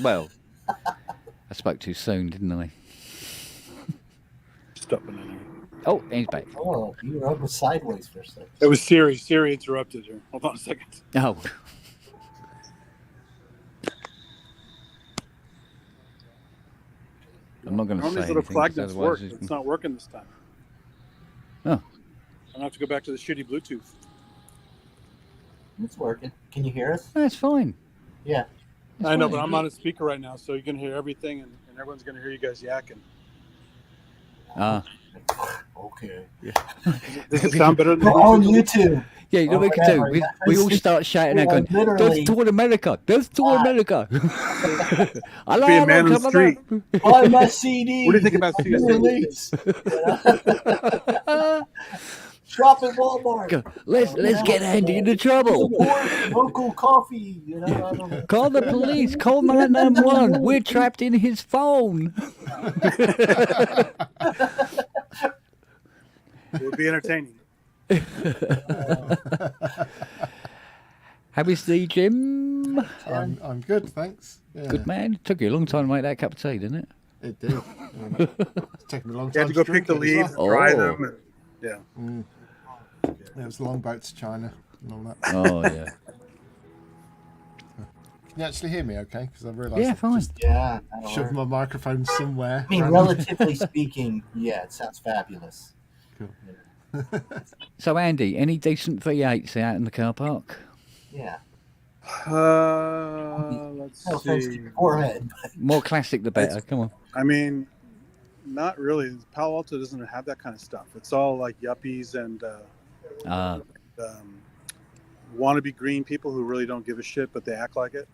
Well, I spoke too soon, didn't I? Stuffing in here. Oh, he's back. Oh, you were over sideways for a second. It was Siri. Siri interrupted her. Hold on a second. Oh. I'm not going to say Normally these little anything, flag 'cause nuts otherwise work. it's- It's not working this time. Oh. I'm gonna have to go back to the shitty Bluetooth. It's working. Can you hear us? That's fine. Yeah. I know, but I'm on a speaker right now, so you can hear everything, and everyone's gonna hear you guys yakking. Ah. Okay. Yeah. Does it sound better than We're on YouTube. Yeah, you know Or what we can do? whatever. We all start shouting out, We are going, literally- "Death to America! Death to America!" Be a man on the street. Buy my CD. What do you think about New CSA? release. Shop at Walmart. Let's get Andy into trouble. Support local coffee. You know, I don't know. Call the police. Call 911. We're trapped in his phone. It would be entertaining. How is the Jim? I'm good, thanks. Yeah. Good man. It took you a long time to make that cup of tea, didn't it? It did. It's taken a long You time had to go drink pick the it as leaves, well. and dry Oh. them, and yeah. It was a long boat to China and all that. Oh, yeah. Can you actually hear me okay? Because I realised Yeah, I've fine. just Yeah. that'll shoved work. my microphone somewhere. I mean, random. relatively speaking, yeah, it sounds fabulous. Cool. So, Andy, any decent V8s out in the car park? Yeah. Let's No offense to see. your forehead. More classic, the better. Come on. I mean, not really. Palo Alto doesn't have that kind of stuff. It's all like yuppies and wannabe green people who really don't give a shit, but they act like it.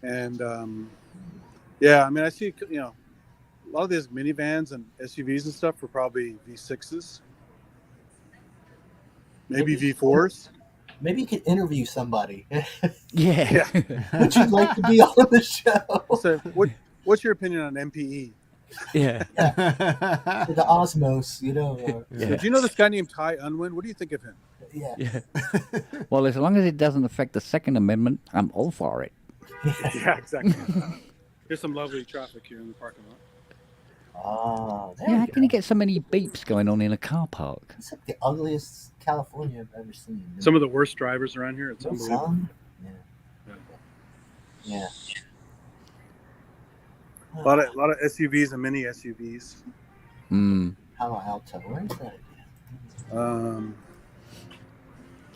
And yeah, I mean, I see, you know, a lot of these minivans and SUVs and stuff are probably V6s, maybe V4s. Maybe you could interview somebody. Yeah. Would you like to be on the show? So, what's your opinion on MPE? Yeah. The Osmos, you know. Did you know this guy named Ty Unwin? What do you think of him? Yeah. Yeah. Well, as long as it doesn't affect the Second Amendment, I'm all for it. Yeah, exactly. There's some lovely traffic here in the parking lot. Oh, there Yeah, you how go. can you get so many beeps going on in a car park? It's like the ugliest California I've ever seen. Some of the worst drivers around here. It's unbelievable. Some? Yeah. A lot of SUVs and mini SUVs. Palo Alto, where is that again?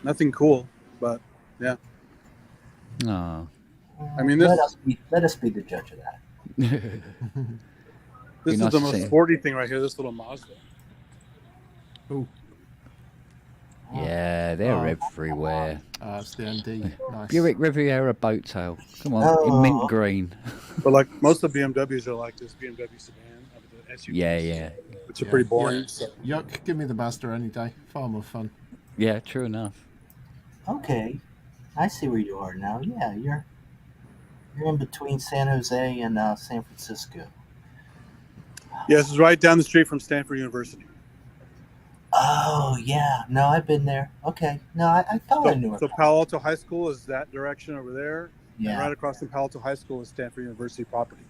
Nothing cool, but yeah. Oh. I mean, this Let us be the judge of that. this is nice the to most see. sporty thing right here. This little Mazda. Ooh. Yeah, they're everywhere. It's the ND. Nice. Buick Riviera boat tail. Come on, Oh. in mint green. But like most of the BMWs are like this BMW sedan, the SUVs, Yeah. which are pretty boring. So. Yuck, give me the Mazda any day. Far more fun. Yeah, true enough. Okay, I see where you are now. Yeah, you're in between San Jose and San Francisco. Yeah, this is right down the street from Stanford University. Oh yeah, no, I've been there. Okay, no, I thought I knew it. So Palo Alto High School is that direction over there. Yeah. And right across from Palo Alto High School is Stanford University property.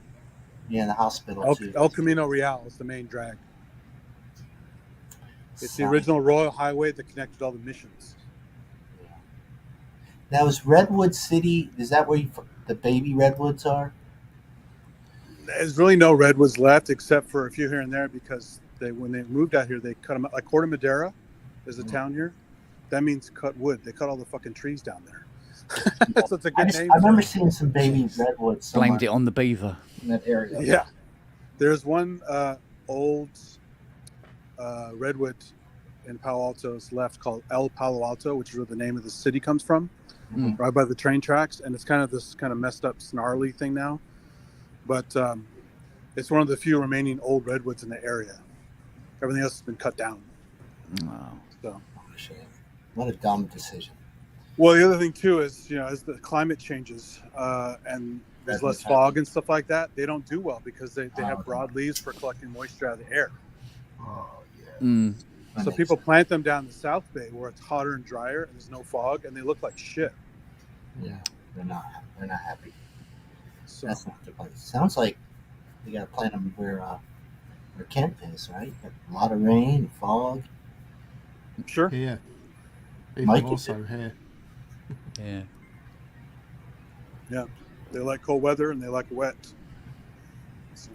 Yeah, the hospital too. El Camino Real is the main drag. It's the Sounds- original Royal Highway that connected all the missions. Now is Redwood City? Is that where the baby redwoods are? There's really no redwoods left except for a few here and there because when they moved out here, they cut them out. Like Corte Madera is a town here. That means cut wood. They cut all the fucking trees down there. So it's a good name. I remember seeing some baby redwoods somewhere Blamed it on the beaver. in that area. Yeah. There's one old redwood in Palo Alto's left called El Palo Alto, which is where the name of the city comes from, right by the train tracks. And it's kind of this kind of messed up, snarly thing now. But it's one of the few remaining old redwoods in the area. Everything else has been cut down. Wow. So. What a dumb decision. Well, the other thing too is, as the climate changes and there's less fog and stuff like that, they don't do well because they have broad leaves for collecting moisture out of the air. So people plant them down the South Bay where it's hotter and drier and there's no fog and they look like shit. Yeah, they're not happy. So. That's not the place. Sounds like you got to plant them where Kent is, right? A lot of rain, fog. Sure. Here. Even Mike more is so here. Yeah. Yeah. They like cold weather and they like wet. So.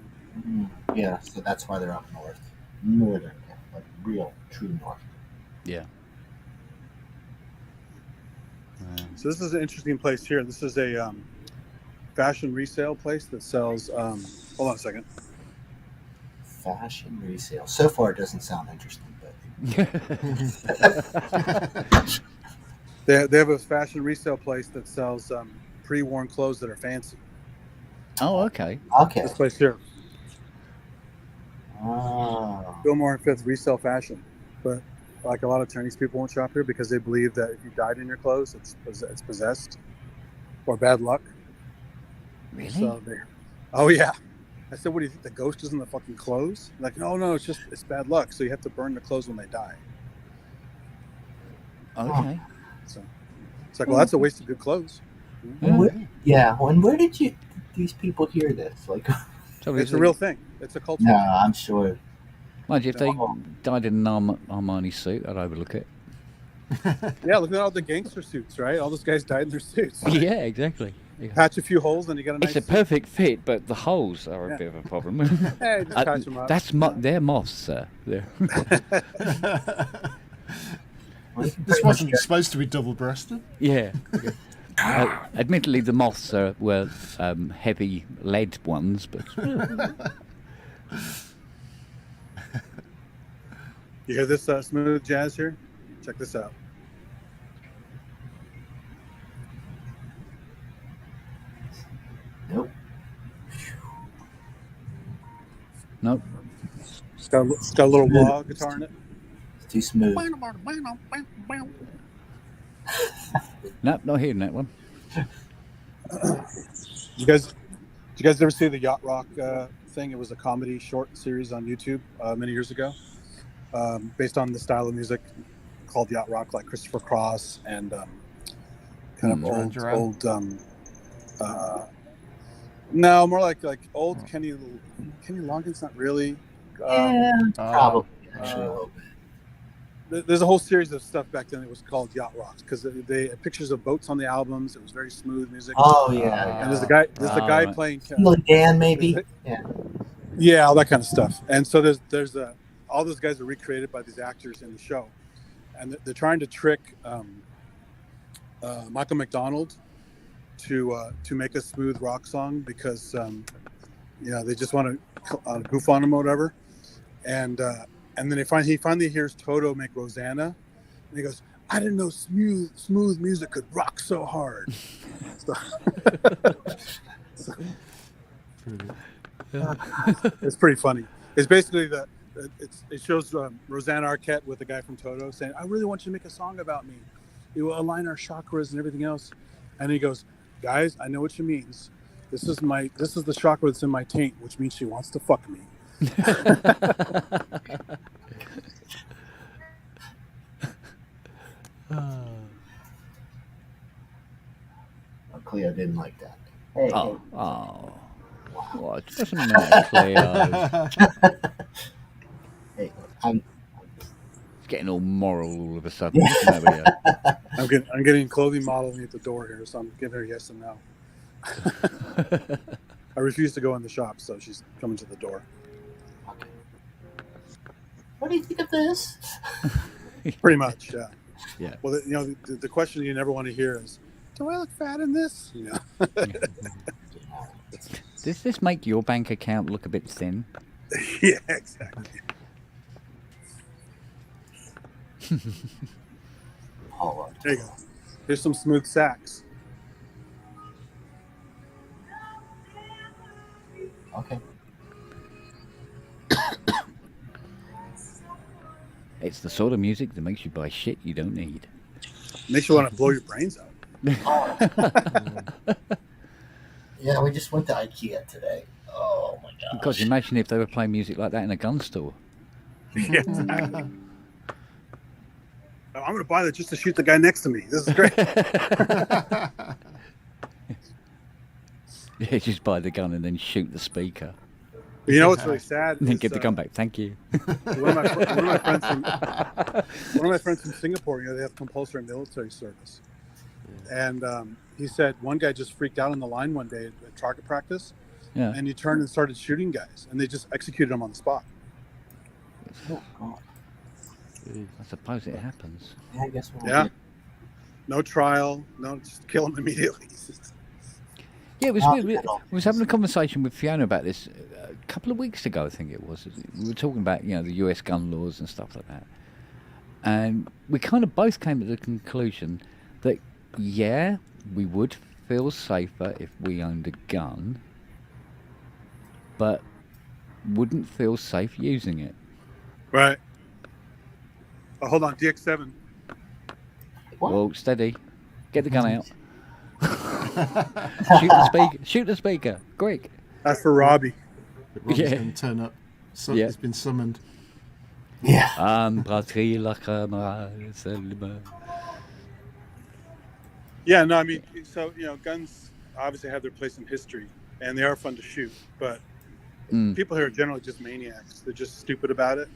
Yeah, so that's why they're up north. Northern, like real, true north. Yeah. So this is an interesting place here. This is a fashion resale place that sells. Hold on a second. Fashion resale. So far, it doesn't sound interesting, but they have a fashion resale place that sells pre-worn clothes that are fancy. Oh, okay. Okay. This place here. Oh. Fillmore and Fifth resell fashion, but like a lot of Chinese people won't shop here because they believe that if you died in your clothes, it's possessed or bad luck. Really? So oh yeah. I said, what do you think? The ghost is in the fucking clothes? Like, no, it's bad luck. So you have to burn the clothes when they die. Okay. So it's like, well, that's a waste of good clothes. And where did these people hear this? Like, it's a real thing. It's a culture. No, I'm sure. Mind you, if they died in an Armani suit, I'd overlook it. Yeah, look at all the gangster suits, right? All those guys died in their suits. Yeah, exactly. Yeah. Patch a few holes and you got a nice It's a perfect fit, but the holes are a bit of a problem. Hey, just patch them up. They're moths, sir. This wasn't supposed to be double-breasted. Yeah. Admittedly, the moths were heavy lead ones, but You hear this smooth jazz here? Check this out. Nope. Nope. It's got a little wah guitar in it. It's too smooth. Nope, not hearing that one. Did you guys ever see the Yacht Rock thing? It was a comedy short series on YouTube many years ago, based on the style of music called Yacht Rock, like Christopher Cross and kind of old. No, more like old Kenny Loggins. Not really. Probably actually a little bit. There's a whole series of stuff back then that was called Yacht Rock because they had pictures of boats on the albums. It was very smooth music. Oh yeah. And there's a guy right. playing. Dan maybe. Yeah, all that kind of stuff. And so there's all those guys are recreated by these actors in the show, and they're trying to trick Michael McDonald to make a smooth rock song because they just want to goof on him or whatever, and then he finally hears Toto make Rosanna, and he goes, I didn't know smooth music could rock so hard. It's pretty funny. It's basically it shows Rosanna Arquette with the guy from Toto saying, "I really want you to make a song about me. It will align our chakras and everything else." And he goes, "Guys, I know what she means. This is the chakra that's in my taint, which means she wants to fuck me." Cleo didn't like that. Hey, What? It doesn't matter, Cleo. Hey, It's getting all moral all of a sudden. There we go. I'm getting clothing modeling at the door here, so I'm giving her yes and no. I refuse to go in the shop, so she's coming to the door. What do you think of this? Pretty much, yeah. Yeah. Well, the question you never want to hear is, "Do I look fat in this?" Yeah. Does this make your bank account look a bit thin? Yeah, exactly. There you go. Here's some smooth sax. Okay. It's the sort of music that makes you buy shit you don't need. Makes you want to blow your brains out. Yeah, we just went to IKEA today. Oh my god! Because imagine if they were playing music like that in a gun store. Yeah, exactly. I'm going to buy that just to shoot the guy next to me. This is great. Yeah, just buy the gun and then shoot the speaker. You know what's really sad? And then is, give the gun back. Thank you. One of my friends from Singapore, they have compulsory military service. And he said one guy just freaked out on the line one day at target practice. Yeah. And he turned and started shooting guys, and they just executed him on the spot. Oh, God. I suppose it happens. Yeah, I guess we'll Yeah. No trial. No, just kill him immediately. Yeah, it was weird. We was having a conversation with Fiona about this a couple of weeks ago, I think it was. We were talking about, the US gun laws and stuff like that. And we kind of both came to the conclusion that, yeah, we would feel safer if we owned a gun, but wouldn't feel safe using it. Right. Oh, hold on, DX7. What? Well, steady. Get the gun out. Shoot the speaker. Shoot the speaker. Quick. That's for Robbie. Robbie's Yeah. going to turn up. So Yeah. It's been summoned. Yeah. Yeah, no, I mean, so, guns obviously have their place in history, and they are fun to shoot, but people here are generally just maniacs. They're just stupid about it.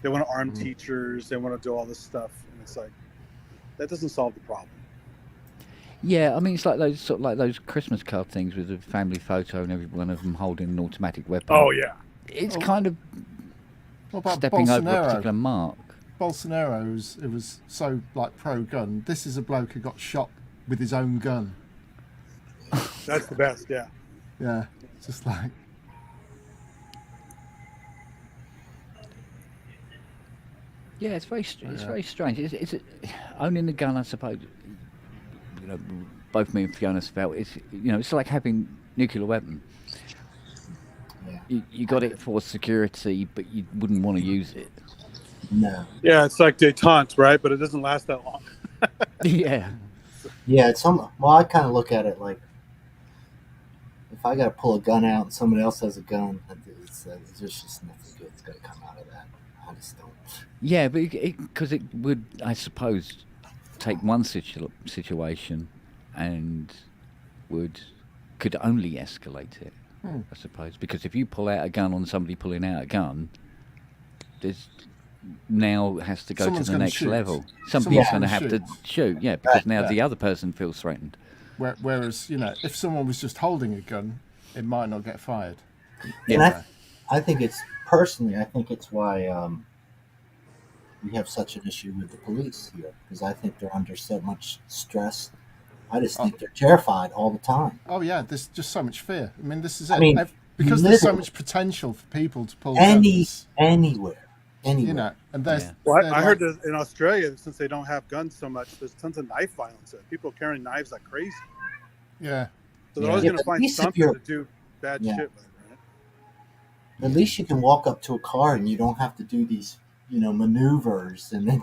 They want to arm teachers. They want to do all this stuff, and it's like, that doesn't solve the problem. Yeah, I mean, it's like those Christmas card things with the family photo and every one of them holding an automatic weapon. Oh, yeah. It's kind of What about stepping over a Bolsonaro? particular mark. Bolsonaro it was so pro-gun. This is a bloke who got shot with his own gun. That's the best, yeah. Yeah, it's just like... Yeah, it's very strange. It's owning a gun, I suppose. Both me and Fiona's felt it's like having nuclear weapon. Yeah. You got it for security, but you wouldn't want to use it. No. Yeah, it's like détente, right? But it doesn't last that long. Yeah. Yeah, well, I kind of look at it like, if I got to pull a gun out and someone else has a gun, there's just nothing good's going to come out of that. I just don't. Yeah, but because it would, I suppose, take one situation and could only escalate it. I suppose, because if you pull out a gun on somebody pulling out a gun, there's now has to go Someone's to the gonna next shoot. level. Somebody's Someone's going to gonna have to shoot, yeah, because now Yeah. the other person feels threatened. Whereas, if someone was just holding a gun, it might not get fired. And I think it's why we have such an issue with the police here, because I think they're under so much stress. I just think they're terrified all the time. Oh yeah, there's just so much fear. I mean, this is it. I mean, Because there's so literally. much potential for people to pull guns. Anywhere. anywhere. You know, and there's Well, they're I heard like- that in Australia, since they don't have guns so much, there's tons of knife violence. People carrying knives like crazy. Yeah. So they're always Yeah, going to but at find least if something you're- to do bad Yeah. shit with. At least you can walk up to a car and you don't have to do these, maneuvers and then,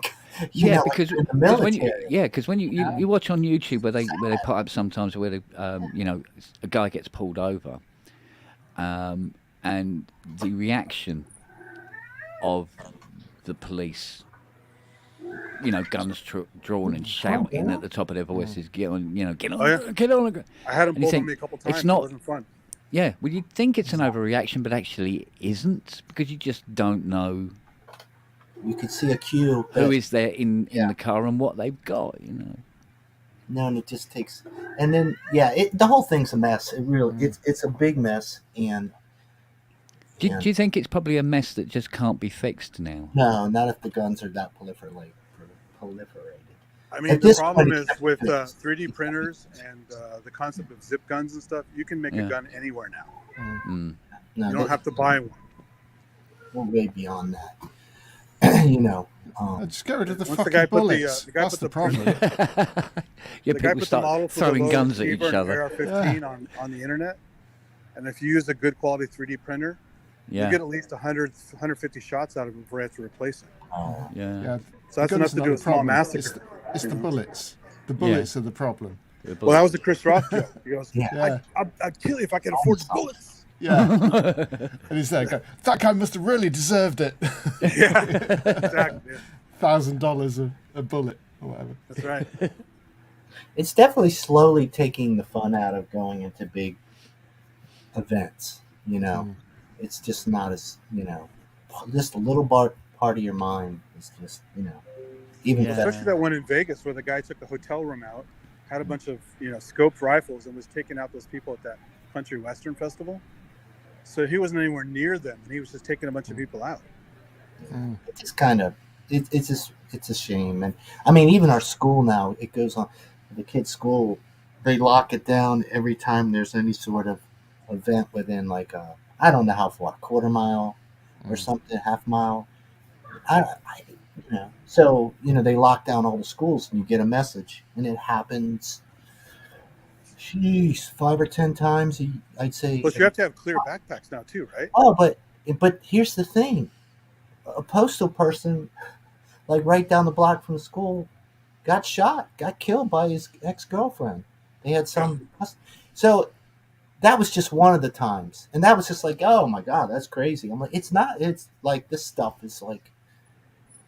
Yeah, like because in the when you, military. yeah, because when you watch on YouTube where they put up sometimes where they, a guy gets pulled over, and the reaction of the police, guns drawn and shouting at the top of their voices, get on, get on, Oh, yeah. get on. I had them And you pulled on think, me a couple times. It's not. It wasn't fun. Yeah, well, you'd think it's an overreaction, but actually it isn't, because you just don't know You could see a queue. who is there in the car and what they've got, No, and it just takes, and then the whole thing's a mess. It really, it's a big mess, and Do you think it's probably a mess that just can't be fixed now? no, not if the guns are that proliferated. I mean, At the this problem point, is it's with fixed. 3D printers and the concept of zip guns and stuff, you can make Yeah. a gun anywhere now. Mm. No, You don't have to buy one. We're way beyond that. Just get rid of the Once the fucking guy put the, bullets. the guy That's put the the problem. Yeah, the guy people put the start model for throwing the guns at each receiver and other. AR-15 on the internet, and if you use a good quality 3D printer, Yeah. you get at least 100, 150 shots out of it before you have to replace it. Yeah. Yeah. So that's The enough gun's to not do the a small problem. massacre. It's the bullets. The bullets are the problem. Well, that was the Chris Rock joke. He goes, Yeah. I'd kill you if I could afford the bullets. Yeah. And he's there going, that guy must have really deserved it. Yeah, exactly. Yeah. $1,000 a bullet or whatever. That's right. It's definitely slowly taking the fun out of going into big events. It's just not as just a little part of your mind is just even Especially that one in Vegas where the guy took the hotel room out, had a bunch of scoped rifles, and was taking out those people at that country western festival. So he wasn't anywhere near them, and he was just taking a bunch of people out. It's just kind of it's a shame. And I mean, even our school now, it goes on the kids' school, they lock it down every time there's any sort of event within like I don't know how far, a quarter mile or something, half mile. So they lock down all the schools, and you get a message, and it happens. 5 or 10 times, I'd say. Plus, you have to have clear backpacks now too, right? Oh, but here's the thing: a postal person, like right down the block from the school, got killed by his ex-girlfriend. They had some, so that was just one of the times, and that was just like, oh my god, that's crazy. I'm like, it's not. It's like this stuff is like,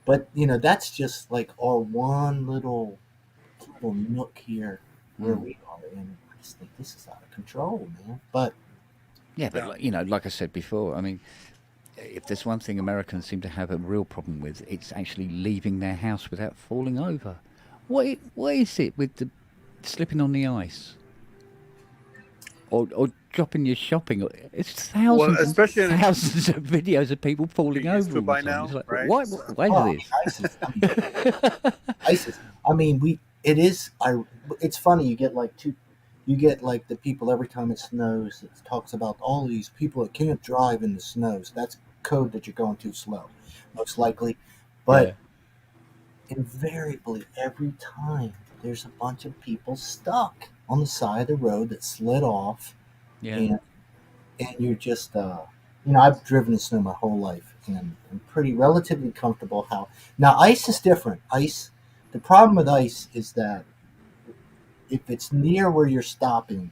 but that's just like our one little nook here where we are, and I just think this is out of control, man. But Yeah, but like I said before, I mean, if there's one thing Americans seem to have a real problem with, it's actually leaving their house without falling over. What is it with the slipping on the ice, or dropping your shopping? It's thousands, especially and thousands of videos of people falling You're used over. to it by all the time. now, It's like, right? Why is this? ISIS. I mean, it's funny. You get like the people every time it snows. It talks about all these people that can't drive in the snow. So that's code that you're going too slow, most likely. But invariably, every time there's a bunch of people stuck on the side of the road that slid off. Yeah. And you're just I've driven in snow my whole life, and I'm pretty relatively comfortable. Now ice is different. The problem with ice is that if it's near where you're stopping,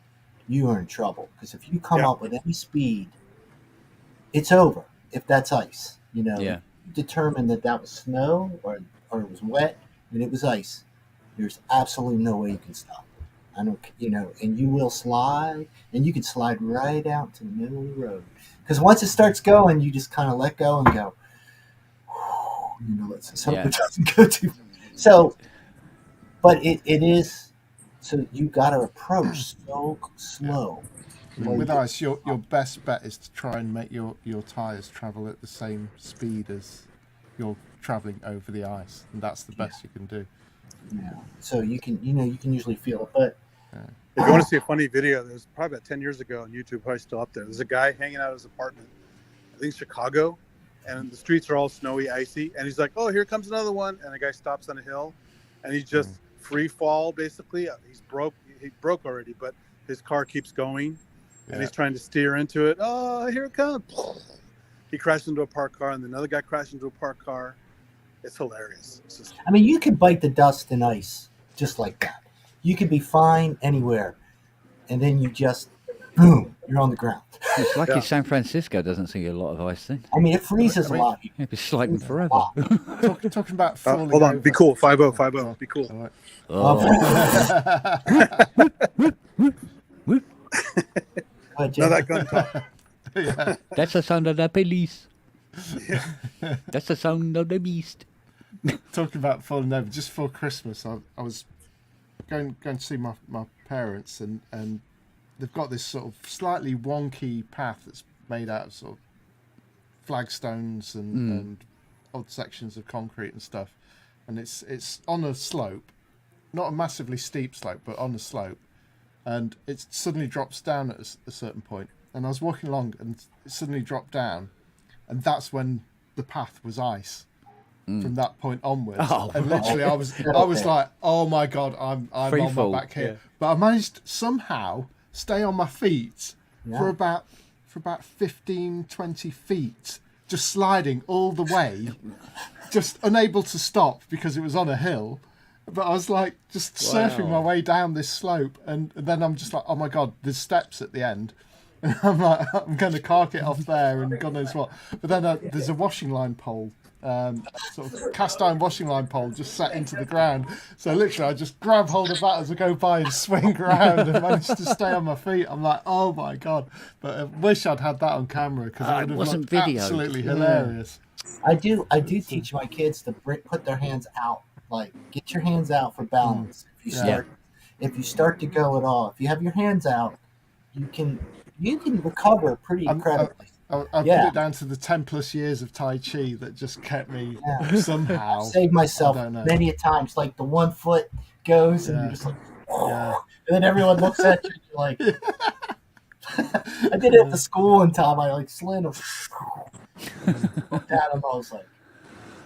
you are in trouble. Because if you come up with any speed, it's over. If that's ice, you determine that was snow or it was wet and it was ice. There's absolutely no way you can stop. I don't, and you will slide, and you can slide right out to the middle of the road. Because once it starts going, you just kind of let go and go, let's hope it doesn't go too. So, but it is. So you got to approach so slow. With ice, your best bet is to try and make your tires travel at the same speed as you're traveling over the ice, and that's the best you can do. Yeah. So you can usually feel it, but if you want to see a funny video, there's probably about 10 years ago on YouTube, probably still up there. There's a guy hanging out of his apartment, I think Chicago, and the streets are all snowy, icy. And he's like, "Oh, here comes another one!" And the guy stops on a hill, and he's just free fall basically. He's broke. He broke already, but his car keeps going, and he's trying to steer into it. Oh, here it comes! He crashed into a parked car, and another guy crashed into a parked car. It's hilarious. It's just... I mean, you could bite the dust and ice just like that. You could be fine anywhere, and then you just, boom, you're on the ground. It's lucky San Francisco doesn't see a lot of ice then. I mean, it freezes a lot. It'd be sliding forever. Talking about falling hold on, over. be cool. 5050. Be cool. Oh. Now that gun talk. Yeah. That's the sound of the police. That's the sound of the beast. Talking about falling over, just before Christmas, I was going to see my parents, and they've got this sort of slightly wonky path that's made out of sort of flagstones and odd sections of concrete and stuff, and it's on a slope, not a massively steep slope, but on a slope, and it suddenly drops down at a certain point. And I was walking along, and it suddenly dropped down, and that's when the path was ice. From that point onwards, and literally, I was like, "Oh my god, I'm on my back here." Yeah. But I managed to somehow stay on my feet for about 15, 20 feet, just sliding all the way, just unable to stop because it was on a hill. But I was like just surfing my way down this slope, and then I'm just like, "Oh my god, there's steps at the end." And I'm like, I'm going to cark it off there, and God knows what. But then there's a washing line pole, sort of cast iron washing line pole, just set into the ground. So literally, I just grab hold of that as I go by and swing around, and manage to stay on my feet. I'm like, oh my God! But I wish I'd had that on camera because it would have looked absolutely hilarious. I do teach my kids to put their hands out, like get your hands out for balance. If you start to go at all, if you have your hands out, you can recover pretty incredibly. I put it down to the 10+ years of Tai Chi that just kept me somehow. I've saved myself many a times. Like the 1 foot goes and you're just like, and then everyone looks at you and you're like, I did it at the school one time. I like slid him. Looked at him. I was like,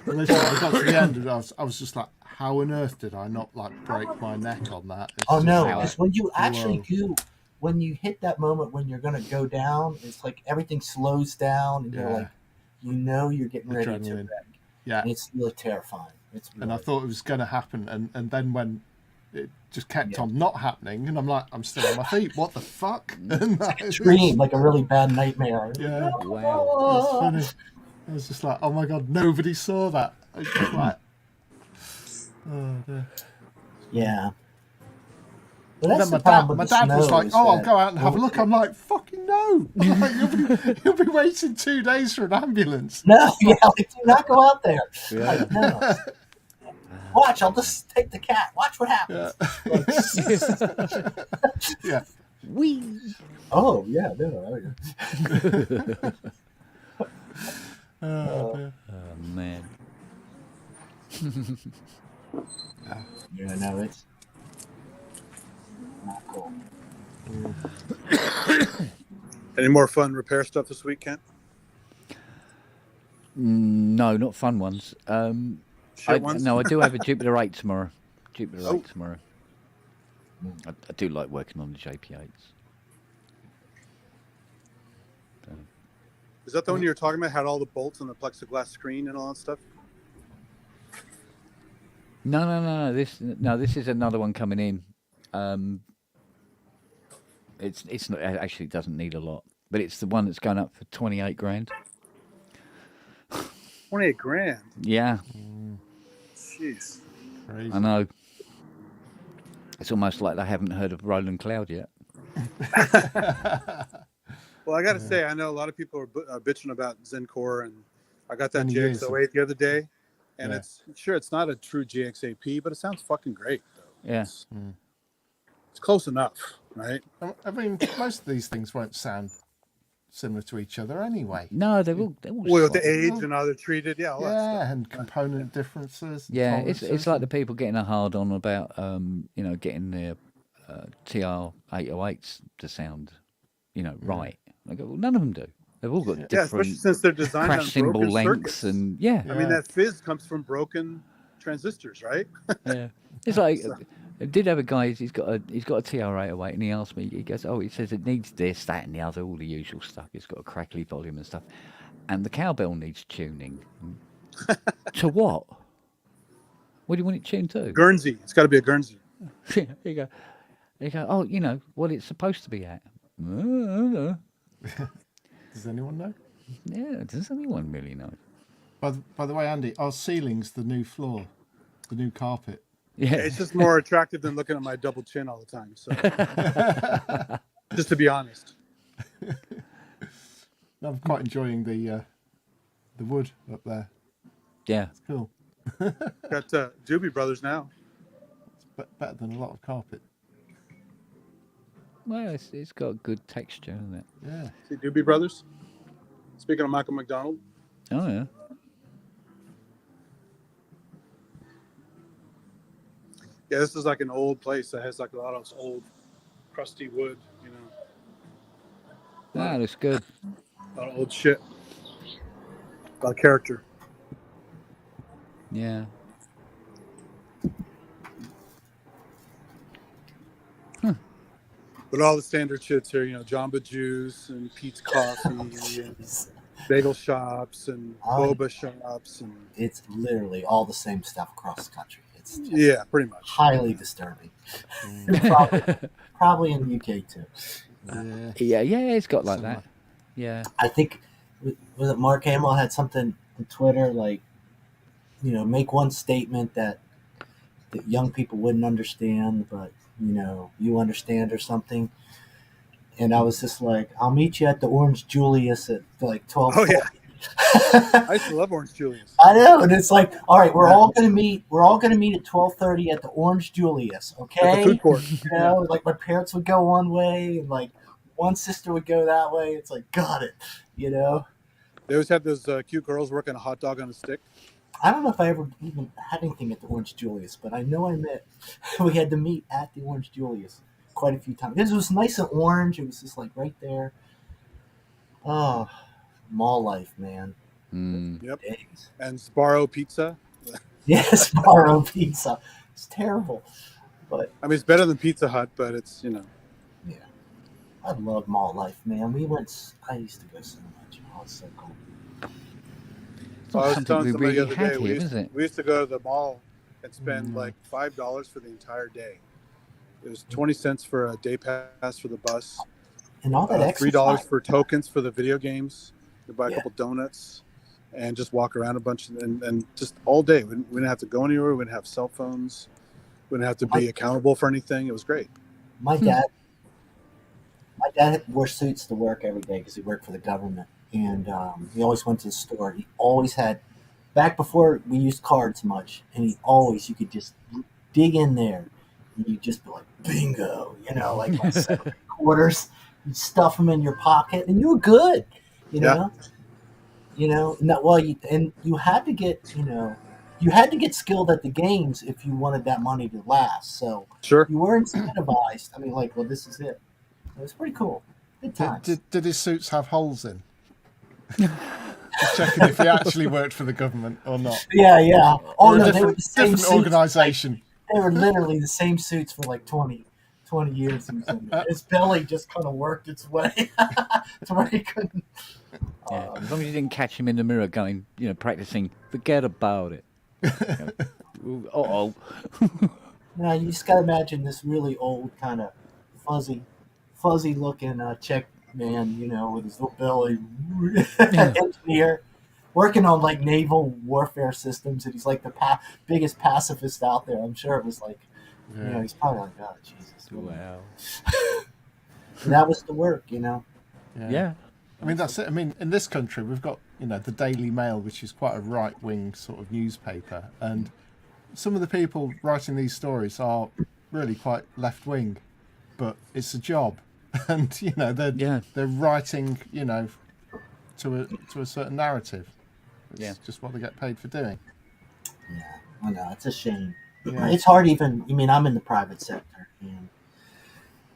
when I got to the end, and I was just like, how on earth did I not like break my neck on that? Oh no! Because when you actually do. When you hit that moment when you're going to go down, it's like everything slows down, and you're like, you're getting ready to wreck. Yeah, and it's really terrifying. And I thought it was going to happen, and then when it just kept on not happening, and I'm like, I'm still on my feet. What the fuck? Dream like a really bad nightmare. Yeah, wow, it's funny. I was just like, oh my God, nobody saw that. I was just like, oh dear. Yeah. But then my dad was like, "Oh, I'll go out and have a look." I'm like, "Fucking no! I'm like, you'll be waiting 2 days for an ambulance." No, do not go out there. Yeah. Like, no. Watch, I'll just take the cat. Watch what happens. Yeah. Wee. Oh yeah, no. Oh man. Yeah, no, it's. Not cool. Any more fun repair stuff this week, Kent? No, not fun ones. Ones? No, I do have a Jupiter 8 tomorrow. Jupiter 8 tomorrow. I do like working on the JP8s. Is that the one you were talking about? Had all the bolts and the plexiglass screen and all that stuff? No. This is another one coming in. It's not actually, it doesn't need a lot, but it's the one that's going up for 28 grand. 28 grand. Yeah. Jeez. Crazy. I know. It's almost like they haven't heard of Roland Cloud yet. Well, I got to say, I know a lot of people are bitching about Zencore, and I got that GX08 the other day, and it's not a true GX8P, but it sounds fucking great, though. Yeah. It's close enough, right? I mean, most of these things won't sound similar to each other anyway. No, they're all well, with the age and how they're treated, that stuff. And component differences. Yeah, it's like the people getting a hard on about getting their TR-808s to sound, right. I go, well, none of them do. They've all got Yeah, different especially since they're designed crash on symbol broken lengths circuits. and yeah. I mean, that fizz comes from broken transistors, right? Yeah, it's like So- I did have a guy. He's got a TR-808, and he asked me. He goes, "Oh, he says it needs this, that, and the other, all the usual stuff. It's got a crackly volume and stuff, and the cowbell needs tuning. To what? What do you want it tuned to? Guernsey. It's got to be a Guernsey. Yeah, you go. Oh, you know what it's supposed to be at. I don't know. Does anyone know? Yeah, does anyone really know? By the way, Andy, our ceiling's the new floor, the new carpet. Yeah, It's just more attractive than looking at my double chin all the time. So, just to be honest. I'm quite enjoying the wood up there. Yeah, It's cool. Got Doobie Brothers now. It's better than a lot of carpet. well, it's got good texture, isn't it? Yeah. See Doobie Brothers? Speaking of Michael McDonald. Oh yeah. Yeah, this is like an old place that has like a lot of old crusty wood, you know. Ah, that's good. A lot of old shit. A lot of character. Yeah. But all the standard shits here, you know, Jamba Juice and Pete's Coffee and bagel shops and boba shops and It's literally all the same stuff across the country. It's just yeah, pretty much. highly disturbing. Probably in the UK too. Yeah, it's got like that. Yeah. I think was it Mark Hamill had something on Twitter like, you know, make one statement that young people wouldn't understand, but you know, you understand or something. And I was just like, I'll meet you at the Orange Julius at like 12. Oh yeah. I used to love Orange Julius. I know, and it's like, all right, we're all gonna meet at 12:30 at the Orange Julius, okay? At the food court. You know, like my parents would go one way, and like one sister would go that way. It's like, got it, you know. They always had those cute girls working a hot dog on a stick. I don't know if I ever even had anything at the Orange Julius, but I know we had to meet at the Orange Julius quite a few times. Because it was nice and orange. It was just like right there. Oh, mall life, man. Yep. Days. And Sparrow Pizza. Yes, Sparrow Pizza. It's terrible. But I mean, it's better than Pizza Hut, but it's, you know. yeah. I love mall life, man. I used to go so much. Oh, it's so cool. It's not I was something telling we somebody the really other had day, here, is it? we used to go to the mall and spend like $5 for the entire day. It was 20 cents for a day pass for the bus. And all that exercise. $3 for tokens for the video games. You buy a couple donuts and just walk around a bunch and just all day. We didn't have to go anywhere. We didn't have cell phones. We didn't have to be accountable for anything. It was great. My dad wore suits to work every day because he worked for the government, and he always went to the store. He always had, back before we used cards much, and you could just dig in there, and you'd just be like, bingo, you know, like 7 quarters, you'd stuff them in your pocket, and you were good, you know. You know, you had to get, you know, you had to get skilled at the games if you wanted that money to last. So sure, you were incentivized. I mean, like, well, this is it. It was pretty cool. Good times. Did his suits have holes in? Just checking if he actually worked for the government or not. Yeah. Oh Or no, a they were the same different suits. organisation. They were literally the same suits for like 20 years. He was in there. His belly just kind of worked its way to where he couldn't. Yeah, as long as you didn't catch him in the mirror going, you know, practicing, forget about it. Uh-oh. Now you just gotta imagine this really old kind of fuzzy looking Czech man, you know, with his little belly, engineer, working on like naval warfare systems, and he's like the biggest pacifist out there. I'm sure it was like, you know, he's probably like, oh Jesus, wow. And that was the work, you know. Yeah. I mean, that's it. I mean, in this country, we've got, you know, the Daily Mail, which is quite a right-wing sort of newspaper. And some of the people writing these stories are really quite left-wing, but it's a job. And, you know, they're writing, you know, to a certain narrative. It's just what they get paid for doing. Yeah, I know. It's a shame. Yeah. It's hard even, I mean, I'm in the private sector,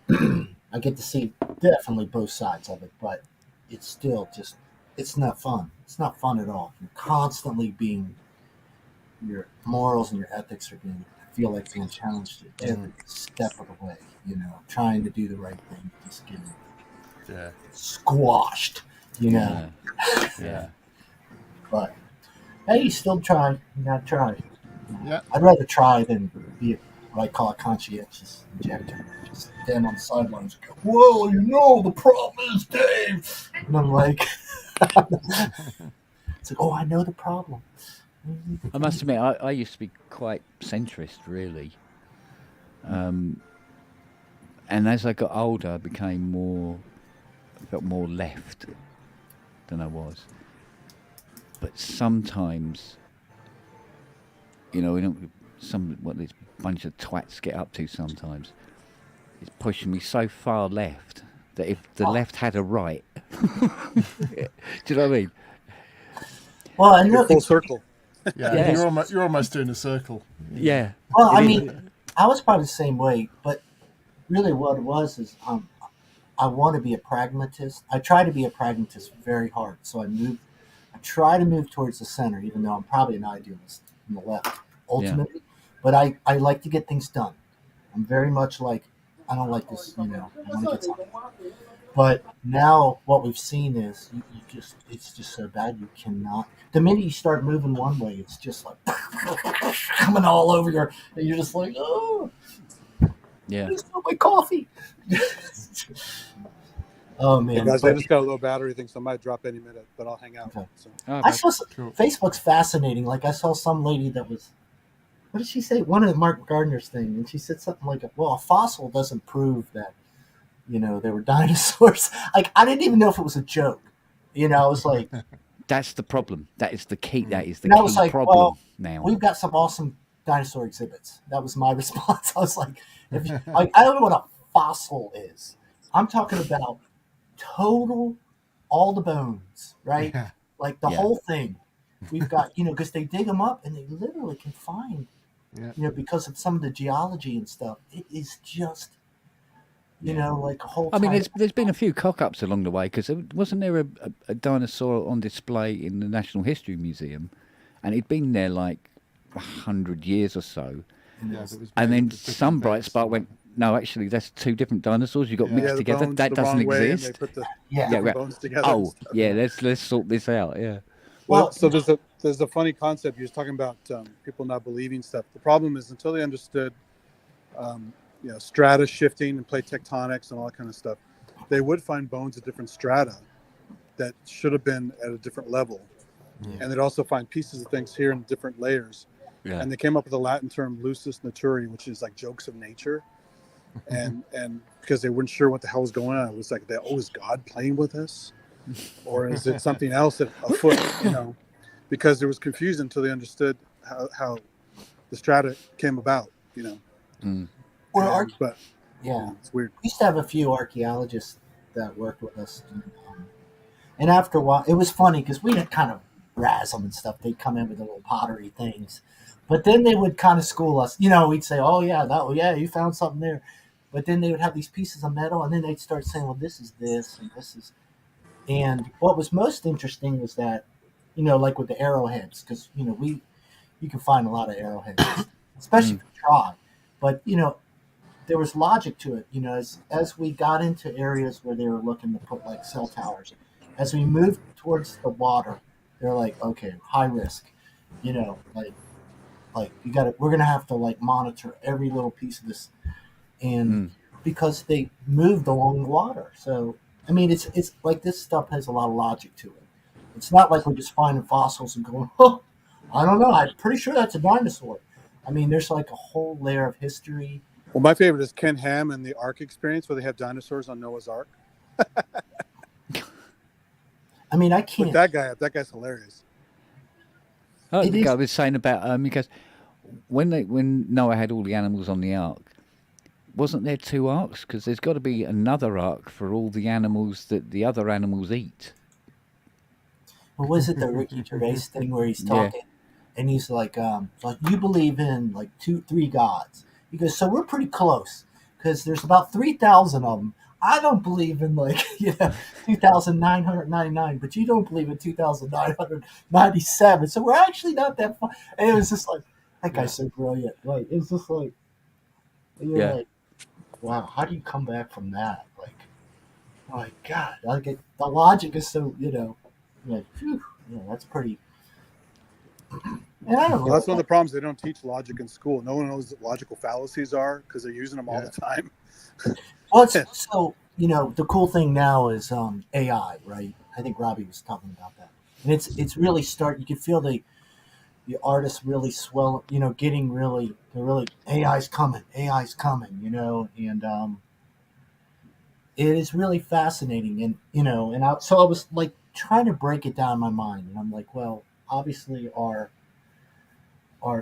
and I get to see definitely both sides of it, but it's still just, it's not fun. It's not fun at all. You're constantly being, your morals and your ethics are being, feel like being challenged at every step of the way. You know, trying to do the right thing, just getting squashed. You know. Yeah. But hey, you still try. You gotta try. Yeah. I'd rather try than be what I call a conscientious objector. Just stand on the sidelines and go, "Well, you know, the problem is Dave," and I'm like, "It's like, oh, I know the problem." I must admit, I used to be quite centrist, really. And as I got older, I became felt more left than I was. But sometimes, you know, what this bunch of twats get up to sometimes, it's pushing me so far left that if the left had a right, do you know what I mean? Well, I You're know full circle. Yeah, Yes. you're almost doing a circle. Yeah. Well, I It is. mean, I was probably the same way, but really what it was is I want to be a pragmatist. I try to be a pragmatist very hard. So I try to move towards the center, even though I'm probably an idealist on the left ultimately. But I like to get things done. I'm very much like, I don't like this, you know, I want to get something. But now what we've seen is it's just so bad you cannot. The minute you start moving one way, it's just like coming all over your, and you're just like, oh, Yeah. I spilled my coffee. Oh Hey man, guys, I but just got a low battery thing, so I might drop any minute, but I'll hang out. Okay. So. I saw Facebook's fascinating. Like I saw some lady that was, what did she say? One of Mark Gardner's thing, and she said something like, "Well, a fossil doesn't prove that, you know, there were dinosaurs." Like I didn't even know if it was a joke. You know, I was like, That's the problem. That is the key. That is the and I key was like, problem well, now. we've got some awesome dinosaur exhibits. That was my response. I was like, like, I don't know what a fossil is. I'm talking about total, all the bones, right? Yeah. Like the Yeah. whole thing. We've got, you know, because they dig them up and they literally can find, Yeah. you know, because of some of the geology and stuff. It is just, you know, like a whole. I mean, time. there's been a few cock-ups along the way because wasn't there a dinosaur on display in the National History Museum, and it'd been there like 100 years or so, Yeah, but it was and made then with different some bright bits. spark went, no, actually that's two different dinosaurs you got Yeah, mixed the together. bones That the doesn't wrong way, and they exist. put the Yeah. different right. bones together. and Oh, stuff. yeah. Let's sort this out. Yeah. Well, Well, so there's a funny concept. You're talking about people not believing stuff. The problem is until they understood, you know, strata shifting and plate tectonics and all that kind of stuff, they would find bones at different strata that should have been at a different level, and they'd also find pieces of things here in different layers. Yeah. And they came up with the Latin term lusus naturae, which is like jokes of nature, and because they weren't sure what the hell was going on, it was like, is God playing with us, or is it something else afoot? You know, because there was confusion until they understood how the strata came about. You know, well, but yeah, it's weird. we used to have a few archaeologists that worked with us, and after a while, it was funny because we would kind of razz them and stuff. They'd come in with the little pottery things, but then they would kind of school us. You know, we'd say, "Oh yeah, you found something there," but then they would have these pieces of metal, and then they'd start saying, "Well, this is this, and this is." And what was most interesting was that, you know, like with the arrowheads, because you know you can find a lot of arrowheads, especially if you try. But you know, there was logic to it. You know, as we got into areas where they were looking to put like cell towers, as we moved towards the water, they're like, okay, high risk. You know, like you got to. We're gonna have to like monitor every little piece of this, and because they moved along the water, so. I mean, it's like this stuff has a lot of logic to it. It's not like we're just finding fossils and going, "Oh, I don't know. I'm pretty sure that's a dinosaur." I mean, there's like a whole layer of history. Well, my favorite is Ken Ham and the Ark experience, where they have dinosaurs on Noah's Ark. I mean, I can't. Look that guy up. That guy's hilarious. Oh, It the is- guy was saying about because when Noah had all the animals on the ark, wasn't there two arks? Because there's got to be another ark for all the animals that the other animals eat. What was it, the Ricky Gervais thing where he's Yeah. talking and he's like you believe in like 2-3 gods? He goes, so we're pretty close because there's about 3,000 of them. I don't believe in 2,999, but you don't believe in 2,997. So we're actually not that far. And it was just like, that guy's so brilliant. Like, it's just like, you're like, wow, how do you come back from that? Like, my God, the logic is so, like, phew, that's pretty. And I don't know. Well, that's one of the problems. They don't teach logic in school. No one knows what logical fallacies are because they're using them all the time. Well, so, the cool thing now is AI, right? I think Robbie was talking about that. And it's really you can feel the artists really swell, getting they're really, AI's coming, and it is really fascinating. And, so I was like trying to break it down in my mind. And I'm like, well, obviously our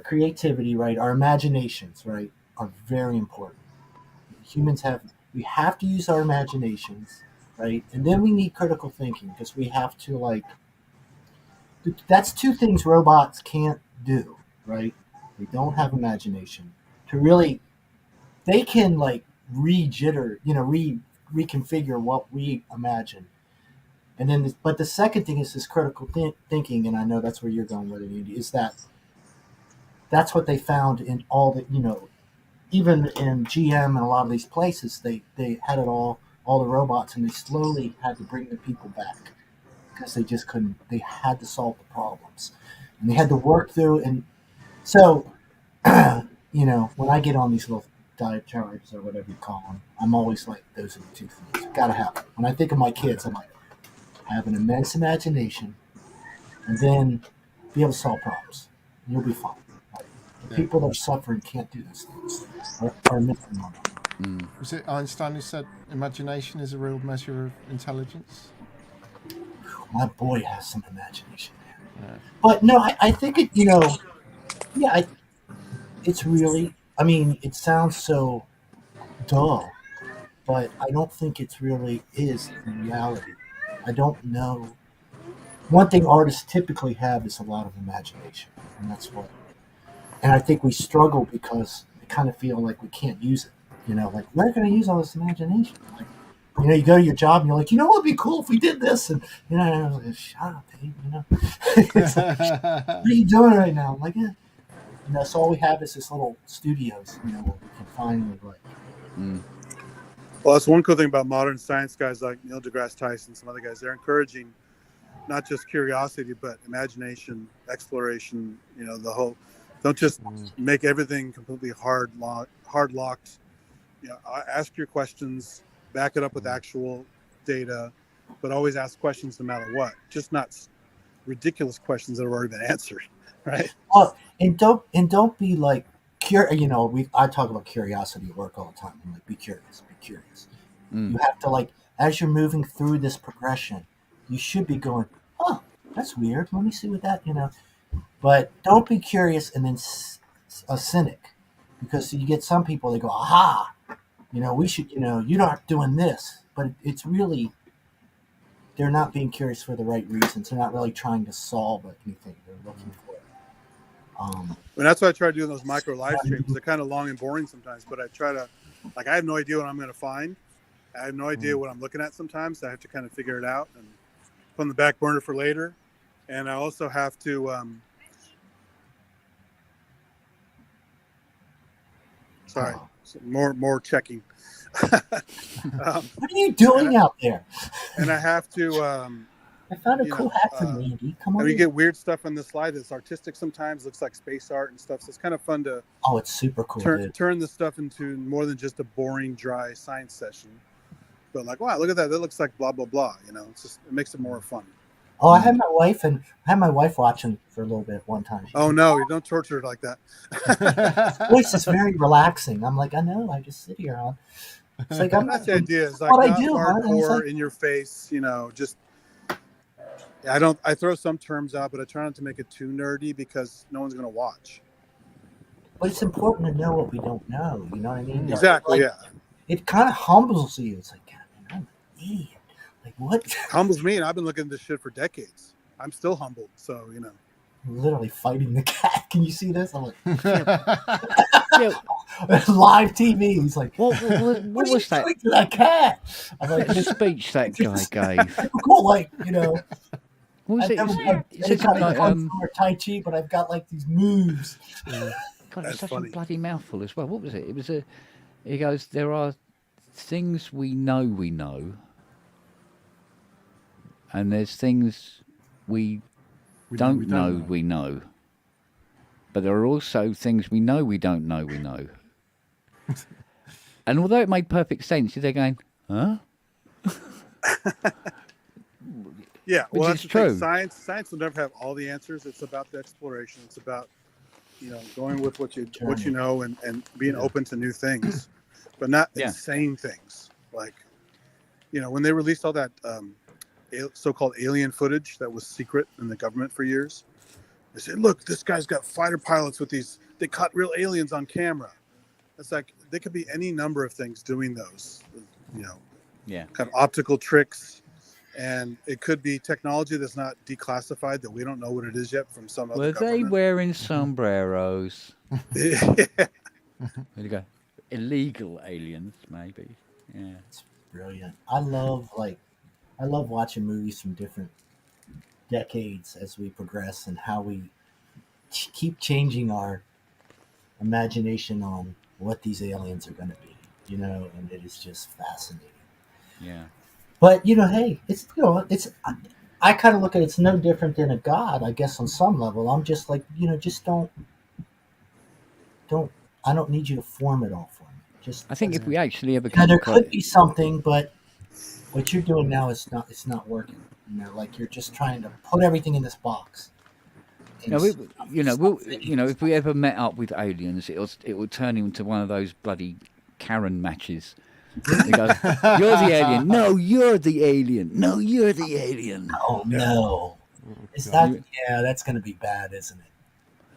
creativity, right, our imaginations, right, are very important. We have to use our imaginations, right? And then we need critical thinking because we have to that's two things robots can't do, right? They don't have imagination to really, they can rejitter, reconfigure what we imagine. And then, but the second thing is this critical thinking, and I know that's where you're going with it, Andy, is that's what they found in all the, even in GM and a lot of these places, they had it all the robots, and they slowly had to bring the people back because they just couldn't. They had to solve the problems, and they had to work through. And so, when I get on these little diatribes or whatever you call them, I'm always like, those are the two things. Gotta have it. When I think of my kids, I'm like, have an immense imagination, and then be able to solve problems. And you'll be fine. The people that are suffering can't do those things. Are missing on them. Was it Einstein who said imagination is a real measure of intelligence? My boy has some imagination there. Yeah. But no, I think it, it's really, it sounds so dull, but I don't think it's really is in reality. I don't know. One thing artists typically have is a lot of imagination, and that's what. And I think we struggle because we kind of feel like we can't use it. Like, we're going to use all this imagination. Like, you go to your job and you're like, what would be cool if we did this? And, I was like, shut up, Dave, It's like, what are you doing right now? I'm like, yeah. So all we have is this little studios, where we can finally, Well, that's one cool thing about modern science guys like Neil deGrasse Tyson, some other guys. They're encouraging not just curiosity, but imagination, exploration, the whole. Don't just make everything completely hard locked. Ask your questions, back it up with actual data, but always ask questions no matter what. Just not ridiculous questions that have already been answered, right? Well, and don't be like I talk about curiosity at work all the time. I'm like, be curious. You have to as you're moving through this progression, you should be going, oh, that's weird. Let me see what that But don't be curious and then a cynic, because you get some people, they go, aha, we should, you're not doing this. But it's really, they're not being curious for the right reasons. They're not really trying to solve anything. They're looking for it. That's why I try to do those micro live streams. They're kind of long and boring sometimes, but I try to, I have no idea what I'm going to find. I have no idea what I'm looking at sometimes. I have to kind of figure it out and put on the back burner for later. And I also have to, sorry, more checking. What are you doing out there? And I have to. I found a cool hat for you, Andy. Come on. And we get weird stuff on the slide that's artistic sometimes, looks like space art and stuff. So it's kind of fun to. Oh, it's super cool. Turn the stuff into more than just a boring, dry science session. But wow, look at that. That looks like blah blah blah. It's just, it makes it more fun. Oh, I had my wife watching for a little bit one time. No, you don't torture her like that. His voice is very relaxing. I'm like, I know. I just sit here on. It's like that's the idea. It's like what not I do, hardcore in your face. Just. I throw some terms out, but I try not to make it too nerdy because no one's going to watch. But it's important to know what we don't know. You know what I mean? Exactly. Yeah. It kind of humbles you. It's like, God, man, I'm an idiot. Like, what? Humbles me, and I've been looking at this shit for decades. I'm still humbled, so. literally fighting the cat. Can you see this? I'm like, Yeah. live TV. He's like, what was that? To that cat. I'm like, That speech that guy gave. Typical, like, you know. What was I've it? never It done said any something kind of like, kung fu or tai chi, but I've got like these moves. God, it's such a bloody mouthful as well. What was it? It was he goes, there are things we know, and there's things we don't know, we know. But there are also things we know we don't know, we know. And although it made perfect sense, they're going, huh? Yeah, Which well, is that's the true. thing. Science will never have all the answers. It's about the exploration. It's about, going with what you know and being open to new things, but not insane things. Like, when they released all that so-called alien footage that was secret in the government for years, they said, "Look, this guy's got fighter pilots with these. They caught real aliens on camera." It's like they could be any number of things doing those. Yeah. Kind of optical tricks. And it could be technology that's not declassified, that we don't know what it is yet from some other Were government. they wearing sombreros? There you go. Illegal aliens, maybe. Yeah. It's brilliant. I love watching movies from different decades as we progress and how we keep changing our imagination on what these aliens are going to be, and it is just fascinating. Yeah. But hey, it's I kind of look at it's no different than a god, I guess, on some level. I'm just like, just don't. I don't need you to form it all for me. Just I think if we actually ever there could be something, but what you're doing now is not. It's not working. Like you're just trying to put everything in this box. No, if we ever met up with aliens, it will turn into one of those bloody Karen matches. He goes, "You're the alien." No, you're the alien. No, you're the alien. Oh no! Is that? Yeah, that's going to be bad, isn't it?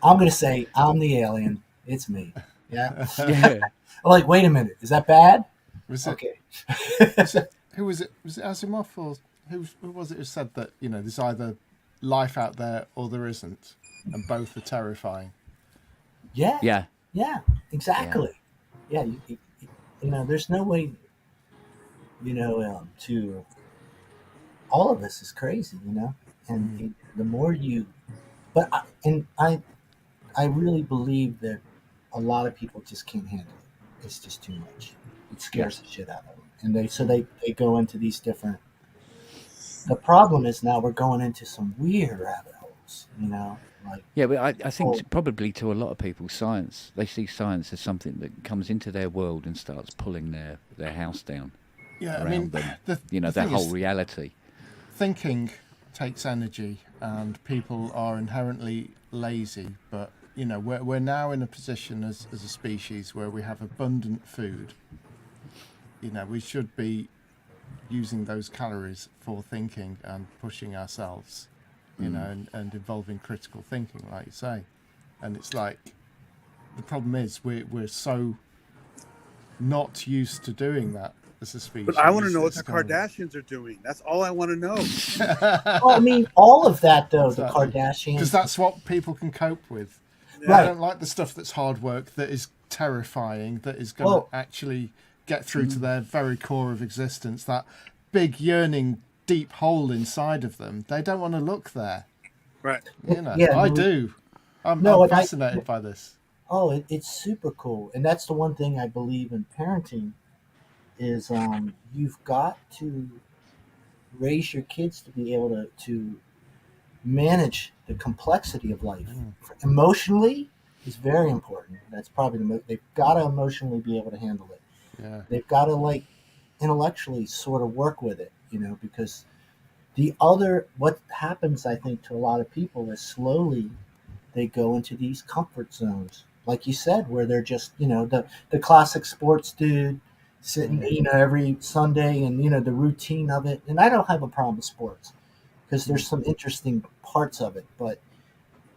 I'm going to say I'm the alien. It's me. Yeah. Yeah. Like, wait a minute. Is that bad? Was it, okay. Who was it? Was it Asimov or who was it who said that there's either life out there or there isn't, and both are terrifying? Yeah. Yeah. Yeah. Exactly. Yeah. There's no way. To all of this is crazy. And the more you, but I really believe that a lot of people just can't handle it. It's just too much. It scares the shit out of them, and they go into these different. The problem is now we're going into some weird rabbit holes. Yeah, but I think probably to a lot of people, they see science as something that comes into their world and starts pulling their house down. Yeah, around them. Their whole reality. Thinking takes energy, and people are inherently lazy. But we're now in a position as a species where we have abundant food. We should be using those calories for thinking and pushing ourselves. And involving critical thinking, like you say. And it's like, the problem is we're so not used to doing that as a species. But I want to know what the Kardashians are doing. That's all I want to know. Well, I mean, all of that, though, exactly. The Kardashians. Because that's what people can cope with. Right. I don't like the stuff that's hard work, that is terrifying, that is going to actually get through to their very core of existence, that big yearning deep hole inside of them. They don't want to look there. Right. I do. I'm fascinated by this. Oh, it's super cool. And that's the one thing I believe in parenting is you've got to raise your kids to be able to manage the complexity of life. Emotionally is very important. That's probably they've got to emotionally be able to handle it. Yeah. They've got to intellectually sort of work with it, because what happens, I think, to a lot of people is slowly they go into these comfort zones, like you said, where they're just, the classic sports dude sitting, every Sunday and, the routine of it. And I don't have a problem with sports because there's some interesting parts of it, but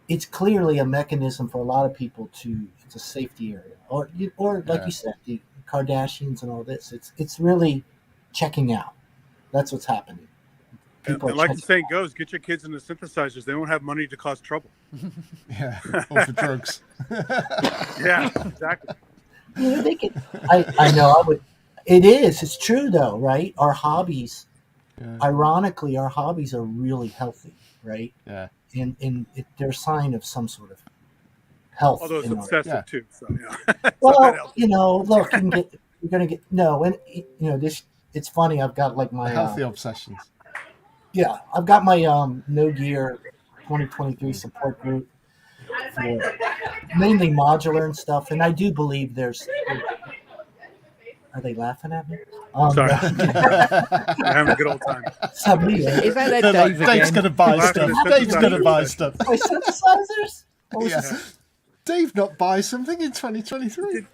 it's clearly a mechanism for a lot of people it's a safety area. Or like you said, the Kardashians and all this, it's really checking out. That's what's happening. And like the saying goes, get your kids into synthesizers. They won't have money to cause trouble. Yeah, or for drugs. Yeah, exactly. Yeah, they can. I know. I would. It is. It's true, though, right? Our hobbies, ironically, our hobbies are really healthy, right? Yeah. And they're a sign of some sort of health. Although it's obsessive too. So Well, look, you're gonna get this. It's funny. I've got like my healthy obsessions. Yeah, I've got my No Gear 2023 support group for mainly modular and stuff, and I do believe there's. Are they laughing at me? Sorry. I'm having a good old time. Is that Dave again? Dave's going to buy stuff. Dave's going to buy stuff. My synthesizers? Dave not buy something in 2023? Did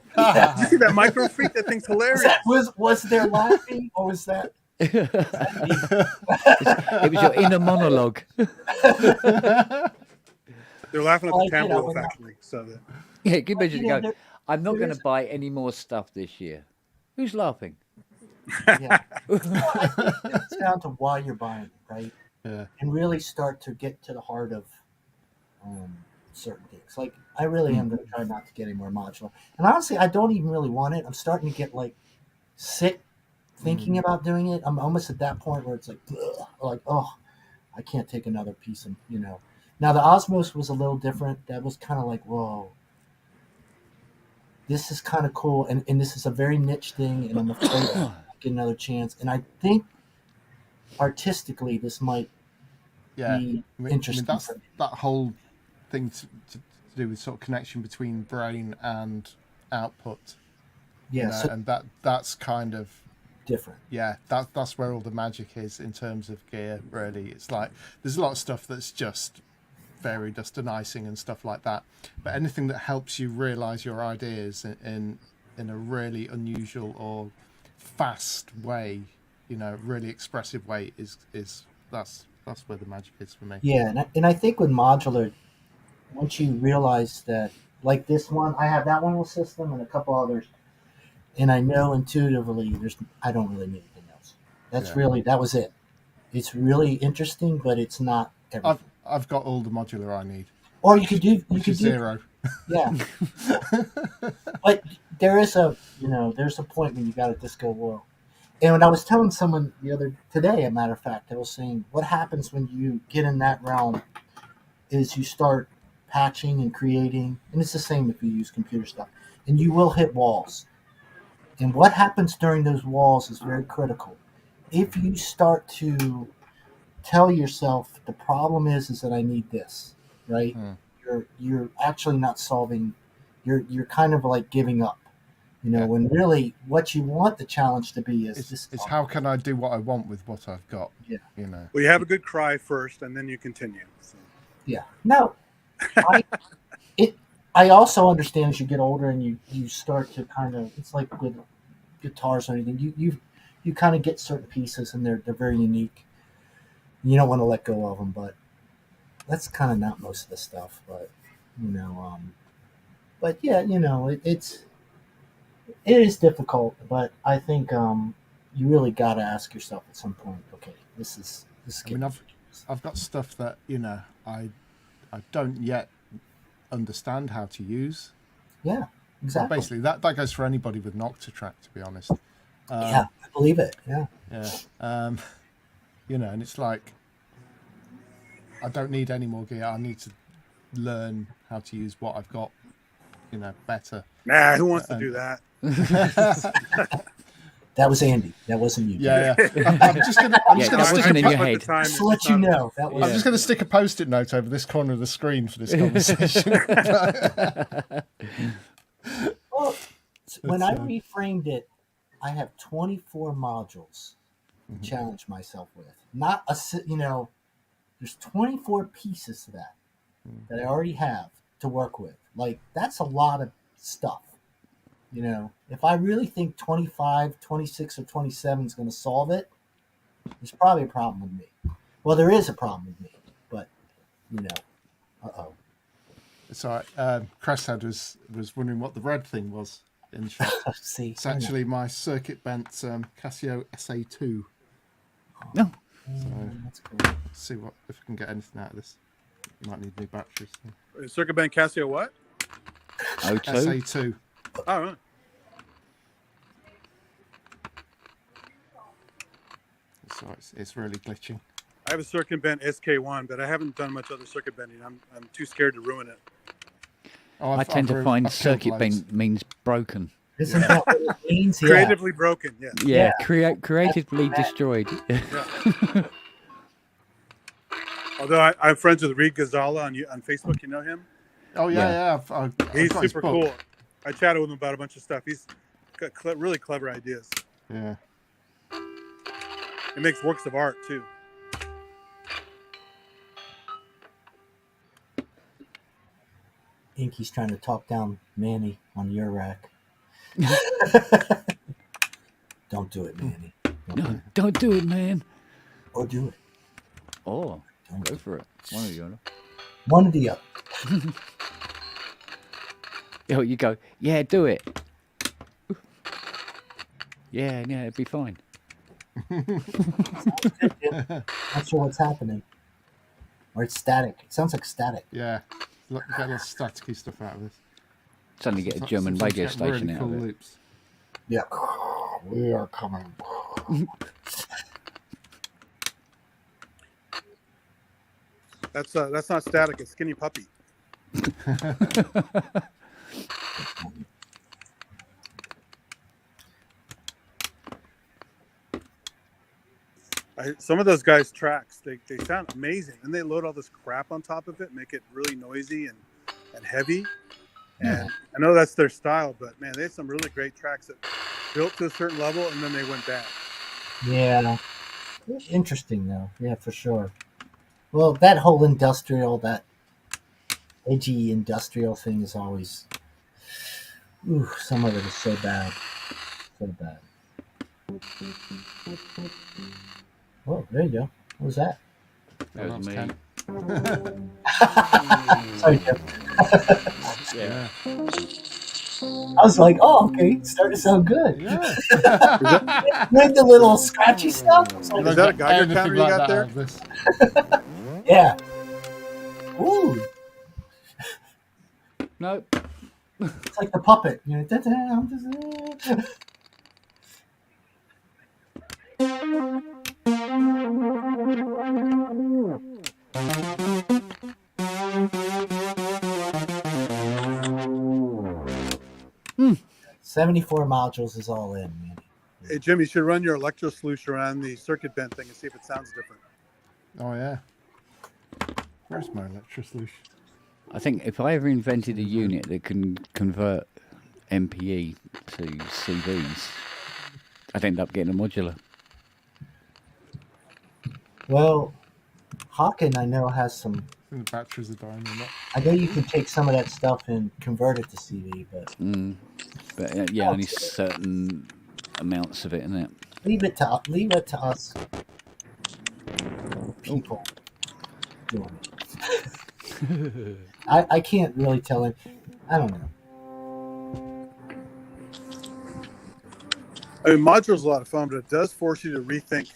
you see that Micro Freak? That thing's hilarious. Was there laughing, or was that? It was your inner monologue. They're laughing at the Campbell actually. So yeah, can you imagine go? I'm not going to buy any more stuff this year. Who's laughing? Yeah. It's down to why you're buying it, right? Yeah. And really start to get to the heart of certain things. Like, I really am going to try not to get any more modular. And honestly, I don't even really want it. I'm starting to get like sick thinking about doing it. I'm almost at that point where it's like, I can't take another piece of, Now the Osmos was a little different. That was kind of like, whoa. This is kind of cool, and this is a very niche thing, and I'm afraid I'll get another chance. And I think artistically, this might be interesting. That whole thing to do with sort of connection between brain and output. Yeah, and that's kind of different. Yeah, that's where all the magic is in terms of gear. Really, it's like there's a lot of stuff that's just fairy dust and icing and stuff like that, but anything that helps you realize your ideas in a really unusual or fast way, really expressive way is that's where the magic is for me. Yeah, and I think with modular, once you realize that, like this one, I have that one with system and a couple others, and I know intuitively I don't really need anything else. That was it. It's really interesting, but it's not everything. I've got all the modular I need. Or you could do zero. Yeah. But there's a point when you got to just go, whoa. And when I was telling someone today, a matter of fact, I was saying what happens when you get in that realm is you start patching and creating, and it's the same if you use computer stuff, and you will hit walls. And what happens during those walls is very critical. If you start to tell yourself the problem is that I need this, right? You're actually not solving. You're kind of like giving up, when really what you want the challenge to be is it's how can I do what I want with what I've got? Yeah, Well, you have a good cry first, and then you continue. So. Yeah. No, I also understand as you get older and you start to kind of, it's like with guitars or anything. You kind of get certain pieces and they're very unique. You don't want to let go of them, but that's kind of not most of the stuff. But but yeah, it is difficult. But I think you really got to ask yourself at some point. Okay, this is. I mean, I've got stuff that I don't yet understand how to use. Yeah, exactly. But basically, that goes for anybody with an Octatrack, to be honest. Yeah, I believe it. Yeah. Yeah. And it's like, I don't need any more gear. I need to learn how to use what I've got, better. Nah, who wants to do that? That was Andy. That wasn't you. Yeah. I'm just gonna stick in your head. Just to let you know. I'm just gonna stick a post-it note over this corner of the screen for this conversation. Well, when I reframed it, I have 24 modules to challenge myself with. Not there's 24 pieces to that I already have to work with. Like, that's a lot of stuff. If I really think 25, 26, or 27 is going to solve it, there's probably a problem with me. Well, there is a problem with me, but, It's all right. Cresshead was wondering what the red thing was in shot. See, it's actually my circuit bent Casio SA2. No. So that's cool. Let's see what if we can get anything out of this. Might need new batteries. Circuit band Casio what? O2. SA2. Oh, right. So it's really glitching. I have a circuit band SK1, but I haven't done much other circuit bending. I'm too scared to ruin it. I tend to find circuit bend means broken. Isn't that what it means? Yeah. Creatively broken, yes. Yeah, creatively destroyed. Although I'm friends with Reed Ghazala on Facebook. You know him? Oh, yeah. I've He's got his super book. cool. I chatted with him about a bunch of stuff. He's got really clever ideas. Yeah. He makes works of art, too. Inky's trying to talk down Manny on your rack. Don't do it, Manny. Don't do it, man. Or do it. Oh, go for it. One or the other. One or the other. Oh, you go, yeah, do it. Yeah, it'd be fine. Not sure what's happening. Or it's static. It sounds like static. Yeah. Look, get a little staticky stuff out of this. Suddenly get a German radio station out cool of it. loops. Yeah. We are coming. That's not static. It's Skinny Puppy. Some of those guys' tracks, they sound amazing, and they load all this crap on top of it, make it really noisy and heavy. And I know that's their style, but man, they have some really great tracks that built to a certain level, and then they went bad. Yeah. Interesting, though. Yeah, for sure. Well, that whole industrial, that edgy industrial thing is always... Ooh, some of it is so bad. So bad. Oh, there you go. What was that? That was me. Sorry, Jeff. Yeah. I was like, oh, okay, it's starting to sound good. Yeah. With the little scratchy stuff. I was like, Is that a Geiger counter you got there? Yeah. Ooh. Nope. It's like the puppet. You know, Hmm. 74 modules is all in, man. Hey, Jim, you should run your electro sloosh around the circuit bend thing and see if it sounds different. Oh, yeah. Where's my electroslush? I think if I ever invented a unit that can convert MPE to CVs, I'd end up getting a modular. Well, Hawken, I know, has some... I think the batteries are dying or not. I know you can take some of that stuff and convert it to CV, but... But yeah, only certain amounts of it, isn't it? Leave it to us people doing it. I can't really tell him. I don't know. I mean, modular's a lot of fun, but it does force you to rethink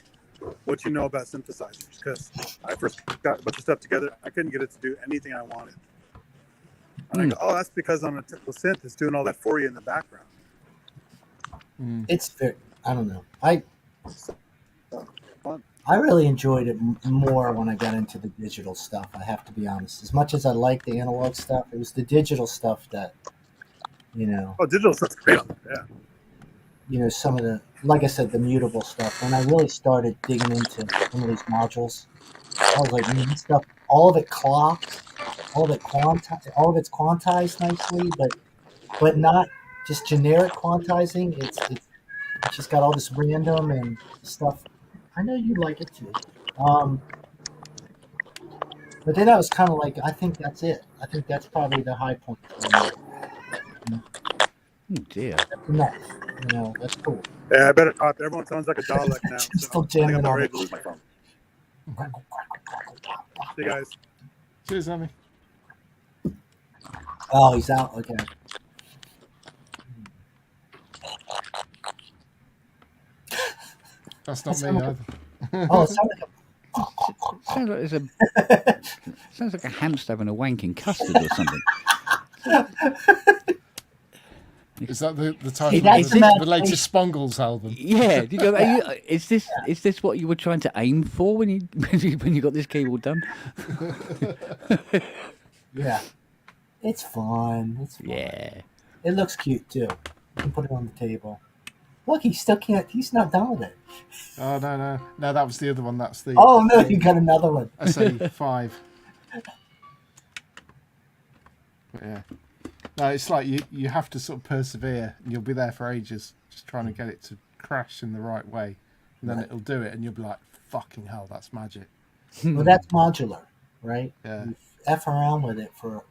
what you know about synthesizers. Because I first got a bunch of stuff together, I couldn't get it to do anything I wanted. And I go, oh, that's because on a typical synth, it's doing all that for you in the background. It's very, I don't know. I really enjoyed it more when I got into the digital stuff. I have to be honest. As much as I like the analog stuff, it was the digital stuff that, you know. Oh, digital stuff's great. Yeah. You know, some of the, like I said, the mutable stuff. When I really started digging into some of these modules, I was like, man, this stuff, all of it clocked, all of it's quantized nicely, but not just generic quantizing. It's just got all this random and stuff. I know you like it too. But then I was kind of like, I think that's it. I think that's probably the high point. Oh dear. Next, you know, that's cool. Yeah, I better talk. Everyone sounds like a Dalek now. Still I think jamming I'm on ready it. to lose my phone. See you guys. Cheers, Sammy. Oh, he's out. Okay. That's not That me sounded either. Oh, it sounded like sounds like sounds like a hamster having a wank in custard or something. Is that the title Hey, of the latest Spongles album? Yeah. Do you go, is this what you were trying to aim for when you got this keyboard done? Yeah. It's fun. It's fun. Yeah. It looks cute too. You can put it on the table. Look, he still can't. He's not done with it. Oh no, that was the other one. That's the. Oh no, you got another one. I say 5. But yeah. No, it's like you have to sort of persevere, and you'll be there for ages, just trying to get it to crash in the right way, and then Right. it'll do it, and you'll be like, "Fucking hell, that's magic." Well, that's modular, right? Yeah. You F around with it for.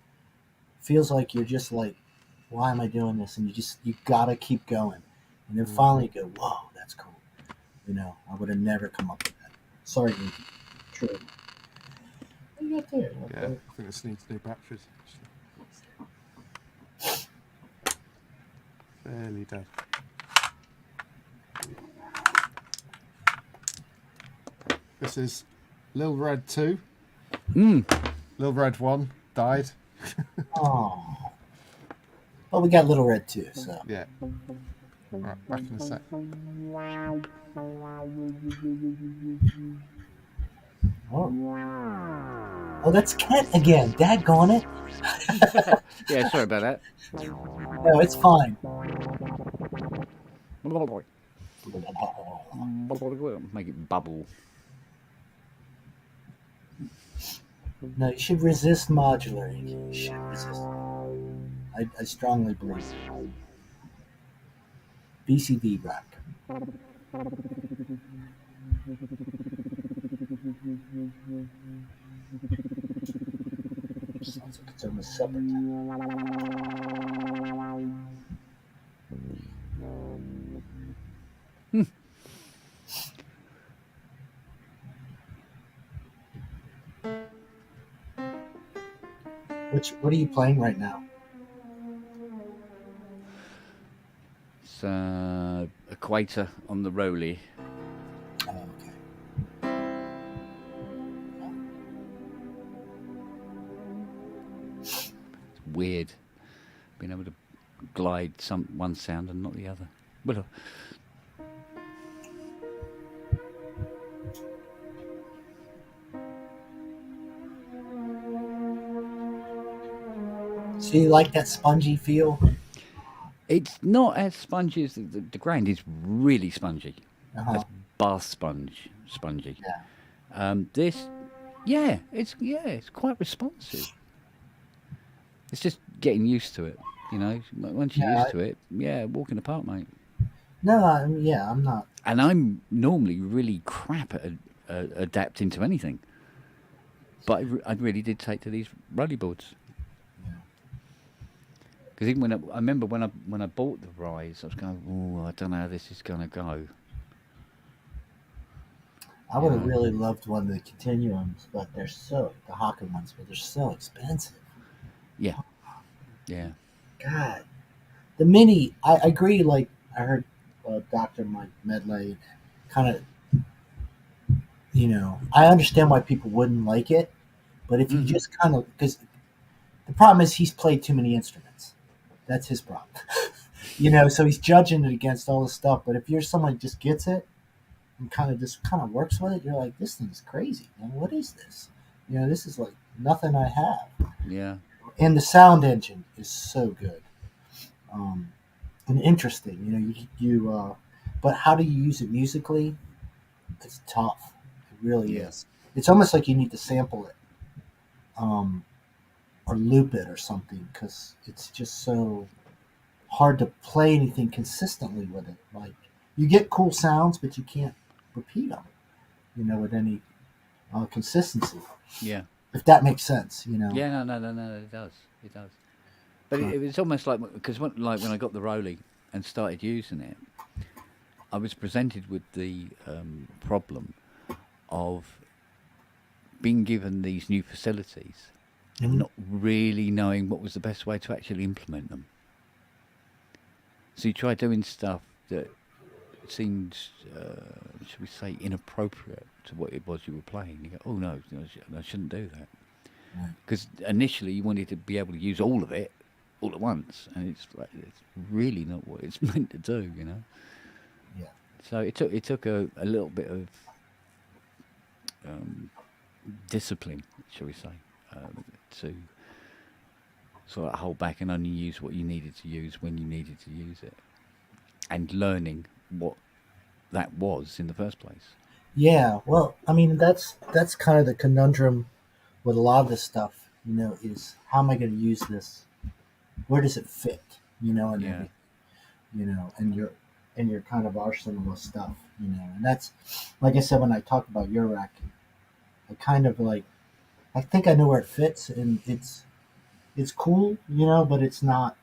Feels like you're just like, why am I doing this? And you gotta keep going, and then finally you go, whoa, that's cool. You know, I would have never come up with that. Sorry, Inky. True. What do you got there? Yeah, I think this needs new batteries. Fairly dead. This is Lil Red 2. Lil Red 1 died. Oh. Well, we got Little Red too, so. Yeah. Alright, back in a sec. Oh, that's Kent again. Daggone it. Yeah, sorry about that. No, it's fine. Make it bubble. No, you should resist modular. You should resist. I strongly believe. BCD rock. Sounds like it's almost supper time. What are you playing right now? It's Equator on the Rolly. It's weird being able to glide one sound and not the other. Well, So you like that spongy feel? it's not as spongy as the grind is really spongy. Uh-huh. That's bath spongy. Yeah. This, it's quite responsive. It's just getting used to it, you know. Once you're used to it, walk in the park, mate. No, I'm not. And I'm normally really crap at adapting to anything, but I really did take to these rolly boards. Because even I remember when I bought the Rise, I was going, oh, I don't know how this is going to go. I would have really loved one of the Continuums, but the Hawken ones, but they're so expensive. Yeah. Yeah. God. The Mini, I agree, like, I heard Dr. Mike Medley kind of, I understand why people wouldn't like it, but if you just kind of, because the problem is he's played too many instruments. That's his problem. So he's judging it against all this stuff, but if you're someone who just gets it, and kind of works with it, you're like, this thing's crazy, man. What is this? This is like nothing I have. Yeah. And the sound engine is so good, and interesting. But how do you use it musically? It's tough. It really is. It's almost like you need to sample it, or loop it or something, because it's just so hard to play anything consistently with it. Like, you get cool sounds, but you can't repeat them, with any consistency. Yeah. If that makes sense, Yeah, no, it does. It does. But it was almost like, because when I got the Rolly and started using it, I was presented with the problem of being given these new facilities and not really knowing what was the best way to actually implement them. So you try doing stuff that seemed, should we say, inappropriate to what it was you were playing. You go, oh no, I shouldn't do that. Because initially you wanted to be able to use all of it all at once, and it's really not what it's meant to do, you know. Yeah. So it took a little bit of discipline, shall we say, to sort of hold back and only use what you needed to use when you needed to use it, and learning what that was in the first place. Yeah, well, I mean, that's kind of the conundrum with a lot of this stuff, you know, is how am I going to use this? Where does it fit? You know, and everything, you know, and your kind of arsenal of stuff, you know, and that's like I said when I talk about your rack, I kind of like, I think I know where it fits, and it's cool, you know, but it's not.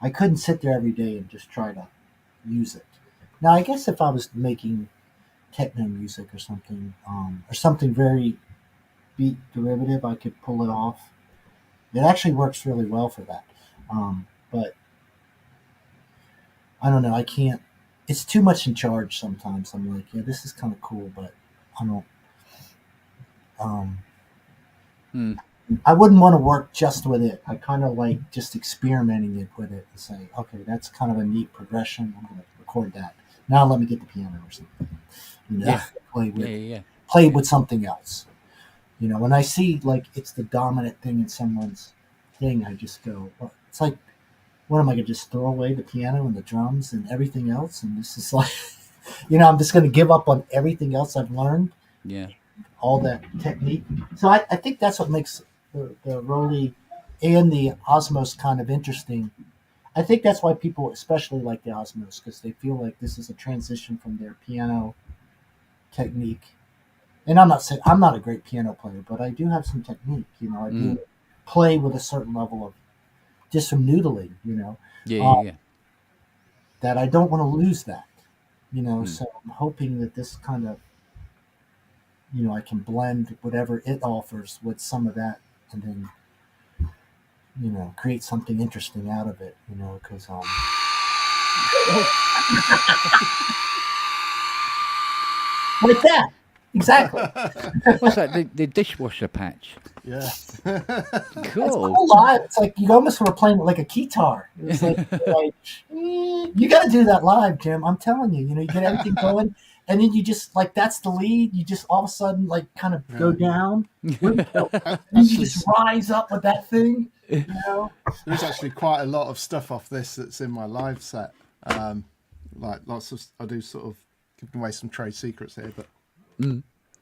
I couldn't sit there every day and just try to use it. Now, I guess if I was making techno music or something very beat derivative, I could pull it off. It actually works really well for that. But I don't know. I can't. It's too much in charge sometimes. I'm like, yeah, this is kind of cool, but I don't. I wouldn't want to work just with it. I kind of like just experimenting it with it and say, okay, that's kind of a neat progression. I'm going to record that. Now let me get the piano or something. You know, play with something else. You know, when I see like it's the dominant thing in someone's thing, I just go, well, it's like, what am I going to just throw away the piano and the drums and everything else? And this is like, you know, I'm just going to give up on everything else I've learned. Yeah. All that technique. So I think that's what makes the Roly and the Osmos kind of interesting. I think that's why people especially like the Osmos, because they feel like this is a transition from their piano technique. And I'm not saying I'm not a great piano player, but I do have some technique. You know, I do play with a certain level of just some noodling. You know, that I don't want to lose that. You know, so I'm hoping that this kind of, you know, I can blend whatever it offers with some of that, and then, you know, create something interesting out of it. You know, because like that. Exactly. What's that? The dishwasher patch. Yeah. Cool. It's cool live. It's like you almost were playing it like a guitar. It's like, you got to do that live, Jim. I'm telling you. You know, you get everything going, and then you just like that's the lead. You just all of a sudden like kind of go down, and you just rise up with that thing. You know, there's actually quite a lot of stuff off this that's in my live set. Like lots of, I do sort of giving away some trade secrets here, but.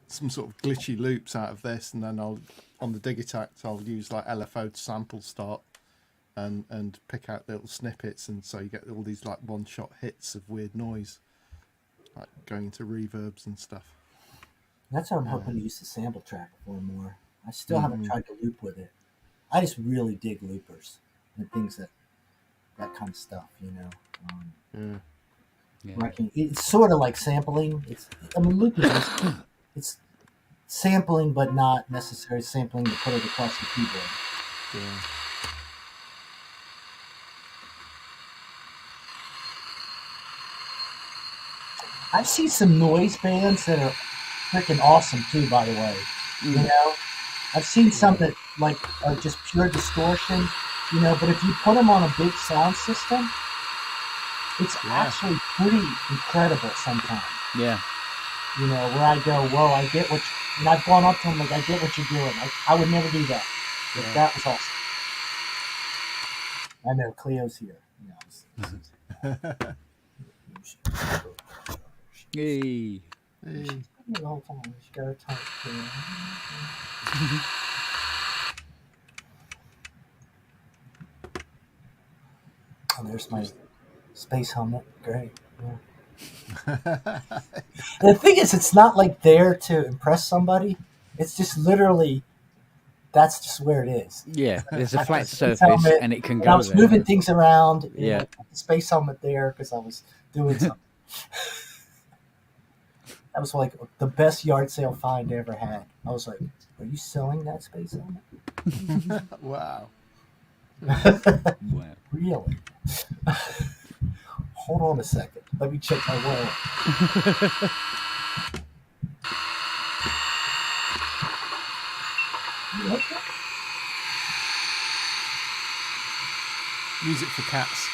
Some sort of glitchy loops out of this, and then I'll on the Digitact I'll use like LFO to sample start and pick out little snippets, and so you get all these like one-shot hits of weird noise, like going into reverbs and stuff. That's what I'm hoping to use the sample track for more. I still haven't tried to loop with it. I just really dig loopers and things that kind of stuff, you know. It's sort of like sampling. Looping it's sampling, but not necessarily sampling to put it across the keyboard. Yeah. I've seen some noise bands that are freaking awesome too, by the way. You know, I've seen some that like are just pure distortion, you know, but if you put them on a big sound system, it's actually pretty incredible sometimes. Yeah. You know, where I go, whoa, I get what and I've gone up to them like, I get what you're doing. I would never do that. But that was awesome. I know, Cleo's here. Hey. The whole time. She got her tongue clear. And there's my space helmet. Great. Yeah. The thing is, it's not like there to impress somebody. It's just literally, that's just where it is. Yeah, there's a flat surface helmet, and it can and go I was there. moving things around. Yeah. Know, the space helmet there because I was doing something. That was like the best yard sale find I ever had. I was like, are you selling that space helmet? Wow. Really? Hold on a second. Let me check my wallet. You like that? Music for cats.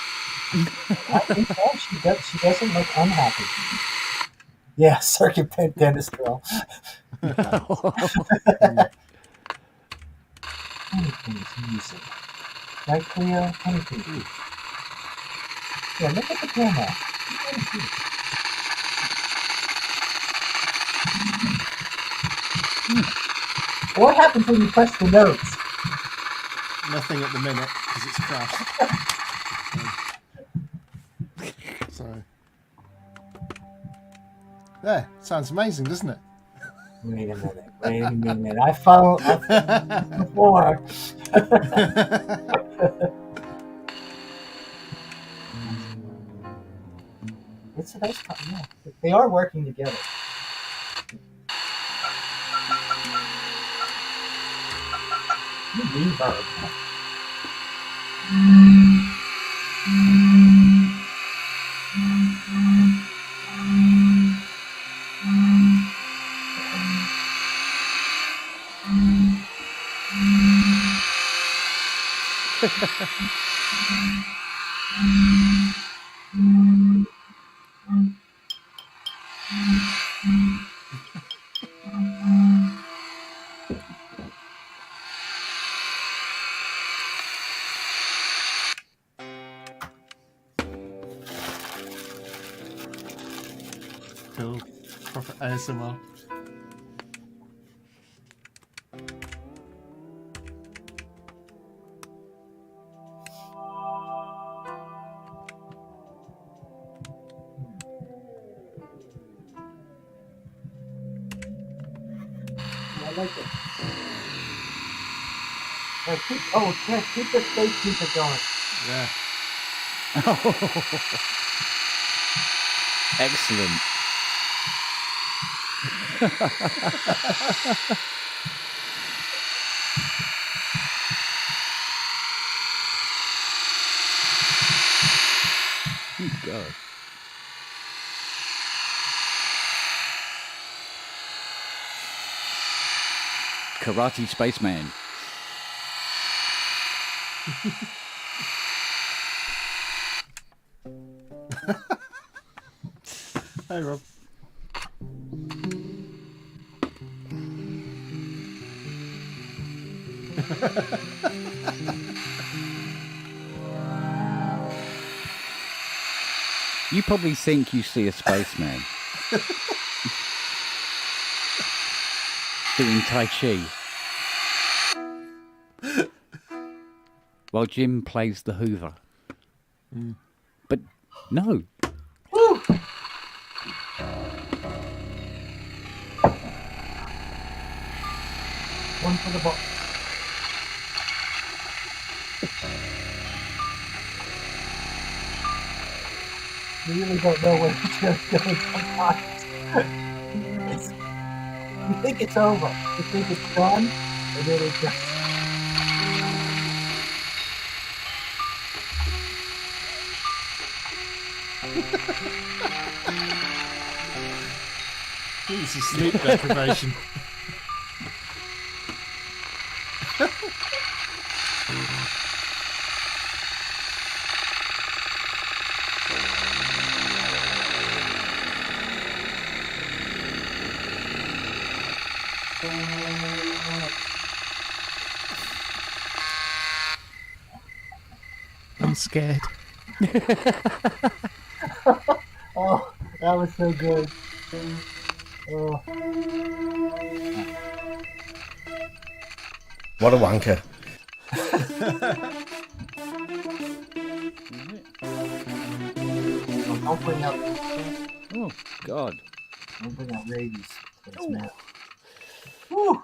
I think so. She doesn't look unhappy. Yeah, circuit pit dentist drill. Anything's music. Right, Cleo? Anything. Yeah, look at the camera. What happens when you press the notes? Nothing at the minute because it's crashed. So there, sounds amazing, doesn't it? Wait a minute. I found before. It's a nice car, yeah. They are working together. Reverb. Cool. Proper ASMR. I like it. Keep the space music going. Yeah. Excellent. Oh, God. Karate Spaceman. Hey, Rob. You probably think you see a spaceman doing Tai Chi while Jim plays the Hoover. Mm. But no. Woo! One for the ball. You really don't know when it's going to go sometimes. You think it's over. You think it's done, and then it just... It's a sleep deprivation. I'm scared. Oh, that was so good. Oh. What a wanker. Don't bring up. Oh, God. Don't bring up rabies. That's mad. Woo!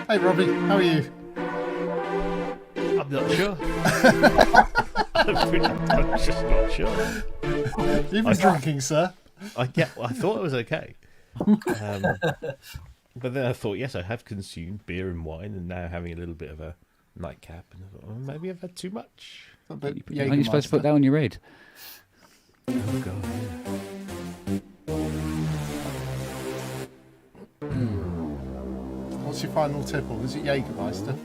Hey, Robbie, how are you? I'm not sure. I'm just not sure. You've been drinking, sir. I thought it was okay. But then I thought, yes, I have consumed beer and wine, and now having a little bit of a nightcap, and I thought, maybe I've had too much. But Aren't you supposed to put that on your head? Oh God. What's your final tipple? Is it Jägermeister?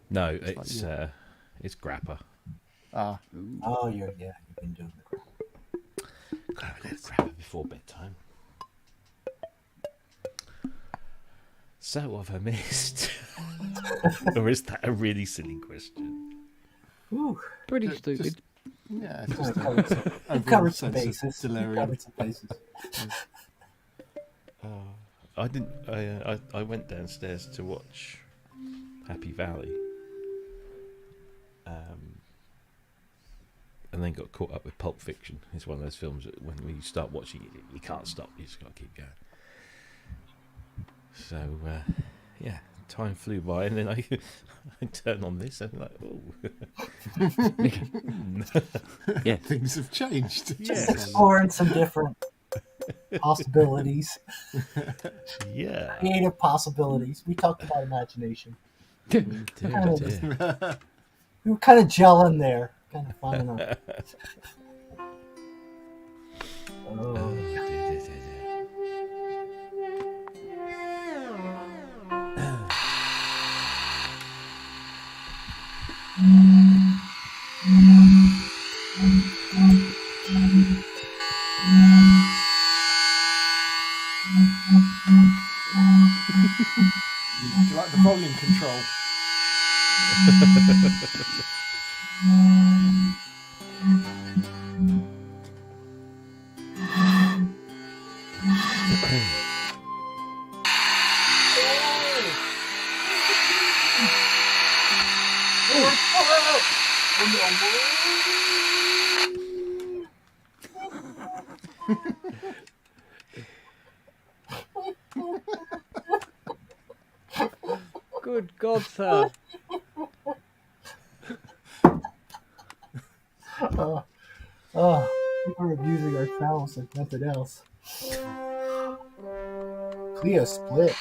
No, it's Grappa. Ah. Oh, you've been doing the Gotta have a little Grappa before bedtime. So what have I missed? Or is that a really silly question? Pretty stupid. Yeah, You've just covered some bases. You've covered some bases. I didn't. I went downstairs to watch Happy Valley, and then got caught up with Pulp Fiction. It's one of those films that when you start watching it, you can't stop. You just got to keep going. So yeah, time flew by, and then I turn on this and I'm like, oh, yeah, things have changed. Just exploring some different possibilities. Yeah, creative possibilities. We talked about imagination. We were kind of gelling there, kind of finding out. Do you like the volume control? Good God, sir. We're abusing ourselves like nothing else. Cleo split.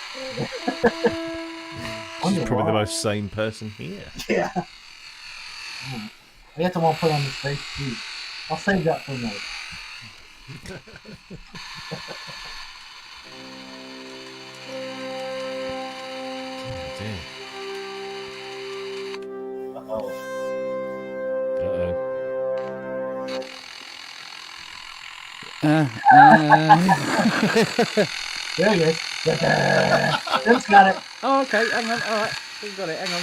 She's probably the most sane person here. Yeah. I got to want to put on the face too. I'll save that for later. Uh-oh. There he is. Tim's got it. Oh, okay. Hang on. All right. We've got it. Hang on.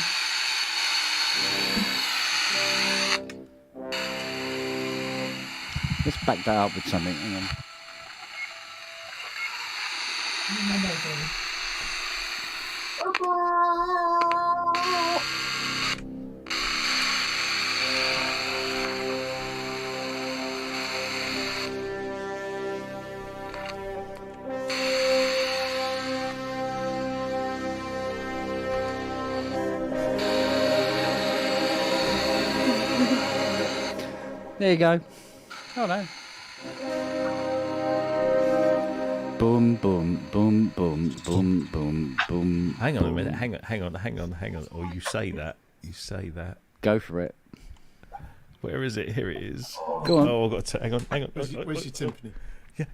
Let's back that up with something. Hang on. There you go. Oh no. Boom, boom, boom, boom, boom, boom, boom. Hang on a boom. minute. Hang on. Oh, you say that. Go for it. Where is it? Here it is. Go on. Oh, I've got to. Hang on. Where's your timpani? Yeah.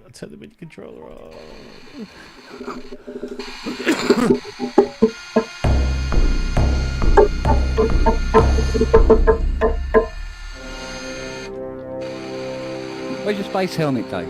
I'll turn the MIDI controller on. Where's your space helmet, Dave?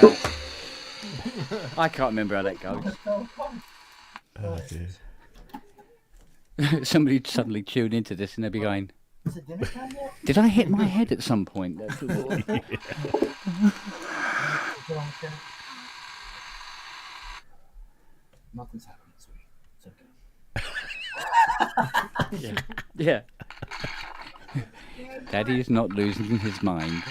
bad. I can't remember how that goes. Oh, dear. Somebody suddenly tune into this and they'll be going, Is it dinner time yet? did I hit my head at some point? That's all. Nothing's happening this week. It's okay. Yeah. Daddy is not losing his mind.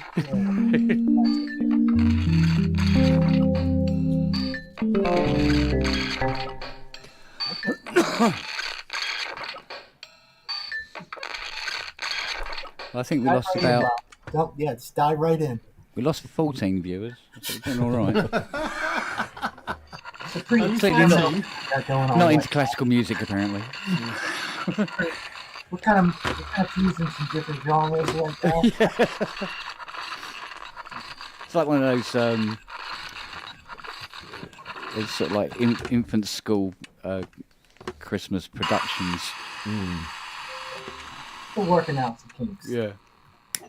I think we lost about. Yeah, just dive right in. We lost 14 viewers. So we're doing all right. It's a pretty Completely not, got going on. not into classical music, apparently. We're kind of using some different genres like that. It's like one of those. It's sort of like infant school Christmas productions. We're working out some kinks. Yeah.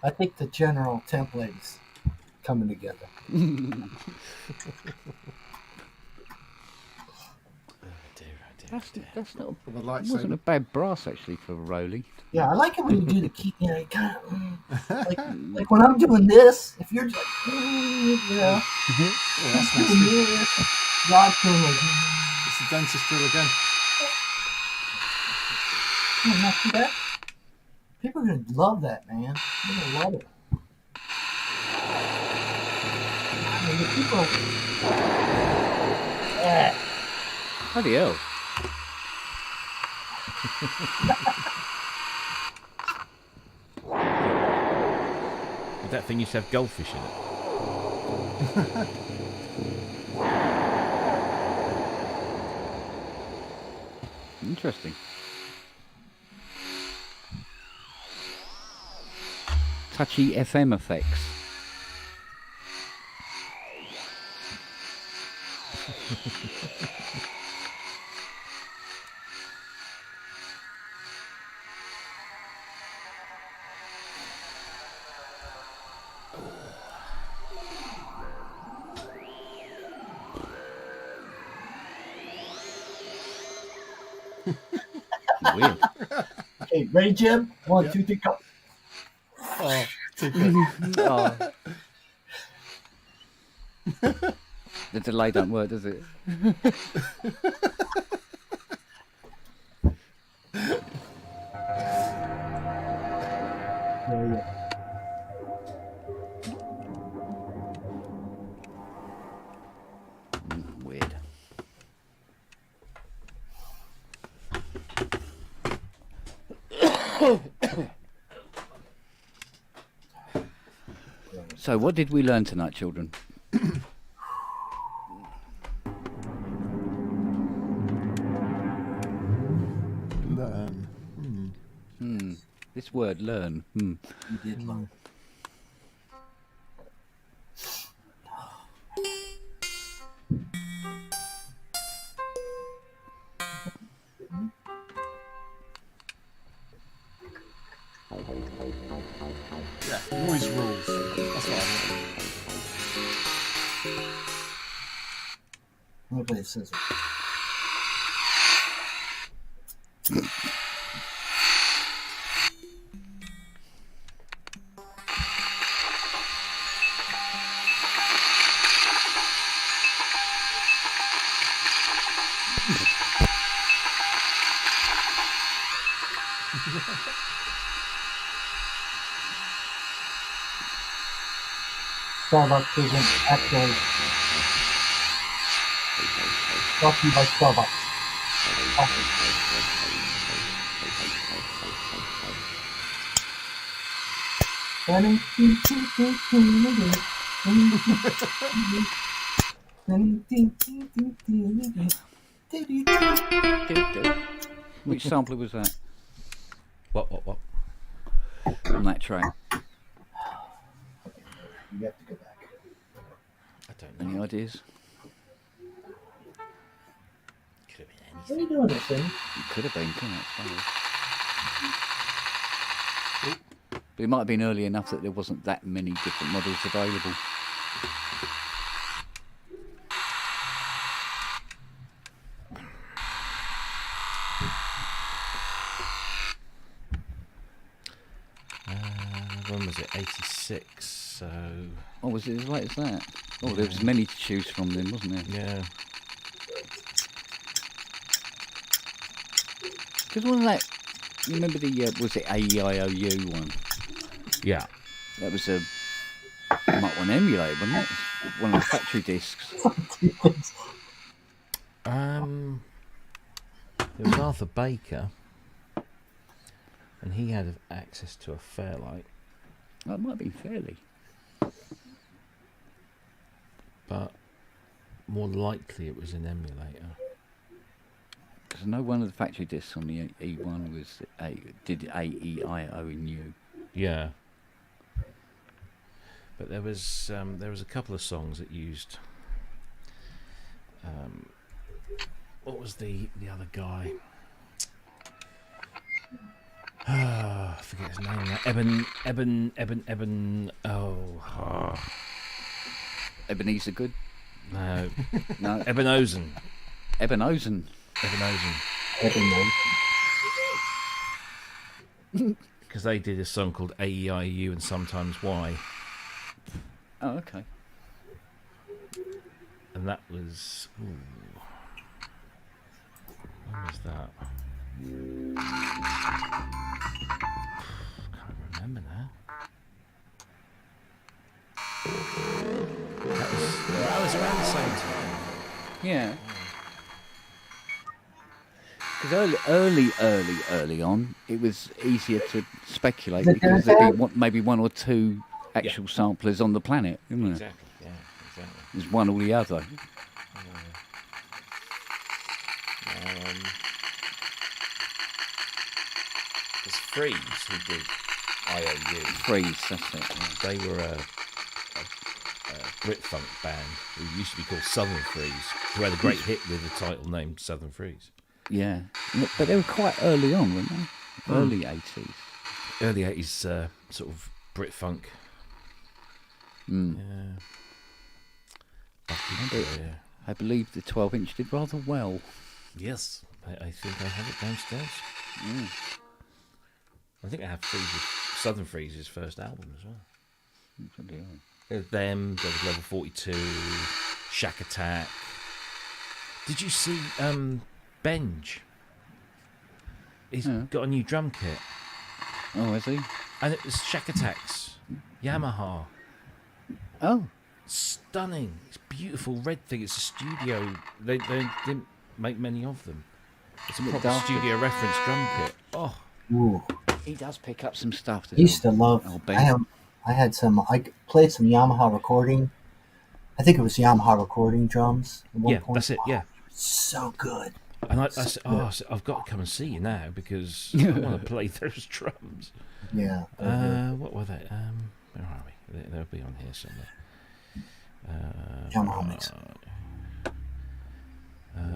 I think the general template is coming together. That's not. The lightsaber. Wasn't a bad brass actually for Rowley. Yeah, I like it when you do the key. You know, you kind of like when I'm doing this. If you're just yeah, God feeling like It's the dentist drill again. not too bad. People are gonna love that, man. They're gonna love it. I mean, the people. Bloody hell. Did that thing used to have goldfish in it? Interesting. Touchy FM effects. Weird. Okay, ready, Jim? 1, 2, 3, go. Oh, too good. Oh. The delay don't work, does it? Weird. So, what did we learn tonight, children? Learn. This word, learn. You did learn. Yeah, noise rules. That's what I want. Let me play the scissors. Starbucks isn't actually brought to you by Starbucks. Which sampler was that What? on that track? You have to go back. I don't know. Any ideas? Could have been What are you doing this thing? It could have been, couldn't it? But it might have been early enough that there wasn't that many different models available. was it? 86. So. Oh, was it as late as that? Oh, there was many to choose from then, wasn't there? Yeah. Because one of that, you remember the was it AEIOU one? Yeah. That was a Mark 1 emulator, wasn't it? One of the factory discs. There was Arthur Baker, and he had access to a Fairlight. That might be Fairly. But more likely it was an emulator. Because I know one of the factory discs on the E1 was did AEIO in U. Yeah. But there was a couple of songs that used. What was the other guy? I forget his name now. Eben. Ebenezer Good? No. No. Eben Ozen. Because they did a song called AEIU and Sometimes Why. Oh, okay. And that was... Ooh, when was that? Can't remember now. That was around the same time. Yeah. Because early on, it was easier to speculate because there'd be maybe one or two actual samplers on the planet, isn't there? Exactly, yeah, exactly. There's one or the other. There's Freeze who did IOU. Freeze, that's it. Yeah. They were a Brit funk band who used to be called Southern Freeze, who had a great hit with the title named Southern Freeze. Yeah, but they were quite early on, weren't they? Early 80s. Early 80s sort of Brit funk. Yeah. I believe the 12-inch did rather well. Yes, I think I have it downstairs. I think I have Southern Freeze's first album as well. There's them, there was Level 42, Shack Attack. Did you see Benj? He's got a new drum kit. Oh, has he? And it was Shack Attack's Yamaha. Oh. Stunning. It's beautiful red thing. It's a studio. They didn't make many of them. It's a proper studio reference drum kit. Oh. Ooh. He does pick up some stuff. I used to love. I played some Yamaha recording. I think it was Yamaha recording drums. At one point. That's it. Yeah. So good. And I said, I've got to come and see you now because I want to play those drums. Yeah. What were they? Where are we? They'll be on here somewhere. Yamaha mix.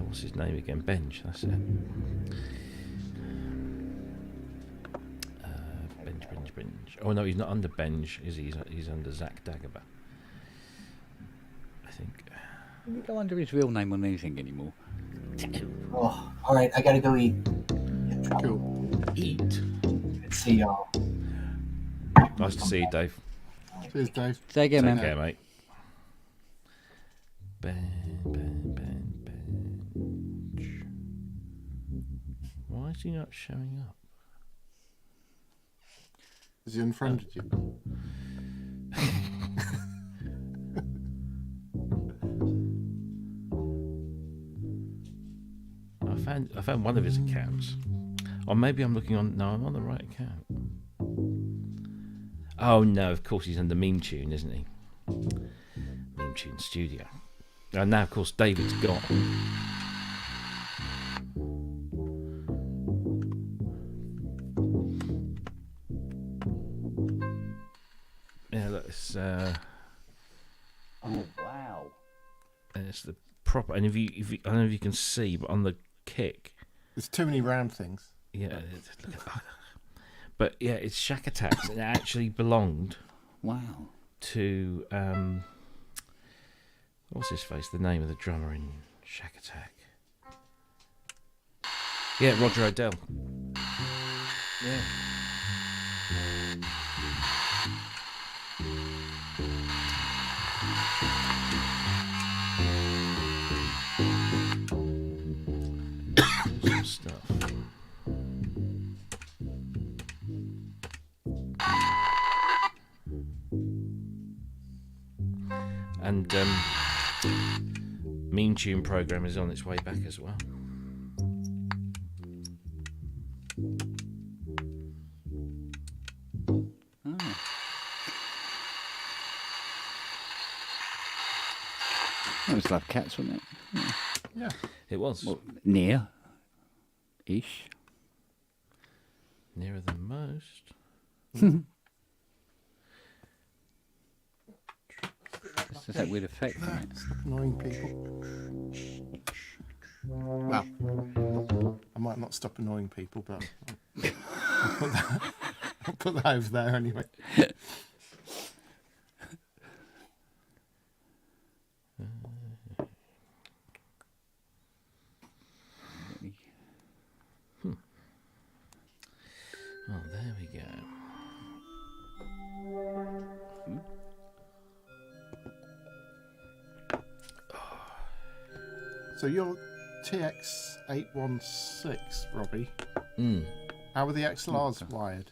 What's his name again? Benj. That's it. Benj. Oh no, he's not under Benj, is he? He's under Zach Dagobah, I think. Doesn't he go under his real name on anything anymore? Oh, all right. I gotta go eat. Cool. Eat. See y'all. Nice to see you, Dave. Cheers, Dave. Take care, man. Take care, mate. Benj. Why is he not showing up? Has he unfriended you? I found one of his accounts. Or maybe I'm looking on. No, I'm on the right account. Oh no, of course he's under Meme Tune, isn't he? Meme Tune Studio. And now, of course, David's gone. Yeah, look, it's Oh wow! And it's the proper. And if you, I don't know if you can see, but on the kick, there's too many round things. Yeah, look at that. But yeah, it's Shack Attacks, and it actually belonged. Wow. To what's his face? The name of the drummer in Shack Attack. Yeah, Roger Odell. Yeah. Mean Tune program is on its way back as well. That was Love Cats, wasn't it? Yeah, it was. Well, near-ish. Nearer than most. It's just that weird effect. Isn't it? Stop annoying people. Well, I might not stop annoying people, but I'll put that over there anyway. Oh, there we go. So your TX816, Robbie. Mm. How are the XLRs wired?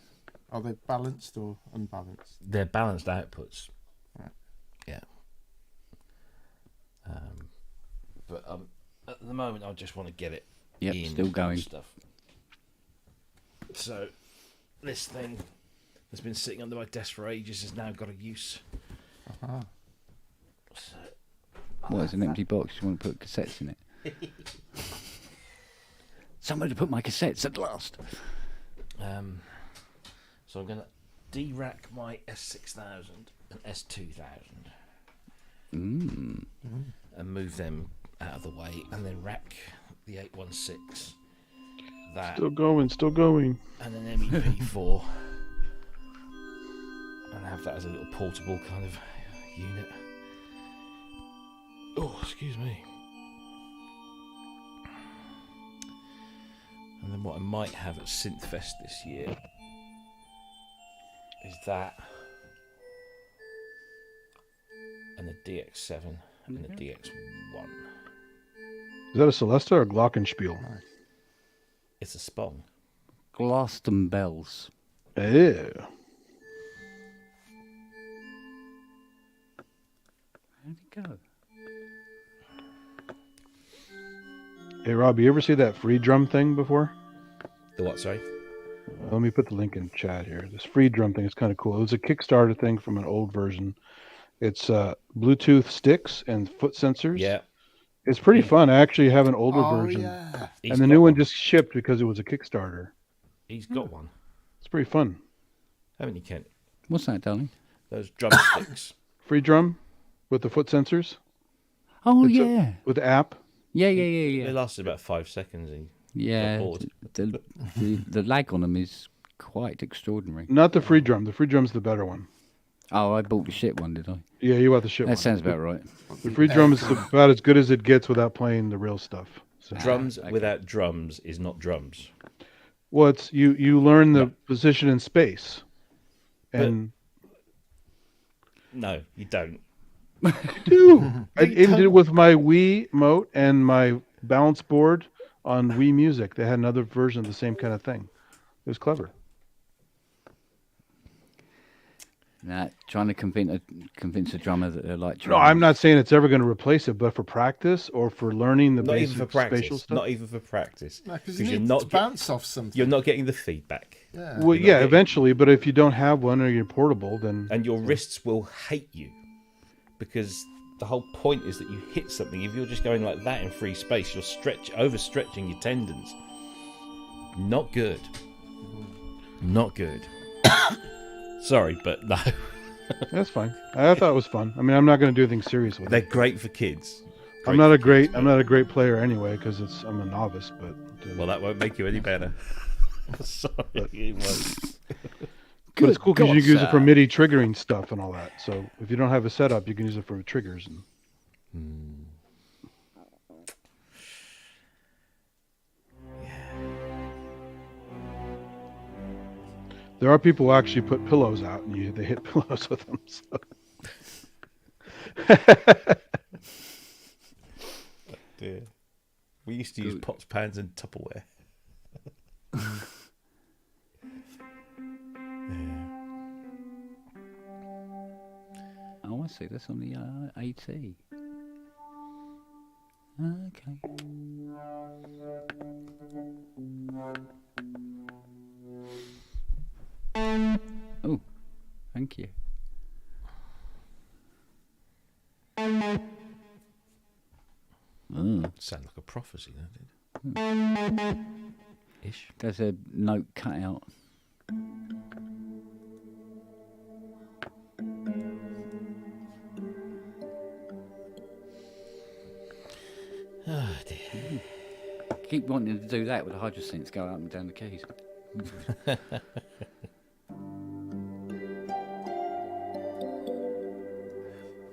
Are they balanced or unbalanced? They're balanced outputs. Right. Yeah. But at the moment, I just want to get it Yep, in still going. and stuff. So this thing that's been sitting under my desk for ages has now got a use. Uh-huh. So, What, it's an empty box? You want to put cassettes in it? Somewhere to put my cassettes at last. So I'm going to de-rack my S6000 and S2000 and move them out of the way, and then rack the 816. That Still going, still going. and an MEP4, and have that as a little portable kind of unit. Oh, excuse me. And then what I might have at Synthfest this year is that, and a DX7 and a DX1. Is that a Celesta or a Glockenspiel? It's a Spong. Glaston Bells. Yeah. Where'd it go? Hey, Rob, you ever see that free drum thing before? The what, sorry? Let me put the link in chat here. This free drum thing is kind of cool. It was a Kickstarter thing from an old version. It's Bluetooth sticks and foot sensors. Yeah. It's pretty fun. I actually have an older Oh, version. yeah. He's And the got new one one. just shipped because it was a Kickstarter. He's got one, It's pretty fun. haven't you, Kent? What's that, darling? Those drumsticks. Free drum with the foot sensors. Oh, It's yeah. with the app. Yeah. They lasted about 5 seconds. And Yeah, got bored. the lag on them is quite extraordinary. Not the free drum. The free drum's the better one. Oh, I bought the shit one, did I? Yeah, you bought the shit one. That sounds about right. The free drum is about as good as it gets without playing the real stuff. So. Drums without drums is not drums. Well, it's you learn the position in space, and No, you don't. I do. I even did it with my Wii Mote and my balance board on Wii Music. They had another version of the same kind of thing. It was clever. Nah, trying to convince a drummer that they like drums. No, I'm not saying it's ever going to replace it, but for practice or for learning the Not basic even for practice. spatial stuff. Not even for practice. No, because you're you need not to bounce off something. You're not getting the feedback. Yeah. Well, You're not yeah, getting- eventually. But if you don't have one or you're portable, then And your wrists will hate you, because the whole point is that you hit something. If you're just going like that in free space, you're overstretching your tendons. Not good. Not good. Sorry, but no. that's fine. I thought it was fun. I mean, I'm not going to do anything serious with They're it. great for kids. I'm not a great player anyway because I'm a novice. But Well, that won't make you any better. Sorry, it won't. But it's cool because you can use it for God, MIDI triggering stuff and all that. So if you don't have a setup, you can use it for triggers. And there are people who actually put pillows out and they hit pillows with them. So. Dear. We used to use pots, pans, and Tupperware. Oh, what's see, that's on the AT. Okay. Oh, thank you. Sound like a prophecy, that did. Ish. There's a note cut out. Oh dear. Keep wanting to do that with the hydrosense, go up and down the keys. Yeah,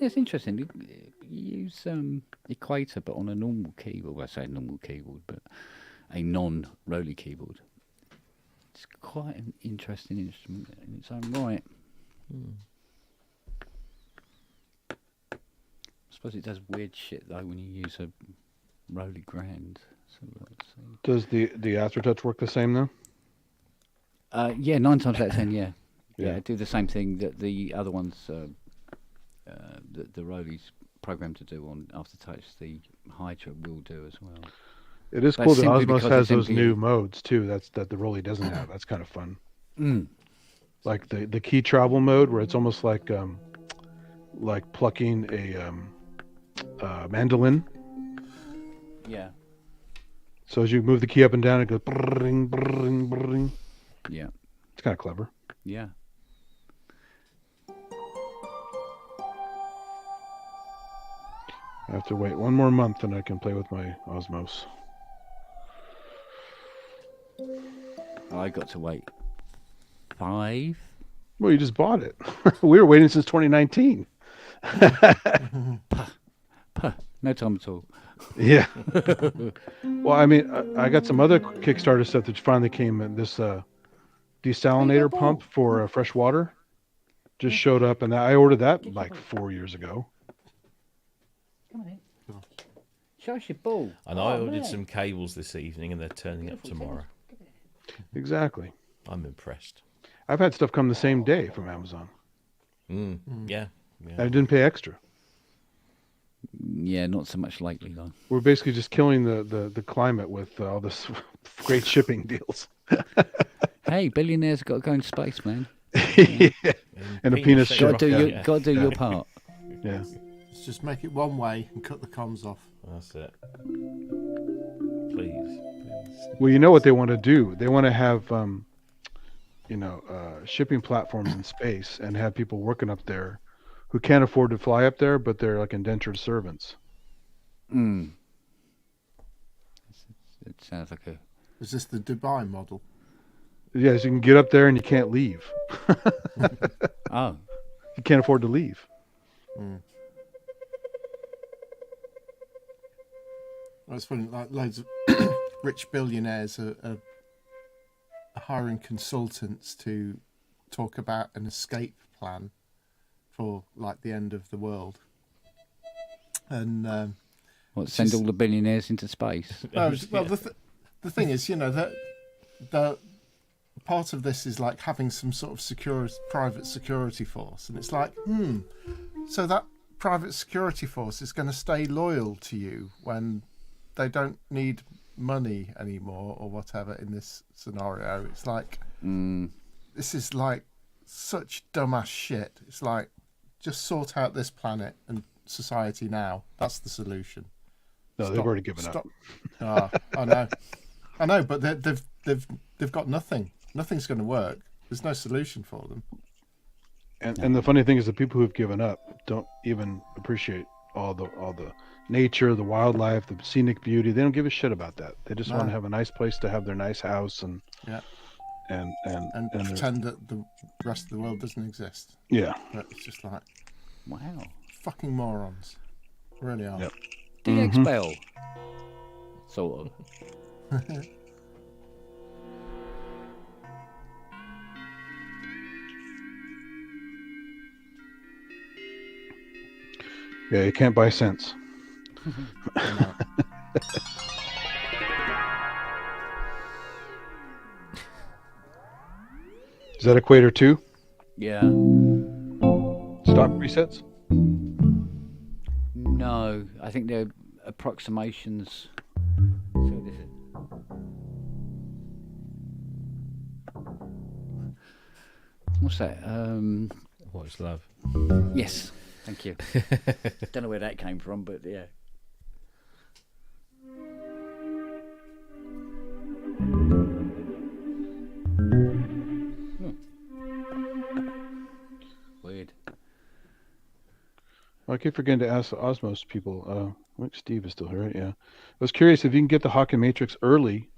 it's interesting. You use Equator, but on a normal keyboard. Well, I say normal keyboard, but a non-Roly keyboard. It's quite an interesting instrument in its own right. I suppose it does weird shit though when you use a Roly Grand. So let's see. Does the Aftertouch work the same though? Yeah, 9 times out of 10, yeah. Yeah. Yeah, do the same thing that the other ones, the Roly's programmed to do on Aftertouch, the Hydra will do as well. It is But cool that simply Osmos because has it's those MPE. new modes too. That the Roly doesn't have. That's kind of fun. Mm. Like the key travel mode, where it's almost like plucking a mandolin. Yeah. So as you move the key up and down, it goes brrring, brrring, brrring. Yeah. It's kind of clever. Yeah. I have to wait one more month and I can play with my Osmos. I got to wait 5. Well, you just bought it. We were waiting since 2019. No time at all. Yeah. Well, I mean, I got some other Kickstarter stuff that finally came in. This desalinator pump for fresh water just showed up, and I ordered that like 4 years ago. Come on in. Show us your ball. And I ordered some cables this evening, and they're turning up tomorrow. Exactly. I'm impressed. I've had stuff come the same day from Amazon. Yeah. And I didn't pay extra. Yeah, not so much lately though. We're basically just killing the climate with all this great shipping deals. Hey, billionaires got to go in space, man. Yeah. And a penis Got to ship. do your part. Yeah. Let's just make it one way and cut the comms off. That's it. Please. Well, you know what they want to do? They want to have, shipping platforms in space and have people working up there who can't afford to fly up there, but they're like indentured servants. It sounds like a... Is this the Dubai model? Yes, you can get up there and you can't leave. Oh. You can't afford to leave. Well, it's funny, like loads of rich billionaires are hiring consultants to talk about an escape plan for like the end of the world. And send all the billionaires into space? well, the thing is, that the part of this is like having some sort of private security force, and it's like, so that private security force is going to stay loyal to you when they don't need money anymore or whatever in this scenario. It's like, this is like such dumbass shit. It's like, just sort out this planet and society now. That's the solution. No, they've already given up. I know, but they've got nothing. Nothing's going to work. There's no solution for them. And the funny thing is, the people who've given up don't even appreciate all the nature, the wildlife, the scenic beauty. They don't give a shit about that. They just want to have a nice place to have their nice house and pretend that the rest of the world doesn't exist. Yeah. But it's just like, wow, fucking morons, really are. Yep. De-expel, sort of. Yeah, you can't buy sense. Is that Equator 2? Yeah. Stock presets? No, I think they're approximations. So this is. What's that? What is love? Yes, thank you. Don't know where that came from, but yeah. Weird. I keep forgetting to ask the Osmos people. I think Steve is still here, right? Yeah. I was curious if you can get the Hawken Matrix early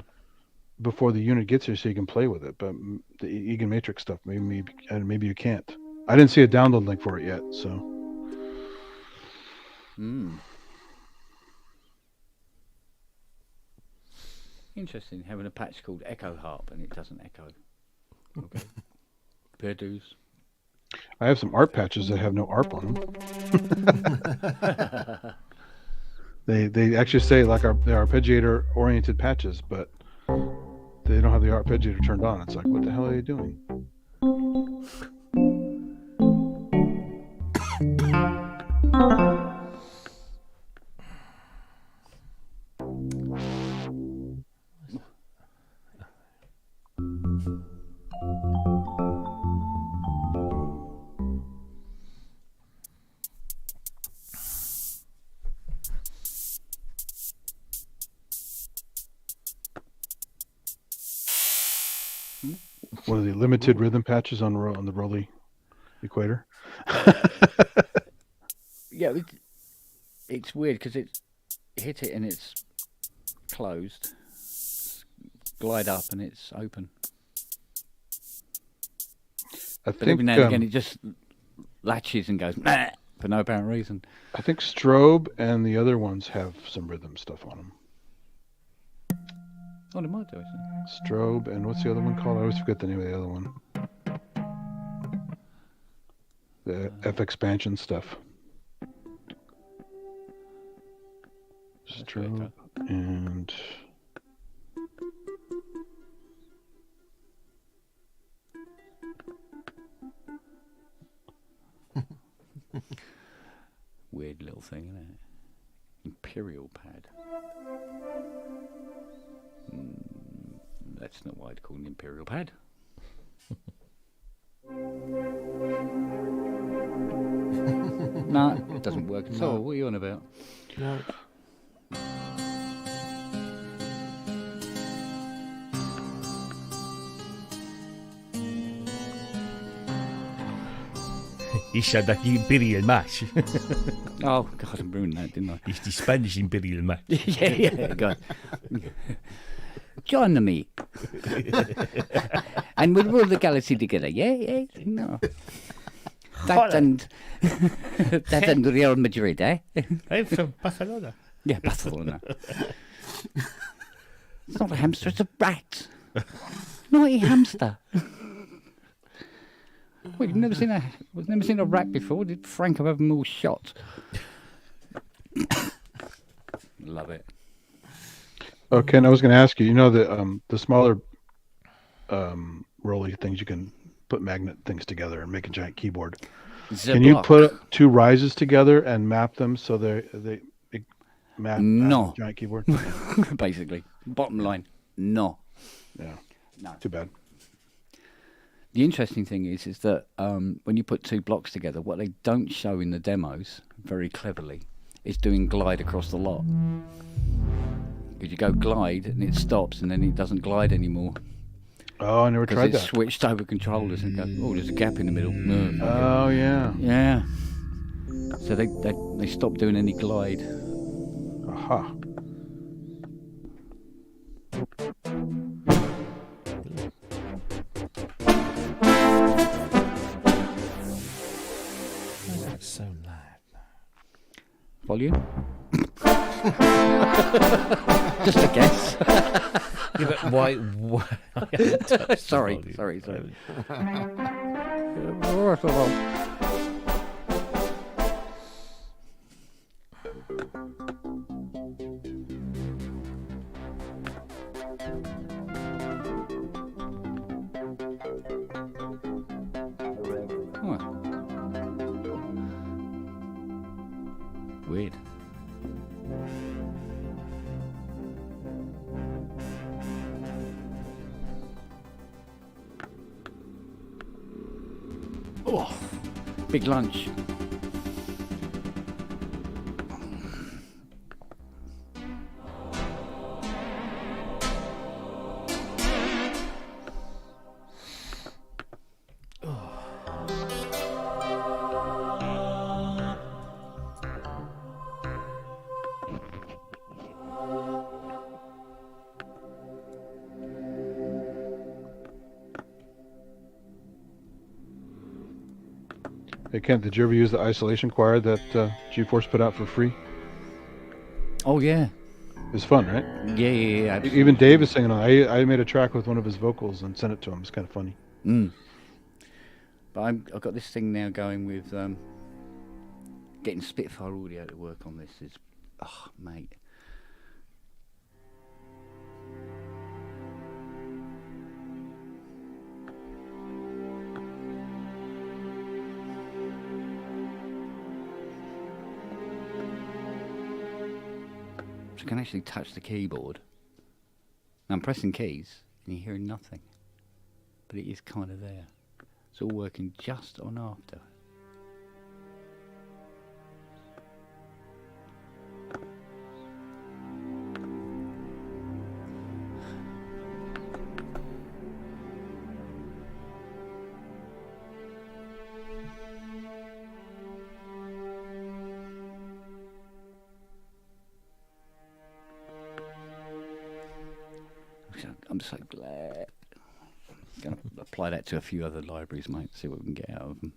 before the unit gets here so you can play with it. But the Egan Matrix stuff, maybe you can't. I didn't see a download link for it yet, so. Interesting, having a patch called Echo Harp and it doesn't echo. Okay. Fair dues. I have some ARP patches that have no ARP on them. They actually say like they're arpeggiator oriented patches, but they don't have the arpeggiator turned on. It's like, what the hell are you doing? What are the limited rhythm patches on the Rolly Equator? Yeah, it's weird because it hit it and it's closed. Glide up and it's open. But every now and again it just latches and goes for no apparent reason. I think Strobe and the other ones have some rhythm stuff on them. Oh, they might do actually. Strobe and what's the other one called? I always forget the name of the other one. The F expansion stuff. Strobe and weird little thing, isn't it? Imperial pad. That's not why I'd call an Imperial pad. No, it doesn't work at all. What are you on about? No. He said that the Imperial match. Oh, God, I ruined that, didn't I? It's the Spanish Imperial match. yeah, God. Join me. And we'll rule the galaxy together, yeah? No. That and Real Madrid, eh? I'm from Barcelona. Yeah, Barcelona. It's not a hamster, it's a rat. Naughty hamster. Wait, you've never seen a rat before? Did Franco have them all shot? Love it. Okay, and I was going to ask you. You know the smaller Rolly things, you can put magnet things together and make a giant keyboard. Can you put two rises together and map them so they map a giant keyboard? Basically, bottom line, no. Yeah. No. Too bad. The interesting thing is that when you put two blocks together, what they don't show in the demos very cleverly is doing glide across the lot. Because you go glide and it stops and then it doesn't glide anymore. Oh, I never tried that. Switched over controllers and go, oh, there's a gap in the middle. No. Oh, yeah. Yeah. So they stopped doing any glide. Aha. That's so loud. Volume? Just a guess. Yeah, but why? Sorry. weird. Oh, big lunch. Hey Kent, did you ever use the isolation choir that G-Force put out for free? Oh yeah, it's fun, right? Yeah. Absolutely. Even Dave is singing on it. I made a track with one of his vocals and sent it to him. It's kind of funny. But I've got this thing now going with getting Spitfire audio to work on this. Is mate. So I can actually touch the keyboard. Now I'm pressing keys and you're hearing nothing. But it is kind of there. It's all working just on after. I'm so glad. Going to apply that to a few other libraries, mate, see what we can get out of them.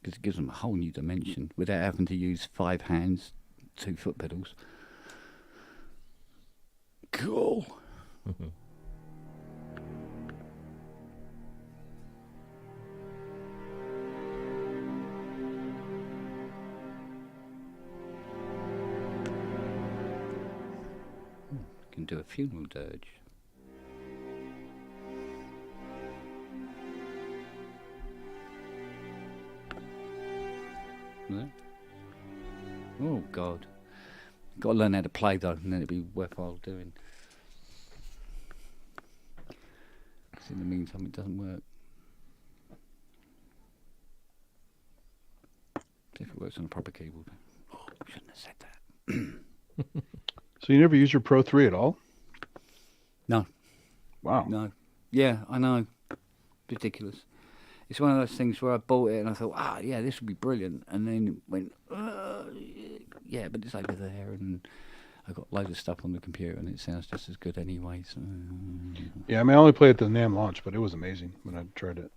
Because it gives them a whole new dimension without having to use 5 hands, 2 foot pedals. Cool. Can do a funeral dirge. Yeah. Oh God! Got to learn how to play though, and then it'd be worthwhile doing. Because in the meantime, it doesn't work. If it works on a proper keyboard. Oh, I shouldn't have said that. So you never use your Pro 3 at all? No. Wow. No. Yeah, I know. Ridiculous. It's one of those things where I bought it and I thought, yeah, this would be brilliant. And then it went, yeah, but it's over there. And I got loads of stuff on the computer and it sounds just as good anyway. So, yeah, I mean, I only played at the NAMM launch, but it was amazing when I tried it.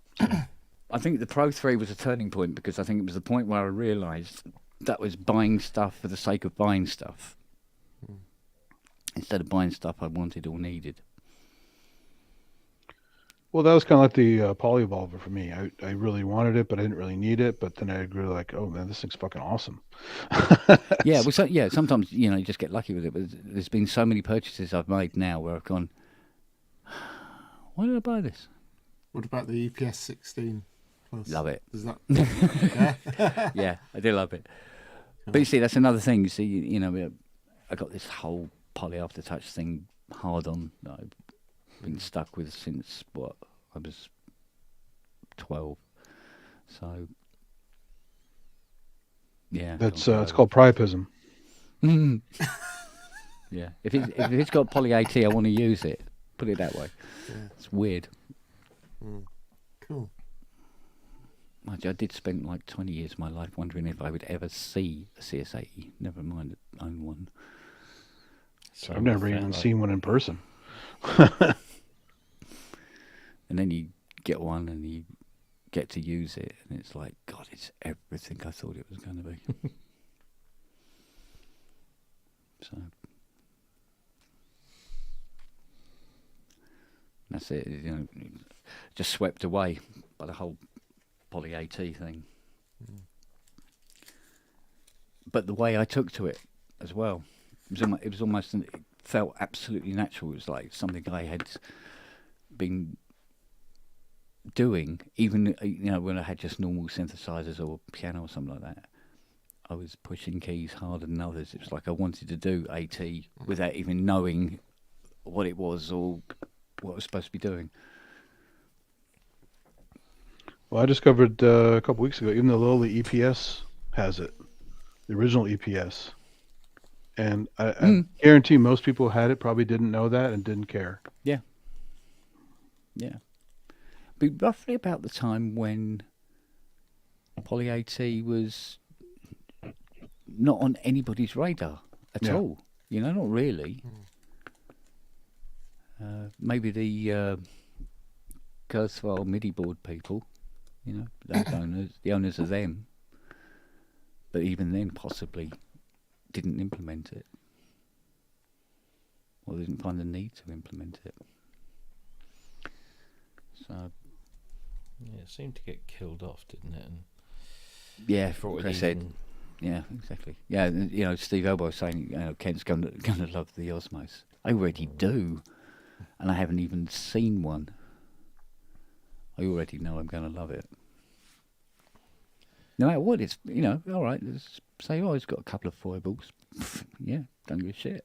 I think the Pro 3 was a turning point because I think it was the point where I realised that was buying stuff for the sake of buying stuff. Instead of buying stuff I wanted or needed. Well, that was kind of like the Polyevolver for me. I really wanted it, but I didn't really need it. But then I grew like, oh man, this thing's fucking awesome. Yeah, well, sometimes you just get lucky with it. But there's been so many purchases I've made now where I've gone, why did I buy this? What about the EPS 16 Plus? Love it. Is that? Yeah, yeah, I do love it. But you see, that's another thing. You see, I got this whole Poly Aftertouch thing hard on that I've been stuck with since I was 12. So yeah, that's it's called priapism. Yeah, if it's got Poly AT, I want to use it. Put it that way. Yeah. It's weird. Cool. I did spend like 20 years of my life wondering if I would ever see a CS80. Never mind own one. So I've never even seen one in person. And then you get one and you get to use it, and it's like, God, it's everything I thought it was going to be. So that's it. Just swept away by the whole Poly AT thing. But the way I took to it as well, it was almost, it felt absolutely natural. It was like something I had been doing, even when I had just normal synthesizers or piano or something like that. I was pushing keys harder than others. It was like I wanted to do AT without even knowing what it was or what I was supposed to be doing. Well, I discovered a couple weeks ago, even the lowly EPS has it, the original EPS. And I guarantee most people who had it probably didn't know that and didn't care. Yeah. Yeah. But roughly about the time when Poly AT was not on anybody's radar at all. You know, not really. Maybe the Kurzweil MIDI board people, you know, those owners, the owners of them. But even then, possibly didn't implement it. Or didn't find the need to implement it. So... Yeah, it seemed to get killed off, didn't it? And yeah, before I said... Yeah, exactly. Yeah, you know, Steve Elbow was saying, you know, Kent's going to love the Osmos. I already do, and I haven't even seen one. I already know I'm going to love it. No matter what, it's, you know, all right, let's say, oh, it's got a couple of foibles. Yeah, don't give a shit.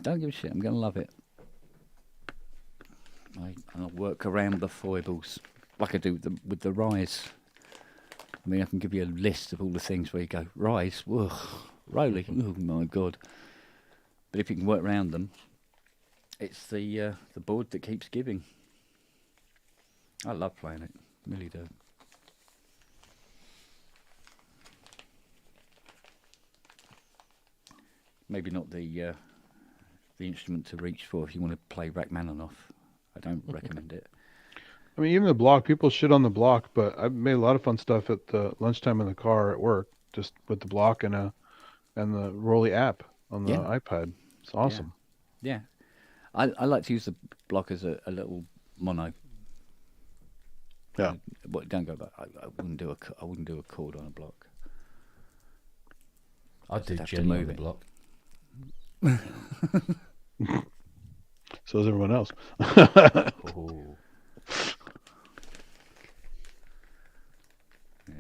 Don't give a shit, I'm going to love it. I'll work around the foibles, like I do with the Rise. I mean, I can give you a list of all the things where you go, Rise, whoa, Roly, oh my God. But if you can work around them, it's the board that keeps giving. I love playing it, really do. Maybe not the instrument to reach for if you want to play Rachmaninoff. I don't recommend it. I mean, even the block, people shit on the block, but I've made a lot of fun stuff at the lunchtime in the car at work, just with the block and the Rolly app on the iPad. It's awesome. Yeah. I like to use the block as a little mono. Yeah. But don't go back. I wouldn't do a chord on a block. I'd do Jenny on the block. So is everyone else. Oh. Yeah.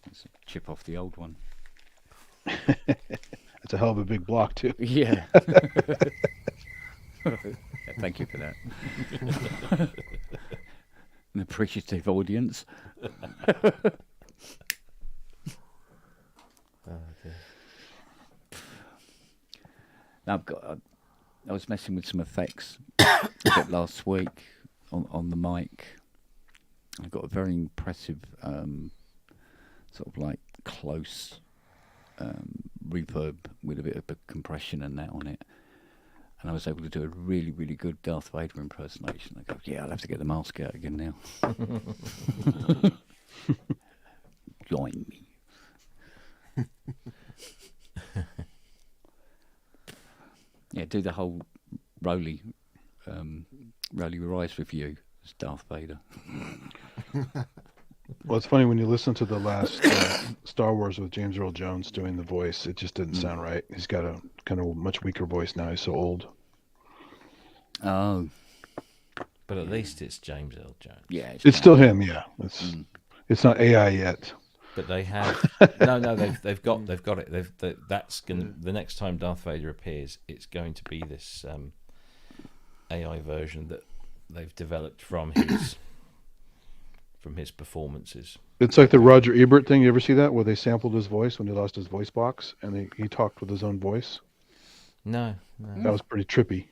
Let's chip off the old one. It's a hell of a big block too. Yeah. Yeah, thank you for that. An appreciative audience. Now I was messing with some effects a bit last week on the mic. I got a very impressive sort of like close reverb with a bit of compression and that on it. And I was able to do a really, really good Darth Vader impersonation. I go, yeah, I'll have to get the mask out again now. Join me. Yeah, do the whole Rolly Rise review as Darth Vader. Well, it's funny when you listen to the last Star Wars with James Earl Jones doing the voice, it just didn't sound right. He's got a kind of much weaker voice now. He's so old. Oh. But at least it's James Earl Jones. Yeah. It's still him, yeah. It's not AI yet. But they have they've got it. That's going the next time Darth Vader appears, it's going to be this AI version that they've developed from his performances. It's like the Roger Ebert thing. You ever see that where they sampled his voice when he lost his voice box and he talked with his own voice? No. That was pretty trippy.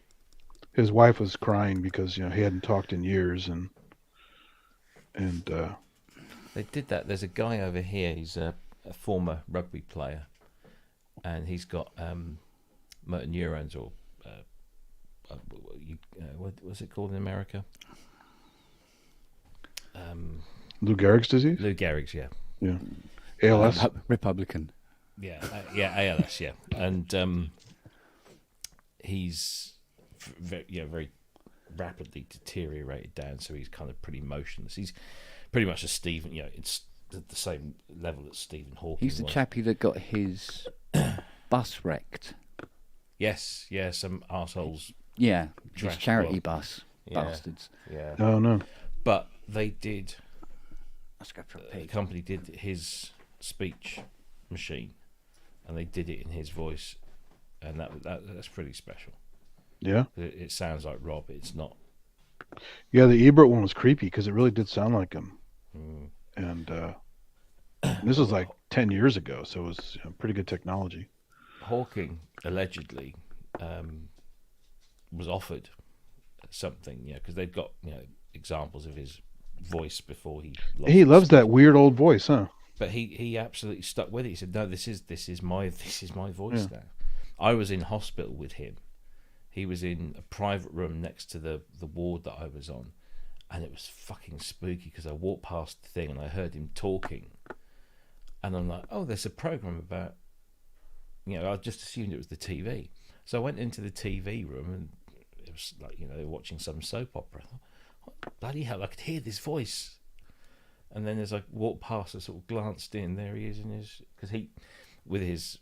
His wife was crying because he hadn't talked in years and they did that. There's a guy over here. He's a former rugby player, and he's got motor neurons, or what was it called in America? Lou Gehrig's disease. Lou Gehrig's, yeah. Yeah. ALS. Republican. Yeah, ALS, yeah, and he's very rapidly deteriorated down, so he's kind of pretty motionless. He's pretty much a Stephen, it's at the same level as Stephen Hawking. He's the chappie that got his bus wrecked. Yes, some arseholes. Yeah, his charity bus. Bastards. Yeah. Oh, no. But they did Let's go for a the pig. company did his speech machine, and they did it in his voice, and that's pretty special. Yeah. It sounds like Rob. It's not. Yeah, the Ebert one was creepy because it really did sound like him. Mm. And this was like 10 years ago, so it was pretty good technology. Hawking allegedly was offered something, because they'd got examples of his voice before he. He loves that weird old voice, huh? But he absolutely stuck with it. He said, "No, this is my voice now." I was in hospital with him. He was in a private room next to the ward that I was on, and it was fucking spooky because I walked past the thing and I heard him talking, and I'm like, "Oh, there's a program about." I just assumed it was the TV. So I went into the TV room and it was like, they were watching some soap opera. I thought, what bloody hell, I could hear this voice. And then as I walked past, I sort of glanced in. There he is because with his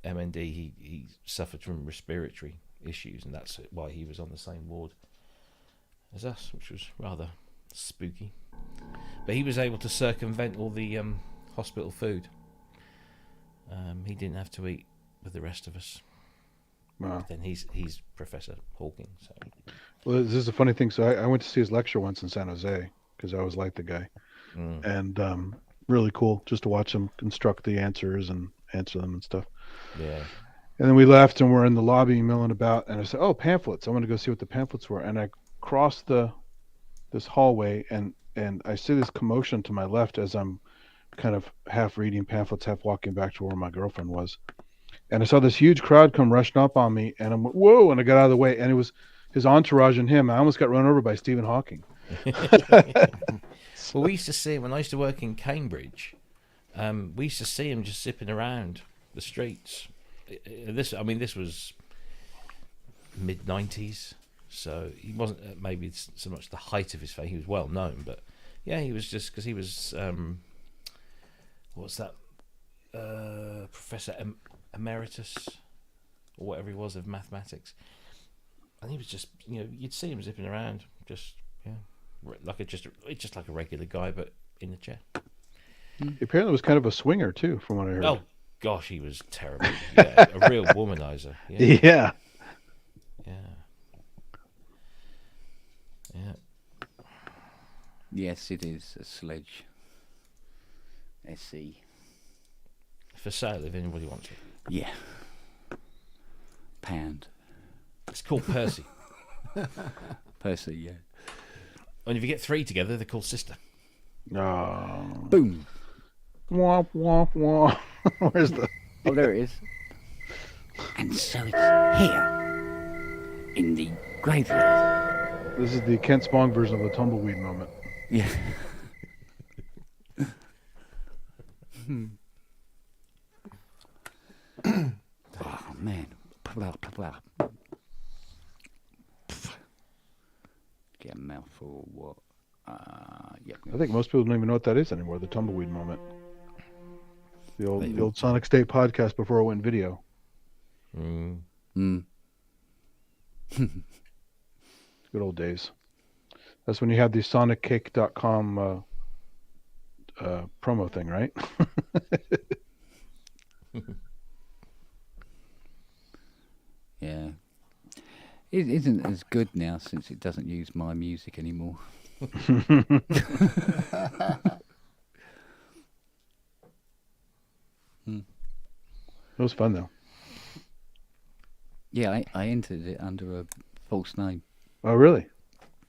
MND, he suffered from respiratory issues, and that's why he was on the same ward as us, which was rather spooky. But he was able to circumvent all the hospital food. He didn't have to eat with the rest of us. Wow. But then he's Professor Hawking. So. Well, this is a funny thing. So I went to see his lecture once in San Jose because I always liked the guy. And really cool just to watch him construct the answers and answer them and stuff. Yeah. And then we left and we're in the lobby milling about, and I said, "Oh, pamphlets! I want to go see what the pamphlets were." And I crossed this hallway, and I see this commotion to my left as I'm kind of half reading pamphlets, half walking back to where my girlfriend was. And I saw this huge crowd come rushing up on me, and I'm like, whoa! And I got out of the way, and it was his entourage and him. I almost got run over by Stephen Hawking. Well, we used to see him when I used to work in Cambridge. We used to see him just zipping around the streets. This was mid-90s, so he wasn't maybe so much the height of his fame. He was well known, but yeah, he was just because he was what's that? Professor Emeritus or whatever he was of mathematics, and he was just you'd see him zipping around, just just like a regular guy, but in a chair. He apparently was kind of a swinger too, from what I heard. Oh gosh, he was terrible. Yeah, a real womanizer. Yeah. Yeah. Yeah. Yes, it is a sledge. SE. For sale if anybody wants it. Yeah. Pound. It's called Percy. Percy, yeah. And if you get three together, they're called Sister. Oh. Boom. Womp, womp, womp. Where's the... Oh, there it is. And so it's here. In the graveyard. This is the Kent Spong version of the tumbleweed moment. Yeah. Oh, man. Get a mouthful of what? Yep. I think most people don't even know what that is anymore, the tumbleweed moment. The old Sonic State podcast before it went video. Mm. Good old days. That's when you had the SonicCake.com promo thing, right? Yeah. It isn't as good now since it doesn't use my music anymore. It was fun though. Yeah, I entered it under a false name. Oh, really?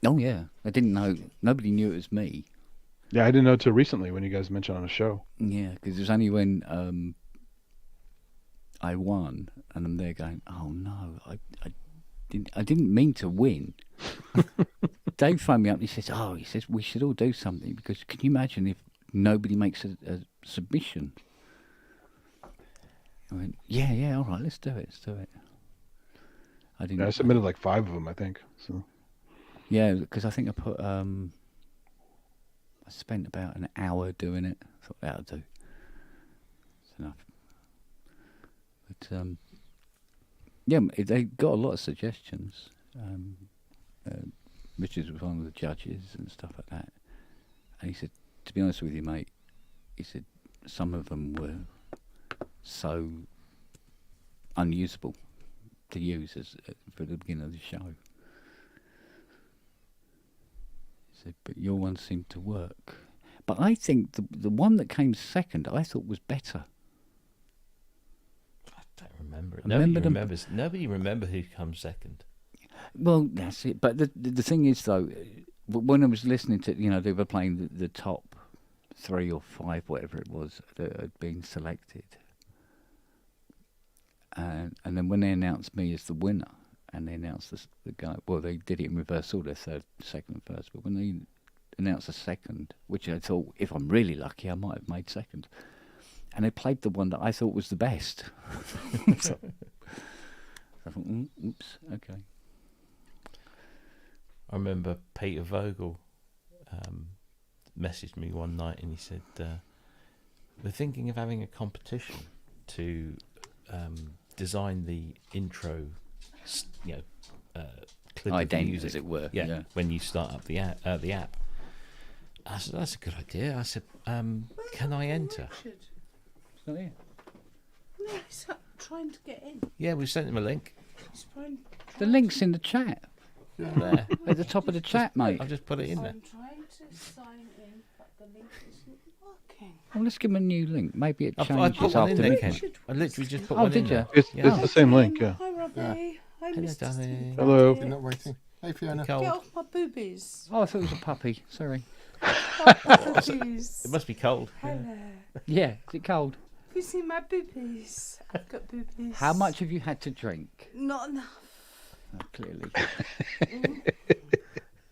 Oh, yeah. I didn't know. Nobody knew it was me. Yeah, I didn't know till recently when you guys mentioned on a show. Yeah, because it was only when I won, and I'm there going, "Oh no, I didn't mean to win." Dave phoned me up. And he says, we should all do something because can you imagine if nobody makes a submission? I went, yeah, all right, let's do it. I didn't. Yeah, I submitted like 5 of them, I think. So. Yeah, because I think I put. I spent about an hour doing it. I thought that'll do. It's enough. But yeah, they got a lot of suggestions. Richard was one of the judges and stuff like that, and he said, to be honest with you, mate, he said some of them were so unusable to use for the beginning of the show. He said, but your one seemed to work. But I think the one that came second, I thought was better. I don't remember it. Nobody remembers who comes second. Well, that's it. But the thing is, though, when I was listening to, they were playing the top 3 or 5, whatever it was, that had been selected. And then when they announced me as the winner, and they announced the guy, well, they did it in reverse order, third, second, and first. But when they announced a second, which I thought, if I'm really lucky, I might have made second. And they played the one that I thought was the best. So I thought, oops, okay. I remember Peter Vogel messaged me one night and he said, we're thinking of having a competition to design the intro, clip of ident, music, as it were. Yeah, when you start up the app. I said, that's a good idea. I said, can I enter? Richard. It's not here. No, he's trying to get in. Yeah, we sent him a link. The link's in the chat. There. At the top of the chat, mate. I've just put it in there. I'm trying to sign in, but the link isn't working. Well, let's give him a new link. Maybe it I changes put one in after there, we... Ken. I literally just put Oh, one in did there. you? It's the same link, yeah. Hi, Robbie. Hi, Hello, Mr. darling. Hello. You're not waiting. Hey, Fiona. Cold. Get off my boobies. Oh, I thought it was a puppy. Sorry. Boobies. It must be cold. Hello. Yeah, is it cold? Have you seen my boobies? I've got boobies. How much have you had to drink? Not enough. Oh, clearly.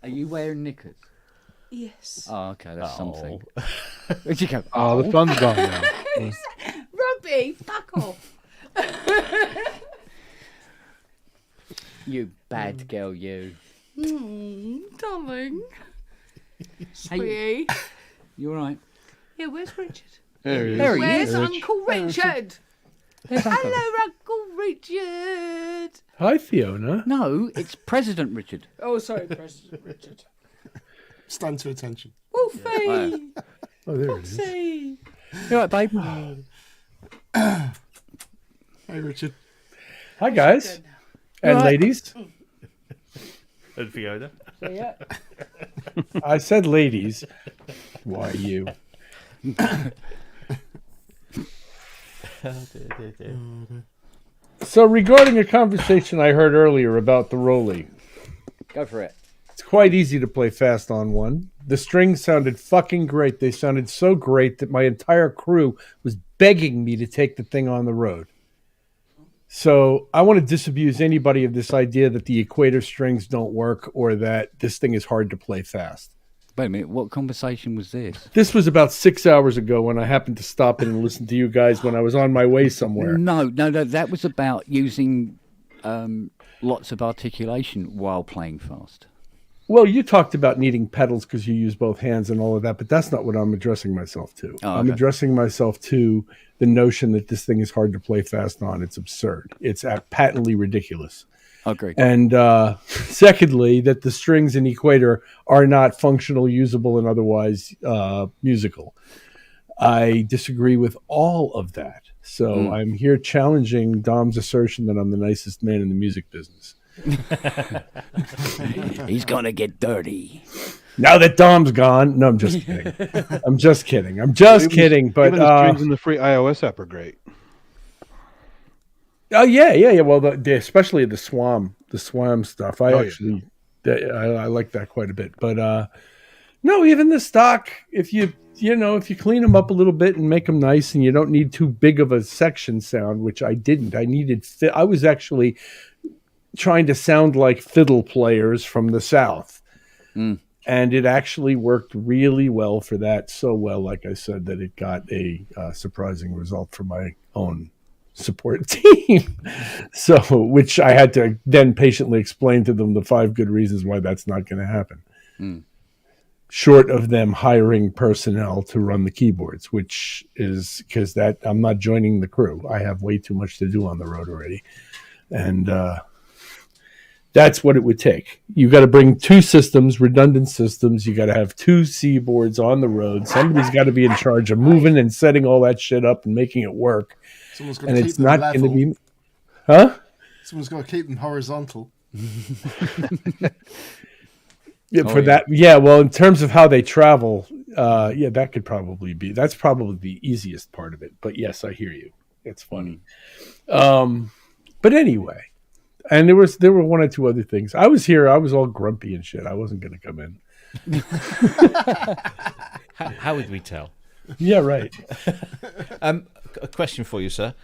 Are you wearing knickers? Yes. Oh, okay, that's something. Where'd you go? Oh, the fun's gone now. Robbie, fuck off. You bad girl, you. Darling. Hey, Sweetie. you all right? Yeah, where's Richard? There he is. There he Where's is. Uncle Richard? There's Uncle. Hello, Uncle Richard. Hi, Fiona. No, it's President Richard. Oh, sorry, President Richard. Stand to attention. Wolfie. Oh, there it is. Foxy. You all right, babe? Hey, Richard. Hi, guys. And Right. ladies. And Fiona. Yeah. I said ladies. Why you? So, regarding a conversation I heard earlier about the Rolly, Go for it. it's quite easy to play fast on one. The strings sounded fucking great. They sounded so great that my entire crew was begging me to take the thing on the road. So I want to disabuse anybody of this idea that the equator strings don't work or that this thing is hard to play fast. Wait a minute, what conversation was this? This was about 6 hours ago when I happened to stop in and listen to you guys when I was on my way somewhere. No, that was about using lots of articulation while playing fast. Well, you talked about needing pedals because you use both hands and all of that, but that's not what I'm addressing myself to. Oh, I'm okay. addressing myself to the notion that this thing is hard to play fast on. It's absurd. It's patently ridiculous. Agreed. And secondly, that the strings in Equator are not functional, usable, and otherwise musical. I disagree with all of that. So I'm here challenging Dom's assertion that I'm the nicest man in the music business. He's gonna get dirty. Now that Dom's gone, no, I'm just kidding. I'm just kidding. I'm just kidding. But even the strings in the free iOS app are great. Oh yeah. Well, especially the Swam stuff. I like that quite a bit. But no, even the stock. If you clean them up a little bit and make them nice, and you don't need too big of a section sound, which I didn't. I was actually trying to sound like fiddle players from the South. And it actually worked really well for that. So well, like I said, that it got a surprising result for my own support team. So, which I had to then patiently explain to them the 5 good reasons why that's not going to happen. Short of them hiring personnel to run the keyboards, which is because that I'm not joining the crew. I have way too much to do on the road already. And That's what it would take. You got to bring 2 systems, redundant systems. You got to have 2 seaboards on the road. Somebody's got to be in charge of moving and setting all that shit up and making it work. Someone's got And to it's keep them not level. going to be, huh? Someone's got to keep them horizontal. Yeah, Oh, for yeah. that, yeah. Well, in terms of how they travel, yeah, that could probably be. That's probably the easiest part of it. But yes, I hear you. It's funny. But anyway, and there were 1 or 2 other things. I was here. I was all grumpy and shit. I wasn't going to come in. How would we tell? Yeah, right. A question for you, sir.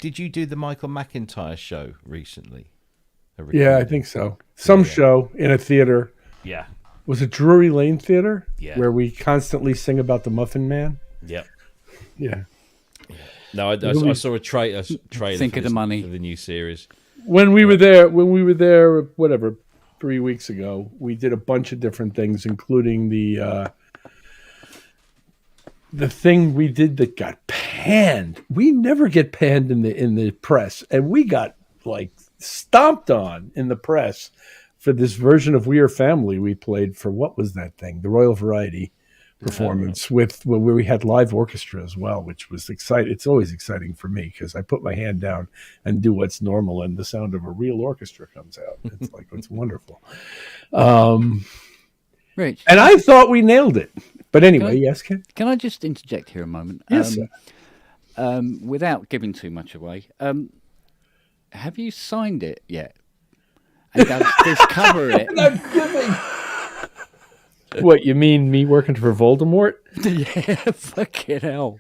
Did you do the Michael McIntyre show recently? Yeah, I think so. Some show in a theater. Yeah. Was it Drury Lane Theater? Yeah. Where we constantly sing about the Muffin Man? Yep. Yeah. No, I saw a trailer Think of the money for the new series. When we were there, whatever, 3 weeks ago, we did a bunch of different things, including the thing we did that got panned. We never get panned in the press, and we got like stomped on in the press for this version of We Are Family we played for. What was that thing? The Royal Variety performance where we had live orchestra as well, which was exciting. It's always exciting for me because I put my hand down and do what's normal, and the sound of a real orchestra comes out. It's like, it's wonderful. Rich, and I thought we nailed it. But anyway, yes, Ken? Can I just interject here a moment? Yes, sir. Without giving too much away, have you signed it yet? And does this cover it? I'm giving. What, you mean me working for Voldemort? Yeah, fucking hell.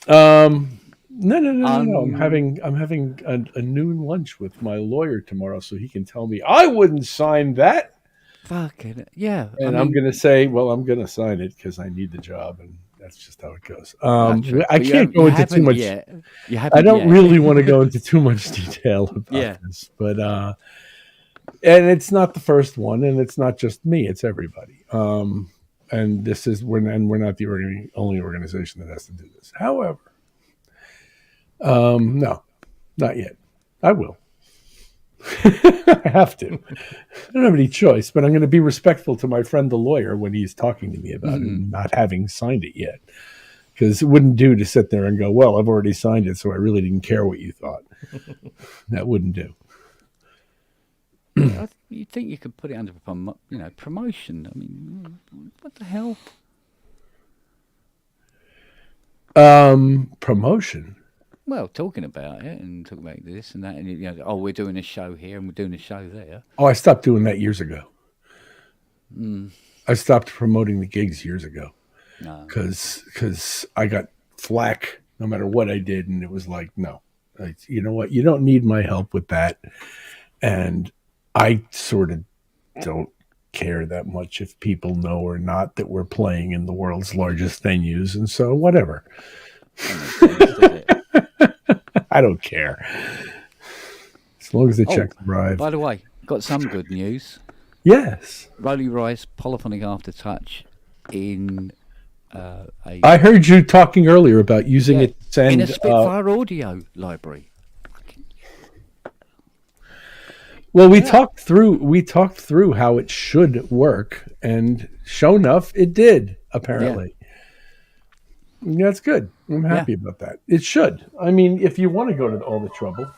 No. I'm having a noon lunch with my lawyer tomorrow, so he can tell me I wouldn't sign that. Fucking yeah. And I'm going to say, well, I'm going to sign it because I need the job, and that's just how it goes. I can't go into too much. I don't really want to go into too much detail about this, but and it's not the first one, and it's not just me; it's everybody. And we're not the only organization that has to do this. However, no, not yet. I will. I have to. I don't have any choice, but I'm going to be respectful to my friend the lawyer when he's talking to me about it, not having signed it yet. Because it wouldn't do to sit there and go, well, I've already signed it, so I really didn't care what you thought. That wouldn't do. You think you could put it under promotion? I mean, what the hell? Promotion? Well, talking about it and talking about this and that, and we're doing a show here and we're doing a show there. Oh, I stopped doing that years ago. Mm. I stopped promoting the gigs years ago No. because I got flack no matter what I did, and it was like, no, you know what? You don't need my help with that, and I sort of don't care that much if people know or not that we're playing in the world's largest venues, and so whatever. I don't care. As long as the checks arrive. By the way, got some good news. Yes. Rolly Rise Polyphonic Aftertouch in I heard you talking earlier about using it to send in a Spitfire audio library. Well, we talked through how it should work, and sure enough, it did, apparently. Yeah, that's good. I'm happy about that. It should. I mean, if you want to go to all the trouble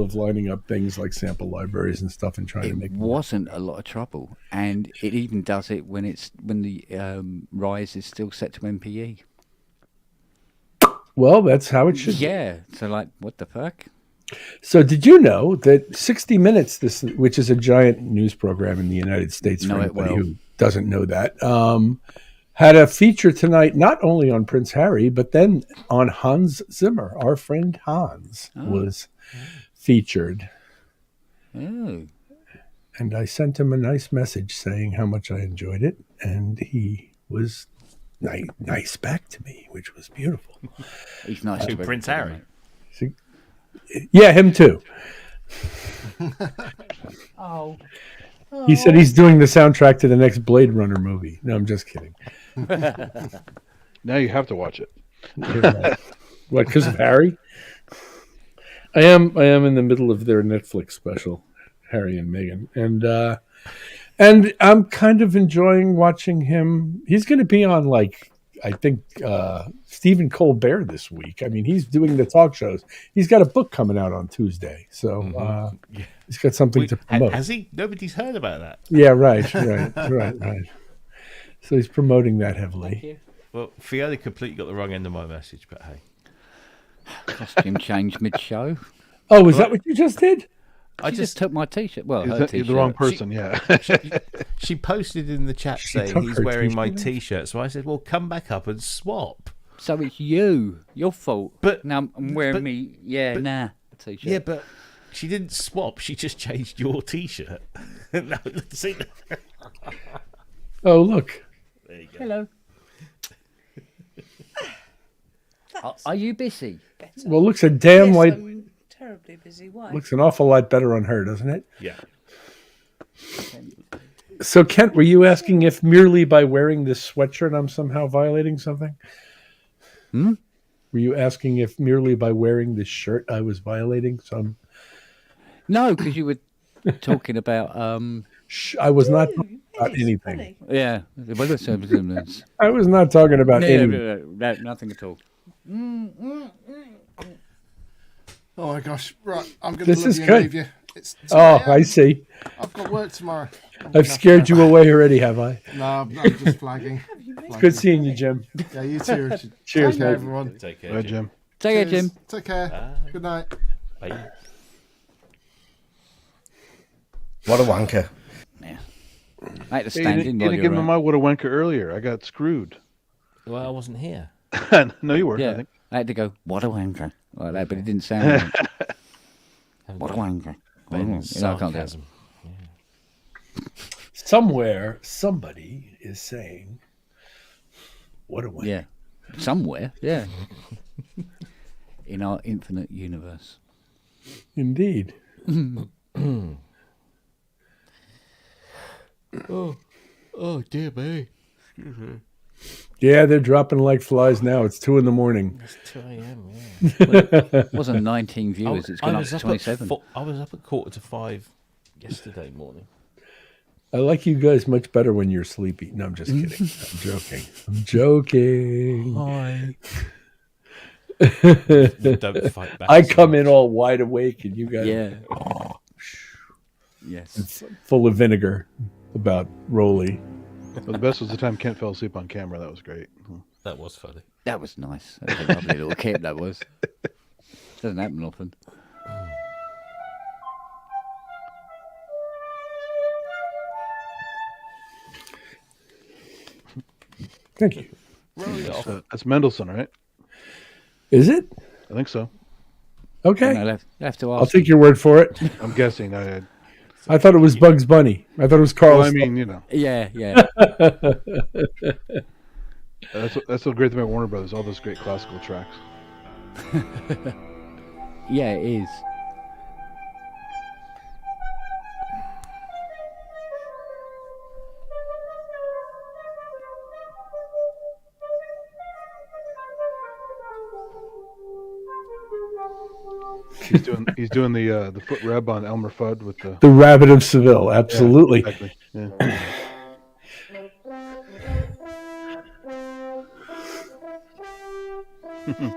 of lining up things like sample libraries and stuff and trying to make it wasn't a lot of trouble, and it even does it when the Rise is still set to MPE. Well, that's how it should. Yeah. So, like, what the fuck? So, did you know that 60 Minutes, which is a giant news program in the United States, for anybody who doesn't know that, had a feature tonight, not only on Prince Harry, but then on Hans Zimmer. Our friend Hans was featured. Oh. And I sent him a nice message saying how much I enjoyed it, and he was nice back to me, which was beautiful. He's nice to Prince Harry. Yeah, him too. Oh. He said he's doing the soundtrack to the next Blade Runner movie. No, I'm just kidding. Now you have to watch it. What, because of Harry? I am in the middle of their Netflix special, Harry and Meghan, and I'm kind of enjoying watching him. He's going to be on, like, I think, Stephen Colbert this week. I mean, he's doing the talk shows. He's got a book coming out on Tuesday, so he's got something to promote. Has he? Nobody's heard about that. Yeah, right. So he's promoting that heavily. Well, Fiona completely got the wrong end of my message, but hey. Costume change mid-show. Oh, is that what you just did? I just took my T-shirt. Well, her You're T-shirt. the wrong person, She posted in the chat saying took he's her wearing my T-shirt. T-shirt. So I said, well, come back up and swap. So it's your fault. But now I'm wearing T-shirt. Yeah, but she didn't swap. She just changed your T-shirt. No, see. Oh, look. There you go. Hello. Are you busy? Well, looks a damn Yes, like I'm terribly busy. Why? looks an awful lot better on her, doesn't it? Yeah. So, Kent, were you asking if merely by wearing this sweatshirt I'm somehow violating something? Hmm? Were you asking if merely by wearing this shirt I was violating some? No, because you were talking about. I was not talking about anything. Yeah. I was not talking about anything. No, nothing at all. Oh my gosh! Right, I'm going This to is leave you. good. Leave you. It's 2 Oh, a.m. I see. I've got work tomorrow. I've scared you away already, have I? No, I'm just flagging. It's good seeing you, Jim. Yeah, you too, Richard. Cheers, Take care, mate. everyone. Take care, Bye, Jim. Take care, Cheers. Jim. Take care. Good night. Bye. What a wanker. Yeah. I had to Hey, stand you in didn't while you give were me out. my What a Wanker earlier. I got screwed. Well, I wasn't here. No, you were. Yeah. I think. I had to go, what a wanker. Like that, but it didn't sound right. What a wanker. Ben's You know, I can't do it. sarcasm. Somewhere, somebody is saying, "What a way!" Yeah. Somewhere, yeah. In our infinite universe. Indeed. Oh, dear me. Excuse me. Yeah, they're dropping like flies now. It's 2 a.m. It's 2 a.m. Yeah. It wasn't 19 viewers. It's gone up to 27. I was up at 4:45 yesterday morning. I like you guys much better when you're sleepy. No, I'm just kidding. I'm joking. I'm joking. Hi. Don't fight back I so come in all wide awake, and you guys, Yeah. Yes. full of vinegar about Rolly. Well, the best was the time Kent fell asleep on camera. That was great. That was funny. That was nice. That was a lovely little kid, that was. Doesn't happen often. Thank you. That's Mendelssohn, right? Is it? I think so. Okay. You'll have to ask. I'll take your word for it. I'm guessing. I thought it was Bugs Bunny. I thought it was Carl. Well, I mean, you know. Yeah, yeah. That's the great thing about Warner Brothers. All those great classical tracks. Yeah, it is. He's doing the foot rub on Elmer Fudd with the The Rabbit of Seville. Absolutely. Yeah, exactly. Yeah.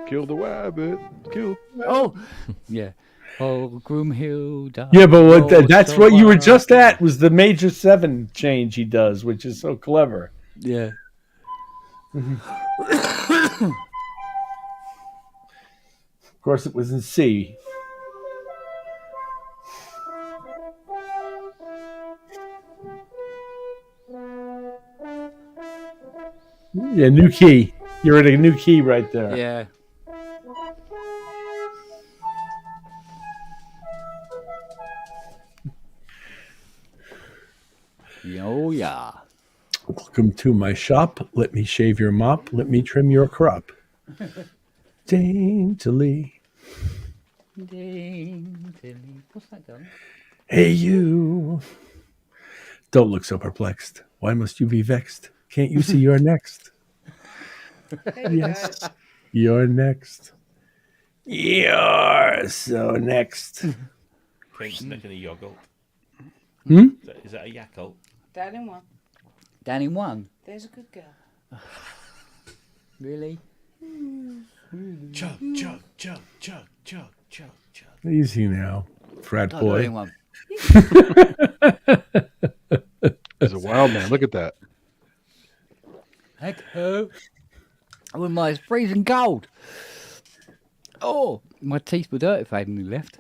Kill the rabbit. Kill. Oh, yeah. Oh, Groomhill. Yeah, but that's what you were just at was the major 7 change he does, which is so clever. Yeah. Of course, it was in C. Yeah, new key. You're at a new key right there. Yeah. Oh, yeah. Welcome to my shop. Let me shave your mop. Let me trim your crop. Daintily. What's that going? Hey, you. Don't look so perplexed. Why must you be vexed? Can't you see you're next? Yes, you're next. Yeah. So next. Prince making a yogurt. Hmm? Is that a Yakult? Down in one. Down in one. There's a good girl. Really? Chug, chug, chug, chug, chug, chug, chug. Easy now, frat Oh, boy. down in one. He's a wild man. Look at that. Heck ho. Oh, my, it's freezing cold. Oh, my teeth were dirty if I hadn't left.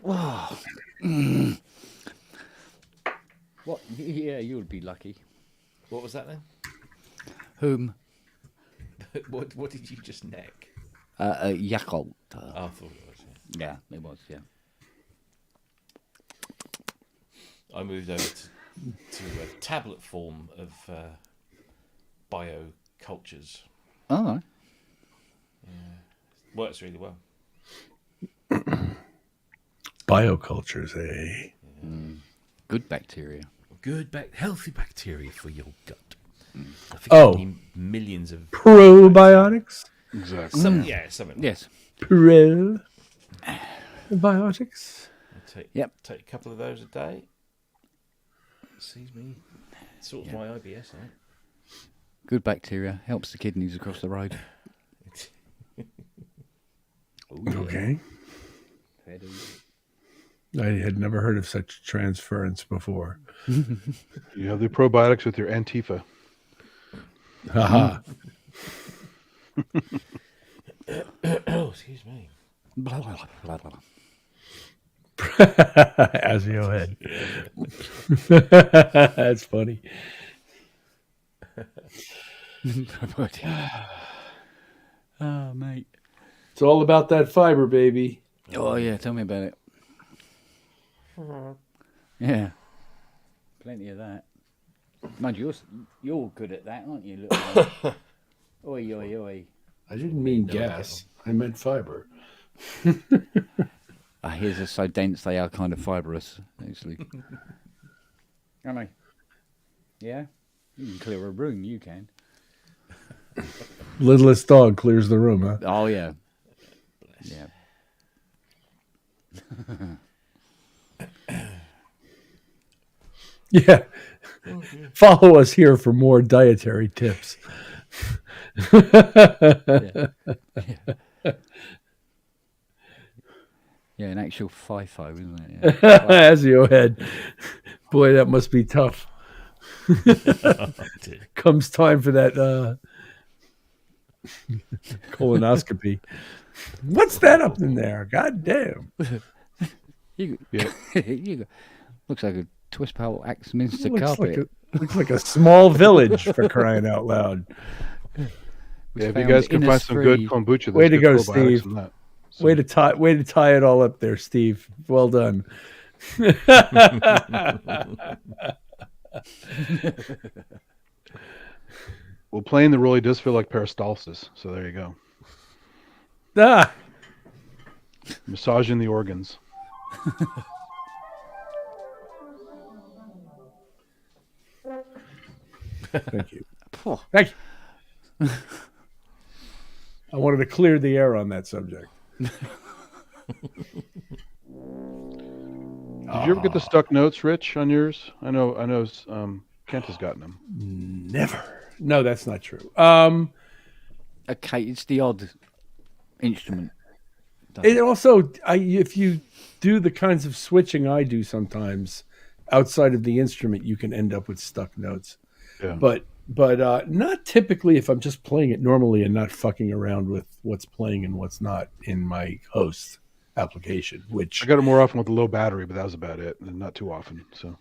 Wow. What? Yeah, you would be lucky. What was that then? Whom? What did you just neck? Yakult. Oh, I thought it was. Yeah, it was, yeah. I moved over to a tablet form of biocultures. Oh. Yeah. Works really well. Biocultures, eh? Good bacteria. Good healthy bacteria for your gut. I think Oh. you need millions of Probiotics? Exactly. Yeah, something. Yes. Probiotics? Take a couple of those a day. Sees me. Sorts my IBS out. Good bacteria helps the kidneys across the road. Okay. I had never heard of such transference before. You have the probiotics with your Antifa. Haha. Oh, excuse me. Blah, blah, blah, blah, blah. As your head. That's funny. Oh, mate. It's all about that fiber, baby. Oh, yeah, tell me about it. Yeah. Plenty of that. Mind you, you're good at that, aren't you? Little man? Oi, oi, oi. I didn't mean gas. I meant fiber. His are so dense they are kind of fibrous, actually. Aren't they? Yeah? You can clear a room, you can. Littlest dog clears the room, huh? Oh, yeah. Yeah. Yeah. Follow us here for more dietary tips. Yeah, an actual FIFO, isn't it? Yeah. As your head. Boy, that must be tough. Comes time for that colonoscopy. What's that up in there? God damn. You go, looks like a twist pole Axminster Looks carpet. looks like a small village, for crying out loud. Yeah, if you guys can find some good kombucha, there's Way to good go, probiotics Steve. in that. Way to tie it all up there, Steve. Well done. Well, playing the really does feel like peristalsis, so there you go. Ah. Massaging the organs. Thank you. Thank you. I wanted to clear the air on that subject. Did you ever get the stuck notes, Rich, on yours? I know. Kent has gotten them. Never. No, that's not true. Okay, it's the odd instrument. It also, if you do the kinds of switching I do sometimes, outside of the instrument, you can end up with stuck notes. Yeah. But not typically if I'm just playing it normally and not fucking around with what's playing and what's not in my host application. Which I got it more often with a low battery, but that was about it, and not too often. So.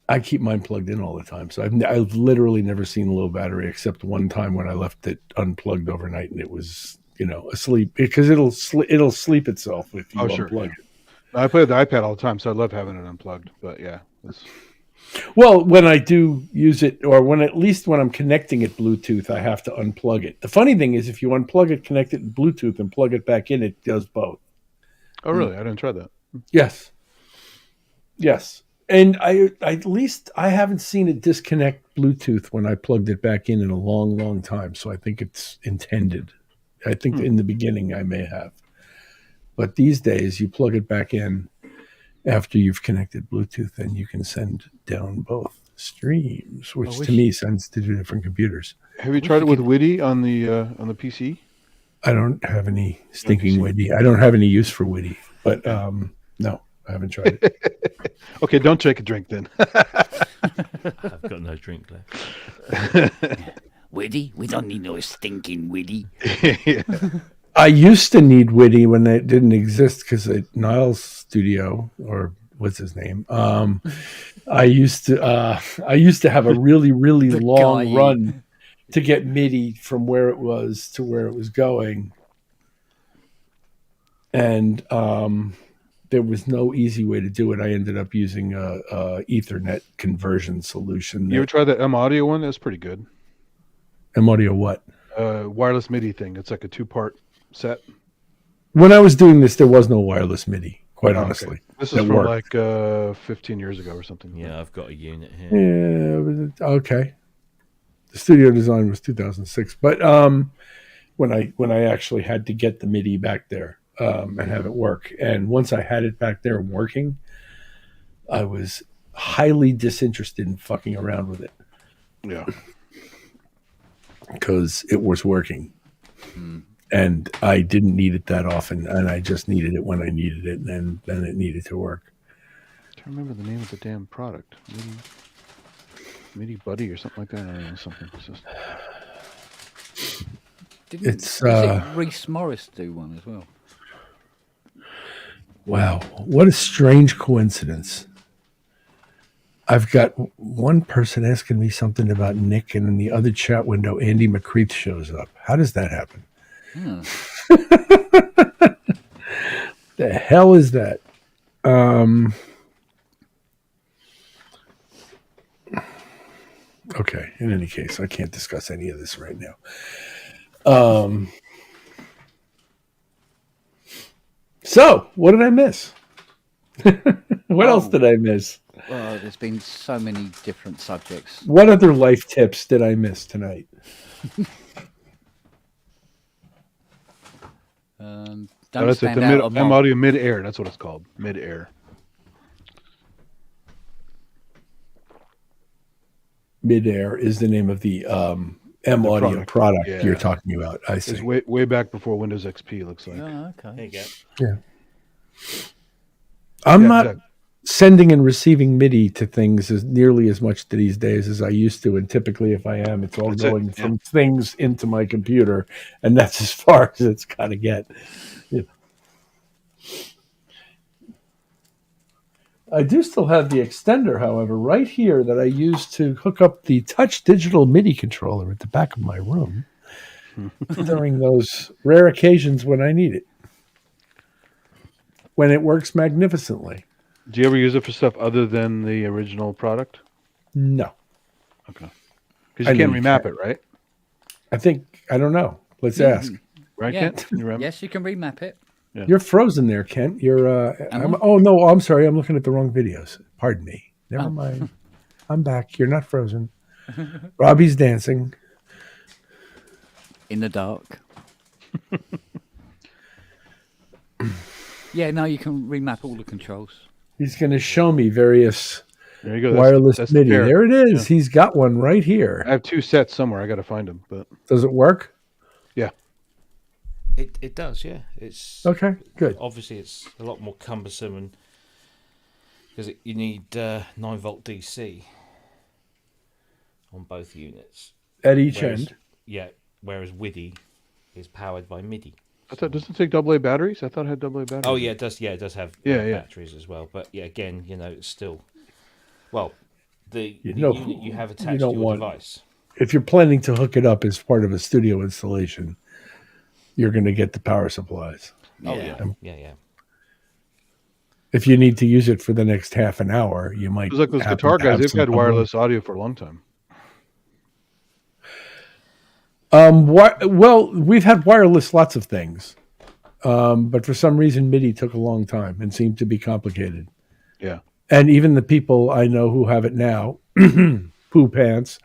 I keep mine plugged in all the time, so I've literally never seen low battery except one time when I left it unplugged overnight and it was asleep, because it'll sleep itself if you unplug it. I play with the iPad all the time, so I love having it unplugged. But yeah, well, when I do use it, or at least when I'm connecting it Bluetooth, I have to unplug it. The funny thing is, if you unplug it, connect it Bluetooth, and plug it back in, it does both. Oh, really? I didn't try that. Yes. And I at least I haven't seen it disconnect Bluetooth when I plugged it back in a long, long time. So I think it's intended. I think in the beginning I may have. But these days you plug it back in after you've connected Bluetooth and you can send down both streams, which to me sends to 2 different computers. Have you tried it with WIDI on the PC? I don't have any stinking WIDI. I don't have any use for WIDI, but no, I haven't tried it. Okay, don't take a drink then. I've got no drink left. WIDI? We don't need no stinking WIDI. I used to need WIDI when it didn't exist because at Niles Studio, or what's his name, I used to have a really, really long run to get MIDI from where it was to where it was going. And there was no easy way to do it. I ended up using a Ethernet conversion solution. You ever tried the M-Audio one? That's pretty good. M-Audio what? Wireless MIDI thing. It's like a 2-part set. When I was doing this, there was no wireless MIDI, quite honestly. Okay. This is from like 15 years ago or something. Yeah, I've got a unit here. Yeah, okay. The studio design was 2006, but when I actually had to get the MIDI back there and have it work, and once I had it back there working, I was highly disinterested in fucking around with it. Yeah, because it was working, and I didn't need it that often, and I just needed it when I needed it, and then it needed to work. I can't remember the name of the damn product. MIDI Buddy or something like that. I don't know, something. Didn't Reese Morris do one as well? Wow, what a strange coincidence. I've got one person asking me something about Nick, and in the other chat window, Andy McCreath shows up. How does that happen? The hell is that? Okay, in any case, I can't discuss any of this right now. So, what did I miss? What else did I miss? Well, there's been so many different subjects. What other life tips did I miss tonight? Don't that's stand the out among- M-Audio mid-air. That's what it's called. Mid-air. Mid-air is the name of the M-Audio product Yeah. you're talking about. I see. It's way back before Windows XP, looks like. Oh, okay. There you go. Yeah. I'm Yeah, not exactly. sending and receiving MIDI to things as nearly as much these days as I used to. And typically, if I am, it's all That's it, going yeah. from things into my computer. And that's as far as it's got to get. Yeah. I do still have the extender, however, right here that I use to hook up the touch digital MIDI controller at the back of my room during those rare occasions when I need it. When it works magnificently. Do you ever use it for stuff other than the original product? No. Okay. Because you can't remap it, right? I don't know. Let's Yeah. ask. Right, Yeah. Kent? Can you remap it? Yes, you can remap it. Yeah. You're frozen there, Kent. You're. Am I? Oh no, I'm sorry. I'm looking at the wrong videos. Pardon me. Never mind. I'm back. You're not frozen. Robbie's dancing in the dark. Yeah, no, you can remap all the controls. He's going to show me various There you go. wireless that's MIDI. fair. There it is. Yeah. He's got one right here. I have 2 sets somewhere. I got to find them. But Does it work? yeah. It does, yeah. It's Okay, good. Obviously, it's a lot more cumbersome, and because you need 9-volt DC on both units At each end. Yeah, whereas WIDI is powered by MIDI. I thought, doesn't it take AA batteries? I thought it had AA batteries. Oh yeah, it does. Yeah, it does have Yeah. batteries as well. But yeah, again, it's still the You unit you have attached to your device. If you're planning to hook it up as part of a studio installation, you're going to get the power supplies. Oh yeah. If you need to use it for the next half an hour, you might. It's like those happen guitar to guys. have They've some had problem. wireless audio for a long time. Well, we've had wireless lots of things, but for some reason MIDI took a long time and seemed to be complicated. Yeah. And even the people I know who have it now, poo pants,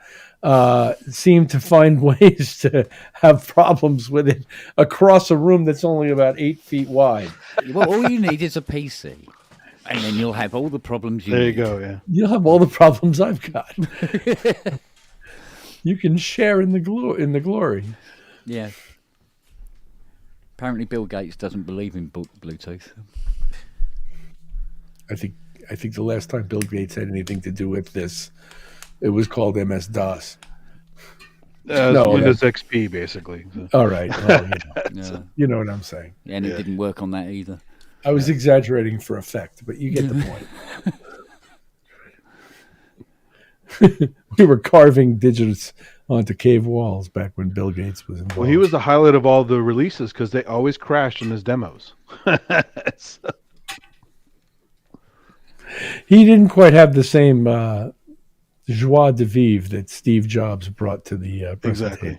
seem to find ways to have problems with it across a room that's only about 8 feet wide. Well, all you need is a PC, and then you'll have all the problems you There need. you go. Yeah. You'll have all the problems I've got. You can share in the glory. Yeah. Apparently, Bill Gates doesn't believe in Bluetooth. I think the last time Bill Gates had anything to do with this, it was called MS-DOS. Windows XP, basically. So. All right. Well, you know what I'm saying. Yeah, and it didn't work on that either. I was exaggerating for effect, but you get the point. We were carving digits onto cave walls back when Bill Gates was involved. Well, he was the highlight of all the releases because they always crashed in his demos. He didn't quite have the same joie de vivre that Steve Jobs brought to the presentation. Exactly.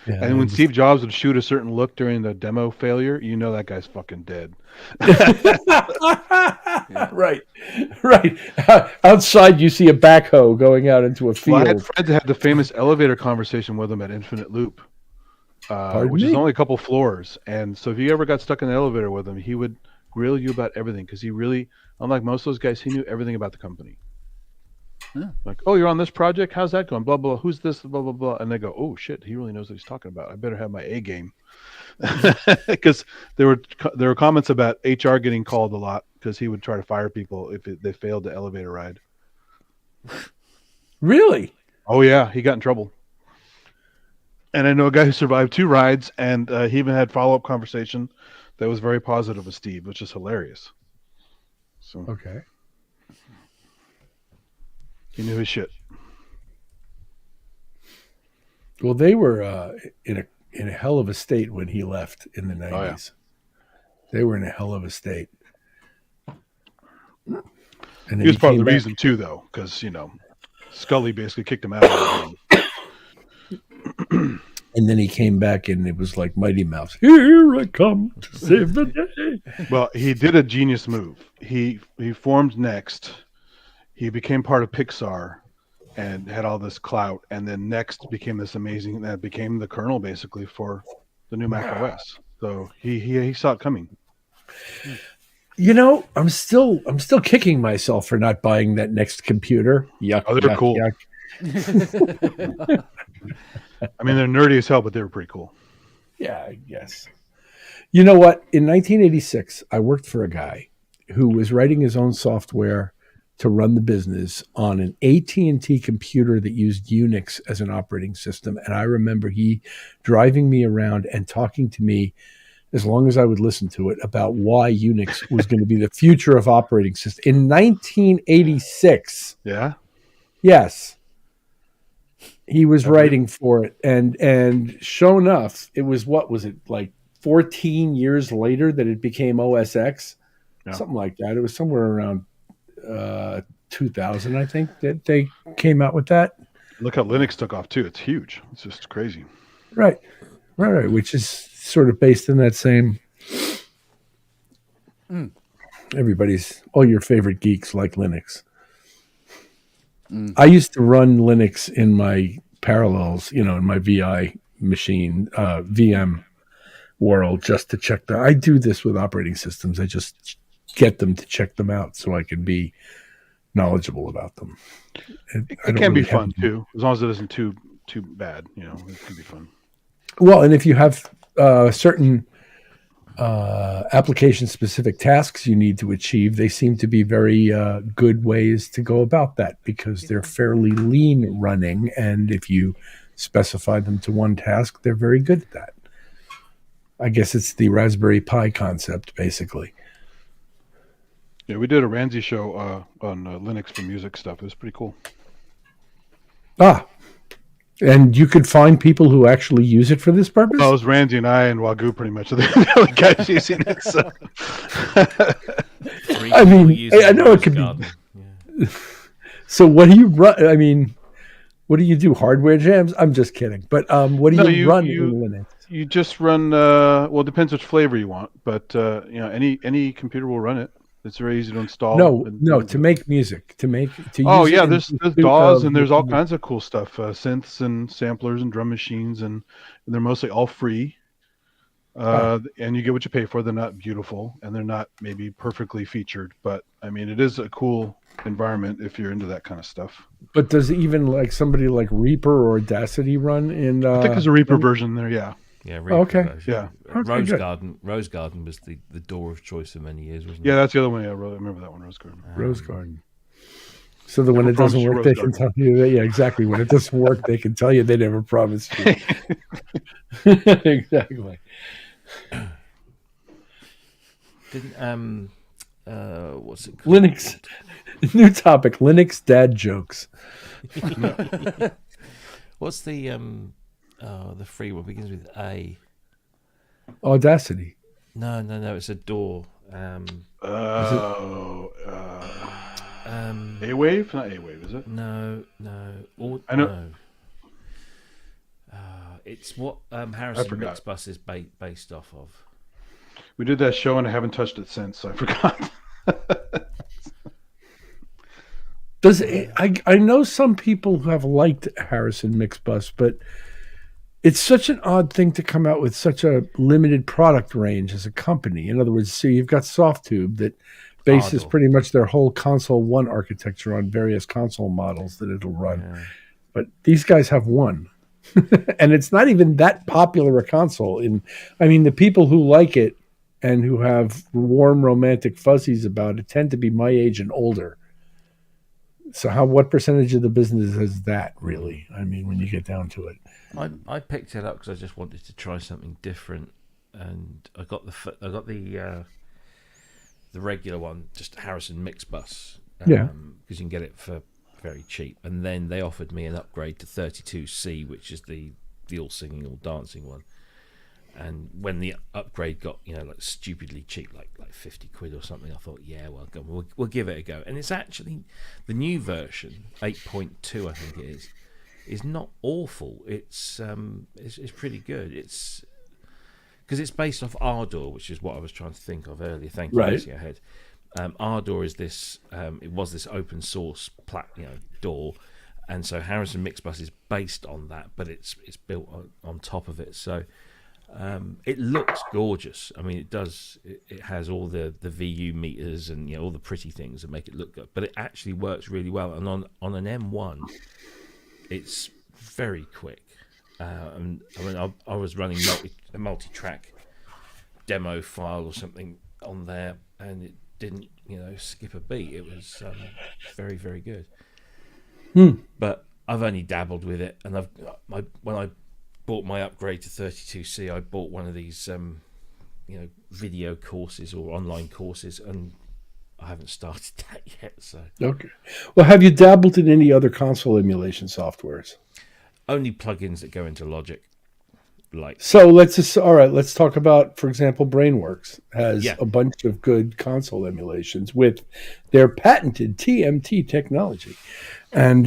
Yeah, and when Steve Jobs would shoot a certain look during the demo failure, you know that guy's fucking dead. Right. Outside, you see a backhoe going out into a field. Well, I had friends that had the famous elevator conversation with him at Infinite Loop, which is only a couple floors. And so if you ever got stuck in the elevator with him, he would grill you about everything because he really, unlike most of those guys, he knew everything about the company. Yeah. Like, oh, you're on this project? How's that going? Blah, blah, who's this? Blah, blah, blah. And they go, oh, shit, he really knows what he's talking about. I better have my A game. Because there were comments about HR getting called a lot because he would try to fire people if they failed the elevator ride. Really? Oh, yeah. He got in trouble. And I know a guy who survived 2 rides, and he even had follow-up conversation that was very positive with Steve, which is hilarious. So okay. He knew his shit. Well, they were in a hell of a state when he left in the 90s. Oh, yeah. They were in a hell of a state. And He was part of the reason too, though, because Scully basically kicked him out of the game. And then he came back, and it was like Mighty Mouse. Here I come to save the day. Well, he did a genius move. He formed Next. He became part of Pixar and had all this clout. And then Next became this amazing, that became the kernel basically for the new Mac OS. So he saw it coming. I'm still kicking myself for not buying that Next computer. Yuck. Oh, they're yuck, cool. Yuck. I mean, they're nerdy as hell, but they were pretty cool. Yeah, I guess. You know what? In 1986, I worked for a guy who was writing his own software to run the business on an AT&T computer that used Unix as an operating system. And I remember he driving me around and talking to me, as long as I would listen to it, about why Unix was going to be the future of operating system. In 1986. Yeah? Yes. He was writing for it. And sure enough, it was, what was it, like 14 years later that it became OS X? Yeah. Something like that. It was somewhere around 2000, I think, that they came out with that. Look how Linux took off too. It's huge. It's just crazy. Right. Which is sort of based in that same. All your favorite geeks like Linux. I used to run Linux in my parallels, in my VI machine, VM world, just to check I do this with operating systems. I just get them to check them out so I can be knowledgeable about them. It can be fun too, as long as it isn't too bad. It can be fun. Well, and if you have certain application-specific tasks you need to achieve, they seem to be very good ways to go about that because they're fairly lean running, and if you specify them to one task, they're very good at that. I guess it's the Raspberry Pi concept, basically. Yeah, we did a Ramsey show on Linux for music stuff. It was pretty cool. And you could find people who actually use it for this purpose? Oh, it was Ramsey and I and Wagyu pretty much. The only guys using it. So. I mean, I know it could be. So what do you run? I mean, what do you do? Hardware jams? I'm just kidding. But what do you run in Linux? You just run. Well, it depends which flavor you want, but any computer will run it. It's very easy to install. No, to make music, to use yeah, it there's DAWs and there's all kinds of cool stuff, synths and samplers and drum machines, and they're mostly all free. And you get what you pay for. They're not beautiful, and they're not maybe perfectly featured, but I mean, it is a cool environment if you're into that kind of stuff. But does even like somebody like Reaper or Audacity run in? I think there's a Reaper version there. Yeah. Yeah. Oh, okay. Version. Yeah. Rose good. Garden was the door of choice for many years, wasn't it? Yeah, that's the other one. Yeah, I remember that one. Rose Garden. Rose Garden. So that when Never it doesn't promised you work, they Rose can Garden. tell you that. Yeah, exactly. When it doesn't work, they can tell you they never promised you. Exactly. Didn't what's it called? Linux. New topic: Linux dad jokes. What's the free one? Begins with A. Audacity. No, it's a door. A-Wave? Not A-Wave, is it? No. I know. No. It's what Harrison forgot. Mixbus is based off of. We did that show and I haven't touched it since, so I forgot. I know some people who have liked Harrison Mixbus, but it's such an odd thing to come out with such a limited product range as a company. In other words, so you've got Softtube that bases pretty much their whole console one architecture on various console models that it'll run. Yeah. But these guys have one. And it's not even that popular a console. I mean, the people who like it and who have warm romantic fuzzies about it tend to be my age and older. So what percentage of the business is that really? I mean, when you get down to it. I picked it up because I just wanted to try something different, and I got the regular one, just Harrison Mixbus. Yeah. Because you can get it for very cheap, and then they offered me an upgrade to 32C, which is the all singing, all dancing one. And when the upgrade got like stupidly cheap, like 50 quid or something, I thought, yeah, well, we'll give it a go. And it's actually the new version, 8.2, I think it is not awful. It's pretty good. It's because it's based off Ardor, which is what I was trying to think of earlier. Thank you, Lucy, ahead. Ardor is this. It was this open source DAW, and so Harrison Mixbus is based on that, but it's built on top of it. So it looks gorgeous. I mean, it does. It has all the VU meters and all the pretty things that make it look good. But it actually works really well. And on an M1, it's very quick. And I mean, I was running a multi-track demo file or something on there, and it didn't skip a beat. It was very, very good. But I've only dabbled with it, and when I bought my upgrade to 32C, I bought one of these video courses or online courses, and I haven't started that yet. So okay. Well, have you dabbled in any other console emulation softwares? Only plugins that go into Logic. So let's talk about, for example, Brainworks has a bunch of good console emulations with their patented TMT technology, and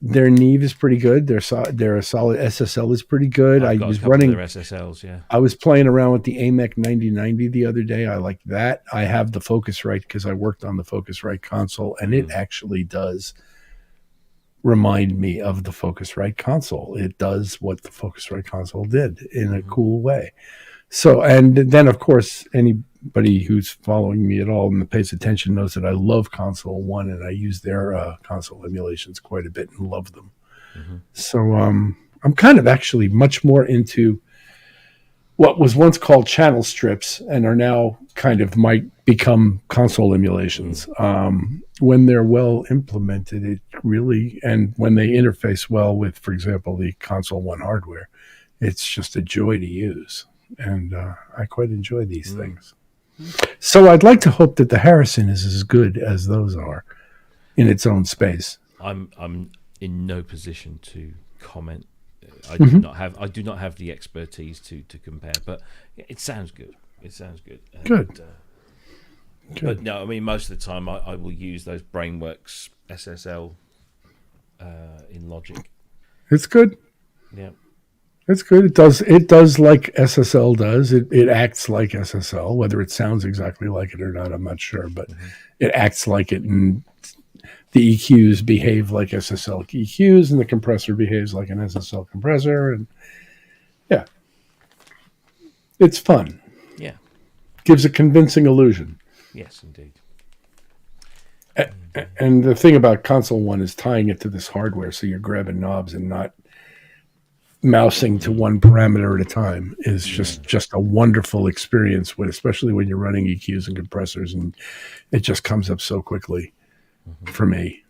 their Neve is pretty good. Their solid SSL is pretty good. I've got a couple of their SSLs. Yeah, I was playing around with the AMEC 9090 the other day. I like that. I have the Focusrite because I worked on the Focusrite console, and it actually does remind me of the Focusrite console. It does what the Focusrite console did in a cool way. So, and then of course, anybody who's following me at all and pays attention knows that I love Console One, and I use their console emulations quite a bit and love them. So I'm kind of actually much more into what was once called channel strips and are now kind of might become console emulations. When they're well implemented, it really, and when they interface well with, for example, the Console One hardware, it's just a joy to use. And I quite enjoy these things. So I'd like to hope that the Harrison is as good as those are in its own space. I'm in no position to comment. I do not have the expertise to compare, but it sounds good. It sounds good. And, good. But no, I mean, most of the time I will use those Brainworks SSL in Logic. It's good. Yeah. It's good. It does like SSL does. It acts like SSL. Whether it sounds exactly like it or not, I'm not sure, but it acts like it, and the EQs behave like SSL EQs, and the compressor behaves like an SSL compressor, and yeah, it's fun. Yeah, gives a convincing illusion. Yes, indeed. And the thing about Console One is tying it to this hardware, so you're grabbing knobs and not mousing to one parameter at a time is just a wonderful experience, especially when you're running EQs and compressors, and it just comes up so quickly for me.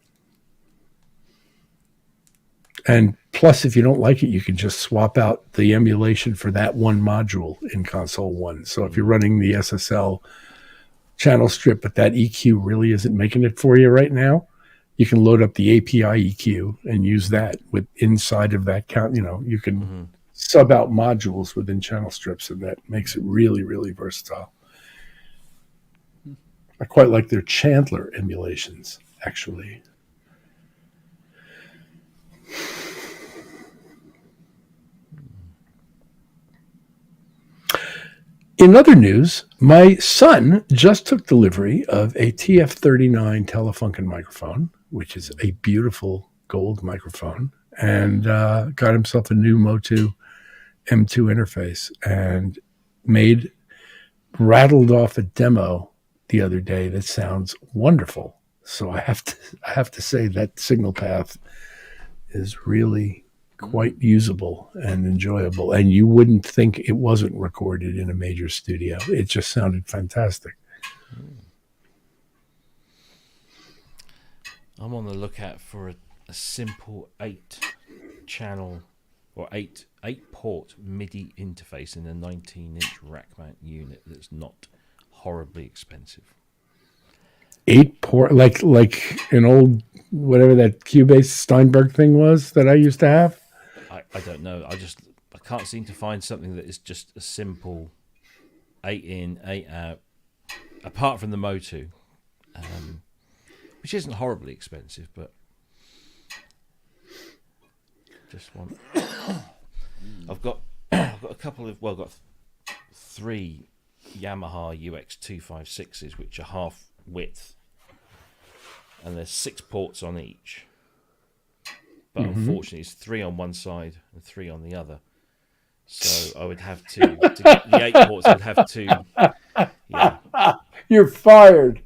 And plus, if you don't like it, you can just swap out the emulation for that one module in Console One. So if you're running the SSL channel strip, but that EQ really isn't making it for you right now, you can load up the API EQ and use that with inside of that count. You can sub out modules within channel strips, and that makes it really, really versatile. I quite like their Chandler emulations, actually. In other news, my son just took delivery of a TF-39 Telefunken microphone, which is a beautiful gold microphone, and got himself a new Motu M2 interface, and rattled off a demo the other day that sounds wonderful. So I have to say that signal path is really quite usable and enjoyable, and you wouldn't think it wasn't recorded in a major studio. It just sounded fantastic. I'm on the lookout for a simple 8-channel or 8-port MIDI interface in a 19-inch rack mount unit that's not horribly expensive. 8-port, like an old whatever that Cubase Steinberg thing was that I used to have. I don't know. I can't seem to find something that is just a simple 8 in, 8 out, apart from the Motu, which isn't horribly expensive, but just one. I've got a couple of I've got 3 Yamaha UX256s, which are half width, and there's 6 ports on each. But unfortunately, it's 3 on one side and 3 on the other. So I would have to get the 8 ports. I'd have to. Yeah. You're fired.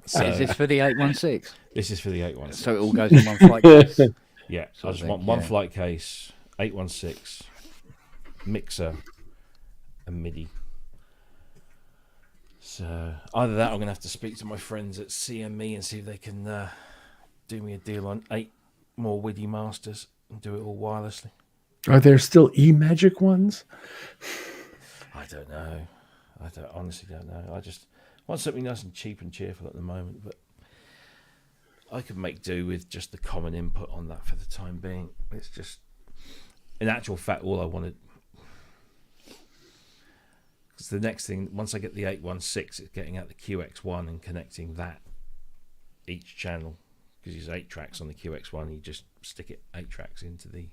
So, is this for the 816? This is for the 816. So it all goes in one flight case. Yeah. So I just want one flight case, 816, mixer, and MIDI. So either that, or I'm going to have to speak to my friends at CME and see if they can do me a deal on 8 more WIDI masters and do it all wirelessly. Are there still eMagic ones? I don't know. Honestly don't know. I just want something nice and cheap and cheerful at the moment, but I could make do with just the common input on that for the time being. It's just, in actual fact, all I wanted. Because the next thing, once I get the 816, it's getting out the QX1 and connecting that each channel. Because there's 8 tracks on the QX1, you just stick 8 tracks into the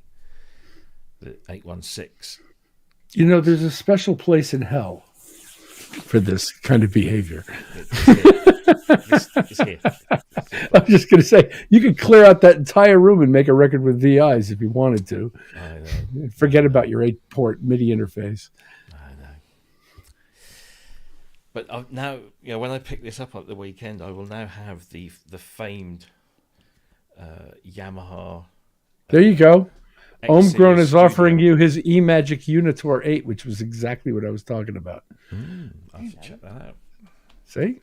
816. There's a special place in hell for this kind of behavior. It's here. I'm just going to say, you could clear out that entire room and make a record with VIs if you wanted to. I know. Forget about your 8-port MIDI interface. I know. But now, when I pick this up at the weekend, I will now have the famed Yamaha. There you go. Homegrown is Studio. offering you his eMagic Unitor 8, which was exactly what I was talking about. I'll have to check that out. See?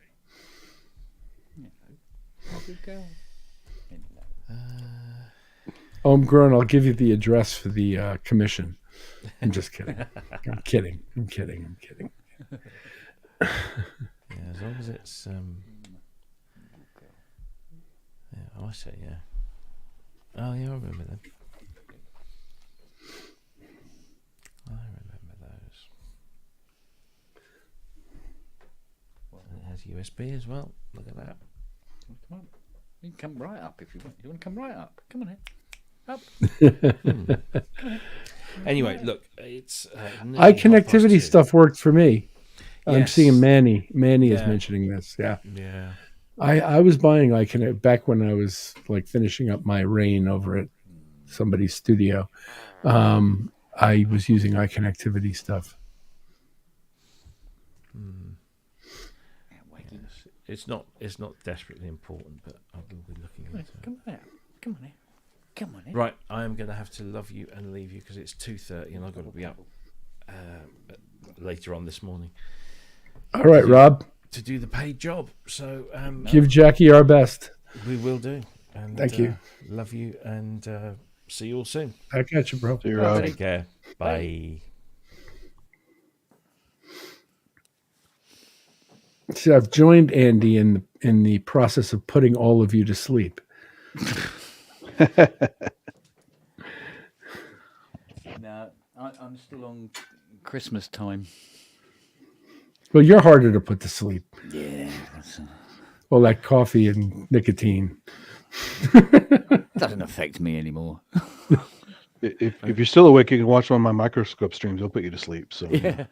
Homegrown, I'll give you the address for the commission. I'm just kidding. I'm kidding. Yeah, as long as it's I say yeah. Oh yeah, I remember them. I remember those. And it has USB as well. Look at that. Come on. You can come right up if you want. You want to come right up? Come on in. Up. Anyway, look, it's Eye connectivity stuff worked for me. I'm Yes. seeing Manny. Manny is Yeah. mentioning this. Yeah. Yeah. I was buying iConnect back when I was like finishing up my reign over at somebody's studio. I was using iConnectivity stuff. It's not desperately important, but I will be looking into it. Come on, come on, come on. Right, I am going to have to love you and leave you because it's 2:30 and I've got to be up later on this morning. All right, Rob. To do the paid job. So Give Jackie our best. We will do. And, Thank you. Love you and see you all soon. Back at you, bro. See you, Rob. Take care. Bye. See, I've joined Andy in the process of putting all of you to sleep. No, I'm still on Christmas time. Well, you're harder to put to sleep. Yeah. All that coffee and nicotine. Doesn't affect me anymore. If you're still awake, you can watch one of my microscope streams. They'll put you to sleep. So Yeah.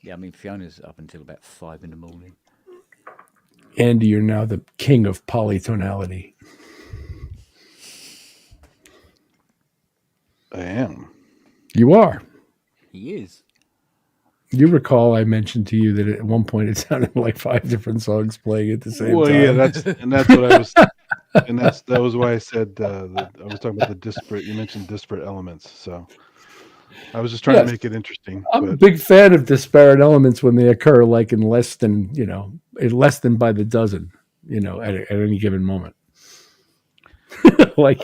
Yeah, I mean, Fiona's up until about 5 in the morning. Andy, you're now the king of polytonality. I am. You are. He is. You recall I mentioned to you that at one point it sounded like 5 different songs playing at the same Well, time. yeah, that's what I was, and that was why I said that I was talking about the disparate. You mentioned disparate elements, so I was just trying Yes. to make it interesting. I'm a but- big fan of disparate elements when they occur, like in less than by the dozen, at any given moment. Like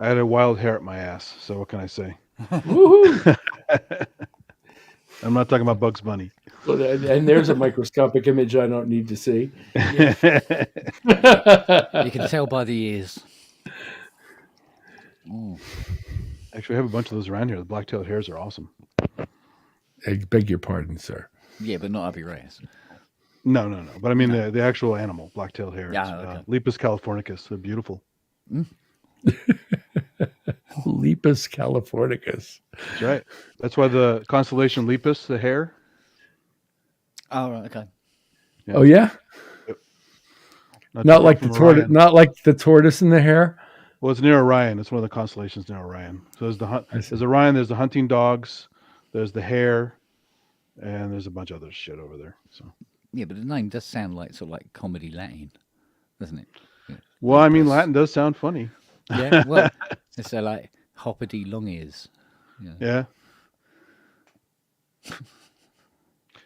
I had a wild hair at my ass, so what can I say? Woohoo! I'm not talking about Bugs Bunny. Well, and there's a microscopic image I don't need to see. You can tell by the ears. Actually, I have a bunch of those around here. The black-tailed hares are awesome. I beg your pardon, sir. Yeah, but not Abies. No. But I mean the actual animal, black-tailed hare. Yeah, okay. Lepus californicus. They're beautiful. Lepus californicus. That's right. That's why the constellation Lepus, the hare. Oh, right, okay. Yeah. Oh yeah. Not like the from tortoise. Orion. Not like the tortoise and the hare. Well, it's near Orion. It's one of the constellations near Orion. So there's Orion. There's the hunting dogs. There's the hare, and there's a bunch of other shit over there. So. Yeah, but the name does sound like sort of like comedy Latin, doesn't it? Yeah. Well, I mean, Latin does sound funny. Yeah, well, it's like hoppity long ears. Yeah.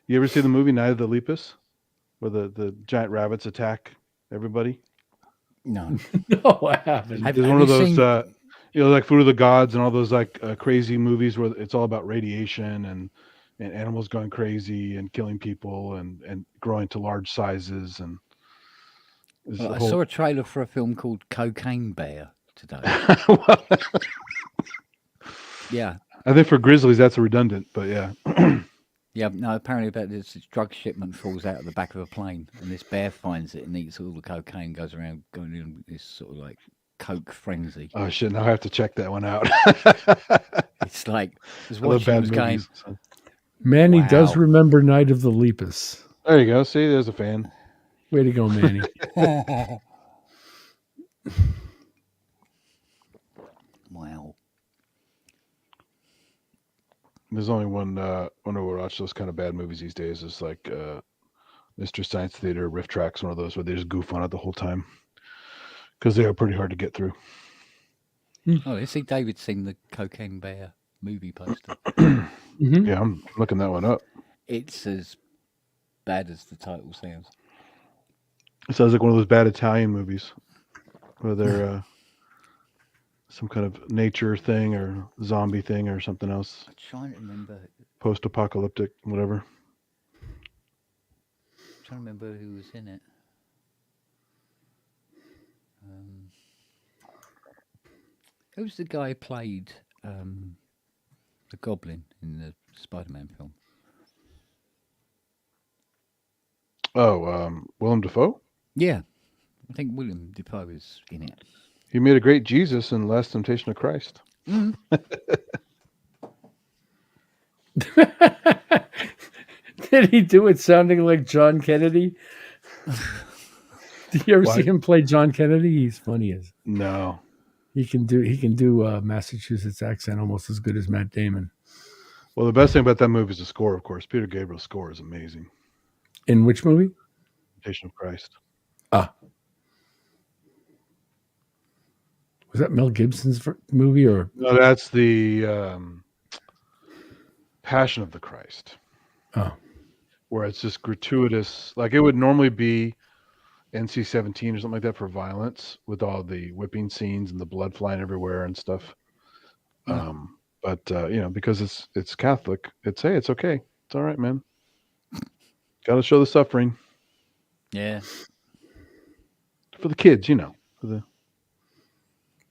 You ever see the movie Night of the Lepus, where the giant rabbits attack everybody? No. No, I haven't. There's one of those, like Food of the Gods and all those like crazy movies where it's all about radiation and animals going crazy and killing people and growing to large sizes and. Well, I saw a trailer for a film called Cocaine Bear today. Yeah. I think for grizzlies that's redundant, but yeah. Yeah, no, apparently about this drug shipment falls out of the back of a plane and this bear finds it and eats all the cocaine, goes around going in this sort of like coke frenzy. Oh shit! Now I have to check that one out. It's like I was I love watching bad this game. movies, so. Manny does Wow. remember Night of the Lepus. There you go. See, there's a fan. Way to go, Manny. Wow. There's only one when I watch those kind of bad movies these days. It's like Mr. Science Theater, Riff Tracks, one of those where they just goof on it the whole time because they are pretty hard to get through. Oh, I see David's seen the Cocaine Bear movie poster. Yeah, I'm looking that one up. It's as bad as the title sounds. It sounds like one of those bad Italian movies where they're some kind of nature thing or zombie thing or something else. I'm trying to remember. Post-apocalyptic, whatever. I'm trying to remember who was in it. Who's the guy who played the Goblin in the Spider-Man film? Oh, Willem Dafoe? Yeah. I think William Defoe is in it. He made a great Jesus in Last Temptation of Christ. Mm. Did he do it sounding like John Kennedy? Did you ever see him play John Kennedy? He's funny as no. He can do a Massachusetts accent almost as good as Matt Damon. Well, the best thing about that movie is the score, of course. Peter Gabriel's score is amazing. In which movie? Temptation of Christ. Ah. Was that Mel Gibson's movie or? No, that's the Passion of the Christ. Oh. Where it's just gratuitous. Like it would normally be NC-17 or something like that for violence with all the whipping scenes and the blood flying everywhere and stuff. But because it's Catholic, it's okay. It's all right, man. Got to show the suffering. Yeah. For the kids, for the.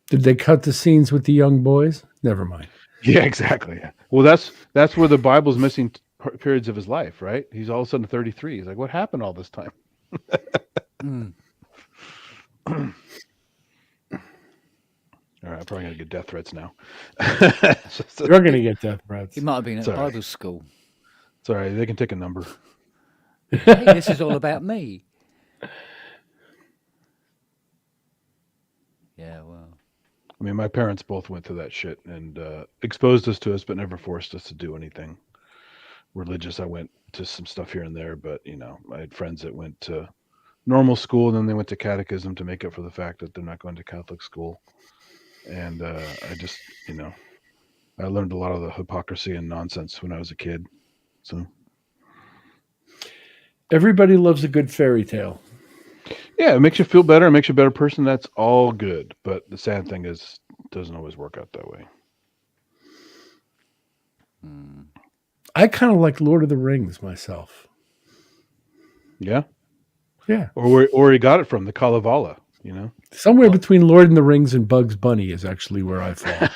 Did they cut the scenes with the young boys? Never mind. Yeah, exactly. Well, that's where the Bible's missing periods of his life, right? He's all of a sudden 33. He's like, what happened all this time? All right, I'm probably gonna get death threats now. You're gonna get death threats. He might have been at Sorry. Bible school. It's all right. They can take a number. Hey, this is all about me. Yeah, well. I mean, my parents both went through that shit and exposed us to us, but never forced us to do anything religious. I went to some stuff here and there, but I had friends that went to normal school, and then they went to catechism to make up for the fact that they're not going to Catholic school. And I just, I learned a lot of the hypocrisy and nonsense when I was a kid. So everybody loves a good fairy tale. Yeah, it makes you feel better. It makes you a better person. That's all good. But the sad thing is, it doesn't always work out that way. I kind of like Lord of the Rings myself. Yeah? Yeah. Or where he got it from, the Kalevala, Somewhere between Lord of the Rings and Bugs Bunny is actually where I fall.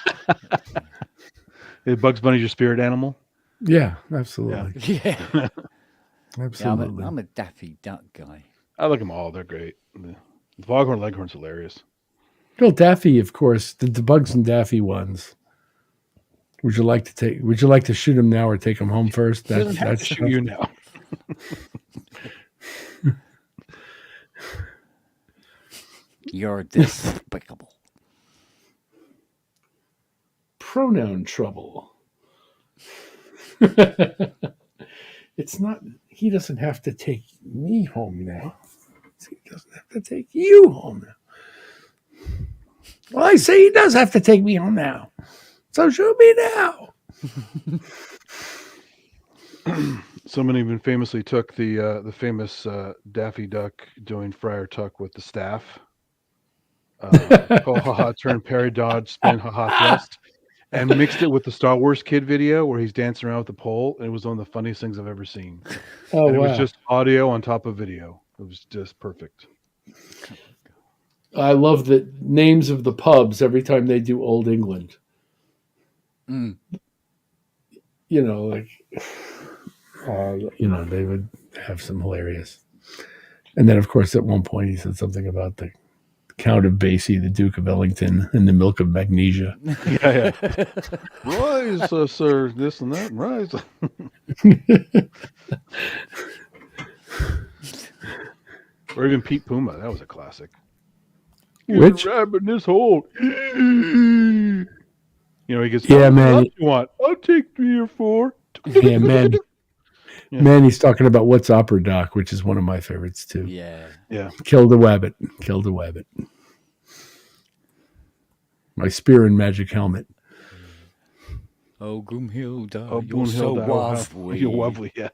Is Bugs Bunny your spirit animal? Yeah, absolutely. Yeah. Absolutely. Yeah, I'm a Daffy Duck guy. I like them all. They're great. The Foghorn Leghorn's hilarious. Well, Daffy, of course, the Bugs and Daffy ones. Would you like to shoot him now or take him home first? He doesn't have to shoot you now. You're despicable. Pronoun trouble. It's not, he doesn't have to take me home now. He doesn't have to take you home now. Well, I say he does have to take me home now. So shoot me now. Someone even famously took the famous Daffy Duck doing Friar Tuck with the staff. Called Haha Turn Perry Dodge Spin Haha Thrust, and mixed it with the Star Wars Kid video where he's dancing around with the pole. And it was one of the funniest things I've ever seen. Oh, and it wow. was just audio on top of video. It was just perfect. I love the names of the pubs every time they do Old England. Mm. They would have some hilarious. And then, of course, at one point he said something about the Count of Basie, the Duke of Ellington, and the milk of magnesia. Yeah. Rise, sir, this and that, rise. Or even Pete Puma. That was a classic. Which? Get a rabbit in this hole. He gets, Yeah, man. What you want? I'll take 3 or 4. Yeah, man. Yeah. Man, he's talking about What's Opera Doc, which is one of my favorites, too. Yeah. Yeah. Killed a wabbit. Killed a wabbit. My spear and magic helmet. Oh, Grimhilda, Oh, you're so Brunhilde, lovely. You're lovely, yeah.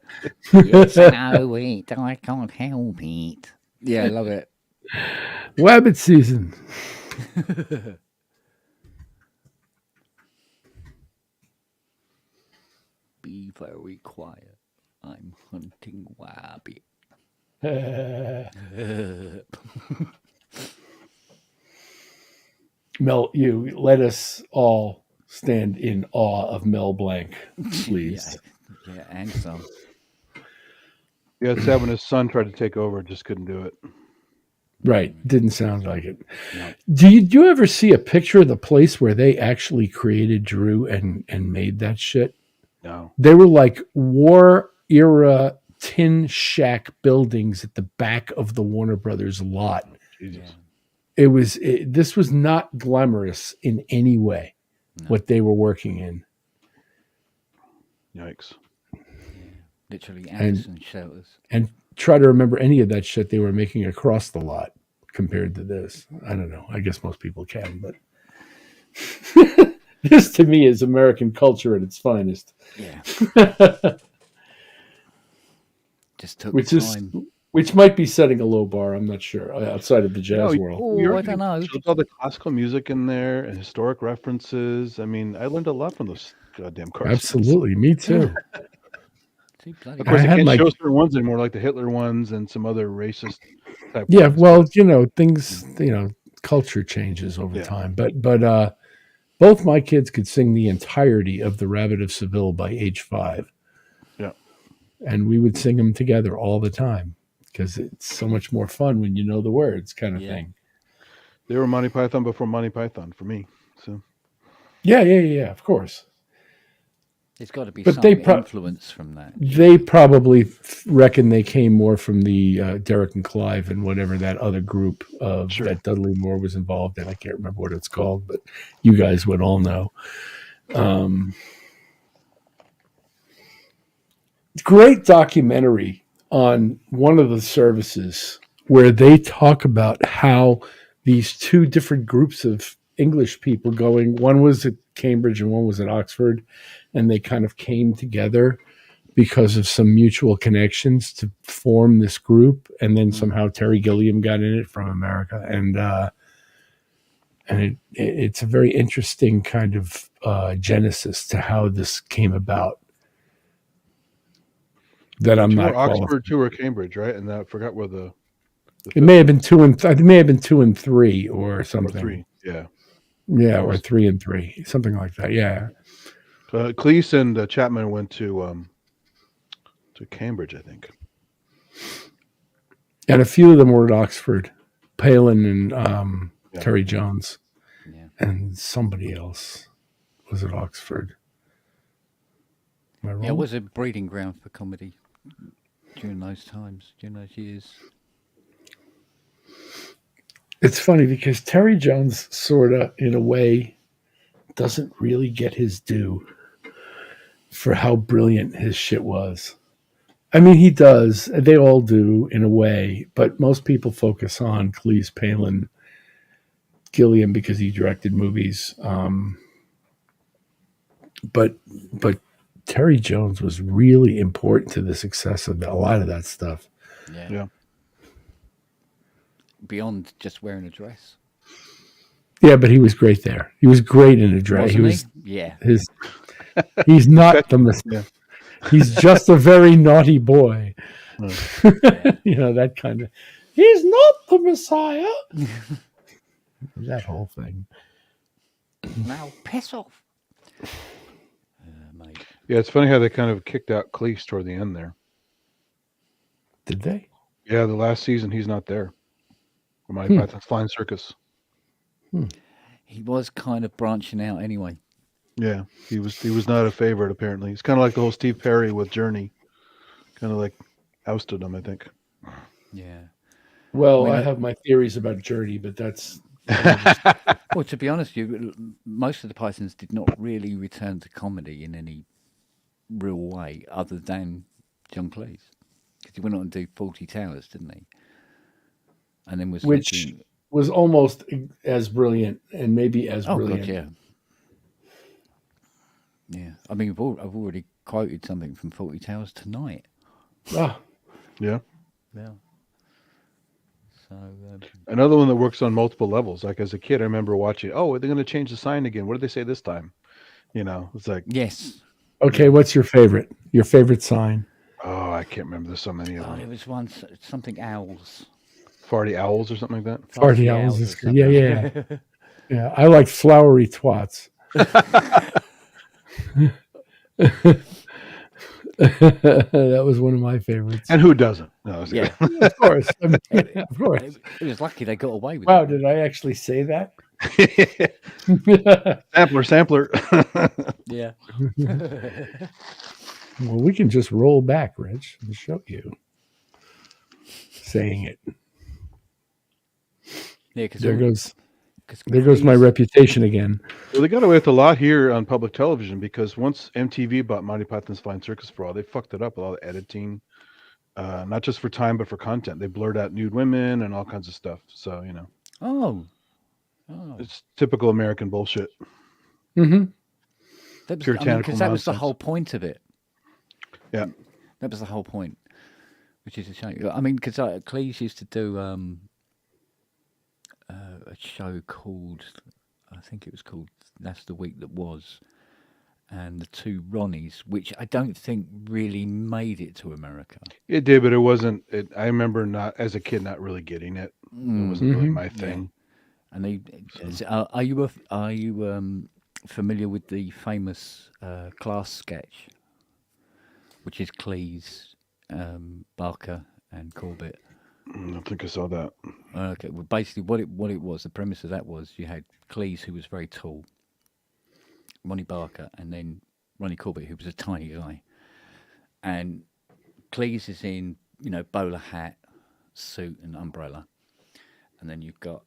Yes, I know it. I can't help it. Yeah, I love it. Wabbit season. Be very quiet. I'm hunting wabbit. Mel, you let us all stand in awe of Mel Blanc, please. Yeah, and some. Yeah, it's sad when his son tried to take over, just couldn't do it. Right. Didn't sound like it. Do you ever see a picture of the place where they actually created Drew and made that shit? No. They were like war era tin shack buildings at the back of the Warner Brothers lot. Jesus. This was not glamorous in any way, what they were working in. Yikes. Literally Anderson shelters. And try to remember any of that shit they were making across the lot compared to this. I don't know. I guess most people can, but this to me is American culture at its finest. Yeah. Just took time. Which might be setting a low bar. I'm not sure. Outside of the jazz world. I don't know. There's all the classical music in there and historic references. I mean, I learned a lot from those goddamn cartoons. Absolutely, me too. Of course, I can't show certain ones anymore, like the Hitler ones and some other racist type. Yeah, ones. well, things, culture changes over time. But both my kids could sing the entirety of The Rabbit of Seville by age 5. Yeah. And we would sing them together all the time because it's so much more fun when you know the words, kind of thing. They were Monty Python before Monty Python for me. So. Yeah, of course. There's got to be But some they influence from that. They probably reckon they came more from the Derek and Clive and whatever that other group that Dudley Moore was involved in. I can't remember what it's called, but you guys would all know. Great documentary on one of the services where they talk about how these two different groups of English people going, one was at Cambridge and one was at Oxford, and they kind of came together because of some mutual connections to form this group. And then somehow Terry Gilliam got in it from America. And it's a very interesting kind of genesis to how this came about. That I'm not Oxford, 2 or Cambridge, right? And I forgot where the it may have been 2 and 3 or something. Or 3, yeah. Yeah, or 3 and 3, something like that. Yeah. Cleese and Chapman went to Cambridge, I think. And a few of them were at Oxford. Palin and Terry Jones. Yeah. And somebody else was at Oxford. Am I wrong? Yeah, it was a breeding ground for comedy during those times, during those years. It's funny because Terry Jones sort of, in a way, doesn't really get his due for how brilliant his shit was. I mean, he does. They all do, in a way. But most people focus on Cleese, Palin, Gilliam because he directed movies. But Terry Jones was really important to the success of a lot of that stuff. Yeah. Beyond just wearing a dress. Yeah, but he was great there. He was great in a dress. Wasn't he was. he? Yeah. He's not the Messiah. He's just a very naughty boy. That kind of. He's not the Messiah. That whole thing. Now piss off. Yeah, it's funny how they kind of kicked out Cleese toward the end there. Did they? Yeah, the last season he's not there. Monty Python's Flying Circus. He was kind of branching out anyway. Yeah, he was not a favorite apparently. It's kind of like the whole Steve Perry with Journey, kind of like ousted him, I think. Yeah. Well, I have my theories about Journey, but that's. Well, to be honest with you, most of the Pythons did not really return to comedy in any real way, other than John Cleese, because he went on to do 40 Towers, didn't he? And then which was almost as brilliant and maybe as brilliant. God, yeah. I mean, I've already quoted something from 40 Towers tonight. Ah, yeah. So another one that works on multiple levels. Like as a kid, I remember watching. Oh, they're going to change the sign again. What did they say this time? It's like yes. Okay, what's your favorite? Your favorite sign? Oh, I can't remember. There's so many of them. There was one something owls. Farty owls or something like that. Farty owls is good. Yeah. Yeah, I like flowery twats. That was one of my favorites. And who doesn't? No, it's Yeah. Of course. I mean, of course. It was lucky they got away with Wow, it. did I actually say that? Sampler. Yeah. Well, we can just roll back, Rich, and show you saying it. Yeah, cause There all- goes 'cause there goes my Cleese- reputation again. Well, they got away with a lot here on public television because once MTV bought Monty Python's Flying Circus for all, they fucked it up with all the editing, not just for time but for content. They blurred out nude women and all kinds of stuff. So Oh. it's typical American bullshit. Mm-hmm. That was, Puritanical because that was the nonsense. whole point of it. Yeah. That was the whole point, which is a shame. I mean, because Cleese used to do a show called, I think it was called That's the Week That Was, and the two Ronnies, which I don't think really made it to America. It did, but it wasn't. I remember not as a kid not really getting it. It wasn't really my Yeah. thing. And they, are you familiar with the famous class sketch, which is Cleese, Barker, and Corbett? I don't think I saw that. Okay, well, basically, what it was, the premise of that was you had Cleese, who was very tall, Ronnie Barker, and then Ronnie Corbett, who was a tiny guy. And Cleese is in, bowler hat, suit, and umbrella. And then you've got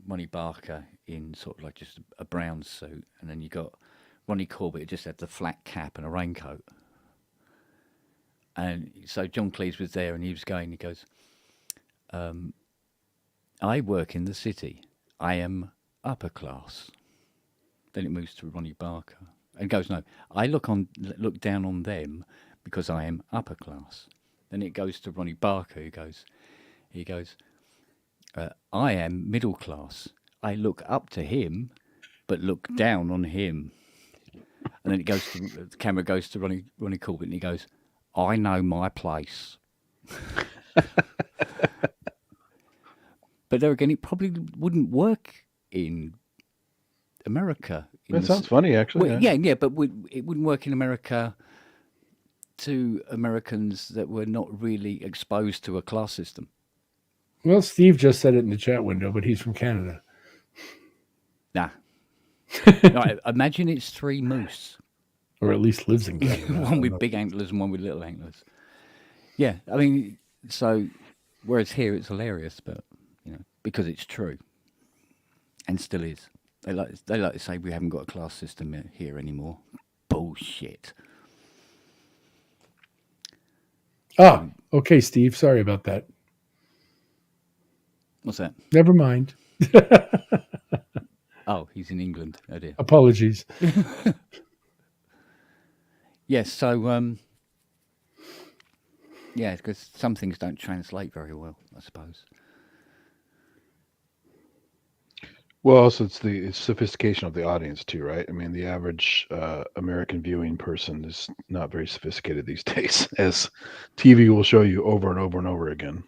Ronnie Barker in sort of like just a brown suit. And then you've got Ronnie Corbett, who just had the flat cap and a raincoat. And so John Cleese was there and he goes, I work in the city. I am upper class. Then it moves to Ronnie Barker. And goes, no, I look down on them because I am upper class. Then it goes to Ronnie Barker, he goes, I am middle class. I look up to him, but look down on him. And then the camera goes to Ronnie Corbett, and he goes, I know my place. But there again, it probably wouldn't work in America. That sounds funny, actually. Well, yeah, but it wouldn't work in America to Americans that were not really exposed to a class system. Well, Steve just said it in the chat window, but he's from Canada. Nah. No, imagine it's three moose. Or at least lives in Canada. One with big antlers and one with little antlers. Yeah, I mean, so whereas here it's hilarious, but because it's true, and still is. They like to say we haven't got a class system here anymore. Bullshit. Oh, okay, Steve. Sorry about that. What's that? Never mind. Oh, he's in England. Oh dear. Apologies. Yes, so yeah, because some things don't translate very well, I suppose. Well, also it's the sophistication of the audience too, right? I mean, the average American viewing person is not very sophisticated these days, as TV will show you over and over and over again.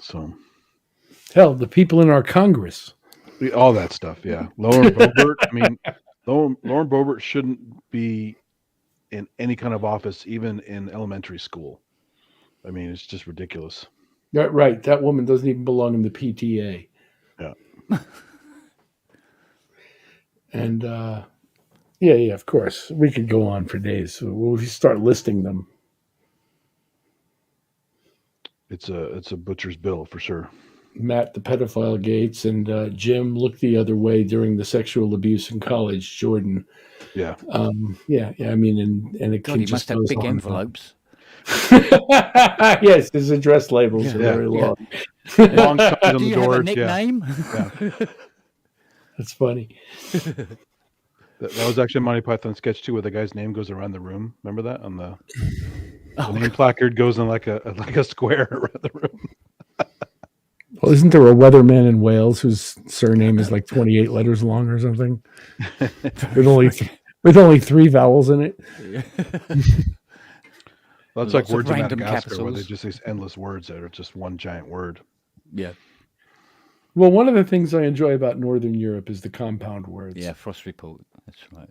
So, hell, the people in our Congress, all that stuff, yeah. Lauren Boebert. I mean, Lauren Boebert shouldn't be in any kind of office, even in elementary school. I mean, it's just ridiculous. Right. That woman doesn't even belong in the PTA. Yeah. And yeah, of course, we could go on for days. So we'll start listing them. It's a butcher's bill for sure. Matt, the pedophile Gates, and Jim, look the other way during the sexual abuse in college. Jordan. Yeah. Yeah. I mean, and it God, can he just must have goes big on. envelopes. Yes, his address labels are very long. Long signs on Do the you have a doors. nickname? Yeah. That's funny. That was actually a Monty Python sketch too, where the guy's name goes around the room. Remember that on the name placard goes in like a square around the room. Well, isn't there a weatherman in Wales whose surname is like 28 letters long or something? with only 3 vowels in it. Well, that's like Lots of words of random Madagascar, where they capitals. just these endless words that are just one giant word. Yeah. Well, one of the things I enjoy about Northern Europe is the compound words. Yeah, Frost Report. That's right.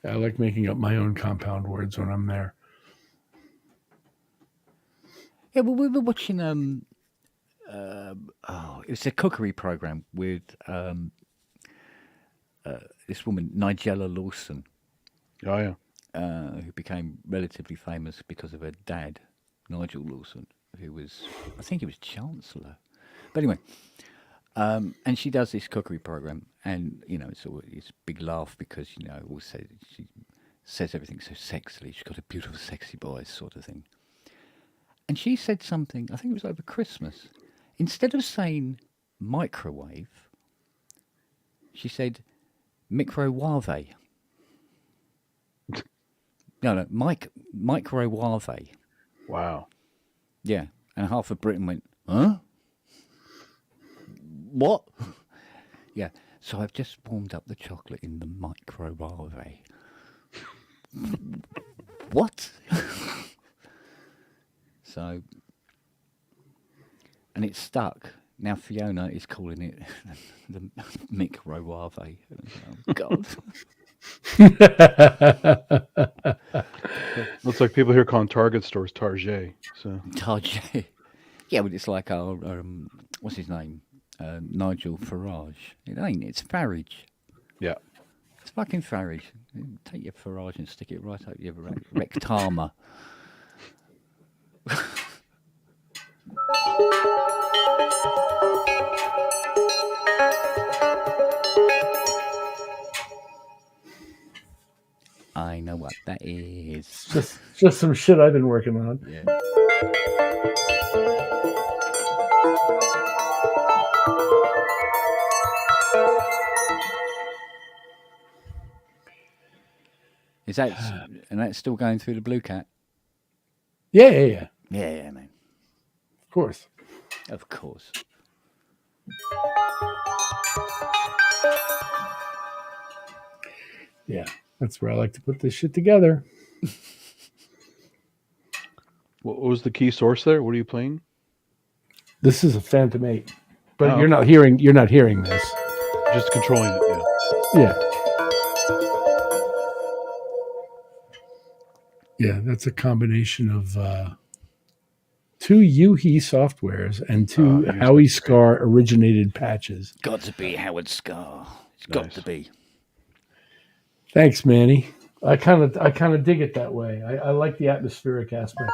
I like making up my own compound words when I'm there. Yeah, well, we were watching it's a cookery program with this woman Nigella Lawson. Oh yeah, who became relatively famous because of her dad, Nigel Lawson, who was, I think he was Chancellor. But anyway, and she does this cookery program, and it's a big laugh because also she says everything so sexily. She's got a beautiful, sexy voice, sort of thing. And she said something, I think it was over Christmas. Instead of saying microwave, she said microwave. No, microwave. Wow. Yeah, and half of Britain went, huh? What? Yeah, so I've just warmed up the chocolate in the microwave. What? So, and it's stuck. Now Fiona is calling it the microwave. Oh, God. Looks like people here calling Target stores Target. So Target. Yeah, but it's like our what's his name? Nigel Farage. It ain't. It's Farage. Yeah. It's fucking Farage. Take your Farage and stick it right up your rectama. I know what that is. Just some shit I've been working on. Yeah. Is that and that's still going through the Blue Cat? Yeah. Yeah, man. Of course. Of course. Yeah, that's where I like to put this shit together. What was the key source there? What are you playing? This is a Phantom 8, but Oh, you're not okay. hearing this. Just controlling it. Yeah. Yeah. Yeah, that's a combination of two Yuhi softwares and two Howie Scar originated patches. Got to be Howard Scar. It's got to be. Thanks, Manny. I kind of dig it that way. I like the atmospheric aspect.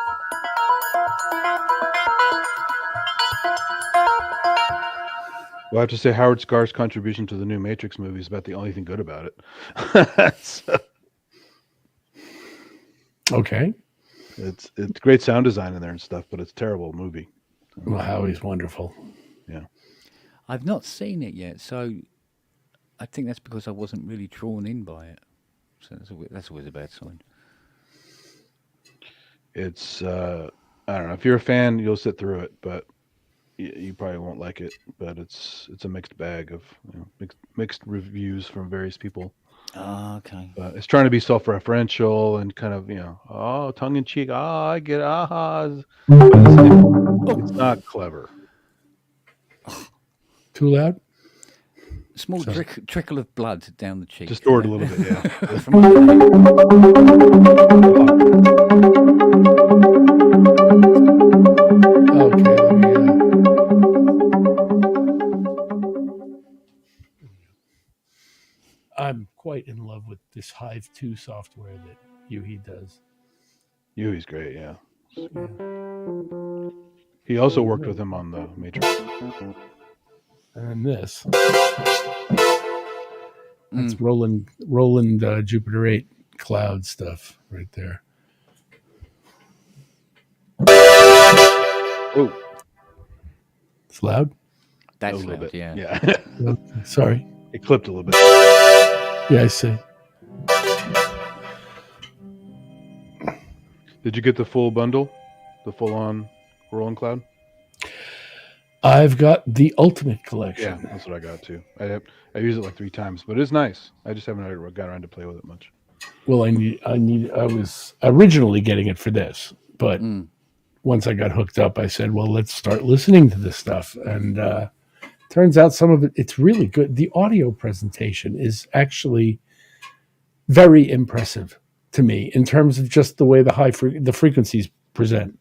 Well, I have to say Howard Scar's contribution to the new Matrix movie is about the only thing good about it. So, Okay. it's great sound design in there and stuff, but it's a terrible movie. Well, Howie's wonderful. Yeah. I've not seen it yet, so I think that's because I wasn't really drawn in by it. So that's always a bad sign. It's I don't know. If you're a fan, you'll sit through it, but you probably won't like it. But it's a mixed bag of mixed reviews from various people. Oh, okay. It's trying to be self-referential and kind of tongue in cheek. I get ahas. But it's not clever. Too loud? Small trickle of blood down the cheek. Distort a little bit, yeah. Okay, let me, I'm quite in love with this Hive 2 software that Yuhi does. Yui's great, yeah. He also worked with him on the Matrix. And this. That's Roland Jupiter 8 cloud stuff right there. Oh. It's loud? That's a little loud, bit. yeah. Sorry. It clipped a little bit. Yeah, I see. Did you get the full bundle? The full-on Roland Cloud? I've got the Ultimate Collection. Yeah, that's what I got too. I use it like 3 times, but it's nice. I just haven't got around to play with it much. Well, I was originally getting it for this, but once I got hooked up, I said, well, let's start listening to this stuff. And turns out some of it's really good. The audio presentation is actually very impressive to me in terms of just the way the frequencies present.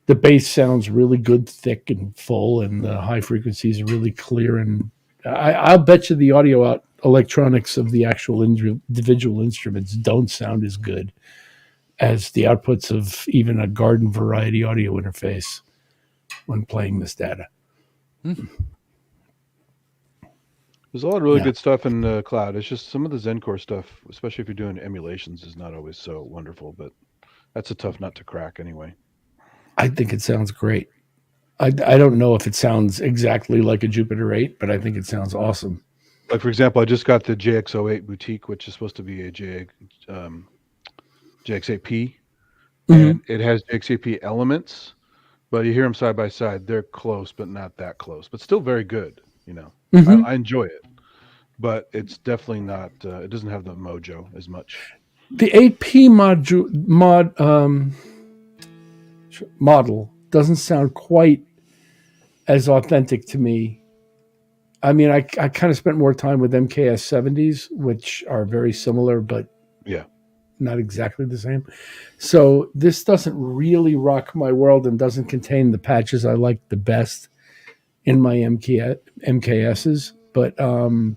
The bass sounds really good, thick and full, and the high frequencies are really clear. And I'll bet you the audio electronics of the actual individual instruments don't sound as good as the outputs of even a garden variety audio interface when playing this data. There's a lot of really good stuff in the cloud. It's just some of the Zencore stuff, especially if you're doing emulations, is not always so wonderful, but that's a tough nut to crack anyway. I think it sounds great. I don't know if it sounds exactly like a Jupiter 8, but I think it sounds awesome. Like, for example, I just got the JX08 Boutique, which is supposed to be a JX8P. And it has JX8P elements, but you hear them side by side. They're close, but not that close, but still very good. You know, I enjoy it, but it's definitely not, it doesn't have the mojo as much. The 8P model doesn't sound quite as authentic to me. I mean, I kind of spent more time with MKS 70s, which are very similar, but not exactly the same. So this doesn't really rock my world and doesn't contain the patches I like the best in my MKSs. But the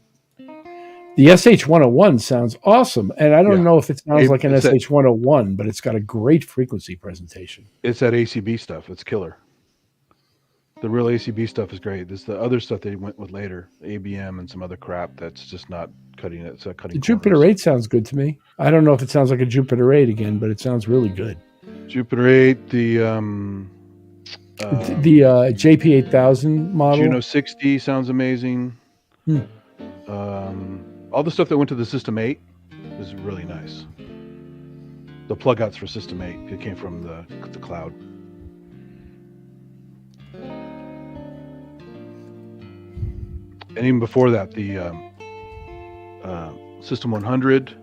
SH101 sounds awesome. And I don't know if it sounds like an SH101, but it's got a great frequency presentation. It's that ACB stuff. It's killer. The real ACB stuff is great. There's the other stuff they went with later, ABM and some other crap that's just not cutting it. It's not cutting. The Jupiter 8 sounds good to me. I don't know if it sounds like a Jupiter 8 again, but it sounds really good. Jupiter 8, the JP8000 model. Juno 60 sounds amazing. All the stuff that went to the System 8 is really nice. The plug outs for System 8, it came from the cloud. And even before that, the System 100,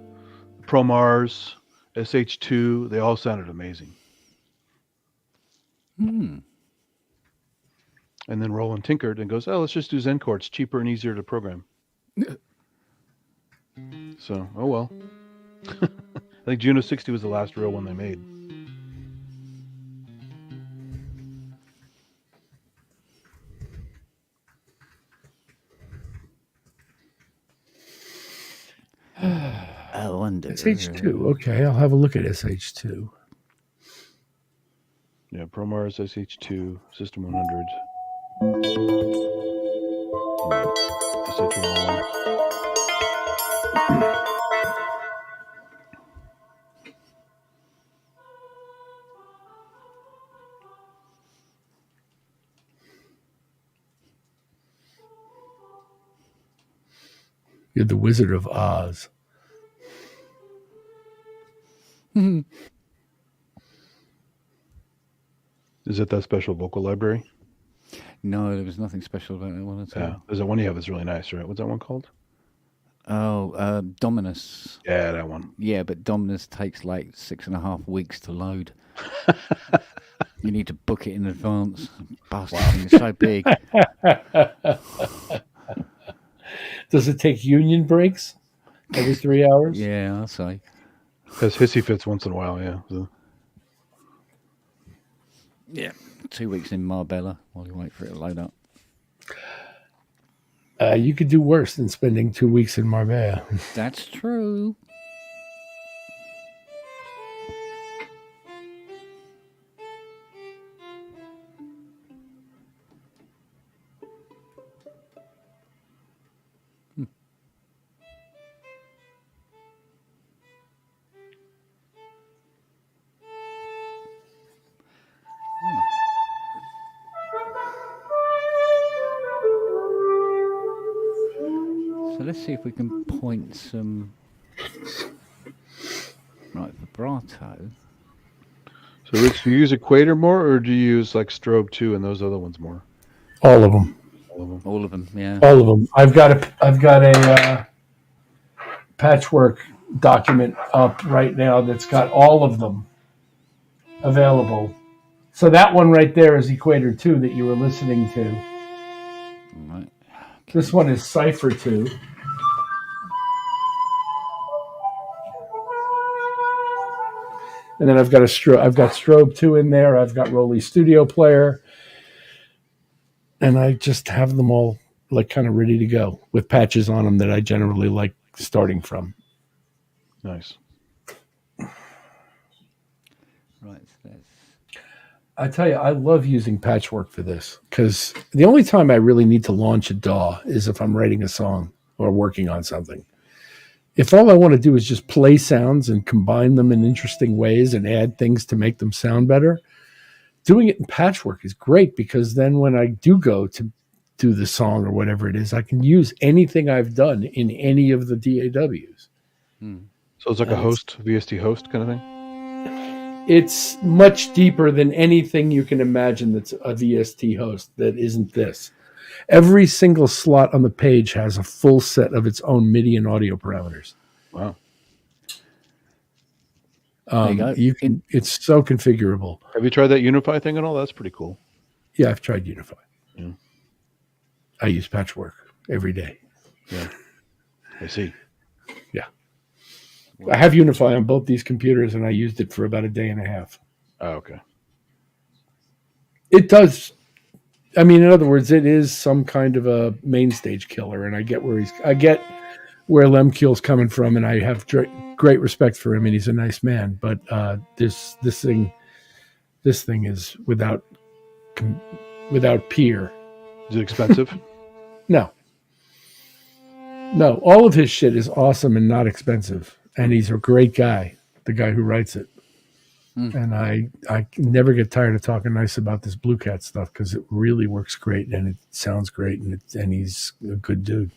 ProMars, SH2, they all sounded amazing. And then Roland tinkered and goes, oh, let's just do Zencore. It's cheaper and easier to program. So, oh well. I think Juno 60 was the last real one they made. I wonder. SH2. Okay, I'll have a look at SH2. Yeah, ProMars, SH2, System 100. SH101. You're the Wizard of Oz. Is it that special vocal library? No, there was nothing special about that one at all. Yeah, there's that one you have that's really nice, right? What's that one called? Oh, Dominus. Yeah, that one. Yeah, but Dominus takes like 6.5 weeks to load. You need to book it in advance. Bastard thing is so big. Does it take union breaks every 3 hours? Yeah, I'll say. Has hissy fits once in a while, yeah. So. Yeah, 2 weeks in Marbella while you wait for it to load up. You could do worse than spending 2 weeks in Marbella. That's true. So let's see if we can point some vibrato. So Rich, do you use Equator more or do you use like Strobe 2 and those other ones more? All of them. All of them, yeah. All of them. I've got a patchwork document up right now that's got all of them available. So that one right there is Equator 2 that you were listening to. Right. This one is Cypher 2. And then I've got Strobe 2 in there. I've got Rolly Studio Player. And I just have them all like kind of ready to go with patches on them that I generally like starting from. Nice. Right. I tell you, I love using Patchwork for this because the only time I really need to launch a DAW is if I'm writing a song or working on something. If all I want to do is just play sounds and combine them in interesting ways and add things to make them sound better, doing it in Patchwork is great because then when I do go to do the song or whatever it is, I can use anything I've done in any of the DAWs. So it's like a host, VST host kind of thing? It's much deeper than anything you can imagine that's a VST host that isn't this. Every single slot on the page has a full set of its own MIDI and audio parameters. Wow. You can. It's so configurable. Have you tried that Unify thing and all? That's pretty cool. Yeah, I've tried Unify. Yeah. I use Patchwork every day. Yeah. I see. Yeah. I have Unify on both these computers, and I used it for about a day and a half. Oh, okay. It does. I mean, in other words, it is some kind of a main stage killer, and I get where Lemkeel's coming from, and I have great respect for him, and he's a nice man. But this thing is without peer. Is it expensive? No. All of his shit is awesome and not expensive, and he's a great guy. The guy who writes it. And I never get tired of talking nice about this Blue Cat stuff because it really works great and it sounds great and he's a good dude.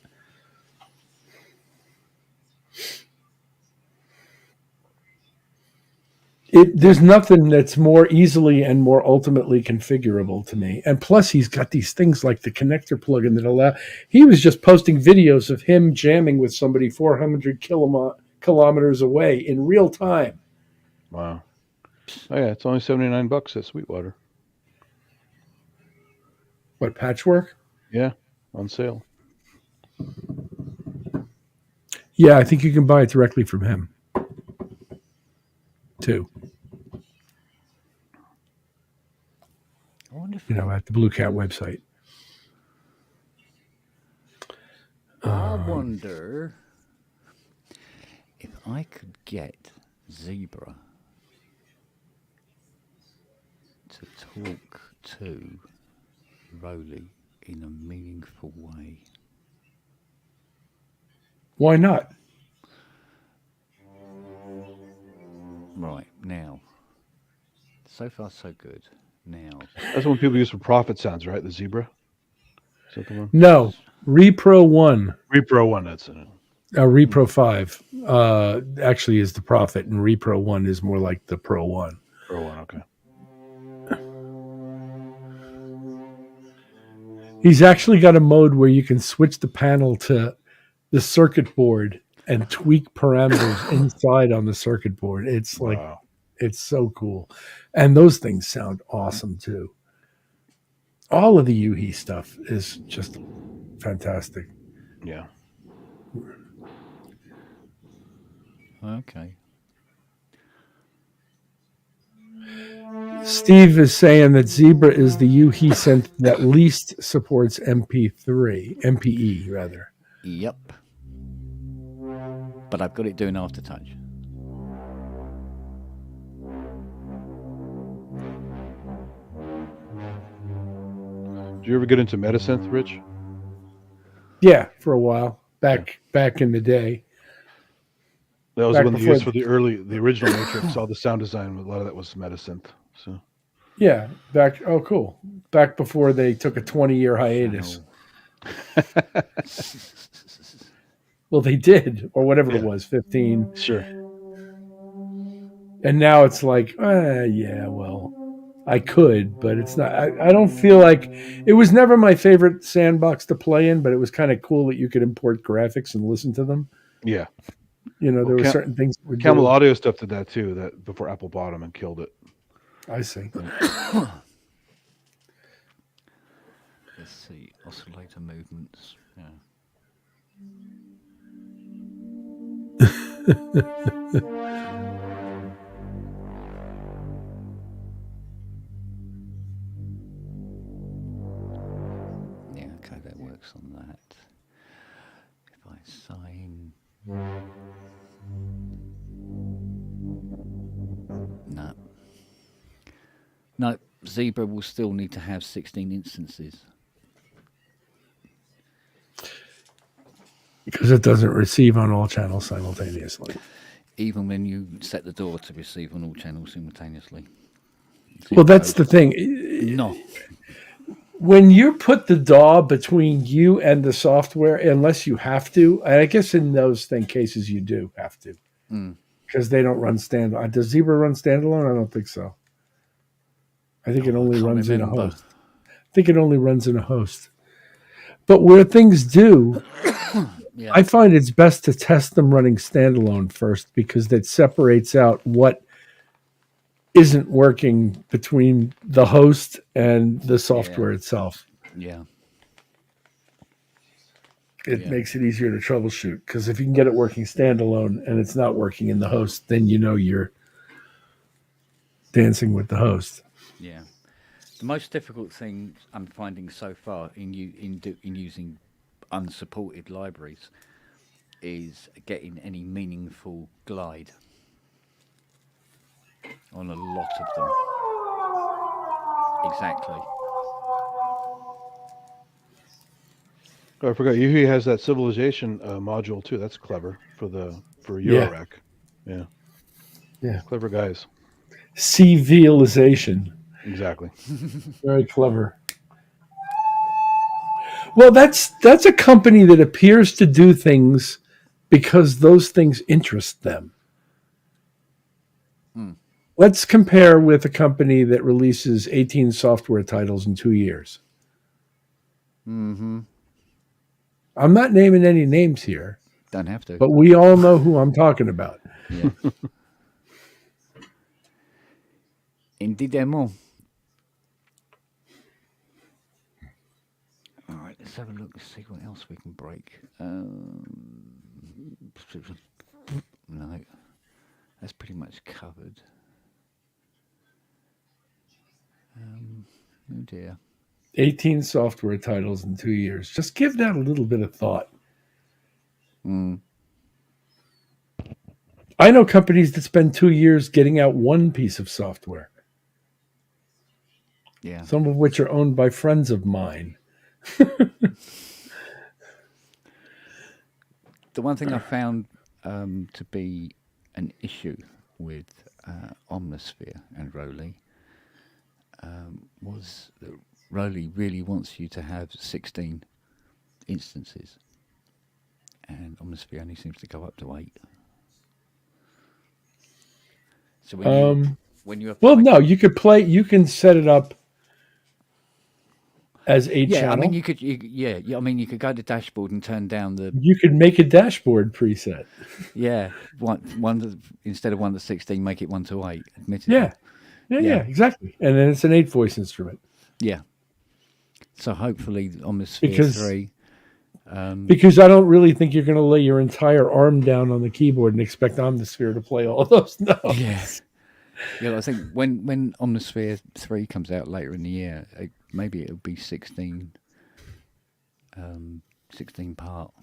There's nothing that's more easily and more ultimately configurable to me. And plus he's got these things like the connector plugin that he was just posting videos of him jamming with somebody 400 kilometers away in real time. Wow. Oh yeah, it's only $79 at Sweetwater. What, Patchwork? Yeah, on sale. Yeah, I think you can buy it directly from him, too. I wonder if at the Blue Cat website. I wonder if I could get Zebra to talk to Rolly in a meaningful way. Why not? Right, now. So far, so good. Now. That's what people use for profit sounds, right? The Zebra? Is that the one? No. Repro 1. Repro 1, that's it. Repro 5 actually is the Prophet, and Repro 1 is more like the Pro 1. Pro 1, okay. He's actually got a mode where you can switch the panel to the circuit board and tweak parameters inside on the circuit board. It's like, it's so cool. And those things sound awesome too. All of the Yuhi stuff is just fantastic. Yeah. Okay. Steve is saying that Zebra is the Yuhi synth that least supports MPE rather. Yep. But I've got it doing aftertouch. Did you ever get into Metasynth, Rich? Yeah, for a while. Back in the day. That was when they used for the original Matrix. All the sound design, a lot of that was Metasynth. So. Yeah, cool. Back before they took a 20-year hiatus. Well, they did, or whatever it was, 15. Sure. And now it's like, yeah, well, I could, but it's not. I don't feel like it was never my favorite sandbox to play in, but it was kind of cool that you could import graphics and listen to them. Yeah. There were certain things. Camel Audio stuff did that too. That before Apple bought them and killed it. I see. Let's see, oscillator movements. Yeah. works on that. If I sign. No. No, Zebra will still need to have 16 instances. Because it doesn't receive on all channels simultaneously. Even when you set the door to receive on all channels simultaneously. Well, that's the thing. No. When you put the DAW between you and the software, unless you have to, and I guess in those cases you do have to, because they don't run standalone. Does Zebra run standalone? I don't think so. I think it only runs in a host. I think it only runs in a host. But where things do, I find it's best to test them running standalone first, because that separates out what isn't working between the host and the software itself. Yeah. It makes it easier to troubleshoot, because if you can get it working standalone and it's not working in the host, then you know you're dancing with the host. Yeah. The most difficult thing I'm finding so far in using unsupported libraries is getting any meaningful glide on a lot of them. Exactly. Oh, I forgot. Yuhi has that Civilization module too. That's clever for Eurorack. Yeah. Yeah. Clever guys. Civilization. Exactly. Very clever. Well, that's a company that appears to do things because those things interest them. Let's compare with a company that releases 18 software titles in 2 years. Mm-hmm. I'm not naming any names here. Don't have to. But we all know who I'm talking about. Yeah. Indeedement. All right, let's have a look. Let's see what else we can break. No, that's pretty much covered. Oh dear. 18 software titles in 2 years. Just give that a little bit of thought. I know companies that spend 2 years getting out one piece of software. Yeah. Some of which are owned by friends of mine. The one thing I found to be an issue with Omnisphere and Roli was that Roli really wants you to have 16 instances, and Omnisphere only seems to go up to 8. So when you well, no, you can set it up as 8 yeah, channel. I mean you could go to dashboard and turn down the. You could make a dashboard preset. Yeah, instead of 1 to 16, make it 1 to 8. Admittedly. Yeah, exactly. And then it's an 8-voice instrument. Yeah. So hopefully Omnisphere 3. Because I don't really think you're going to lay your entire arm down on the keyboard and expect Omnisphere to play all those notes. Yeah, I think when Omnisphere 3 comes out later in the year, maybe it'll be 16 part.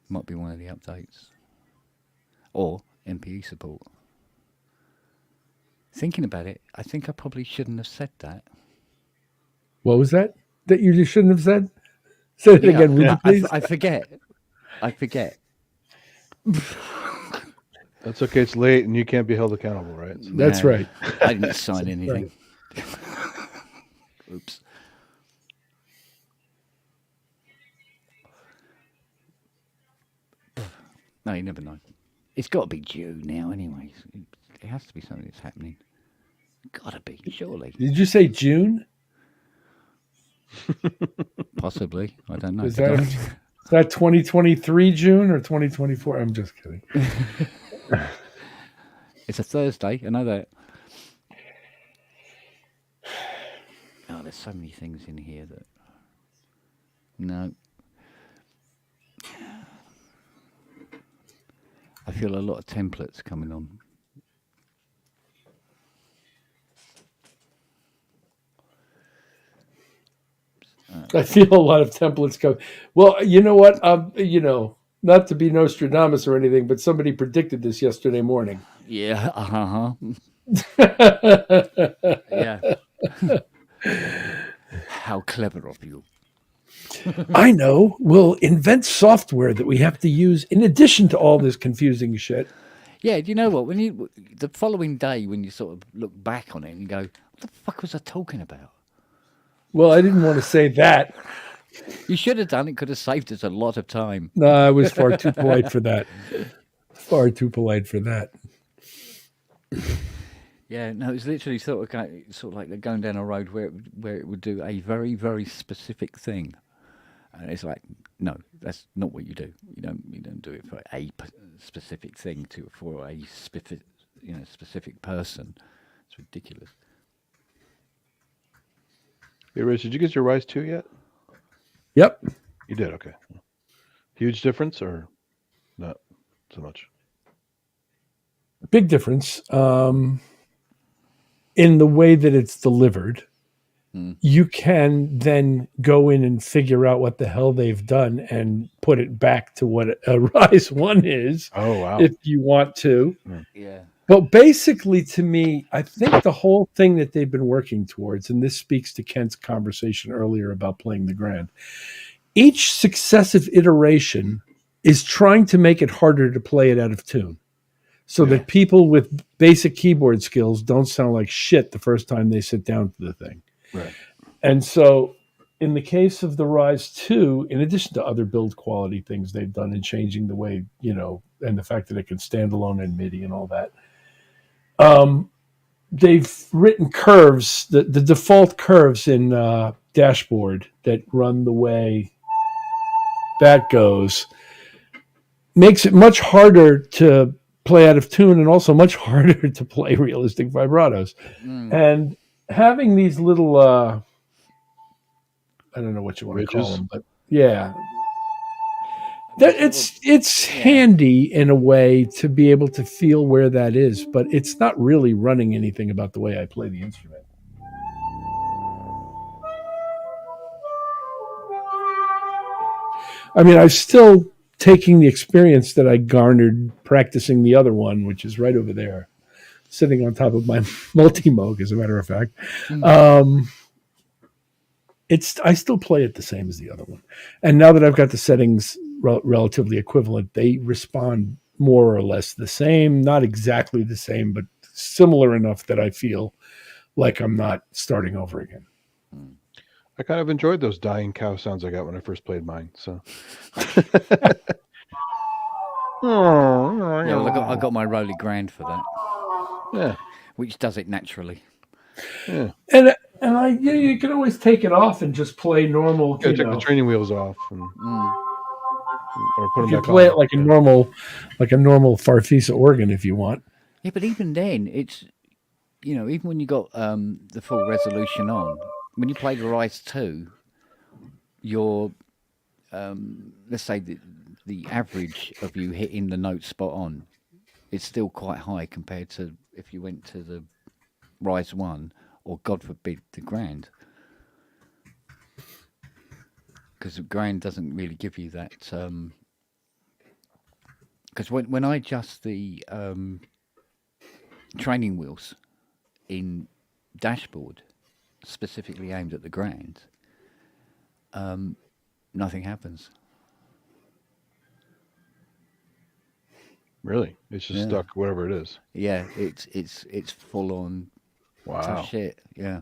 Might be one of the updates. Or MPE support. Thinking about it, I think I probably shouldn't have said that. What was that? That you just shouldn't have said? Say it again, would you please? I forget. That's okay. It's late, and you can't be held accountable, right? So That's right. I didn't sign anything. Oops. No, you never know. It's got to be due now, anyways. It has to be something that's happening. Gotta be, surely. Did you say June? Possibly. I don't know. Is that 2023 June or 2024? I'm just kidding. It's a Thursday. I know that. Oh, there's so many things in here that. No. I feel a lot of templates coming on. I feel a lot of templates come. Well, you know what? Not to be Nostradamus or anything, but somebody predicted this yesterday morning. Yeah. Yeah. How clever of you. I know. We'll invent software that we have to use in addition to all this confusing shit. Yeah, do you know what? The following day, when you sort of look back on it and you go, what the fuck was I talking about? Well, I didn't want to say that. You should have done it. Could have saved us a lot of time. No, I was far too polite for that. Far too polite for that. Yeah, no, it's literally sort of like they're going down a road where it would do a very, very specific thing, and it's like, no, that's not what you do. You don't do it for a specific thing for a specific person. It's ridiculous. Hey, Rich, did you get your Rise 2 yet? Yep. You did, okay. Huge difference or not so much? Big difference. In the way that it's delivered. You can then go in and figure out what the hell they've done and put it back to what a Rise 1 is. Oh, wow. If you want to. Yeah. But basically, to me, I think the whole thing that they've been working towards, and this speaks to Kent's conversation earlier about playing the Grand, each successive iteration is trying to make it harder to play it out of tune so that people with basic keyboard skills don't sound like shit the first time they sit down to the thing. Right. And so in the case of the Rise 2, in addition to other build quality things they've done in changing the way, and the fact that it can stand alone in MIDI and all that, they've written curves, the default curves in Dashboard that run the way that goes, makes it much harder to play out of tune and also much harder to play realistic vibratos. And having these little, I don't know what you want to call them, but yeah. It's handy in a way to be able to feel where that is, but it's not really running anything about the way I play the instrument. I mean, I'm still taking the experience that I garnered practicing the other one, which is right over there, sitting on top of my multi-moog, as a matter of fact. I still play it the same as the other one. And now that I've got the settings relatively equivalent, they respond more or less the same, not exactly the same, but similar enough that I feel like I'm not starting over again. I kind of enjoyed those dying cow sounds I got when I first played mine. So, Yeah, well, I got my Roly Grand for that. Yeah, which does it naturally. Yeah, and you can always take it off and just play normal. take the training wheels off and or put them you back play on. it like a normal Farfisa organ if you want. Yeah, but even then, it's even when you got the full resolution on, when you play the Rise 2, your let's say the average of you hitting the note spot on, it's still quite high compared to if you went to the Rise 1 or, God forbid, the Grand. Because the Grand doesn't really give you that. Because when I adjust the training wheels in Dashboard, specifically aimed at the Grand, nothing happens. Really, it's just stuck whatever it is. Yeah, it's full on. Wow. Tough shit. Yeah.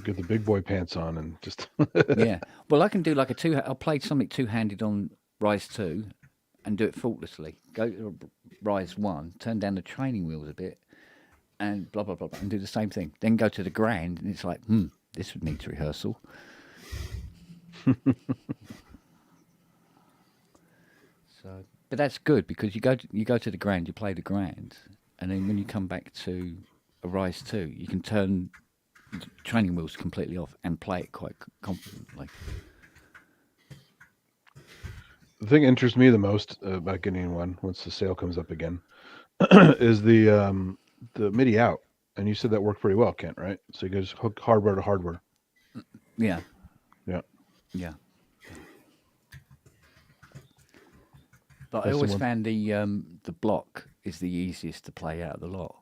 Get the big boy pants on and just. Yeah. Well, I can do like I'll play something two-handed on Rise 2 and do it faultlessly. Go to Rise 1, turn down the training wheels a bit, and blah, blah, blah, blah, and do the same thing. Then go to the Grand, and it's like, this would need rehearsal. So, but that's good because you go to the Grand, you play the Grand, and then when you come back to a Rise 2, you can turn the training wheels completely off and play it quite confidently. The thing that interests me the most about getting one once the sale comes up again is the MIDI out, and you said that worked pretty well, Kent, right? So you can just hook hardware to hardware. Yeah. Yeah. Yeah. But I That's the always one. found the block is the easiest to play out of the lot,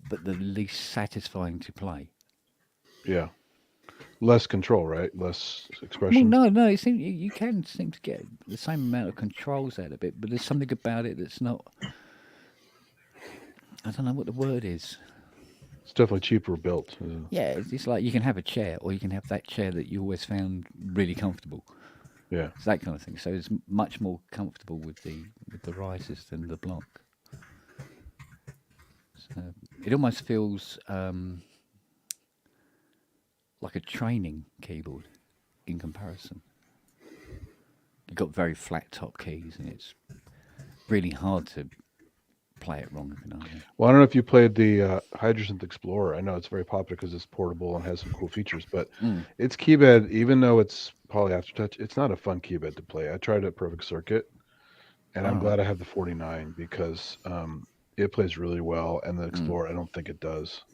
but the least satisfying to play. Yeah. Less control, right? Less Well, expression. no. It seems you can seem to get the same amount of controls out of it, but there's something about it that's not. I don't know what the word is. It's definitely cheaper built. Yeah, it's like you can have a chair, or you can have that chair that you always found really comfortable. Yeah. It's that kind of thing. So it's much more comfortable with the risers than the block. So it almost feels like a training keyboard in comparison. You've got very flat top keys, and it's really hard to play it wrong, if you know what I mean. Well, I don't know if you played the Hydrosynth Explorer. I know it's very popular because it's portable and has some cool features, but its keyboard, even though it's poly aftertouch, it's not a fun keyboard to play. I tried it Perfect Circuit, and I'm glad I have the 49 because it plays really well, and the Explorer, I don't think it does.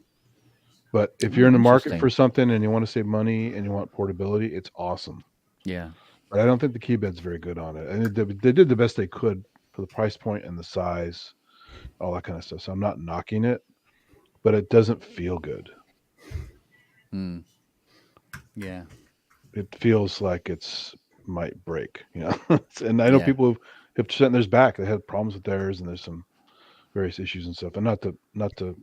But if you're in the market for something and you want to save money and you want portability, it's awesome. Yeah. But I don't think the keyboard's very good on it. And they did the best they could for the price point and the size, all that kind of stuff. So I'm not knocking it, but it doesn't feel good. Yeah. It feels like it's might break, you know. And I know people have sent theirs back. They had problems with theirs, and there's some various issues and stuff. And not to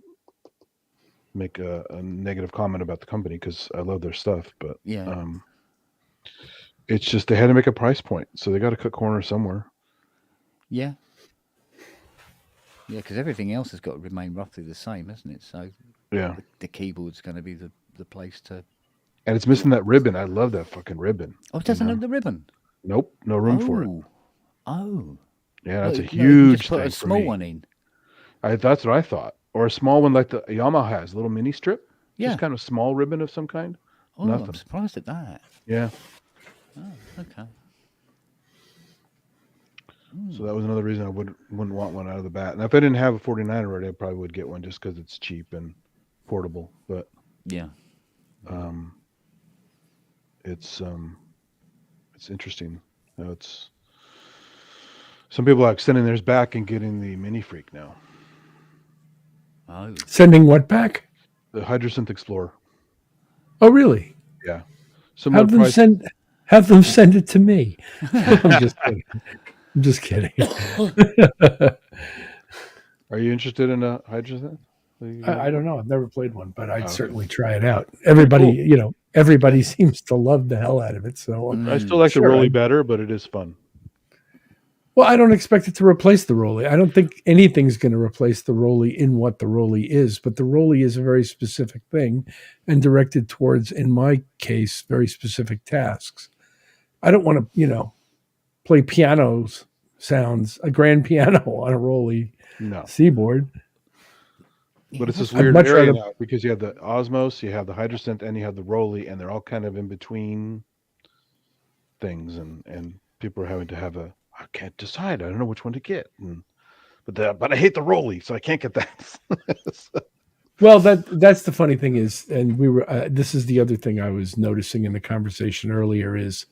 make a negative comment about the company because I love their stuff, but it's just they had to make a price point, so they got to cut corners somewhere. Yeah. Yeah, because everything else has got to remain roughly the same, hasn't it? So the keyboard's going to be the place to. And it's missing that ribbon. I love that fucking ribbon. Oh, it doesn't have the ribbon. Nope, no room for it. Oh. Yeah, that's a you huge just put thing a for small me. one in. That's what I thought, or a small one like the Yamaha has, a little mini strip. Yeah. Just kind of small ribbon of some kind. Oh, Nothing. I'm surprised at that. Yeah. Oh, okay. So that was another reason I wouldn't want one out of the bat. And if I didn't have a 49 already, I probably would get one just because it's cheap and portable. But yeah, it's interesting. It's some people are extending theirs back and getting the Mini Freak now. Oh, sending what back? The Hydrosynth Explorer. Oh, really? Yeah. Have them send it to me. I'm just kidding. Are you interested in a Hydrosynth? I don't know. I've never played one, but I'd certainly try it out. Everybody seems to love the hell out of it. So I still like the Rolly better, but it is fun. Well, I don't expect it to replace the Rolly. I don't think anything's going to replace the Rolly in what the Rolly is, but the Rolly is a very specific thing and directed towards, in my case, very specific tasks. I don't want to, play pianos sounds, a grand piano on a Rolly Seaboard. But it's this weird area now because you have the Osmos, you have the Hydrosynth, and you have the Rolly, and they're all kind of in between things, and people are having to have I can't decide. I don't know which one to get. But I hate the Rolly, so I can't get that. Well, that's the funny thing is, and we were. This is the other thing I was noticing in the conversation earlier is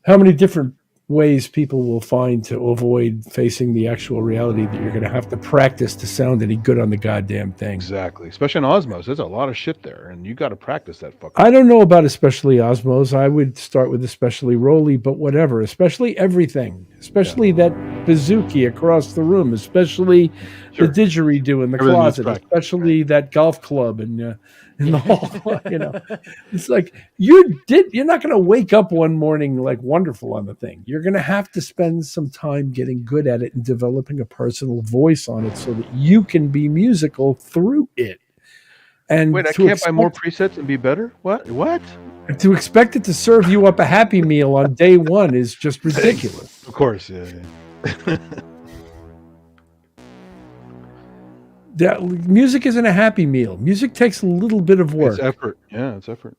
how many different ways people will find to avoid facing the actual reality that you're going to have to practice to sound any good on the goddamn thing. Exactly, especially on Osmos. There's a lot of shit there, and you got to practice that fucker. I don't know about especially Osmos. I would start with especially Rolly, but whatever. Especially everything. Especially that Bazooki across the room. Especially the didgeridoo in the closet. Especially that golf club in the hall. It's like you're not going to wake up one morning like wonderful on the thing. You're going to have to spend some time getting good at it and developing a personal voice on it so that you can be musical through it. And wait, I can't buy more presets and be better? What? To expect it to serve you up a Happy Meal on day one is just ridiculous. Of course, yeah. Music isn't a Happy Meal. Music takes a little bit of work. It's effort. Yeah, it's effort.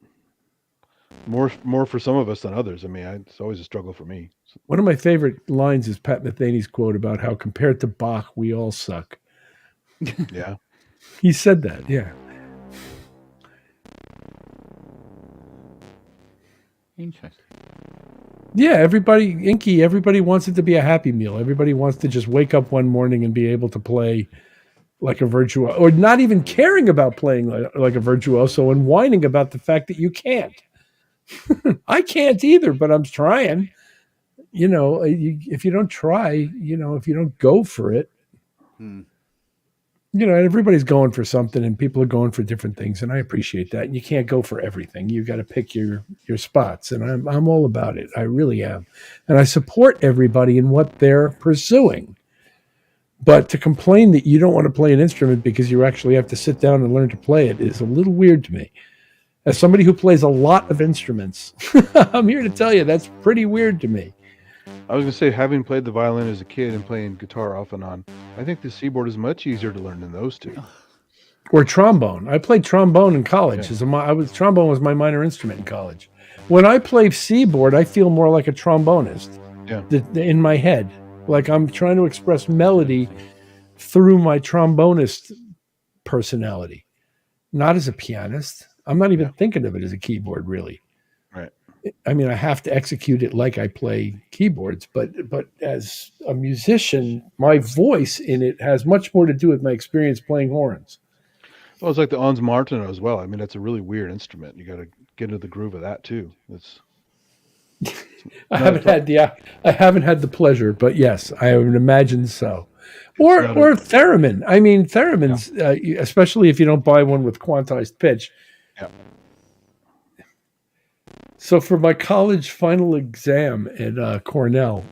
More for some of us than others. I mean, it's always a struggle for me. One of my favorite lines is Pat Metheny's quote about how compared to Bach, we all suck. Yeah. He said that, yeah. Interesting. Yeah, everybody wants it to be a happy meal. Everybody wants to just wake up one morning and be able to play like a virtuoso, or not even caring about playing like a virtuoso and whining about the fact that you can't. I can't either, but I'm trying. If you don't try, if you don't go for it, everybody's going for something and people are going for different things. And I appreciate that. And you can't go for everything. You got to pick your spots. And I'm all about it. I really am. And I support everybody in what they're pursuing. But to complain that you don't want to play an instrument because you actually have to sit down and learn to play it is a little weird to me. As somebody who plays a lot of instruments, I'm here to tell you that's pretty weird to me. I was going to say, having played the violin as a kid and playing guitar off and on, I think the C-board is much easier to learn than those two. Or trombone. I played trombone in college. Trombone was my minor instrument in college. When I play C-board, I feel more like a trombonist. Yeah. In my head. Like I'm trying to express melody through my trombonist personality, not as a pianist. I'm not even thinking of it as a keyboard, really. Right. I mean, I have to execute it like I play keyboards, but as a musician, my voice in it has much more to do with my experience playing horns. Well, it's like the Ons Martin as well. I mean, that's a really weird instrument. You got to get into the groove of that too. I haven't had the pleasure, but yes, I would imagine so. Or theremin. I mean, theremins, especially if you don't buy one with quantized pitch. Yeah. So for my college final exam at Cornell,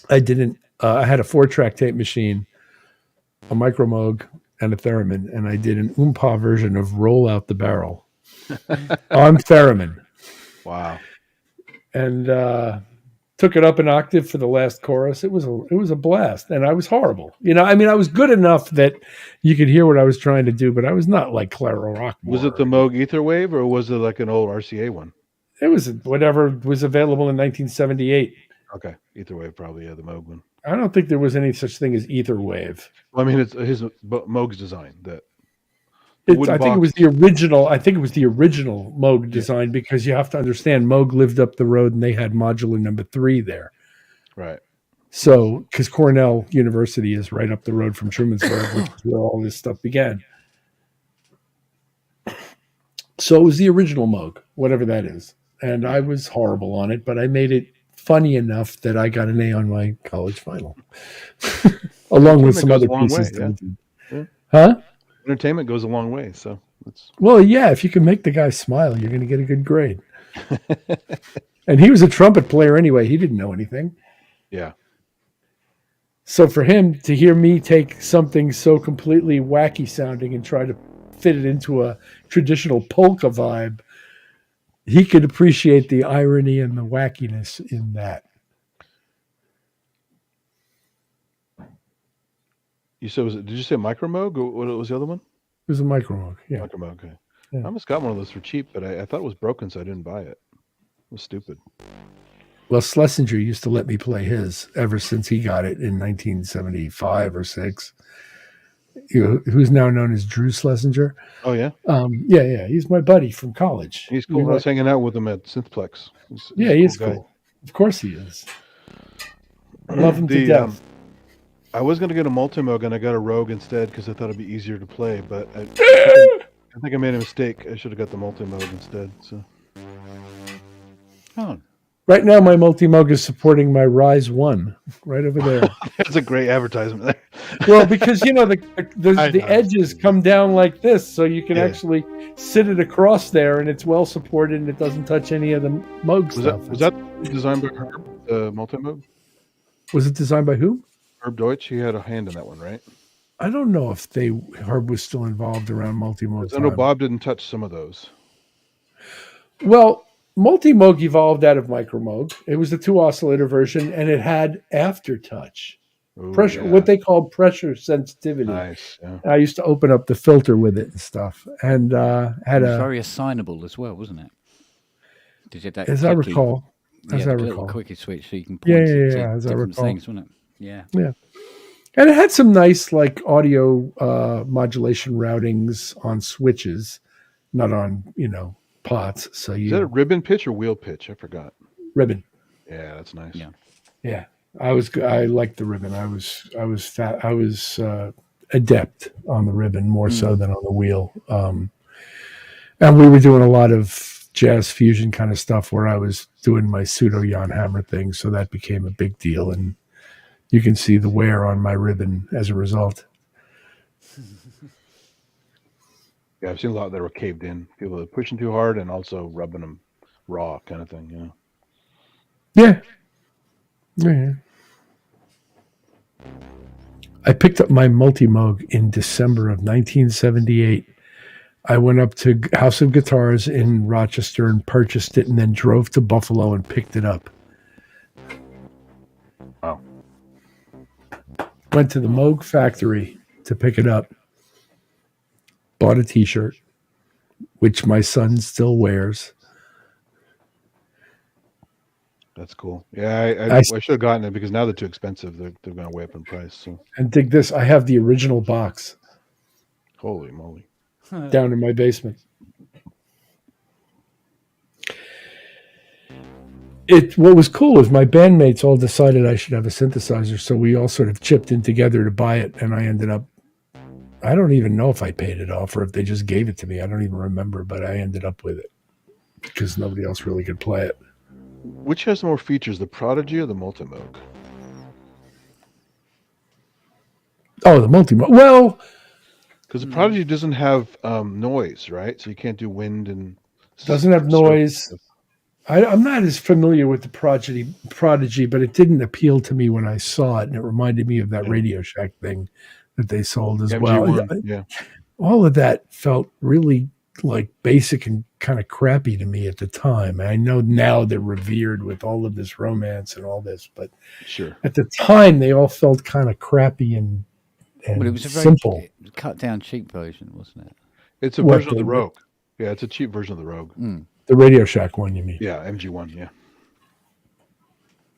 I had a 4-track tape machine, a Micro Moog, and a theremin, and I did an oompa version of "Roll Out the Barrel" on theremin. Wow. And took it up an octave for the last chorus. It was a blast, and I was horrible. I was good enough that you could hear what I was trying to do, but I was not like Clara Rockmore. Was it the Moog Etherwave, or was it like an old RCA one? It was whatever was available in 1978. Okay, Etherwave probably, the Moog one. I don't think there was any such thing as Etherwave. Well, I mean, it's his Moog's design that. I think it was the original. I think it was the original Moog design because you have to understand Moog lived up the road and they had modular number 3 there. Right. So, because Cornell University is right up the road from Trumansburg, which is where all this stuff began. So it was the original Moog, whatever that is, and I was horrible on it, but I made it funny enough that I got an A on my college final, along with some other pieces. Huh? Entertainment goes a long way, so well, yeah. If you can make the guy smile, you're going to get a good grade. And he was a trumpet player anyway; he didn't know anything. Yeah. So for him to hear me take something so completely wacky sounding and try to fit it into a traditional polka vibe, he could appreciate the irony and the wackiness in that. You said, did you say Micro Moog, or what was the other one? It was a Micro Moog, yeah. Micro Moog, okay. Yeah. I almost got one of those for cheap, but I thought it was broken, so I didn't buy it. It was stupid. Well, Schlesinger used to let me play his ever since he got it in 1975 or 6. Who's now known as Drew Schlesinger. Oh, yeah? Yeah. He's my buddy from college. He's cool. I was hanging out with him at Synthplex. He's cool. Of course he is. I love him to death. I was going to get a Multimoog, and I got a Rogue instead because I thought it'd be easier to play, but I think I made a mistake. I should have got the Multimoog instead. So. Oh. Right now, my Multimoog is supporting my Rise 1 right over there. That's a great advertisement there. Well, because, the edges come down like this, so you can actually sit it across there, and it's well supported, and it doesn't touch any of the Moog stuff. Was that designed by Herb, the Multimoog? Was it designed by who? Herb Deutsch. He had a hand in that one, right? I don't know if Herb was still involved around Multimoog. I know Bob didn't touch some of those. Well, Multimoog evolved out of Micro Moog. It was the 2-oscillator version, and it had aftertouch. Pressure, what they called pressure sensitivity. Nice. Yeah. I used to open up the filter with it and stuff, and it was very assignable as well, wasn't it? Did you as I recall, little quickie switch so you can point it to as I different recall. things, wasn't it? Yeah. And it had some nice audio modulation routings on switches, not on pots. So Is that a ribbon pitch or wheel pitch? I forgot. ribbon. Yeah, that's nice. Yeah. Yeah, I liked the ribbon. I was adept on the ribbon more so than on the wheel. And we were doing a lot of jazz fusion kind of stuff where I was doing my pseudo Jan Hammer thing, so that became a big deal. And you can see the wear on my ribbon as a result. Yeah, I've seen a lot that were caved in. People that are pushing too hard and also rubbing them raw, kind of thing. You know. Yeah. Yeah. I picked up my Multi-Moog in December of 1978. I went up to House of Guitars in Rochester and purchased it, and then drove to Buffalo and picked it up. Wow. Went to the Moog factory to pick it up. Bought a T-shirt, which my son still wears. That's cool. Yeah, I should have gotten it because now they're too expensive. They're going to way up in price. So. And dig this, I have the original box. Holy moly. Down in my basement. What was cool is my bandmates all decided I should have a synthesizer, so we all sort of chipped in together to buy it, and I ended up, I don't even know if I paid it off or if they just gave it to me. I don't even remember, but I ended up with it because nobody else really could play it. Which has more features, the Prodigy or the Multi-Moog? Oh, the Multi-Moog. Well, because the Prodigy doesn't have noise, right? So you can't do wind and doesn't have noise. I'm not as familiar with the Prodigy, but it didn't appeal to me when I saw it, and it reminded me of that Radio Shack thing that they sold as well. Yeah, all of that felt really like basic and kind of crappy to me at the time. I know now they're revered with all of this romance and all this, but sure, at the time they all felt kind of crappy and well, it was a very simple, cut down, cheap version, wasn't it? It's a version of the Rogue. Yeah, it's a cheap version of the Rogue. The Radio Shack one, you mean? Yeah, MG1. Yeah.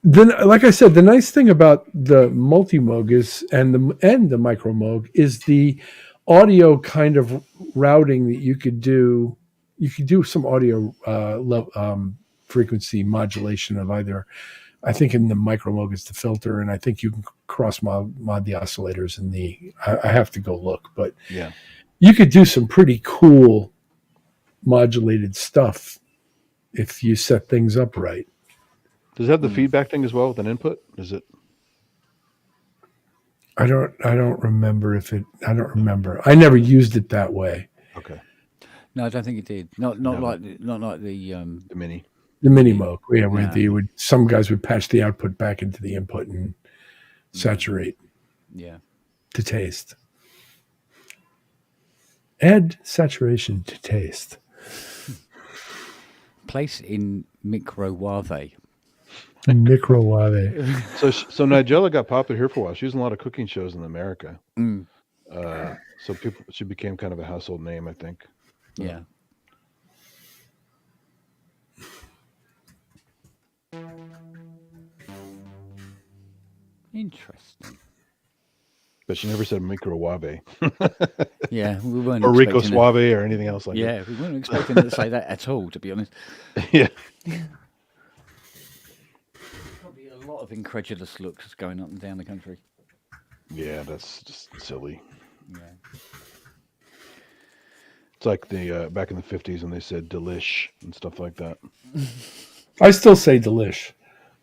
Then, like I said, the nice thing about the Multi-Moog is and the Micro Moog is the audio kind of routing that you could do. You could do some audio frequency modulation of either. I think in the Micro Moog it's the filter, and I think you can cross mod the oscillators in the. I have to go look, but yeah, you could do some pretty cool modulated stuff if you set things up right. Does it have the feedback thing as well with an input? Is it? I don't remember if it. I don't remember. I never used it that way. Okay. No, I don't think it did. Not like the Mini. The Mini Moog, yeah, where some guys would patch the output back into the input and saturate. Yeah. To taste. Add saturation to taste. Place in microwave. Microwave. So Nigella got popular here for a while. She was in a lot of cooking shows in America. So she became kind of a household name, I think. Yeah. Interesting. But she never said microwave. Yeah, we weren't. Or Rico Suave or anything else like that. Yeah, we weren't expecting her to say that at all, to be honest. Yeah. Probably a lot of incredulous looks going up and down the country. Yeah, that's just silly. Yeah. It's like the back in the 50s when they said delish and stuff like that. I still say delish.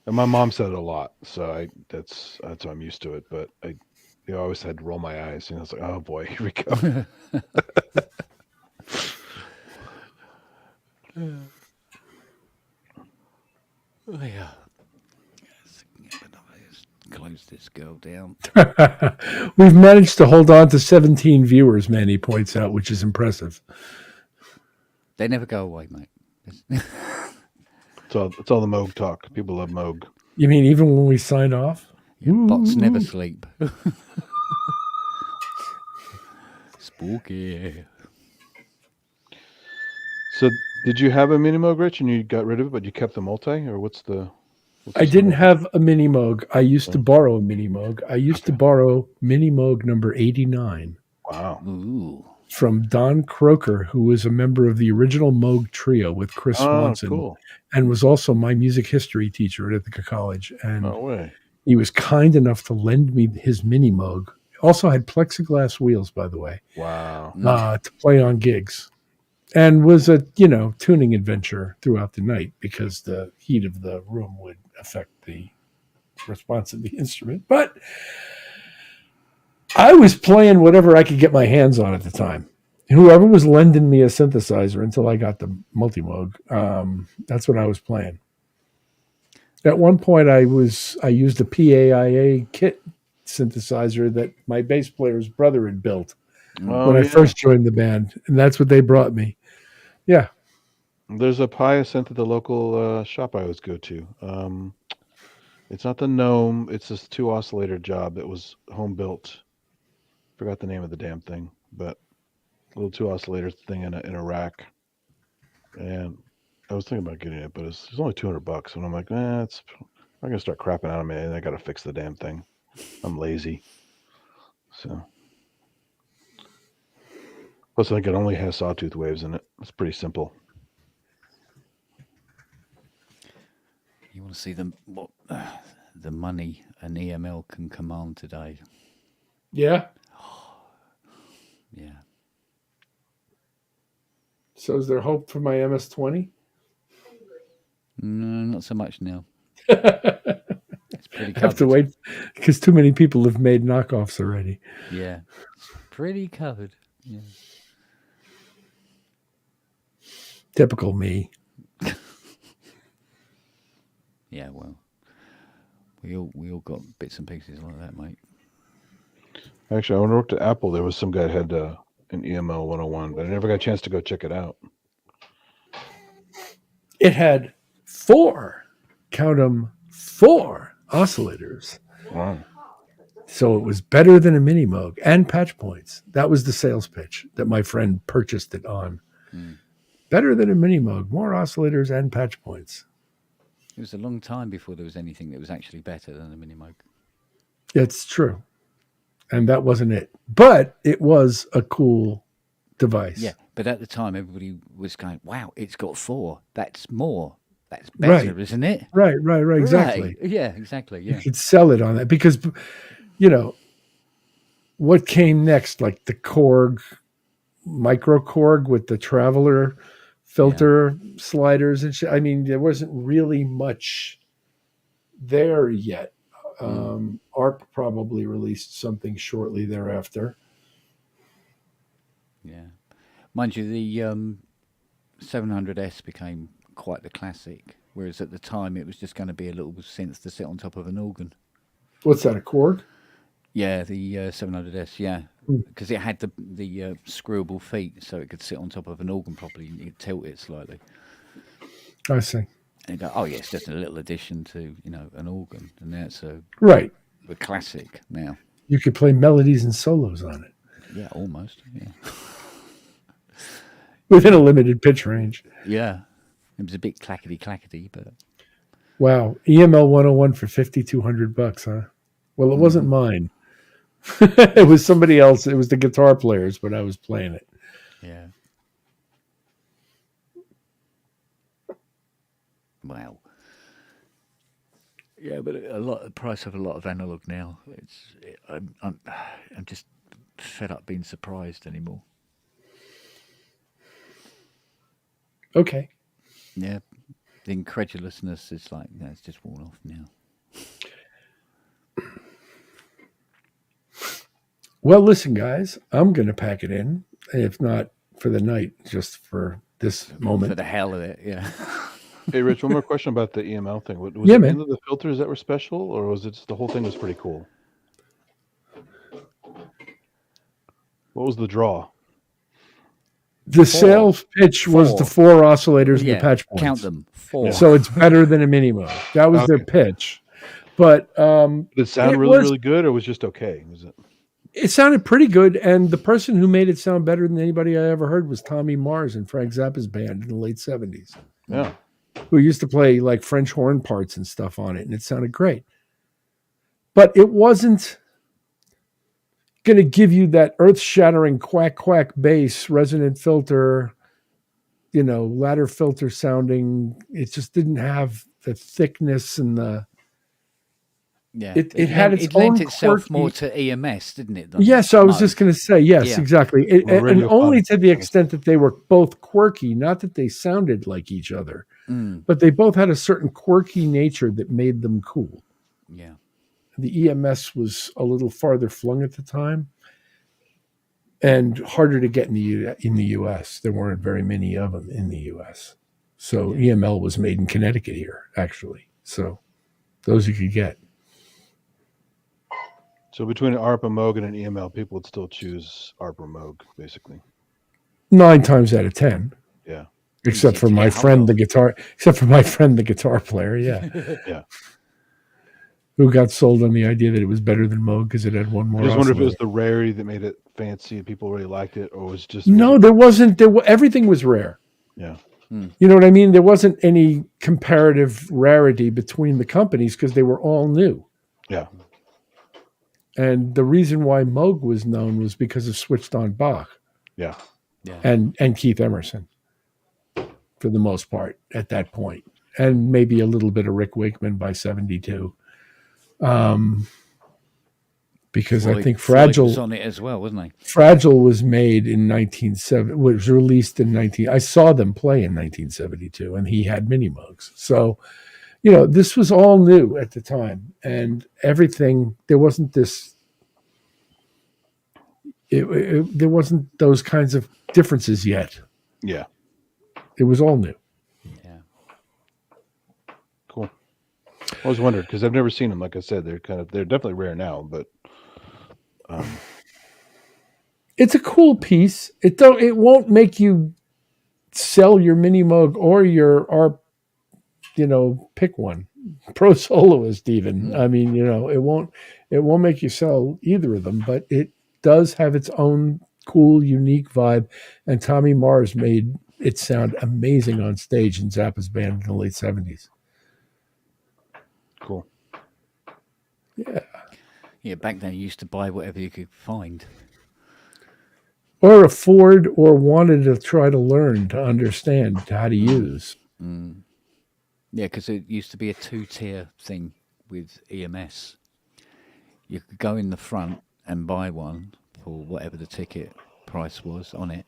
And my mom said it a lot, so that's how I'm used to it. But I always had to roll my eyes, and I was like, "Oh boy, here we go." Oh, yeah. Close this girl down. We've managed to hold on to 17 viewers, Manny points out, which is impressive. They never go away, mate. It's all the Moog talk. People love Moog. You mean even when we sign off? Yeah, bots never sleep. Spooky. So, did you have a Mini Moog, Rich, and you got rid of it, but you kept the multi, or what's the? I didn't have a Mini Moog. I used to borrow a Mini Moog. I used to borrow Mini Moog number 89. Wow. Ooh. from Don Croker, who was a member of the original Moog Trio with Chris Swanson, cool. and was also my music history teacher at the college. And No way. he was kind enough to lend me his mini Moog. Also had plexiglass wheels, by the way. Wow. To play on gigs, and was a tuning adventure throughout the night because the heat of the room would affect the response of the instrument. But I was playing whatever I could get my hands on at the time. Whoever was lending me a synthesizer until I got the Multimoog, that's what I was playing. At one point, I used a PAIA kit synthesizer that my bass player's brother had built when I first joined the band, and that's what they brought me. Yeah. There's a Pia synth at the local shop I always go to. It's not the Gnome. It's this 2 oscillator job that was home built. Forgot the name of the damn thing, but a little 2 oscillator thing in a rack. And I was thinking about getting it, but it's only $200. And I'm like, I'm gonna start crapping out on me, and I gotta fix the damn thing. I'm lazy. So plus, I think it only has sawtooth waves in it. It's pretty simple. You want to see the money an EML can command today? Yeah. Yeah. So is there hope for my MS-20? No, not so much now. It's pretty covered. Have to wait because too many people have made knockoffs already. Yeah, it's pretty covered. Yeah. Typical me. Yeah, well, we all got bits and pieces like that, mate. Actually, when I worked at Apple, there was some guy that had an EML 101, but I never got a chance to go check it out. It had 4, count them, 4 oscillators. Wow. So it was better than a mini Moog and patch points. That was the sales pitch that my friend purchased it on. Better than a mini Moog, more oscillators and patch points. It was a long time before there was anything that was actually better than a Minimoog. It's true. And that wasn't it. But it was a cool device. Yeah, but at the time, everybody was going, wow, it's got 4. That's more. That's better, Right. isn't it? Right, exactly. Right. Yeah, exactly, yeah. You could sell it on that because, what came next? Like the Korg, micro Korg with the Traveler filter sliders and shit. I mean, there wasn't really much there yet. ARP probably released something shortly thereafter. Yeah. Mind you, the 700S became quite the classic, whereas at the time it was just going to be a little synth to sit on top of an organ. What's that, a Korg? Yeah, the 700S, yeah. Because it had the screwable feet, so it could sit on top of an organ properly, and you could tilt it slightly. I see. And you go, oh yeah, it's just a little addition to, an organ. And now it's a classic now. You could play melodies and solos on it. Yeah, almost, yeah. Within a limited pitch range. Yeah. It was a bit clackety, but... Wow. EML 101 for $5,200, huh? Well, it wasn't mine. It was somebody else. It was the guitar players, but I was playing it. Yeah. Wow. Yeah, but the price of a lot of analog now. I'm just fed up being surprised anymore. Okay. Yeah, the incredulousness is like, it's just worn off now. Well, listen, guys, I'm going to pack it in, if not for the night, just for this moment. For the hell of it, yeah. Hey, Rich, one more question about the EML thing. Was Yeah, it man. mainly the filters that were special, or was it just the whole thing was pretty cool? What was the draw? The sales pitch was the 4 oscillators and the patch points. Count them, 4. So it's better than a Minimo. That was their pitch. But did it sound really good, or was it just okay? Was it? It sounded pretty good, and the person who made it sound better than anybody I ever heard was Tommy Mars in Frank Zappa's band in the late 70s. Yeah. Who used to play like French horn parts and stuff on it, and it sounded great. But it wasn't... going to give you that earth-shattering quack quack bass, resonant filter, ladder filter sounding. It just didn't have the thickness and the. Yeah, it had its it lent own itself quirky- more to EMS, didn't it? Yes, I was just going to say yes, Yeah. exactly, and only to the extent that they were both quirky, not that they sounded like each other, but they both had a certain quirky nature that made them cool. Yeah. The EMS was a little farther flung at the time and harder to get in the U.S. There weren't very many of them in the U.S. So EML was made in Connecticut here, actually. So those you could get. So between an ARP, a Moog, and an EML, people would still choose ARP or Moog, basically. 9 times out of 10. Yeah. Except for my friend, the guitar player. Yeah. Yeah. Who got sold on the idea that it was better than Moog because it had one more. I just wonder if it was oscillator. the rarity that made it fancy and people really liked it, or was it just No, there wasn't. Everything was rare. Yeah. You know what I mean? There wasn't any comparative rarity between the companies because they were all new. Yeah. And the reason why Moog was known was because of Switched on Bach. Yeah. Yeah. And Keith Emerson, for the most part, at that point. And maybe a little bit of Rick Wakeman by 72. Because I think Floyd Fragile was on it as well, wasn't he? Fragile was made in 1970. Was released in 19. I saw them play in 1972, and he had mini Moogs. So, this was all new at the time, and everything. There wasn't this. There wasn't those kinds of differences yet. Yeah. It was all new. Cool. I always wondered because I've never seen them. Like I said, they're definitely rare now, but It's a cool piece. It won't make you sell your mini Moog or your ARP, pick one. Pro Soloist even. I mean, it won't make you sell either of them, but it does have its own cool, unique vibe. And Tommy Mars made it sound amazing on stage in Zappa's band in the late 70s. Cool. Yeah. Yeah, back then you used to buy whatever you could find. Or afford or wanted to try to learn to understand how to use. Yeah, because it used to be a 2-tier thing with EMS. You could go in the front and buy one for whatever the ticket price was on it,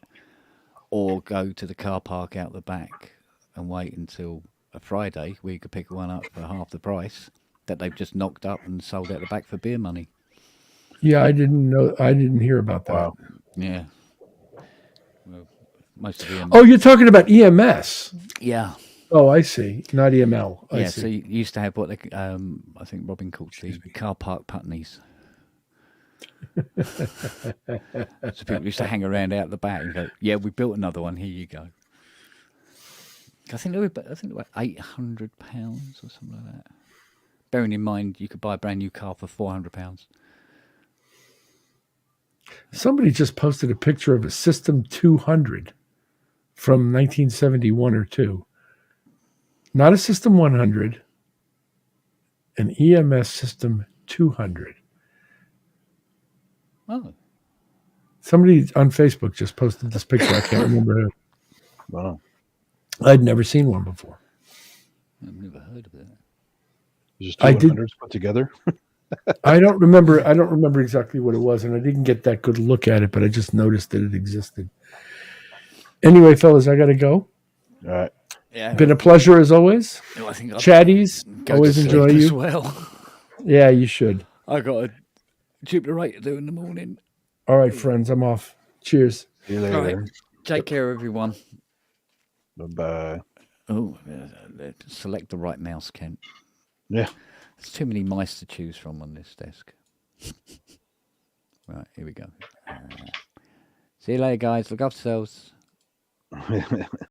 or go to the car park out the back and wait until a Friday where you could pick one up for half the price that they've just knocked up and sold out the back for beer money. Yeah, I didn't hear about that. Wow. Yeah. Well, most of EMS. Oh, you're talking about EMS. Yeah. Oh, I see. Not EML. I Yeah, see. so you used to have what they, I think Robin called the car park putneys. So people used to hang around out the back and go, "Yeah, we built another one. Here you go." I think they were about £800 or something like that. Bearing in mind, you could buy a brand new car for £400. Somebody just posted a picture of a System 200 from 1971 or 2. Not a System 100, an EMS System 200. Oh. Somebody on Facebook just posted this picture. I can't remember who. Wow. I'd never seen one before. I've never heard of it. Just I did- 200s put together. I don't remember exactly what it was, and I didn't get that good look at it, but I just noticed that it existed. Anyway, fellas, I got to go. All right. Yeah. Been a pleasure as always. Well, I think I'll Chatties, go always to enjoy sleep you. as well. Yeah, you should. I got a Jupiter 8 to do in the morning. All right, friends, I'm off. Cheers. See you All later. right. Take care, everyone. Bye-bye. Oh, select the right mouse, Kent. Yeah. There's too many mice to choose from on this desk. Right, here we go. See you later, guys. Look after yourselves.